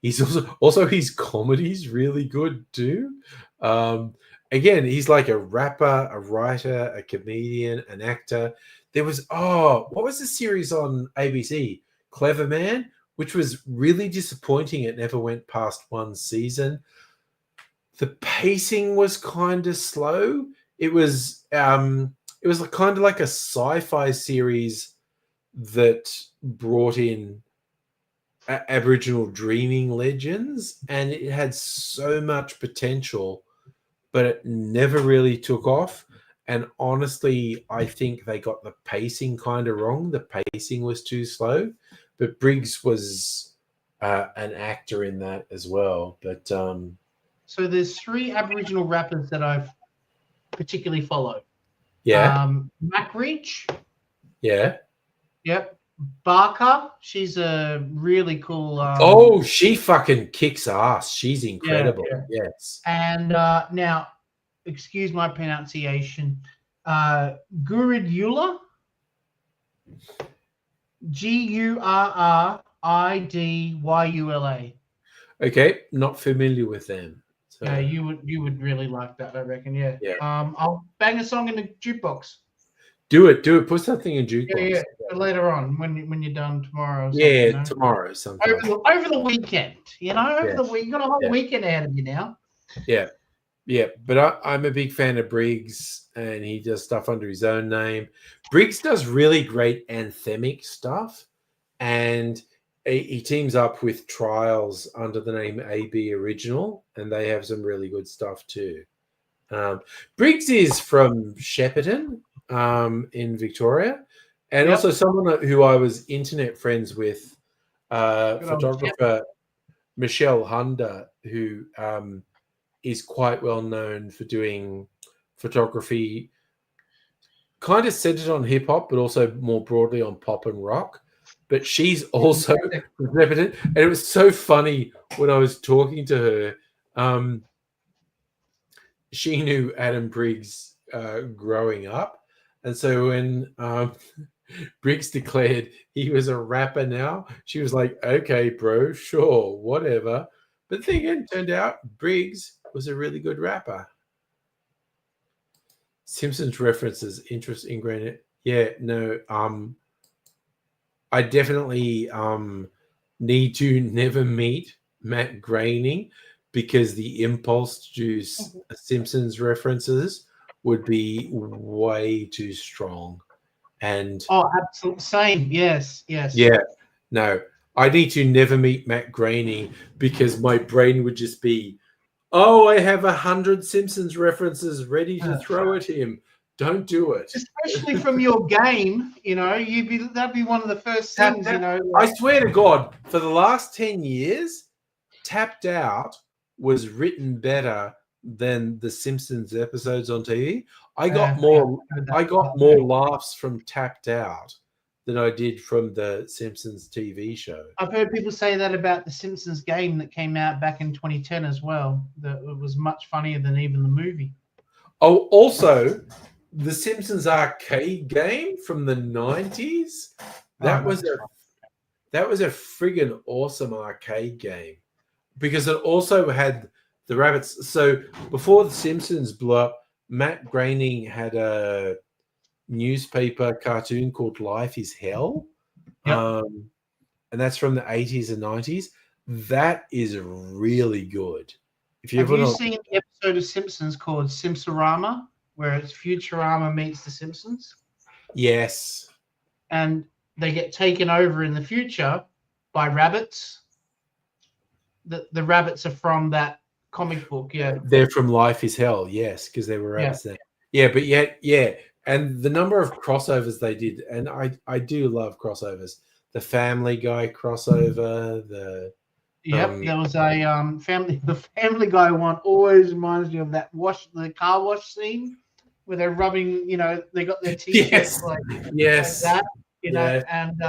he's also his comedy's really good too. Again, he's like a rapper, a writer, a comedian, an actor. There was what was the series on ABC? Clever Man, which was really disappointing. It never went past 1 season. The pacing was kind of slow. It was kind of like a sci-fi series that brought in Aboriginal dreaming legends, and it had so much potential, but it never really took off. And honestly, I think they got the pacing kind of wrong. The pacing was too slow, but Briggs was an actor in that as well. But so there's 3 Aboriginal rappers that I've particularly followed. Yeah. Mac Reach. Yeah. Yep. Barker. She's a really cool. She fucking kicks ass. She's incredible. Yeah. Yes. And now, excuse my pronunciation. Gurridula. Gurridyula. Okay, not familiar with them. So. Yeah, you would really like that, I reckon. Yeah. Yeah. I'll bang a song in the jukebox. Do it. Put something in jukebox. Yeah. Later on, when you're done tomorrow. Tomorrow sometime. Over the weekend, over the week. You got a whole weekend ahead of you now. Yeah. But I'm a big fan of Briggs, and he does stuff under his own name. Briggs does really great anthemic stuff, and he teams up with Trials under the name AB Original, and they have some really good stuff too. Briggs is from Shepparton in Victoria, and also someone who I was internet friends with, photographer Michelle Hunter, who is quite well known for doing photography kind of centered on hip hop, but also more broadly on pop and rock. But she's also represented, and it was so funny when I was talking to her she knew Adam Briggs growing up, and so when Briggs declared he was a rapper now, she was like, "Okay, bro, sure, whatever." But then again, turned out Briggs was a really good rapper. Simpsons references, interest in granite. Yeah, no, I definitely need to never meet Matt Groening because the impulse to do Simpsons references would be way too strong. And Oh, absolutely. Same. Yes. Yes. yeah, no, I need to never meet Matt Groening because my brain would just be, oh, I have 100 Simpsons references ready to throw at him. Don't do it. Especially from your game, that'd be one of the first things, I swear to God, for the last 10 years, Tapped Out was written better than the Simpsons episodes on TV. I got more laughs from Tapped Out than I did from the Simpsons TV show. I've heard people say that about the Simpsons game that came out back in 2010 as well. That it was much funnier than even the movie. Oh, also, the Simpsons arcade game from the 90s. That was a friggin' awesome arcade game because it also had the rabbits. So before the Simpsons blew up, Matt Groening had a newspaper cartoon called Life is Hell. Yep. And that's from the 80s and 90s. That is really good. If you Have you seen the episode of Simpsons called Simpsorama, where it's Futurama meets the Simpsons? Yes. And they get taken over in the future by rabbits. The rabbits are from that comic book, yeah. They're from Life is Hell, yes, because they were rabbits there. Yeah, but yeah. And the number of crossovers they did, and I do love crossovers. The Family Guy crossover, there was a family. The Family Guy one always reminds me of that the car wash scene where they're rubbing. They got their t-shirts like that. And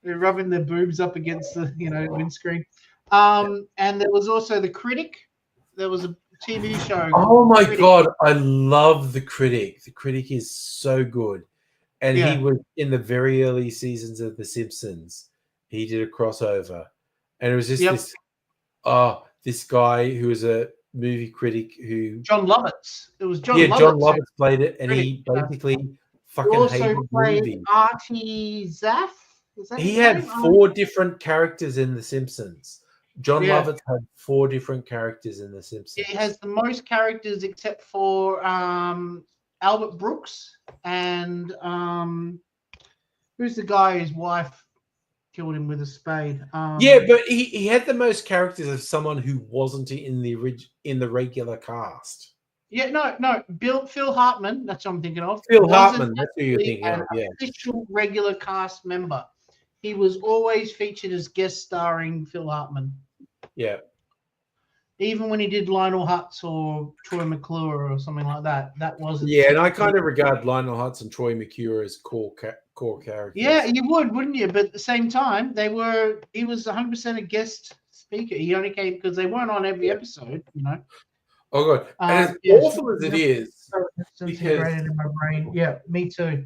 they're rubbing their boobs up against the windscreen. And there was also The Critic. There was a TV show. Oh my God, I love The Critic. The Critic is so good. And he was in the very early seasons of The Simpsons. He did a crossover. And it was just this guy who was a movie critic who... John Lovitz. It was John Lovitz. Yeah, John Lovitz played it, and he basically fucking hated movies. Artie Zaff? He had 4 different characters in The Simpsons. John Lovitz had 4 different characters in The Simpsons. He has the most characters except for Albert Brooks and who's the guy whose wife killed him with a spade? But he had the most characters of someone who wasn't in the regular cast. Yeah, no, Phil Hartman. That's what I'm thinking of. Phil Hartman. That's who you're thinking of. Yeah, official regular cast member. He was always featured as guest starring Phil Hartman. Yeah. Even when he did Lionel Hutz or Troy McClure or something like that, that wasn't. Yeah, and I kind of regard Lionel Hutz and Troy McClure as core characters. Yeah, you would, wouldn't you? But at the same time, he was 100% a guest speaker. He only came because they weren't on every episode, Oh God! And as awful as it is, integrated in my brain. Yeah, me too.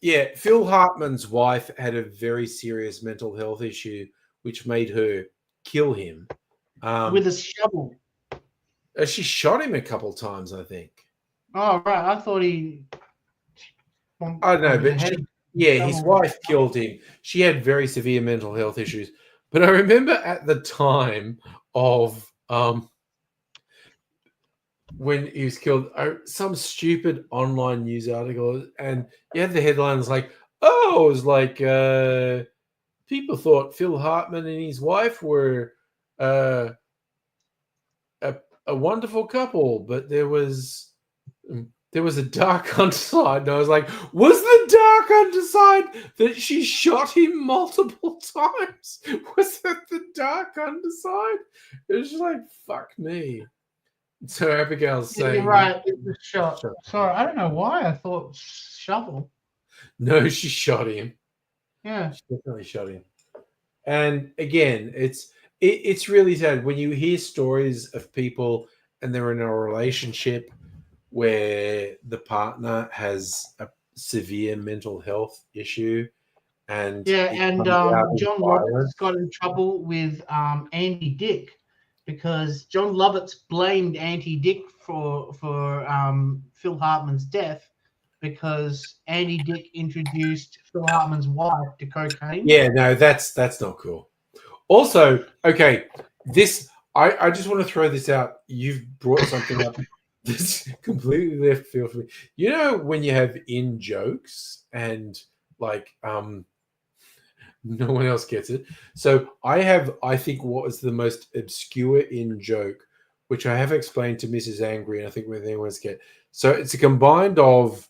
Yeah, Phil Hartman's wife had a very serious mental health issue, which made her kill him with a shovel. She shot him a couple times, I think. Oh right, I thought he. I don't know, but his wife killed him. She had very severe mental health issues. But I remember at the time of when he was killed, some stupid online news article, and you had the headlines like, "Oh, it was like people thought Phil Hartman and his wife were a wonderful couple, but there was a dark underside." And I was like, "Was the dark underside that she shot him multiple times? Was that the dark underside?" It was just like, fuck me. So Abigail's saying, "You're right, it was shot." Sorry, I don't know why I thought shovel. No, she shot him. Yeah, she definitely shot him. And again, it's it's really sad when you hear stories of people and they're in a relationship where the partner has a severe mental health issue and Yeah, it and comes out as John violence. Roberts got in trouble with Andy Dick because John Lovitz blamed Andy Dick for Phil Hartman's death because Andy Dick introduced Phil Hartman's wife to cocaine. Yeah, no, that's not cool. Also, okay, this I just want to throw this out. You've brought something up that's completely left field for me. You know when you have in jokes and like no one else gets it. So I think what was the most obscure in joke, which I have explained to Mrs. Angry, and I think when anyone's get. So it's a combined of.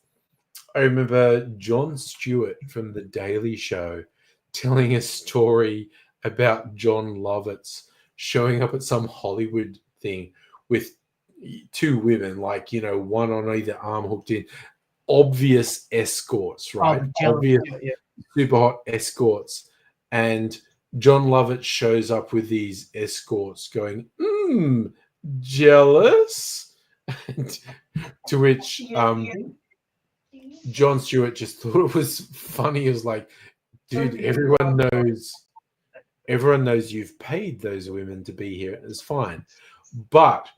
I remember Jon Stewart from The Daily Show telling a story about John Lovitz showing up at some Hollywood thing with two women, like, one on either arm hooked in, obvious escorts, right? Obvious, super hot escorts. And John Lovitz shows up with these escorts going, jealous? To which Jon Stewart just thought it was funny. It was like, dude, everyone knows you've paid those women to be here. It's fine. But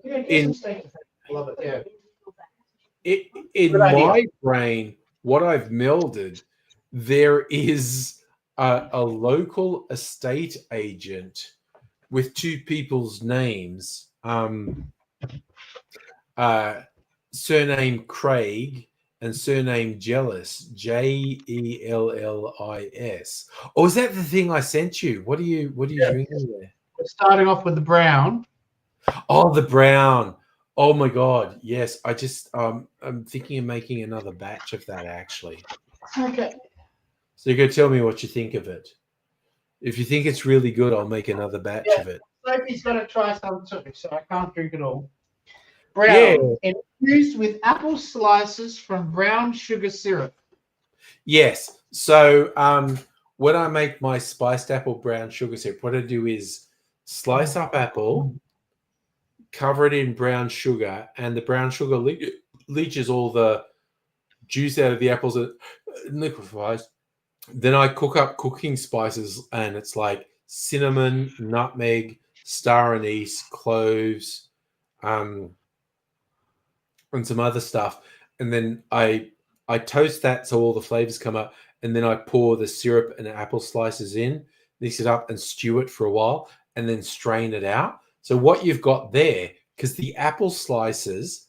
in my brain, what I've melded, there is a local estate agent with two people's names, surname Craig and surname Jealous, Jellis. Oh, is that the thing I sent you? What are you drinking there? We're starting off with the brown. Oh, the brown. Oh my god, yes. I just I'm thinking of making another batch of that actually. Okay. So you go tell me what you think of it. If you think it's really good, I'll make another batch of it. Sophie's got to try some too, so I can't drink it all. Brown, infused with apple slices from brown sugar syrup. Yes. So when I make my spiced apple brown sugar syrup, what I do is slice up apple, cover it in brown sugar, and the brown sugar leaches all the juice out of the apples and liquefies. Then I cook up cooking spices, and it's like cinnamon, nutmeg, star anise, cloves, and some other stuff. And then I toast that so all the flavors come up, and then I pour the syrup and apple slices in, mix it up, and stew it for a while, and then strain it out. So what you've got there, because the apple slices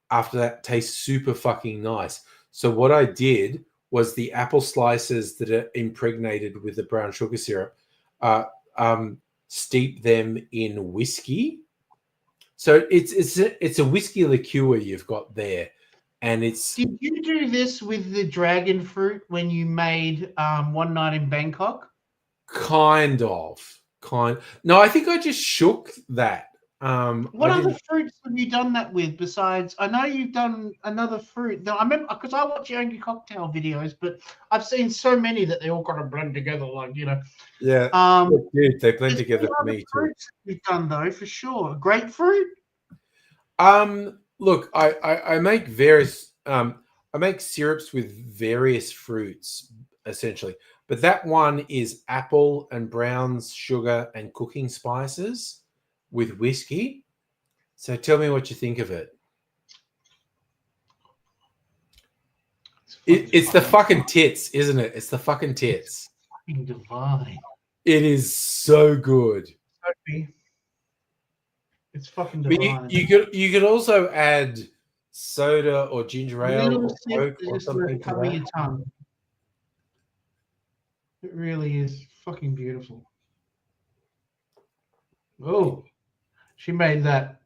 after that taste super fucking nice. So what I did was the apple slices that are impregnated with the brown sugar syrup, steep them in whiskey. So it's a whiskey liqueur you've got there, and it's. Did you do this with the dragon fruit when you made One Night in Bangkok? Kind of. No, I think I just shook that. What other fruits have you done that with besides? I know you've done another fruit. I remember because I watch Yankee cocktail videos, but I've seen so many that they all kind of blend together, like Yeah. Dude, they blend together for me too. You've done though for sure. Grapefruit. Look, I make various. I make syrups with various fruits essentially, but that one is apple and brown sugar and cooking spices with whiskey. So tell me what you think of it. It's the fucking tits, isn't it? It's the fucking tits. Fucking divine. It is so good. It's fucking divine. But you could also add soda or ginger ale or Coke or something to that. Your tongue. It really is fucking beautiful. Oh, she made that.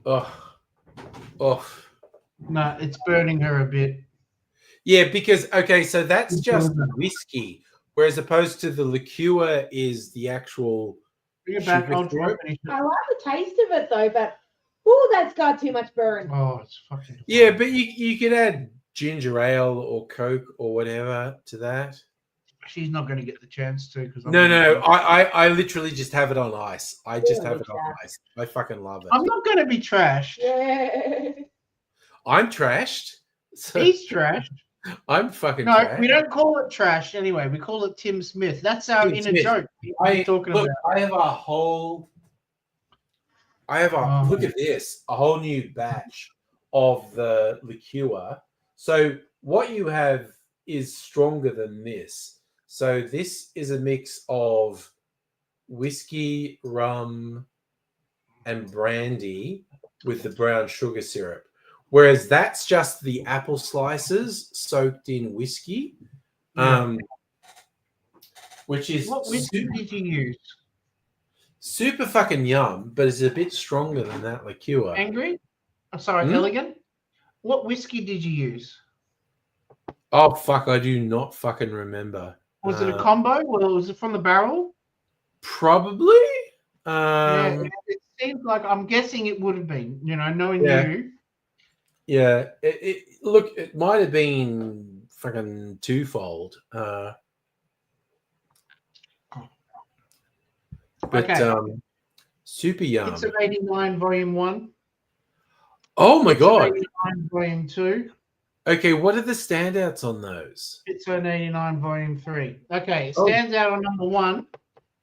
Oh. No, it's burning her a bit. Yeah, because so that's just whiskey, whereas opposed to the liqueur is the actual. Bring it back. I'll try. I like the taste of it though, but that's got too much burn. Oh, it's fucking. Yeah, but you could add ginger ale or Coke or whatever to that. She's not going to get the chance to because No. I literally just have it on ice. I just have it on Yeah. ice. I fucking love it. I'm not going to be trashed. I'm trashed. So He's trashed. I'm fucking No, trashed. we don't call it trash anyway. We call it Tim Smith. That's our Tim inner Smith. joke. We're talking Look, about. I have a whole. Look at this, a whole new batch of the liqueur. So what you have is stronger than this. So this is a mix of whiskey, rum, and brandy with the brown sugar syrup. Whereas that's just the apple slices soaked in whiskey, which is What whiskey did you use? super fucking yum, but it's a bit stronger than that liqueur. Angry? I'm sorry, Elegant. What whiskey did you use? Oh fuck! I do not fucking remember. Was it a combo? Or was it from the barrel? Probably. Yeah, it seems like I'm guessing it would have been. You know, knowing you. Yeah. Look, it might have been fucking twofold. But super yum. It's an 89 volume 1. Oh my god! 89 volume 2. Okay, what are the standouts on those? It's an 89 volume 3. Okay, it stands out on number 1.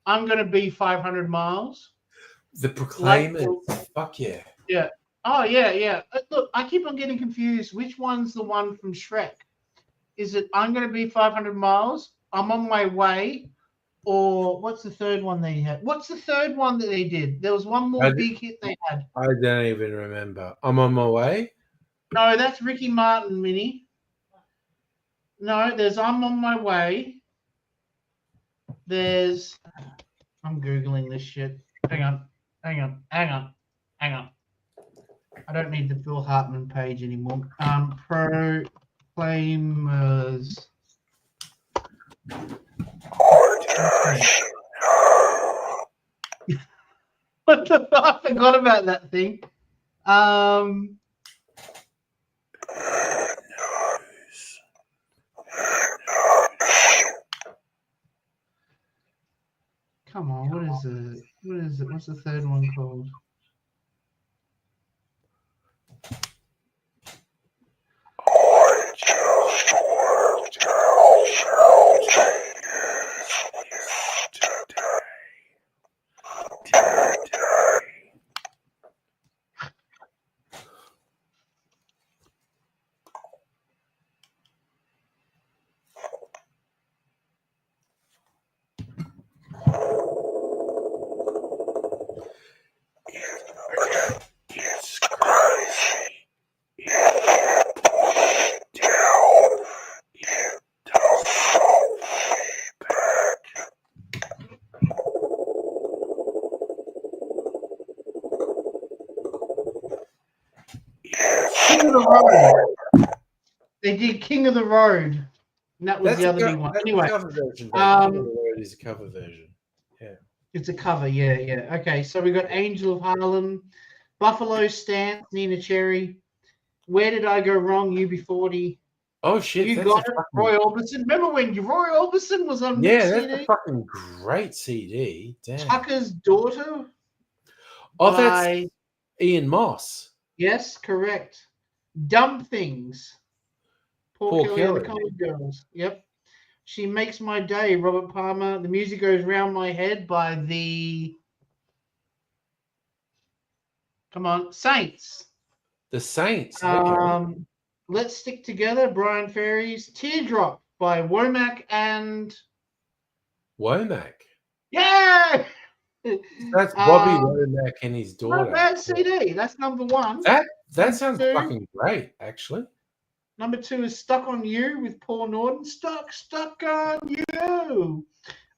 I'm going to be 500 miles. The Proclaimers. Fuck yeah. Yeah. Oh, yeah. Look, I keep on getting confused. Which one's the one from Shrek? Is it I'm going to be 500 miles, I'm on my way, or what's the third one they had? What's the third one that they did? There was one more big hit they had. I don't even remember. I'm on my way? No, that's Ricky Martin, Minnie. No, there's I'm on my way. There's I'm Googling this shit. Hang on. I don't need the Phil Hartman page anymore. Proclaimers. What the fuck? I forgot about that thing. Come on, what is it? What's the third one called? King of the Road. They did King of the Road. And that was the other big one. Anyway, cover version. It is a cover version. Yeah. It's a cover, yeah. Okay, so we got Angel of Harlem, Buffalo Stance, Nina Cherry. Where Did I Go Wrong? UB40. Oh shit! You got it, Roy Orbison. Remember when Roy Orbison was on Yeah, CD? that's a fucking great CD. Damn. Tucker's Daughter. Oh, that's Ian Moss. Yes, correct. Dumb Things. Paul Kelly and the Kelly. Colored Girls. Yep. She Makes My Day, Robert Palmer. The Music Goes Round My Head by the Saints. The Saints. Okay. Let's Stick Together, Brian Ferry's. Teardrop by Womack and Womack. Yeah. That's Bobby Womack and his daughter. Not bad CD. That's number 1. That sounds fucking great, actually. Number 2 is Stuck on You with Paul Norton. Stuck on You.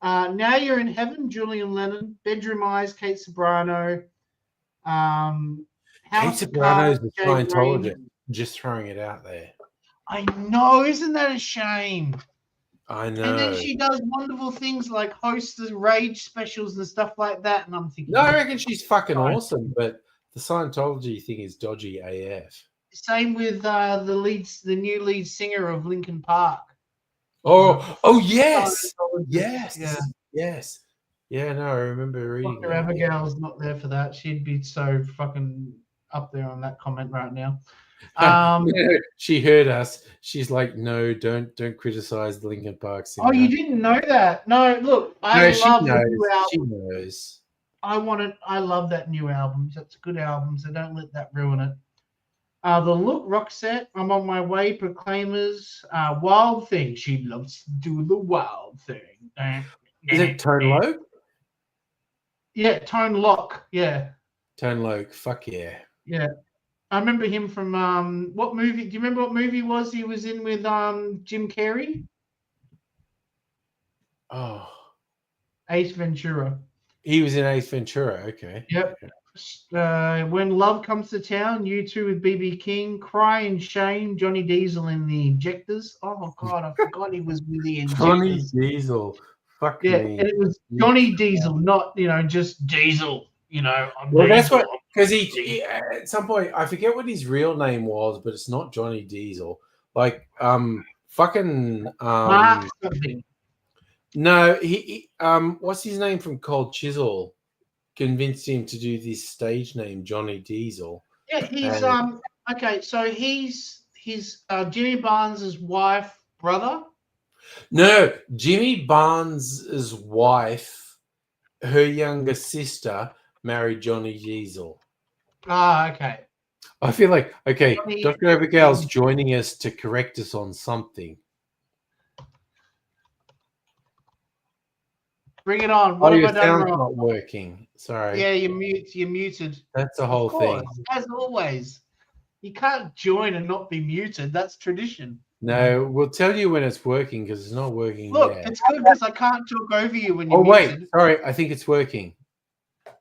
Now You're in Heaven, Julian Lennon. Bedroom Eyes, Kate Sobrano. Kate Sobrano's a Scientologist. Just throwing it out there. I know, isn't that a shame? I know. And then she does wonderful things like host the Rage specials and stuff like that. And I'm thinking, no, I reckon she's fucking awesome, but the Scientology thing is dodgy AF. Same with the new lead singer of Linkin Park. Oh, yes. Scientologist. Yes. Yeah. Yes. Yeah, no, I remember reading Dr. that. Yeah. Abigail's not there for that. She'd be so fucking up there on that comment right now. Um, Yeah, she heard us. She's like, no, don't criticize the Linkin Park singer. Oh, you didn't know that? No, look, I No, she love the knows. new She album. knows. I love that new album. It's a good album, so don't let that ruin it. The Look Roxette, I'm on my way, Proclaimers, Wild Thing. She loves to do the wild thing. Is it Tone Loc? Yeah, Tone Loc. Yeah. Tone Loc. Fuck yeah. Yeah. I remember him from what movie? Do you remember what movie he was in with Jim Carrey? Oh, Ace Ventura. he was in Ace Ventura. Okay. Yep. When Love Comes to Town, U2 with BB King, Cry and Shame, Johnny Diesel in the Injectors. Oh God, I forgot he was with the Johnny Injectors. Diesel. Fuck Yeah, me. and it was Johnny Diesel, not just Diesel. I'm Well, that's Diesel. what, because he at some point, I forget what his real name was, but it's not Johnny Diesel. Like fucking Mark something. no, he what's his name from Cold Chisel convinced him to do this stage name Johnny Diesel. Yeah, he's And- okay. So he's Jimmy Barnes's wife, brother. No, Jimmy Barnes's wife, her younger sister, married Johnny Diesel. Ah, okay. I feel like, okay, Johnny- Dr. Abigail's joining us to correct us on something. Bring it on. What have your I done sound's wrong? not working. Sorry. Yeah, you're muted. That's the whole Of course, thing. as always. You can't join and not be muted. That's tradition. No, we'll tell you when it's working because it's not working Look, yet. it's good because I can't talk over you when you're Oh, wait. muted. Sorry. I think it's working.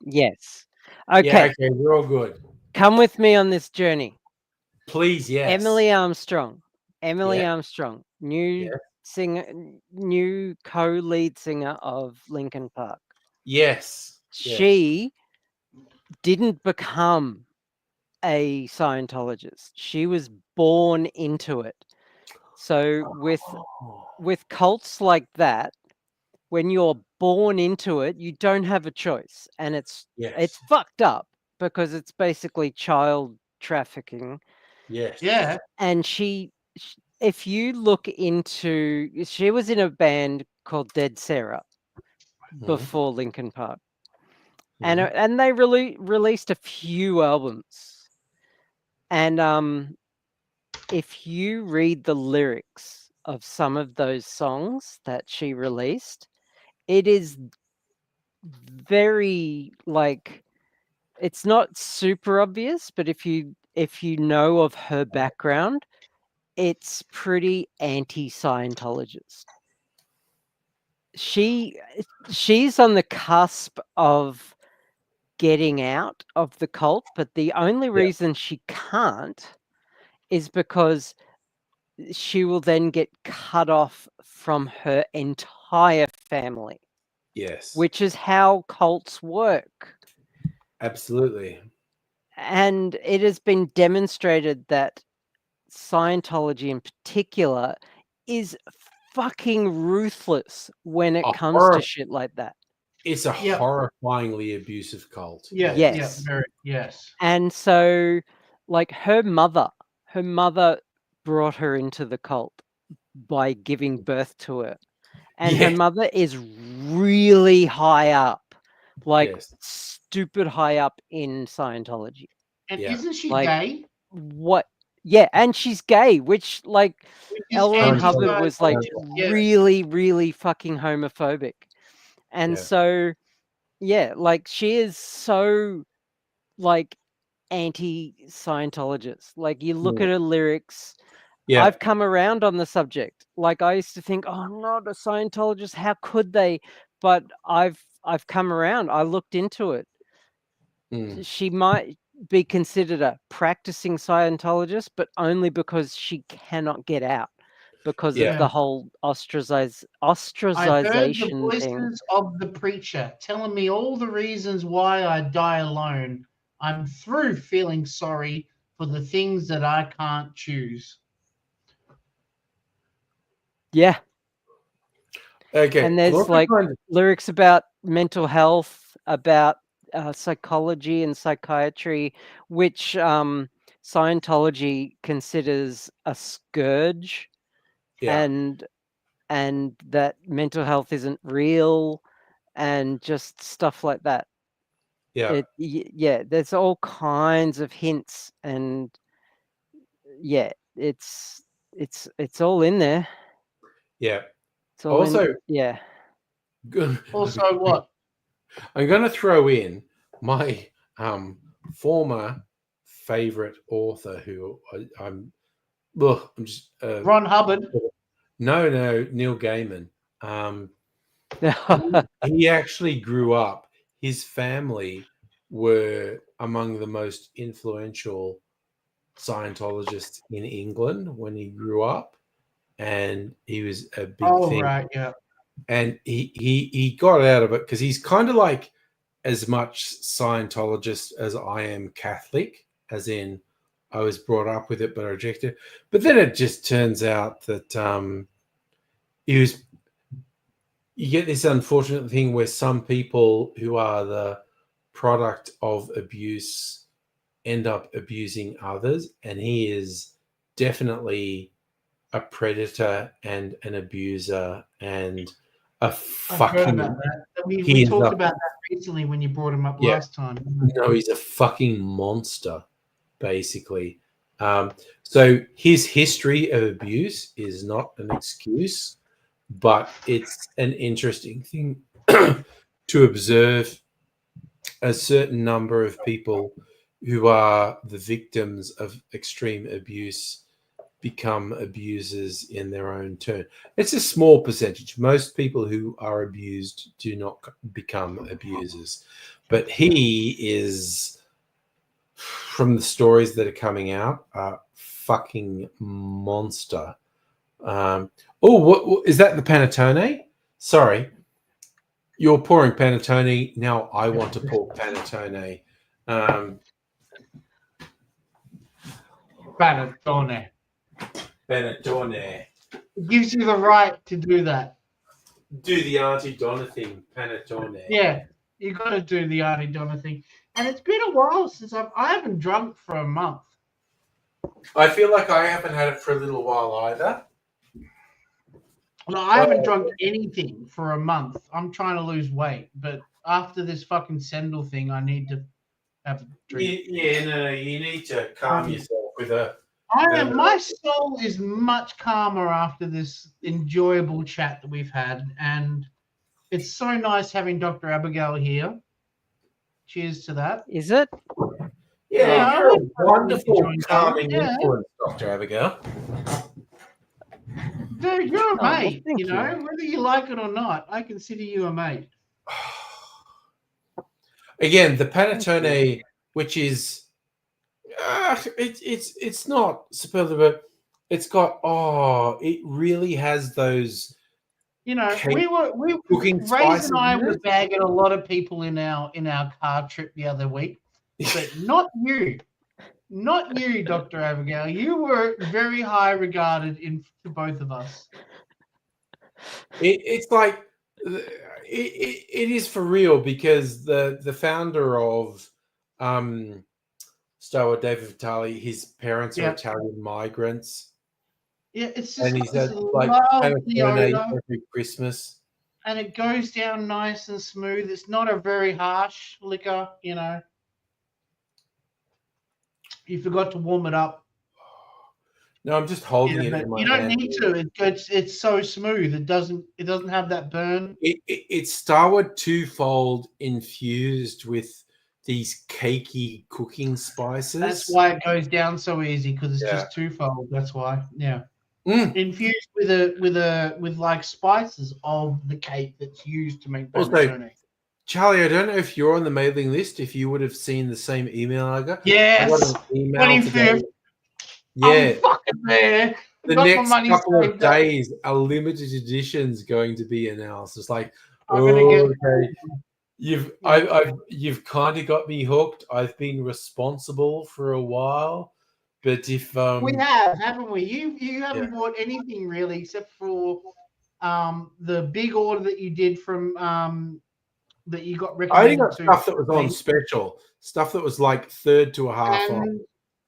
Yes. Okay. Yeah, okay. We're all good. Come with me on this journey. Please, yes. Emily Armstrong. Yeah. Armstrong, new Yeah. singer, new co-lead singer of Linkin Park. Yes. She didn't become a Scientologist. She was born into it. So with cults like that, when you're born into it, you don't have a choice, and it's fucked up because it's basically child trafficking. Yes. Yeah. And if you look into, she was in a band called Dead Sarah before Linkin Park, and they released a few albums. And if you read the lyrics of some of those songs that she released, it is very it's not super obvious, but if you know of her background, it's pretty anti-Scientologist. She's on the cusp of getting out of the cult, but the only reason she can't is because she will then get cut off from her entire family. Yes. Which is how cults work. Absolutely. And it has been demonstrated that Scientology in particular is fucking ruthless when it comes to shit like that. It's a horrifyingly abusive cult. Yeah. Yes. Yeah. Yes. And so, like, her mother brought her into the cult by giving birth to her. And her mother is really high up, stupid high up in Scientology. And isn't she gay? What? Yeah, and she's gay, which L. Ron Hubbard was really, really fucking homophobic. And so, she is so anti-Scientologist. You look at her lyrics. Yeah. I've come around on the subject. I used to think, oh, I'm not a Scientologist. How could they? But I've come around. I looked into it. She might be considered a practicing Scientologist, but only because she cannot get out because of the whole ostracization I heard the voices thing. of the preacher telling me all the reasons why I die alone. I'm through feeling sorry for the things that I can't choose. Yeah. Okay. And there's like lyrics about mental health, about psychology and psychiatry, which Scientology considers a scourge, and that mental health isn't real, and just stuff like that. Yeah. Yeah, there's all kinds of hints, and yeah, it's all in there. Yeah. It's all Also, yeah. Also, what? I'm going to throw in my former favorite author, who I'm just Ron Hubbard. No, Neil Gaiman. He actually grew up. His family were among the most influential Scientologists in England when he grew up, and he was a big thing. Right, yeah. And he got out of it because he's kind of like as much Scientologist as I am Catholic, as in I was brought up with it but I rejected it. But then it just turns out that you get this unfortunate thing where some people who are the product of abuse end up abusing others, and he is definitely a predator and an abuser and a fucking. I've heard about that. We talked about that recently when you brought him up last time. No, he's a fucking monster, basically. So his history of abuse is not an excuse, but it's an interesting thing to observe a certain number of people who are the victims of extreme abuse become abusers in their own turn. It's a small percentage. Most people who are abused do not become abusers. But he is, from the stories that are coming out, a fucking monster. What is that, the panettone? Sorry. You're pouring panettone. Now I want to pour panettone. Panettone. Panettone. It gives you the right to do that. Do the Auntie Donna thing, panettone. Yeah, you got to do the Auntie Donna thing. And it's been a while since I haven't drunk for a month. I feel like I haven't had it for a little while either. No, I haven't drunk anything for a month. I'm trying to lose weight, but after this fucking Sendel thing, I need to have a drink. You need to calm yourself with a. My soul is much calmer after this enjoyable chat that we've had, and it's so nice having Dr. Abigail here. Cheers to that. Is it? Yeah, you're a wonderful, calming influence, Dr. Abigail. Dude, you're a mate, you know, whether you like it or not. I consider you a mate. Again, the panettone, which is it's not superlative, but it's got it really has those. You know, Ray and I were bagging a lot of people in our car trip the other week, but not you. Not you, Dr. Abigail. You were very high regarded to both of us. It's like it is for real, because the founder of Star Wars, David Vitale, his parents are Italian migrants. Yeah, it's just and he's had like every Christmas. And it goes down nice and smooth. It's not a very harsh liquor, you know. You forgot to warm it up. No, I'm just holding it in my hand. You don't need to. It's so smooth. It doesn't have that burn. It's Starward twofold infused with these cakey cooking spices. That's why it goes down so easy, because it's just twofold. That's why. Yeah. Infused with like spices of the cake that's used to make panettone. Also, Charlie, I don't know if you're on the mailing list, if you would have seen the same email I got. Yes. I got an email today. Yeah. I'm fucking there. The next couple of days, a limited edition is going to be announced. It's like, you've kind of got me hooked. I've been responsible for a while, but if we have, haven't we? You haven't bought anything really except for the big order that you did from that you got I only recommended got to. stuff that was on special, stuff that was like third to a half off. And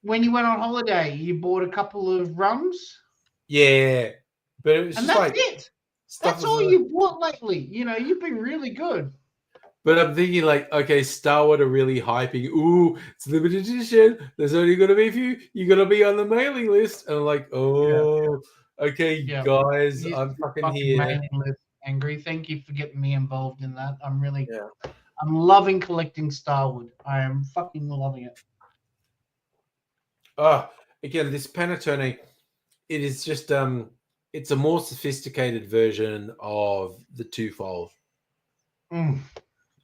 when you went on holiday, you bought a couple of rums. Yeah, but it was And just that's like it. stuff That's was all you bought lately. You know, you've been really good. But I'm thinking like, okay, Star Wars are really hyping. Ooh, it's limited edition. There's only going to be a few. You got to be on the mailing list. And I'm like, oh, okay, Yeah. guys, He's I'm fucking fucking here. mailing list angry. Thank you for getting me involved in that. I'm really, Yeah. I'm loving collecting Starwood. I am fucking loving it. Again, this Panettone, it is just it's a more sophisticated version of the twofold. Mm.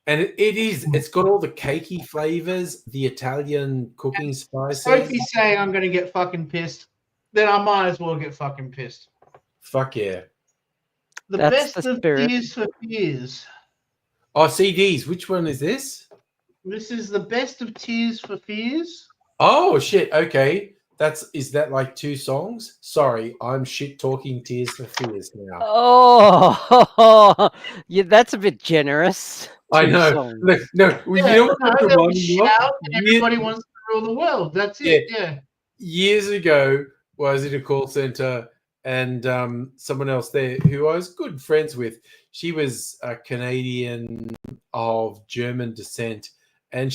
And it's got all the cakey flavors, the Italian cooking spices. Sophie's saying I'm gonna get fucking pissed. Then I might as well get fucking pissed. Fuck yeah. That's best the of spirit. Tears for Fears. Oh, CDs. Which one is this? This is the best of Tears for Fears. Oh shit. Okay. Is that like 2 songs? Sorry, I'm shit talking Tears for Fears now. Oh, yeah, that's a bit generous. I know. Songs. No, you know what the one shout and everybody wants to rule the world. That's it. Yeah. Years ago, I was in a call center, and someone else there who I was good friends with. She was a Canadian of German descent, and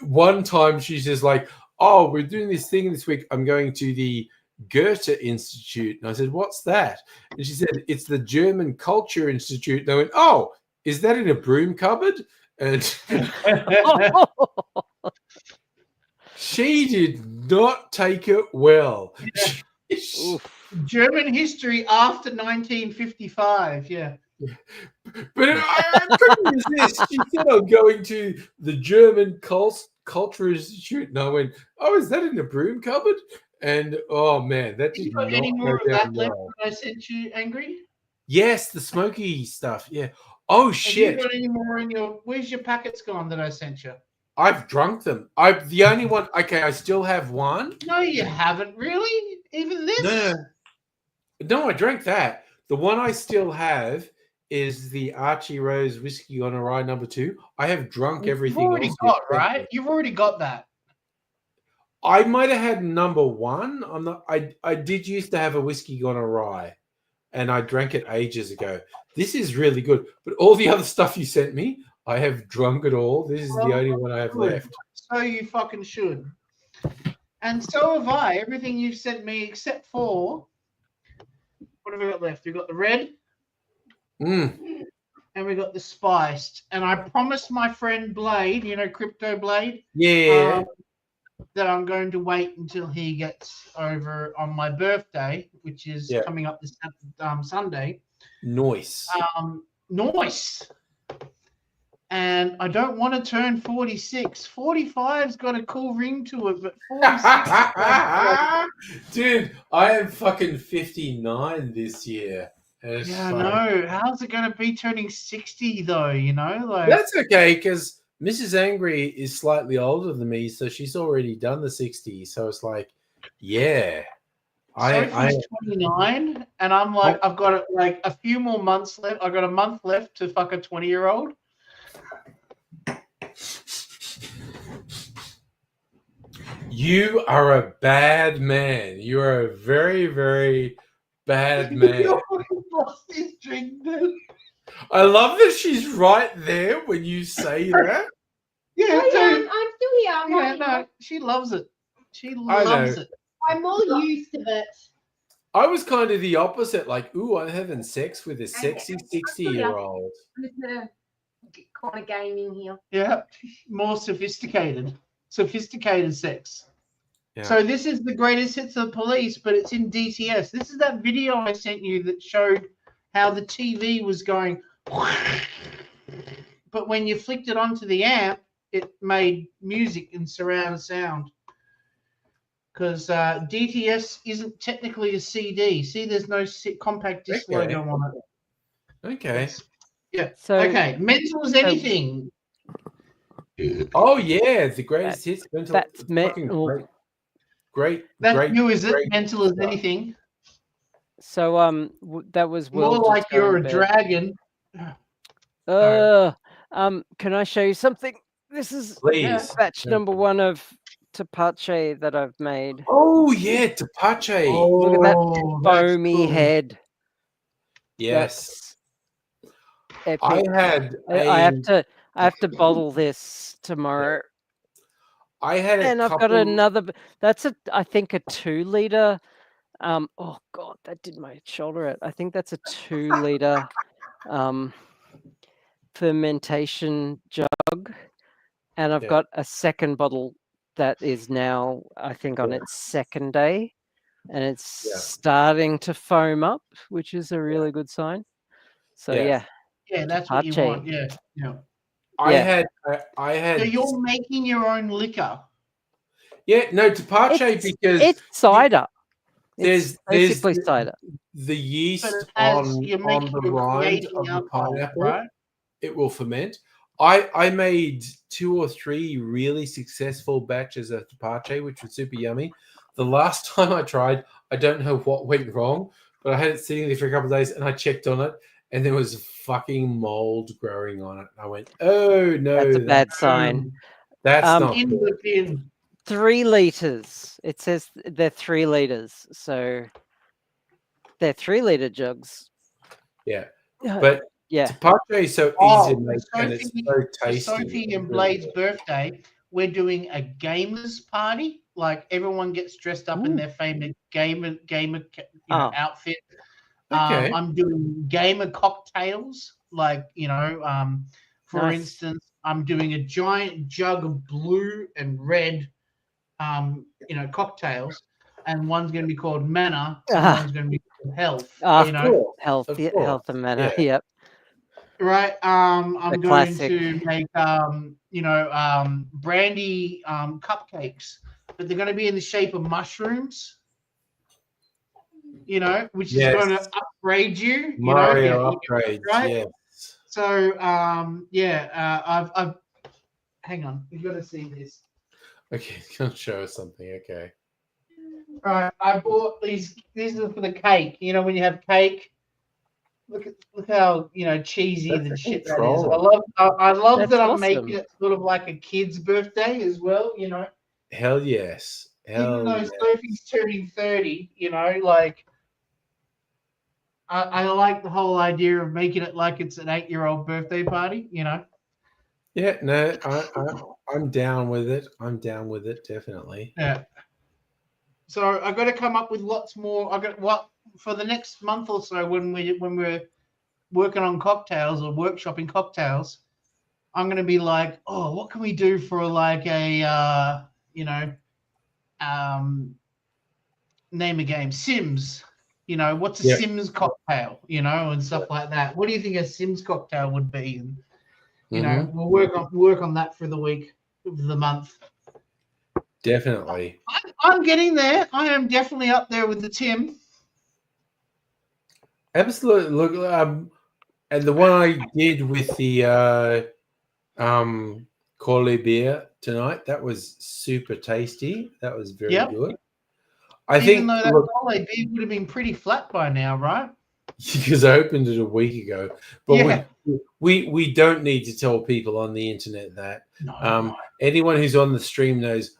one time she's just like, "Oh, we're doing this thing this week. I'm going to the Goethe Institute." And I said, "What's that?" And she said, "It's the German Culture Institute." And I went, "Oh, is that in a broom cupboard?" And she did not take it well. German history after 1955. Yeah. But I couldn't resist. She said, "I'm going to the German Culture Institute." And I went, "Oh, is that in the broom cupboard?" And oh man, that did you got not any more go of that down left well. that I sent you, Angry? Yes, the smoky stuff. Yeah. Oh shit. Have you got any more in your? Where's your packets gone that I sent you? I've drunk them. The only one. Okay, I still have one. No, you haven't really. Even this. No, I drank that. The one I still have is the Archie Rose Whiskey on a Rye number 2. I have drunk everything You've already else. got, right? You've already got that. I might have had number 1. I'm not. I did used to have a whiskey on a rye, and I drank it ages ago. This is really good. But all the other stuff you sent me, I have drunk it all. This is the only one I have left. So you fucking should. And so have I. Everything you've sent me, except for what have we got left? We've got the red. And we got the spiced. And I promised my friend Blade, you know, Crypto Blade. Yeah. That I'm going to wait until he gets over on my birthday, which is coming up this Sunday. Nice. Nice. And I don't want to turn 46. 45's got a cool ring to it, but 46. Dude, I am fucking 59 this year. Yeah, I know. How's it going to be turning 60 though? You know, like that's okay because Mrs. Angry is slightly older than me, so she's already done the 60. So it's like, yeah. Sophie's 29, and I'm like, I've got like a few more months left. I've got a month left to fuck a 20-year-old. You are a bad man. You are a very, very bad man. Lost his drink, then. I love that she's right there when you say that. Yeah, I'm still here. Yeah, no, she loves it. She loves it. I'm more used to it. I was kind of the opposite. Like, ooh, I'm having sex with a sexy 60-year-old. I'm just gonna kind of gaming here. Yeah, more sophisticated sex. Yeah. So this is the greatest hits of the police, but it's in DTS. This is that video I sent you that showed how the TV was going, but when you flicked it onto the amp, it made music and surround sound. Because DTS isn't technically a CD. See, there's no compact disc logo on it. Okay. Yeah. So, okay. Mental as anything. Oh yeah, the greatest hits. Mental. That's fucking great. That's great, you, is it? Great Mental as anything. So that was More Will like just going you're to a bed. dragon. Can I show you something? This is Please. batch number 1 of tapache that I've made. Oh yeah, tapache. Look at that that's foamy cool. head. Yes. That's I epic. had I have to bottle this tomorrow. I had a And I've couple. got another. That's I think a 2-liter. Oh god, that did my shoulder out. I think that's a 2-liter fermentation jug, and I've got a second bottle that is now, I think, on its second day, and it's starting to foam up, which is a really good sign. So yeah, that's what you want. Yeah. I had. So you're making your own liquor. Yeah, no, tapache because it's cider. There's basically cider. The yeast you're on the rind of the pineapple, right? It will ferment. I made 2 or 3 really successful batches of tapache, which was super yummy. The last time I tried, I don't know what went wrong, but I had it sitting there for a couple of days, and I checked on it, and there was fucking mold growing on it. I went, oh no, that's a bad sign. That's not good. 3 liters. It says they're 3 liters, so they're 3-liter jugs. Yeah, but tapache is so easy to make, and it's so tasty. For Sophie and Blade's birthday, we're doing a gamers party. Like everyone gets dressed up in their favorite gamer outfit. Okay. I'm doing gamer cocktails, like for instance, I'm doing a giant jug of blue and red, cocktails, and one's going to be called Mana, and one's going to be called Health. Health and Mana. Yeah. Yep. Right. I'm going to make brandy cupcakes, but they're going to be in the shape of mushrooms. Which is going to upgrade you. Mario upgrades, right? Yes. So I've hang on, you've got to see this. Okay, it's gonna show us something. Okay. Right, I bought these. These are for the cake. When you have cake. Look how cheesy the shit that is. I love that I'm making it sort of like a kid's birthday as well. Hell yes. Even though Sophie's turning 30, like I like the whole idea of making it like it's an 8-year-old birthday party. Yeah, no, I'm down with it. I'm down with it, definitely. Yeah. So I got to come up with lots more. I got for the next month or so when we're working on cocktails or workshopping cocktails. I'm going to be like, oh, what can we do for like a name a game, Sims. What's a Sims cocktail? And stuff like that. What do you think a Sims cocktail would be? And we'll work on that for the week, the month. Definitely. I'm getting there. I am definitely up there with the Tim. Absolutely. Look, and the one I did with the Corley beer tonight, that was super tasty. That was very good. Even though that Corley beer would have been pretty flat by now, right? Because I opened it a week ago. But we don't need to tell people on the internet that. No. Anyone who's on the stream knows,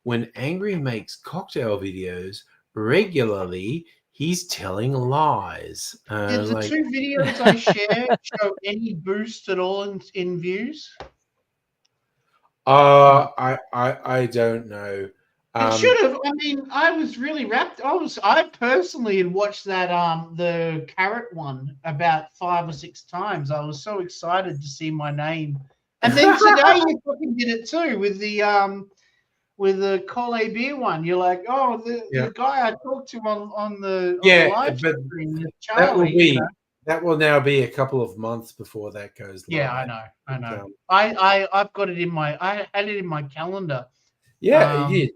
when Angry makes cocktail videos regularly, he's telling lies. Did the 2 videos I shared show any boost at all in views? I don't know. It should have. I mean, I was really wrapped. I personally had watched that the carrot one about 5 or 6 times. I was so excited to see my name. And then today you fucking did it too with the Collet beer one. You're like, the guy I talked to on the live stream, Charlie. That will now be a couple of months before that goes live. Yeah, I know. I've got it I had it in my calendar. Yeah, you did.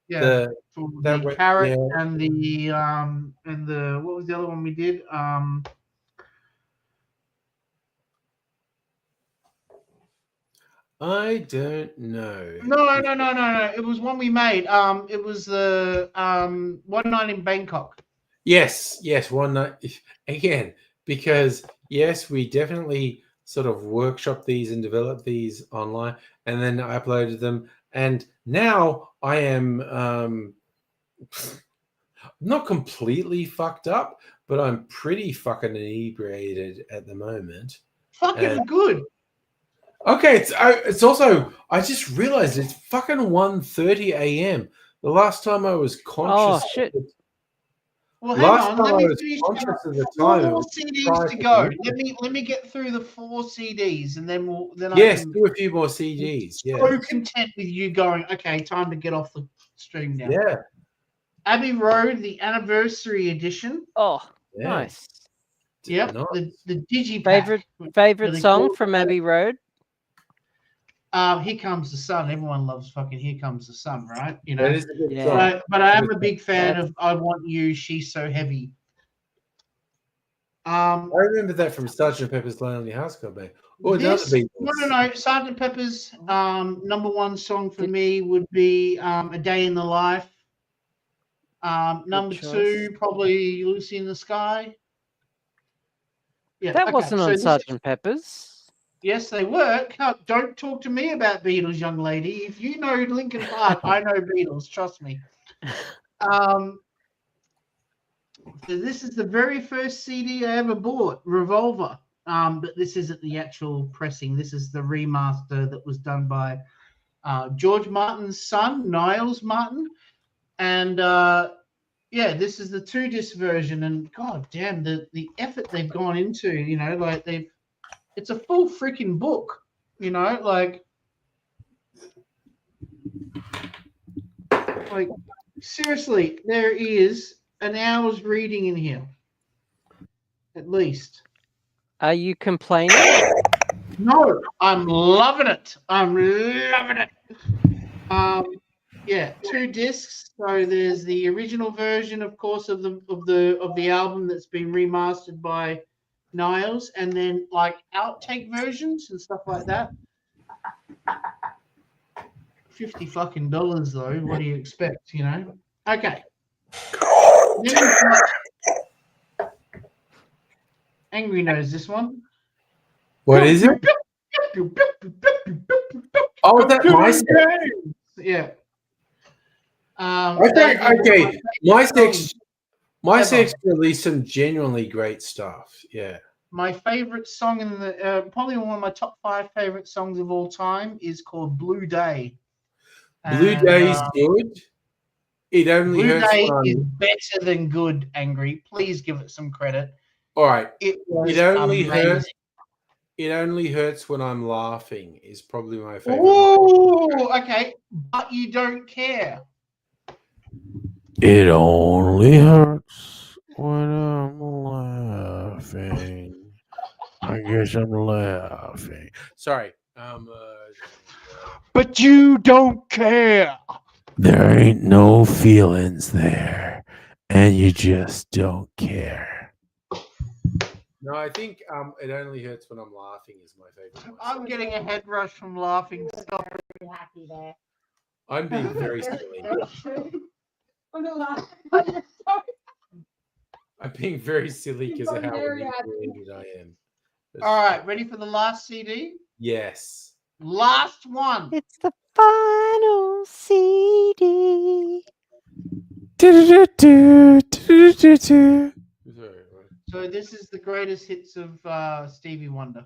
Yeah, the carrot and the what was the other one we did? I don't know. No. It was one we made. It was the one night in Bangkok. Yes. One again, because yes, we definitely sort of workshop these and develop these online, and then I uploaded them, and now I am not completely fucked up, but I'm pretty fucking inebriated at the moment. Fucking good. Okay, it's also, I just realized it's fucking 1:30 a.m. The last time I was conscious. Oh shit! Well, hang Last on. time Let I me was finish. conscious of the Four time. It more was CDs prior to to go. the- Let me get through the 4 CDs, and then I Yes, can. do a few more CDs. Yeah. So content with you going. Okay, time to get off the stream now. Yeah. Abbey Road, the anniversary edition. Oh, Yeah. nice. Yep, Nice. the digipack. Favorite Really song cool. from Abbey Road? Here Comes the Sun. Everyone loves fucking Here Comes the Sun, right? You know. That is a good Yeah. song. But I am a big fan That's- of I Want You, She's So Heavy. I remember that from Sgt. Pepper's Lonely Hearts Club Band. Oh, another This Beatles. no. Sgt. Pepper's #1 song for me would be A Day in the Life. Number choice. 2, probably Lucy in the Sky. Yeah, That okay, wasn't on Sgt. Pepper's. Yes, they were. Don't talk to me about Beatles, young lady. If you know Linkin Park, I know Beatles. Trust me. So this is the very first CD I ever bought, Revolver. But this isn't the actual pressing. This is the remaster that was done by George Martin's son, Niles Martin. And yeah, this is the 2-disc version. And god damn, the effort they've gone into, you know, like it's a full freaking book, you know, like seriously, there is an hour's reading in here. At least. Are you complaining? No, I'm loving it. I'm loving it. Yeah, 2 discs. So there's the original version, of course, of the album that's been remastered by Niles, and then like outtake versions and stuff like that. $50 fucking though. What do you expect? You know. Okay. Angry knows this one. What is it? Oh, is that my sex? Yeah. Okay. My sex released some genuinely great stuff. Yeah. My favorite song in the probably one of my top 5 favorite songs of all time is called Blue Day. Blue Day's good. It only Blue hurts Day when is better than good, Angry. Please give it some credit. All right. It was only amazing. hurts. It only hurts when I'm laughing is probably my favorite. Oh, okay. But you don't care. It only hurts when I'm laughing. I guess I'm laughing. Sorry. But you don't care. There ain't no feelings there, and you just don't care. No, I think it only hurts when I'm laughing is my favorite one. I'm getting a head rush from laughing. Stop. Happy there. I'm being very silly. I'm being very silly because of how inebriated I am. All right, ready for the last CD? Yes. Last one. It's the final CD. So this is the greatest hits of Stevie Wonder.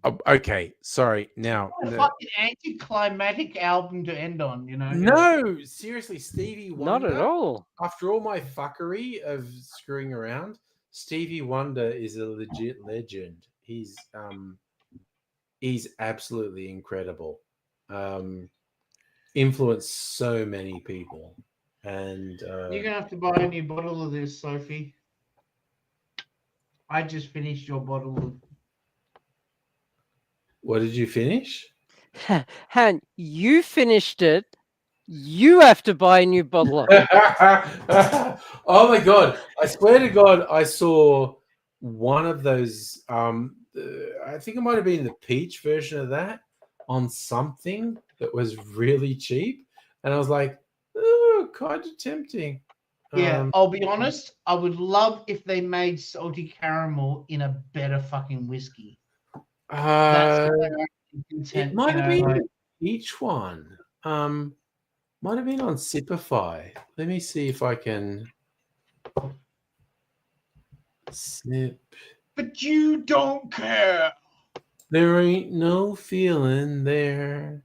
Oh, okay, sorry. Now, What a fucking anticlimactic album to end on, you know? No, seriously, Stevie Wonder. Not at all. After all my fuckery of screwing around, Stevie Wonder is a legit legend. He's absolutely incredible. Influenced so many people, and you're gonna have to buy a new bottle of this, Sophie. I just finished your bottle of. What did you finish? Han, you finished it. You have to buy a new bottle of it. Oh my god! I swear to God, I saw one of those. I think it might have been the peach version of that on something that was really cheap, and I was like, "Oh, kind of tempting." Yeah, I'll be honest. I would love if they made salty caramel in a better fucking whiskey. That's it might have been each one. Might have been on Sipify. Let me see if I can snip. But you don't care. There ain't no feeling there.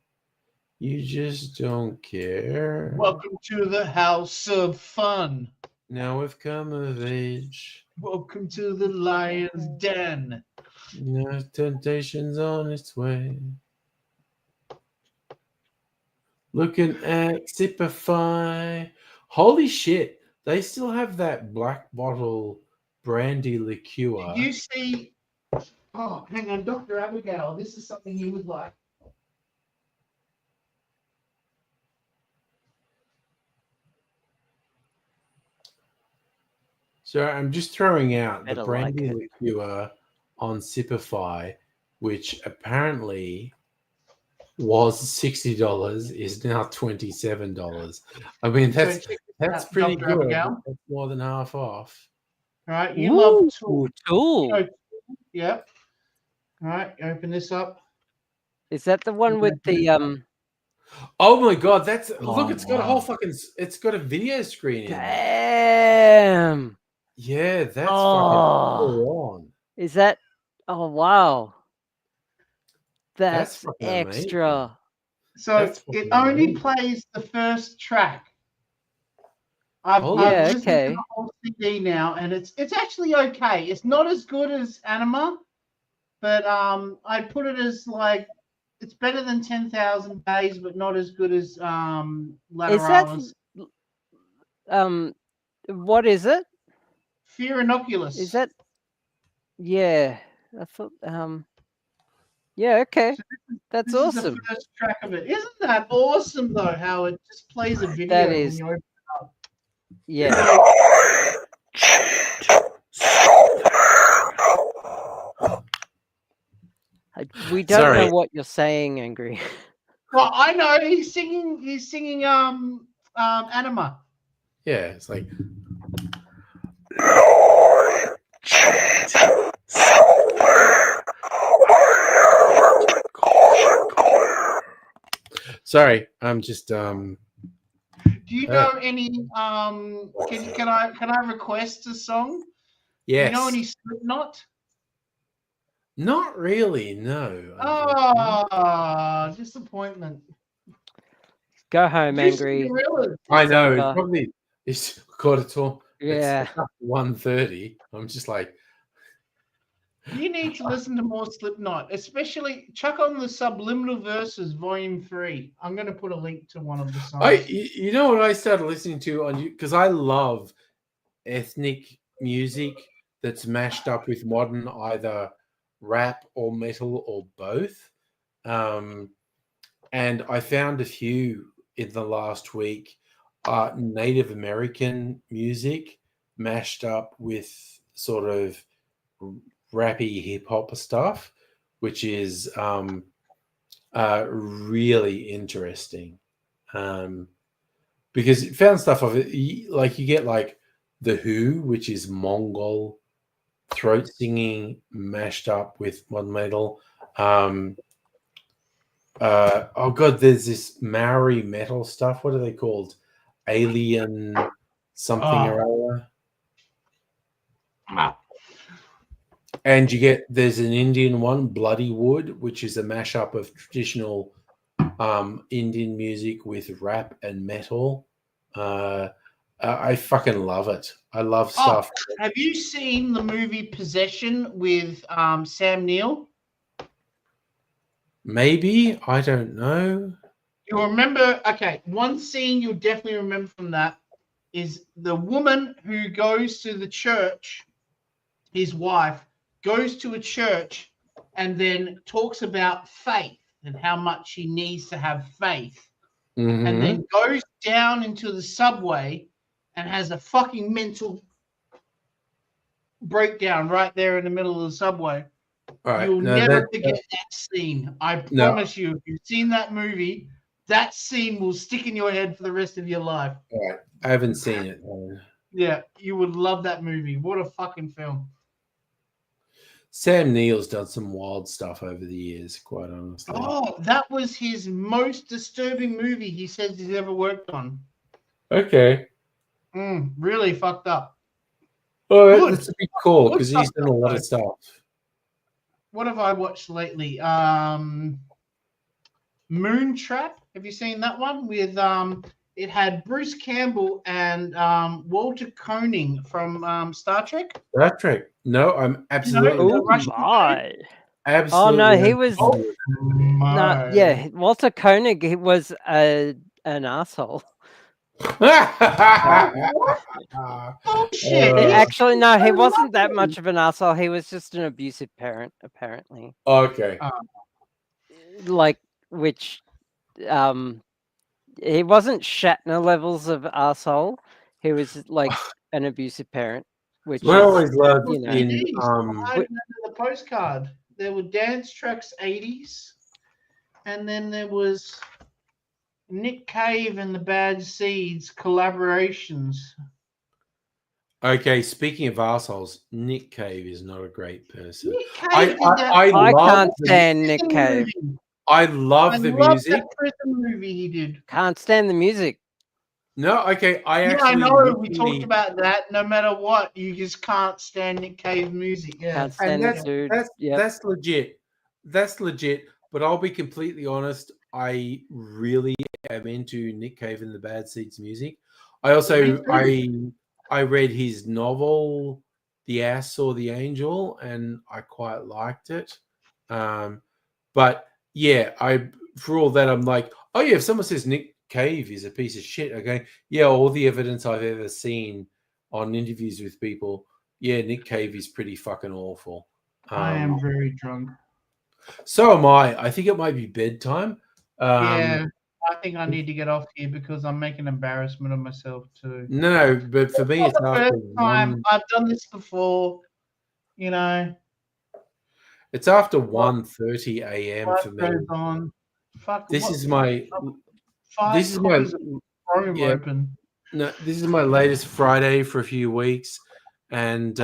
You just don't care. Welcome to the house of fun. Now we've come of age. Welcome to the lion's den. Now temptation's on its way. Looking at Sipify. Holy shit. They still have that black bottle brandy liqueur. Did you see? Oh, hang on, Dr. Abigail. This is something you would like. So I'm just throwing out the Better brandy like liqueur on Sipify, which apparently was $60, is now $27. I mean, that's pretty Dr. good. Abigail. That's more than half off. All right, you love Tool. Yep. All right, open this up. Is that the one with the Oh my god, that's Oh, look! It's got a whole wow. fucking. It's got a video screen in. Damn. Yeah, that's fucking Oh. on. Is that? Oh wow. That's That's fucking extra. So That's it fucking only amazing. plays the first track. I've Yeah, listened to okay. the whole CD now, and it's actually okay. It's not as good as Anima, but I'd put it as like it's better than 10,000 Days, but not as good as Is that Lateralis. what is it? Fear Inoculus. Is that yeah. I thought yeah, okay. That's this awesome. is the first track of it. Isn't that awesome though? How it just plays a video That when is you open it up. yeah. We don't Sorry. know what you're saying, Angry. Well, I know he's singing Anima. Yeah, it's like. Sorry, I'm just Do you know any can I request a song? yes. You know any Slipknot? Not really, no. Oh, disappointment. Go home, Did you see Angry. Gorillaz? I know over. it's probably it's quarter to Yeah. it's 1:30. I'm just like You need to listen to more Slipknot, especially chuck on the Subliminal Verses Volume 3. I'm going to put a link to one of the songs. you know what I started listening to on you because I love ethnic music that's mashed up with modern either rap or metal or both. And I found a few in the last week. Native American music mashed up with sort of rappy hip hop stuff, which is really interesting. Because it found stuff of it, like you get like The Who, which is Mongol throat singing mashed up with modern metal. Oh god, there's this Maori metal stuff. What are they called? Alien something or other. And there's an Indian one, Bloody Wood, which is a mashup of traditional Indian music with rap and metal. I fucking love it. I love stuff. Have you seen the movie Possession with Sam Neill? Maybe, I don't know. You'll remember, okay, one scene you'll definitely remember from that is the woman who goes to the church, his wife, goes to a church and then talks about faith and how much she needs to have faith. Mm-hmm. And then goes down into the subway and has a fucking mental breakdown right there in the middle of the subway. Right. You'll never forget that scene. I promise you, if you've seen that movie, that scene will stick in your head for the rest of your life. All right. I haven't seen it. Yeah, you would love that movie. What a fucking film. Sam Neill's done some wild stuff over the years, quite honestly. Oh, that was his most disturbing movie he says he's ever worked on. Okay. Really fucked up. Oh, Good. that's a bit cool Good because he's stuff, done a lot though. of stuff. What have I watched lately? Moontrap. Have you seen that one? With it had Bruce Campbell and Walter Koenig from Star Trek. Star Trek. No, I'm absolutely. the Oh Russian my! Absolutely. Oh no, he was. Oh, No, my. yeah, Walter Koenig. He was an asshole. Oh shit! Actually, no, he so wasn't that lovely. much of an asshole. He was just an abusive parent, apparently. Okay. Like, which, he wasn't Shatner levels of asshole. He was like an abusive parent, which I is, always loved you know, in I remember the postcard. There were Dance Tracks 80s, and then there was Nick Cave and the Bad Seeds collaborations. Okay, speaking of assholes, Nick Cave is not a great person. Nick Cave did that. I love can't the- stand Nick prison Cave. movie. I love I the love music. that prison movie he did. Can't stand the music. No, okay, I Yeah, actually I know. We literally- talked about that. No matter what, you just can't stand Nick Cave music. Yeah. Can't stand and the dude. that's Yep. that's legit. That's legit. But I'll be completely honest. I really am into Nick Cave and the Bad Seeds music. I also I read his novel, The Ass or the Angel, and I quite liked it. But yeah, for all that, I'm like, oh yeah, if someone says Nick Cave is a piece of shit, okay, yeah, all the evidence I've ever seen on interviews with people, yeah, Nick Cave is pretty fucking awful. I am very drunk. So am I. I think it might be bedtime. Yeah, I think I need to get off here because I'm making embarrassment of myself too. No, but for me, it's Not the after first time. 1. I've done this before. You know, It's after 1:30 a.m. life for me. goes on. Fuck. This what- is my. five This is my. copies of Chrome Yeah. open. No, this is my latest Friday for a few weeks, and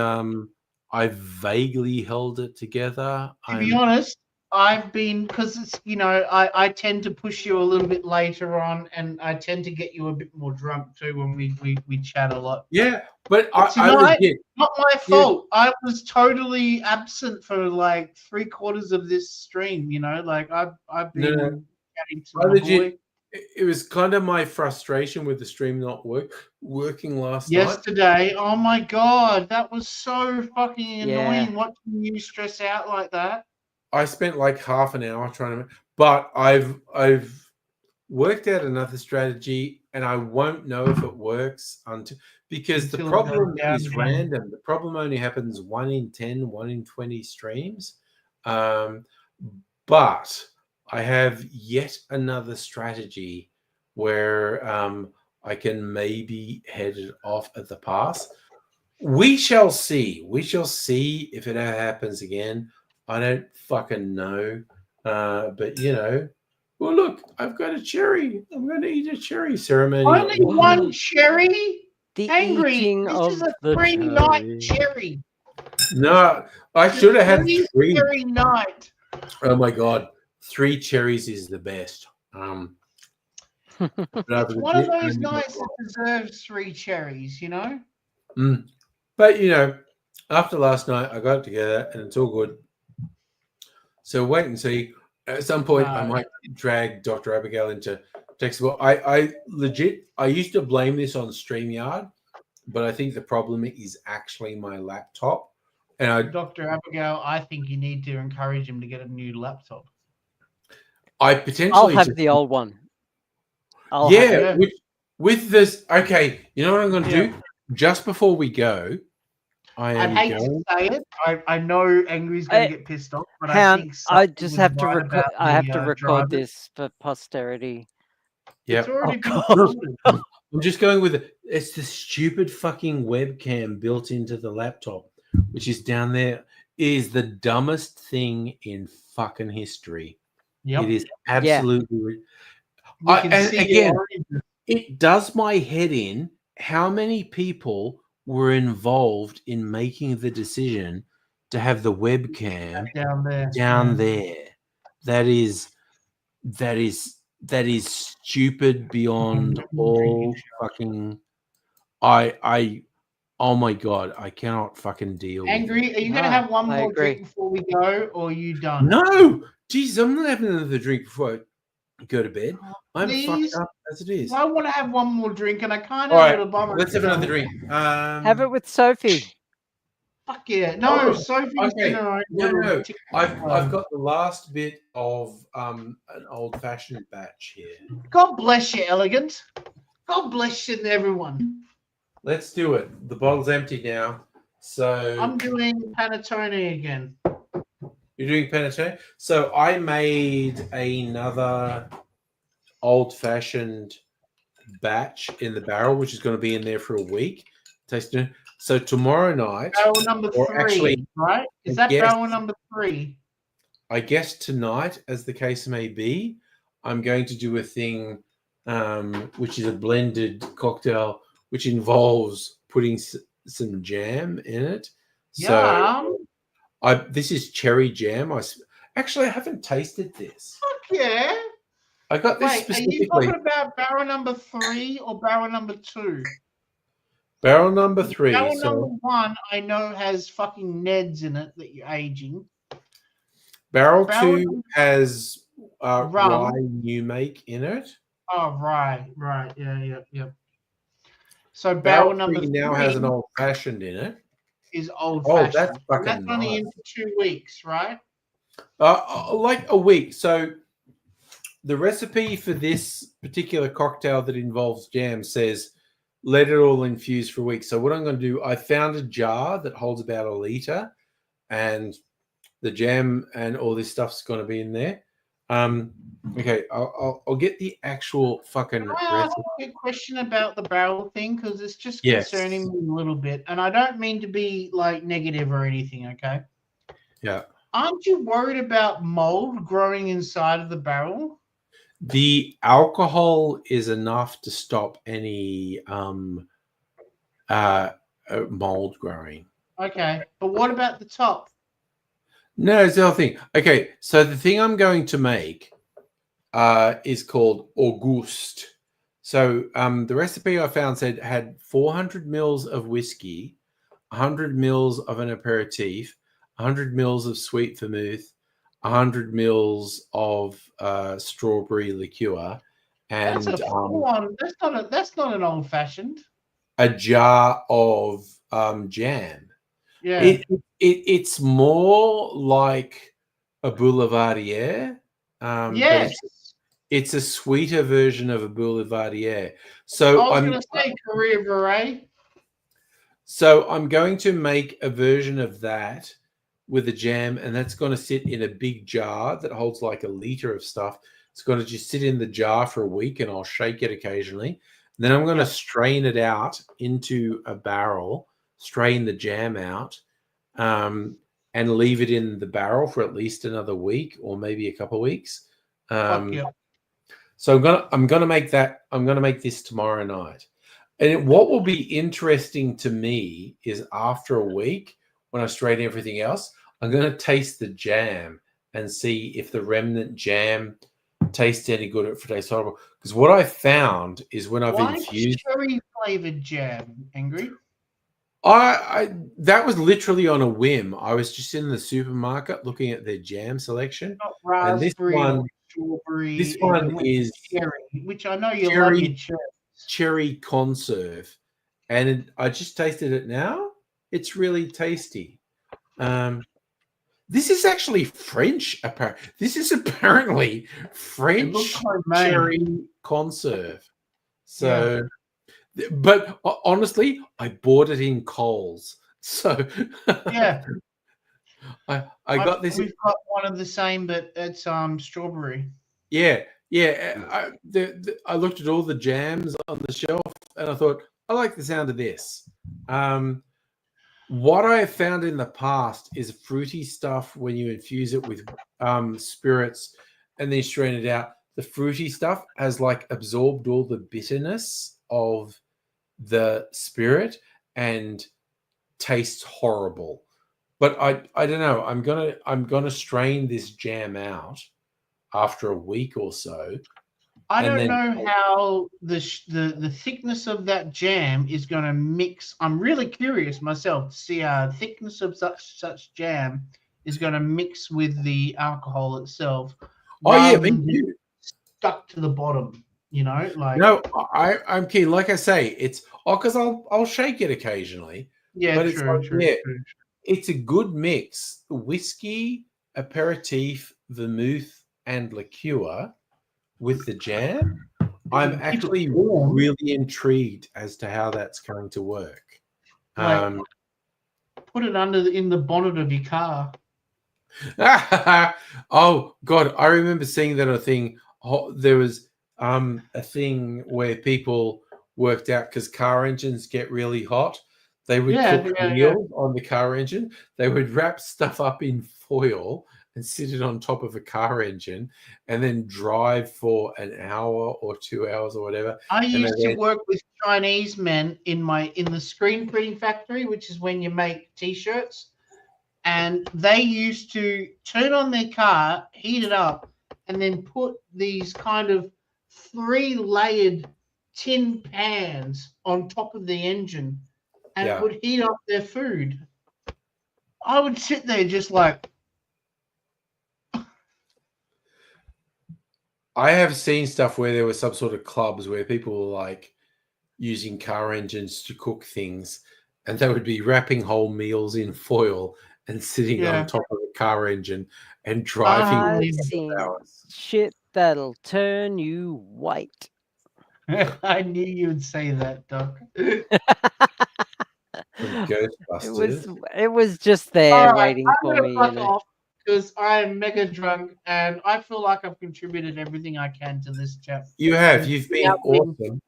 I vaguely held it together. To be honest, I've been because it's I tend to push you a little bit later on, and I tend to get you a bit more drunk too when we chat a lot. Yeah, but I Tonight, legit. not my fault. I was totally absent for like 3/4 of this stream. Like I've been No. chatting to I my legit. boy. It was kind of my frustration with the stream not working last night. Yesterday, oh my god, that was so fucking annoying Yeah. watching you stress out like that. I spent like half an hour trying to, but I've worked out another strategy, and I won't know if it works because the Until it problem goes down is again. random. The problem only happens 1 in 10, 1 in 20 streams. But I have yet another strategy where I can maybe head it off at the pass. We shall see. We shall see if it ever happens again. I don't fucking know. But well, look, I've got a cherry. I'm going to eat a cherry ceremony. Only one cherry. The Angry. eating This of is a the 3-night cherry. cherry. No, I should have had 3. Cherry night. Oh my god, 3 cherries is the best. It's one of those nights that deserves 3 cherries. But after last night, I got it together and it's all good. So wait and see. At some point, I might drag Dr. Abigail into Textbook. I used to blame this on StreamYard, but I think the problem is actually my laptop. And Dr. Abigail, I think you need to encourage him to get a new laptop. I potentially I'll have the old one. With this. Okay, you know what I'm going to do? Just before we go, I'd hate to say it. I know Angry's going to get pissed off, but I think I just have to right record. about I have the, to record driver. this for posterity. Yeah, It's already been God. recorded. I'm just going with it. It's the stupid fucking webcam built into the laptop, which is down there. Is the dumbest thing in fucking history. Yep. It is absolutely. We can And see again, the oranges. it does my head in how many people were involved in making the decision to have the webcam down there. there? That is stupid beyond all fucking. Oh my god, I cannot fucking deal Angry, with it. are you going to have one I more agree. drink before we go, or are you done? No, Jesus, I'm not having another drink before I go to bed. I'm Please? fucked up as it is. I want to have one more drink, and I can't All have right, it by myself. let's have another drink. Have it with Sophie. Fuck yeah! No, Oh, Sophie's okay. in her own No, little. I've got the last bit of an old-fashioned batch here. God bless you, elegant. God bless you, everyone. Let's do it. The bottle's empty now. So I'm doing panettone again. you're doing panettone. So I made another old-fashioned batch in the barrel, which is going to be in there for a week. Tasting. So tomorrow night, Barrel number or 3, actually, right? Is that barrel number 3? I guess tonight, as the case may be, I'm going to do a thing, which is a blended cocktail, which involves putting some jam in it. So this is cherry jam. Actually, I haven't tasted this. Fuck yeah! I got this Wait, specifically. are you talking about barrel number 3 or barrel number 2? Barrel number 3. Barrel number 1, I know has fucking Neds in it that you're aging. Barrel 2 has rye rum. new make in it. Oh, right. Yeah. So Barrel number 3 now has an old fashioned in it. Is old fashioned. That's fucking That's only nice. in for 2 weeks, right? Like a week. So the recipe for this particular cocktail that involves jam says let it all infuse for a week. So what I'm going to do, I found a jar that holds about 1 liter, and the jam and all this stuff's going to be in there. Okay, I'll get the actual fucking. Can I ask you a question about the barrel thing, because it's just concerning me a little bit, and I don't mean to be like negative or anything. Okay. Yeah. Aren't you worried about mold growing inside of the barrel? The alcohol is enough to stop any mold growing. Okay, but what about the top? No, it's the other thing. Okay, so the thing I'm going to make is called Auguste. So the recipe I found said had 400 mils of whiskey, 100 mils of an aperitif, 100 mils of sweet vermouth, 100 mils of strawberry liqueur, and That's a full-on. That's not an old fashioned. a jar of jam. Yeah, it's more like a boulevardier. yes. But it's a sweeter version of a boulevardier. So I was going to say Korea Beret. So I'm going to make a version of that with a jam, and that's going to sit in a big jar that holds like 1 liter of stuff. It's going to just sit in the jar for a week, and I'll shake it occasionally. And then I'm going to strain it out into a barrel, strain the jam out, and leave it in the barrel for at least another week or maybe a couple of weeks. So I'm gonna make that. I'm gonna make this tomorrow night. And what will be interesting to me is after a week, when I strain everything else, I'm going to taste the jam and see if the remnant jam tastes any good or if it tastes horrible. Because what I found is when I've infused cherry flavored jam, Angry. That was literally on a whim. I was just in the supermarket looking at their jam selection, and this one is cherry, which I know you love your cherry conserve, and I just tasted it now. It's really tasty. This is actually French. This is apparently French cherry conserve. So, but honestly, I bought it in Coles. So yeah, I got this. We've got one of the same, but it's strawberry. Yeah. I looked at all the jams on the shelf, and I thought I like the sound of this. What I have found in the past is fruity stuff when you infuse it with spirits and then strain it out. The fruity stuff has like absorbed all the bitterness of the spirit and tastes horrible. But I don't know. I'm gonna strain this jam out after a week or so. I don't know how the thickness of that jam is going to mix. I'm really curious myself to see how thickness of such jam is going to mix with the alcohol itself. Oh yeah, me too. Stuck to the bottom, like. No, I'm keen. Like I say, it's because I'll shake it occasionally. Yeah, but true, it's true. It's a good mix. Whiskey, aperitif, vermouth, and liqueur with the jam. I'm actually really intrigued as to how that's going to work. Like, put it in the bonnet of your car. Oh God, I remember seeing that thing. There was a thing where people worked out because car engines get really hot. They would cook meals on the car engine. They would wrap stuff up in foil and sit it on top of a car engine and then drive for an hour or 2 hours or whatever. I used to work with Chinese men in the screen printing factory, which is when you make T-shirts. And they used to turn on their car, heat it up, and then put these kind of 3-layered tin pans on top of the engine and would heat up their food. I would sit there just like... I have seen stuff where there were some sort of clubs where people were like using car engines to cook things, and they would be wrapping whole meals in foil and sitting on top of a car engine and driving hours. Shit that'll turn you white. I knew you would say that, Doc. Ghostbusters. It was just there waiting for me. Because I am mega drunk and I feel like I've contributed everything I can to this chat. You have. You've been awesome.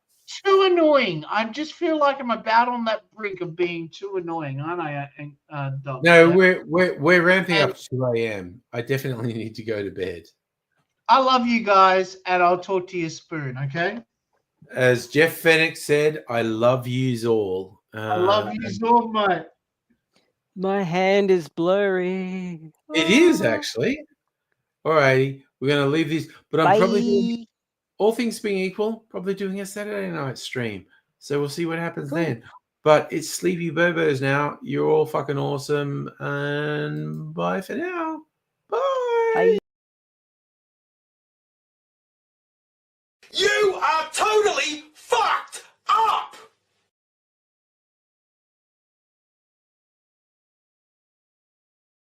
Too annoying. I just feel like I'm about on that brink of being too annoying, aren't I, Doc? No, we're ramping up to 2 a.m. I definitely need to go to bed. I love you guys, and I'll talk to you spoon, okay? As Jeff Fennick said, I love yous all. I love yous all, mate. My hand is blurry. It is actually. All righty. We're going to leave this, but I'm probably doing, all things being equal, probably doing a Saturday night stream. So we'll see what happens then. But it's Sleepy Bobos now. You're all fucking awesome. And bye for now. Bye. You are totally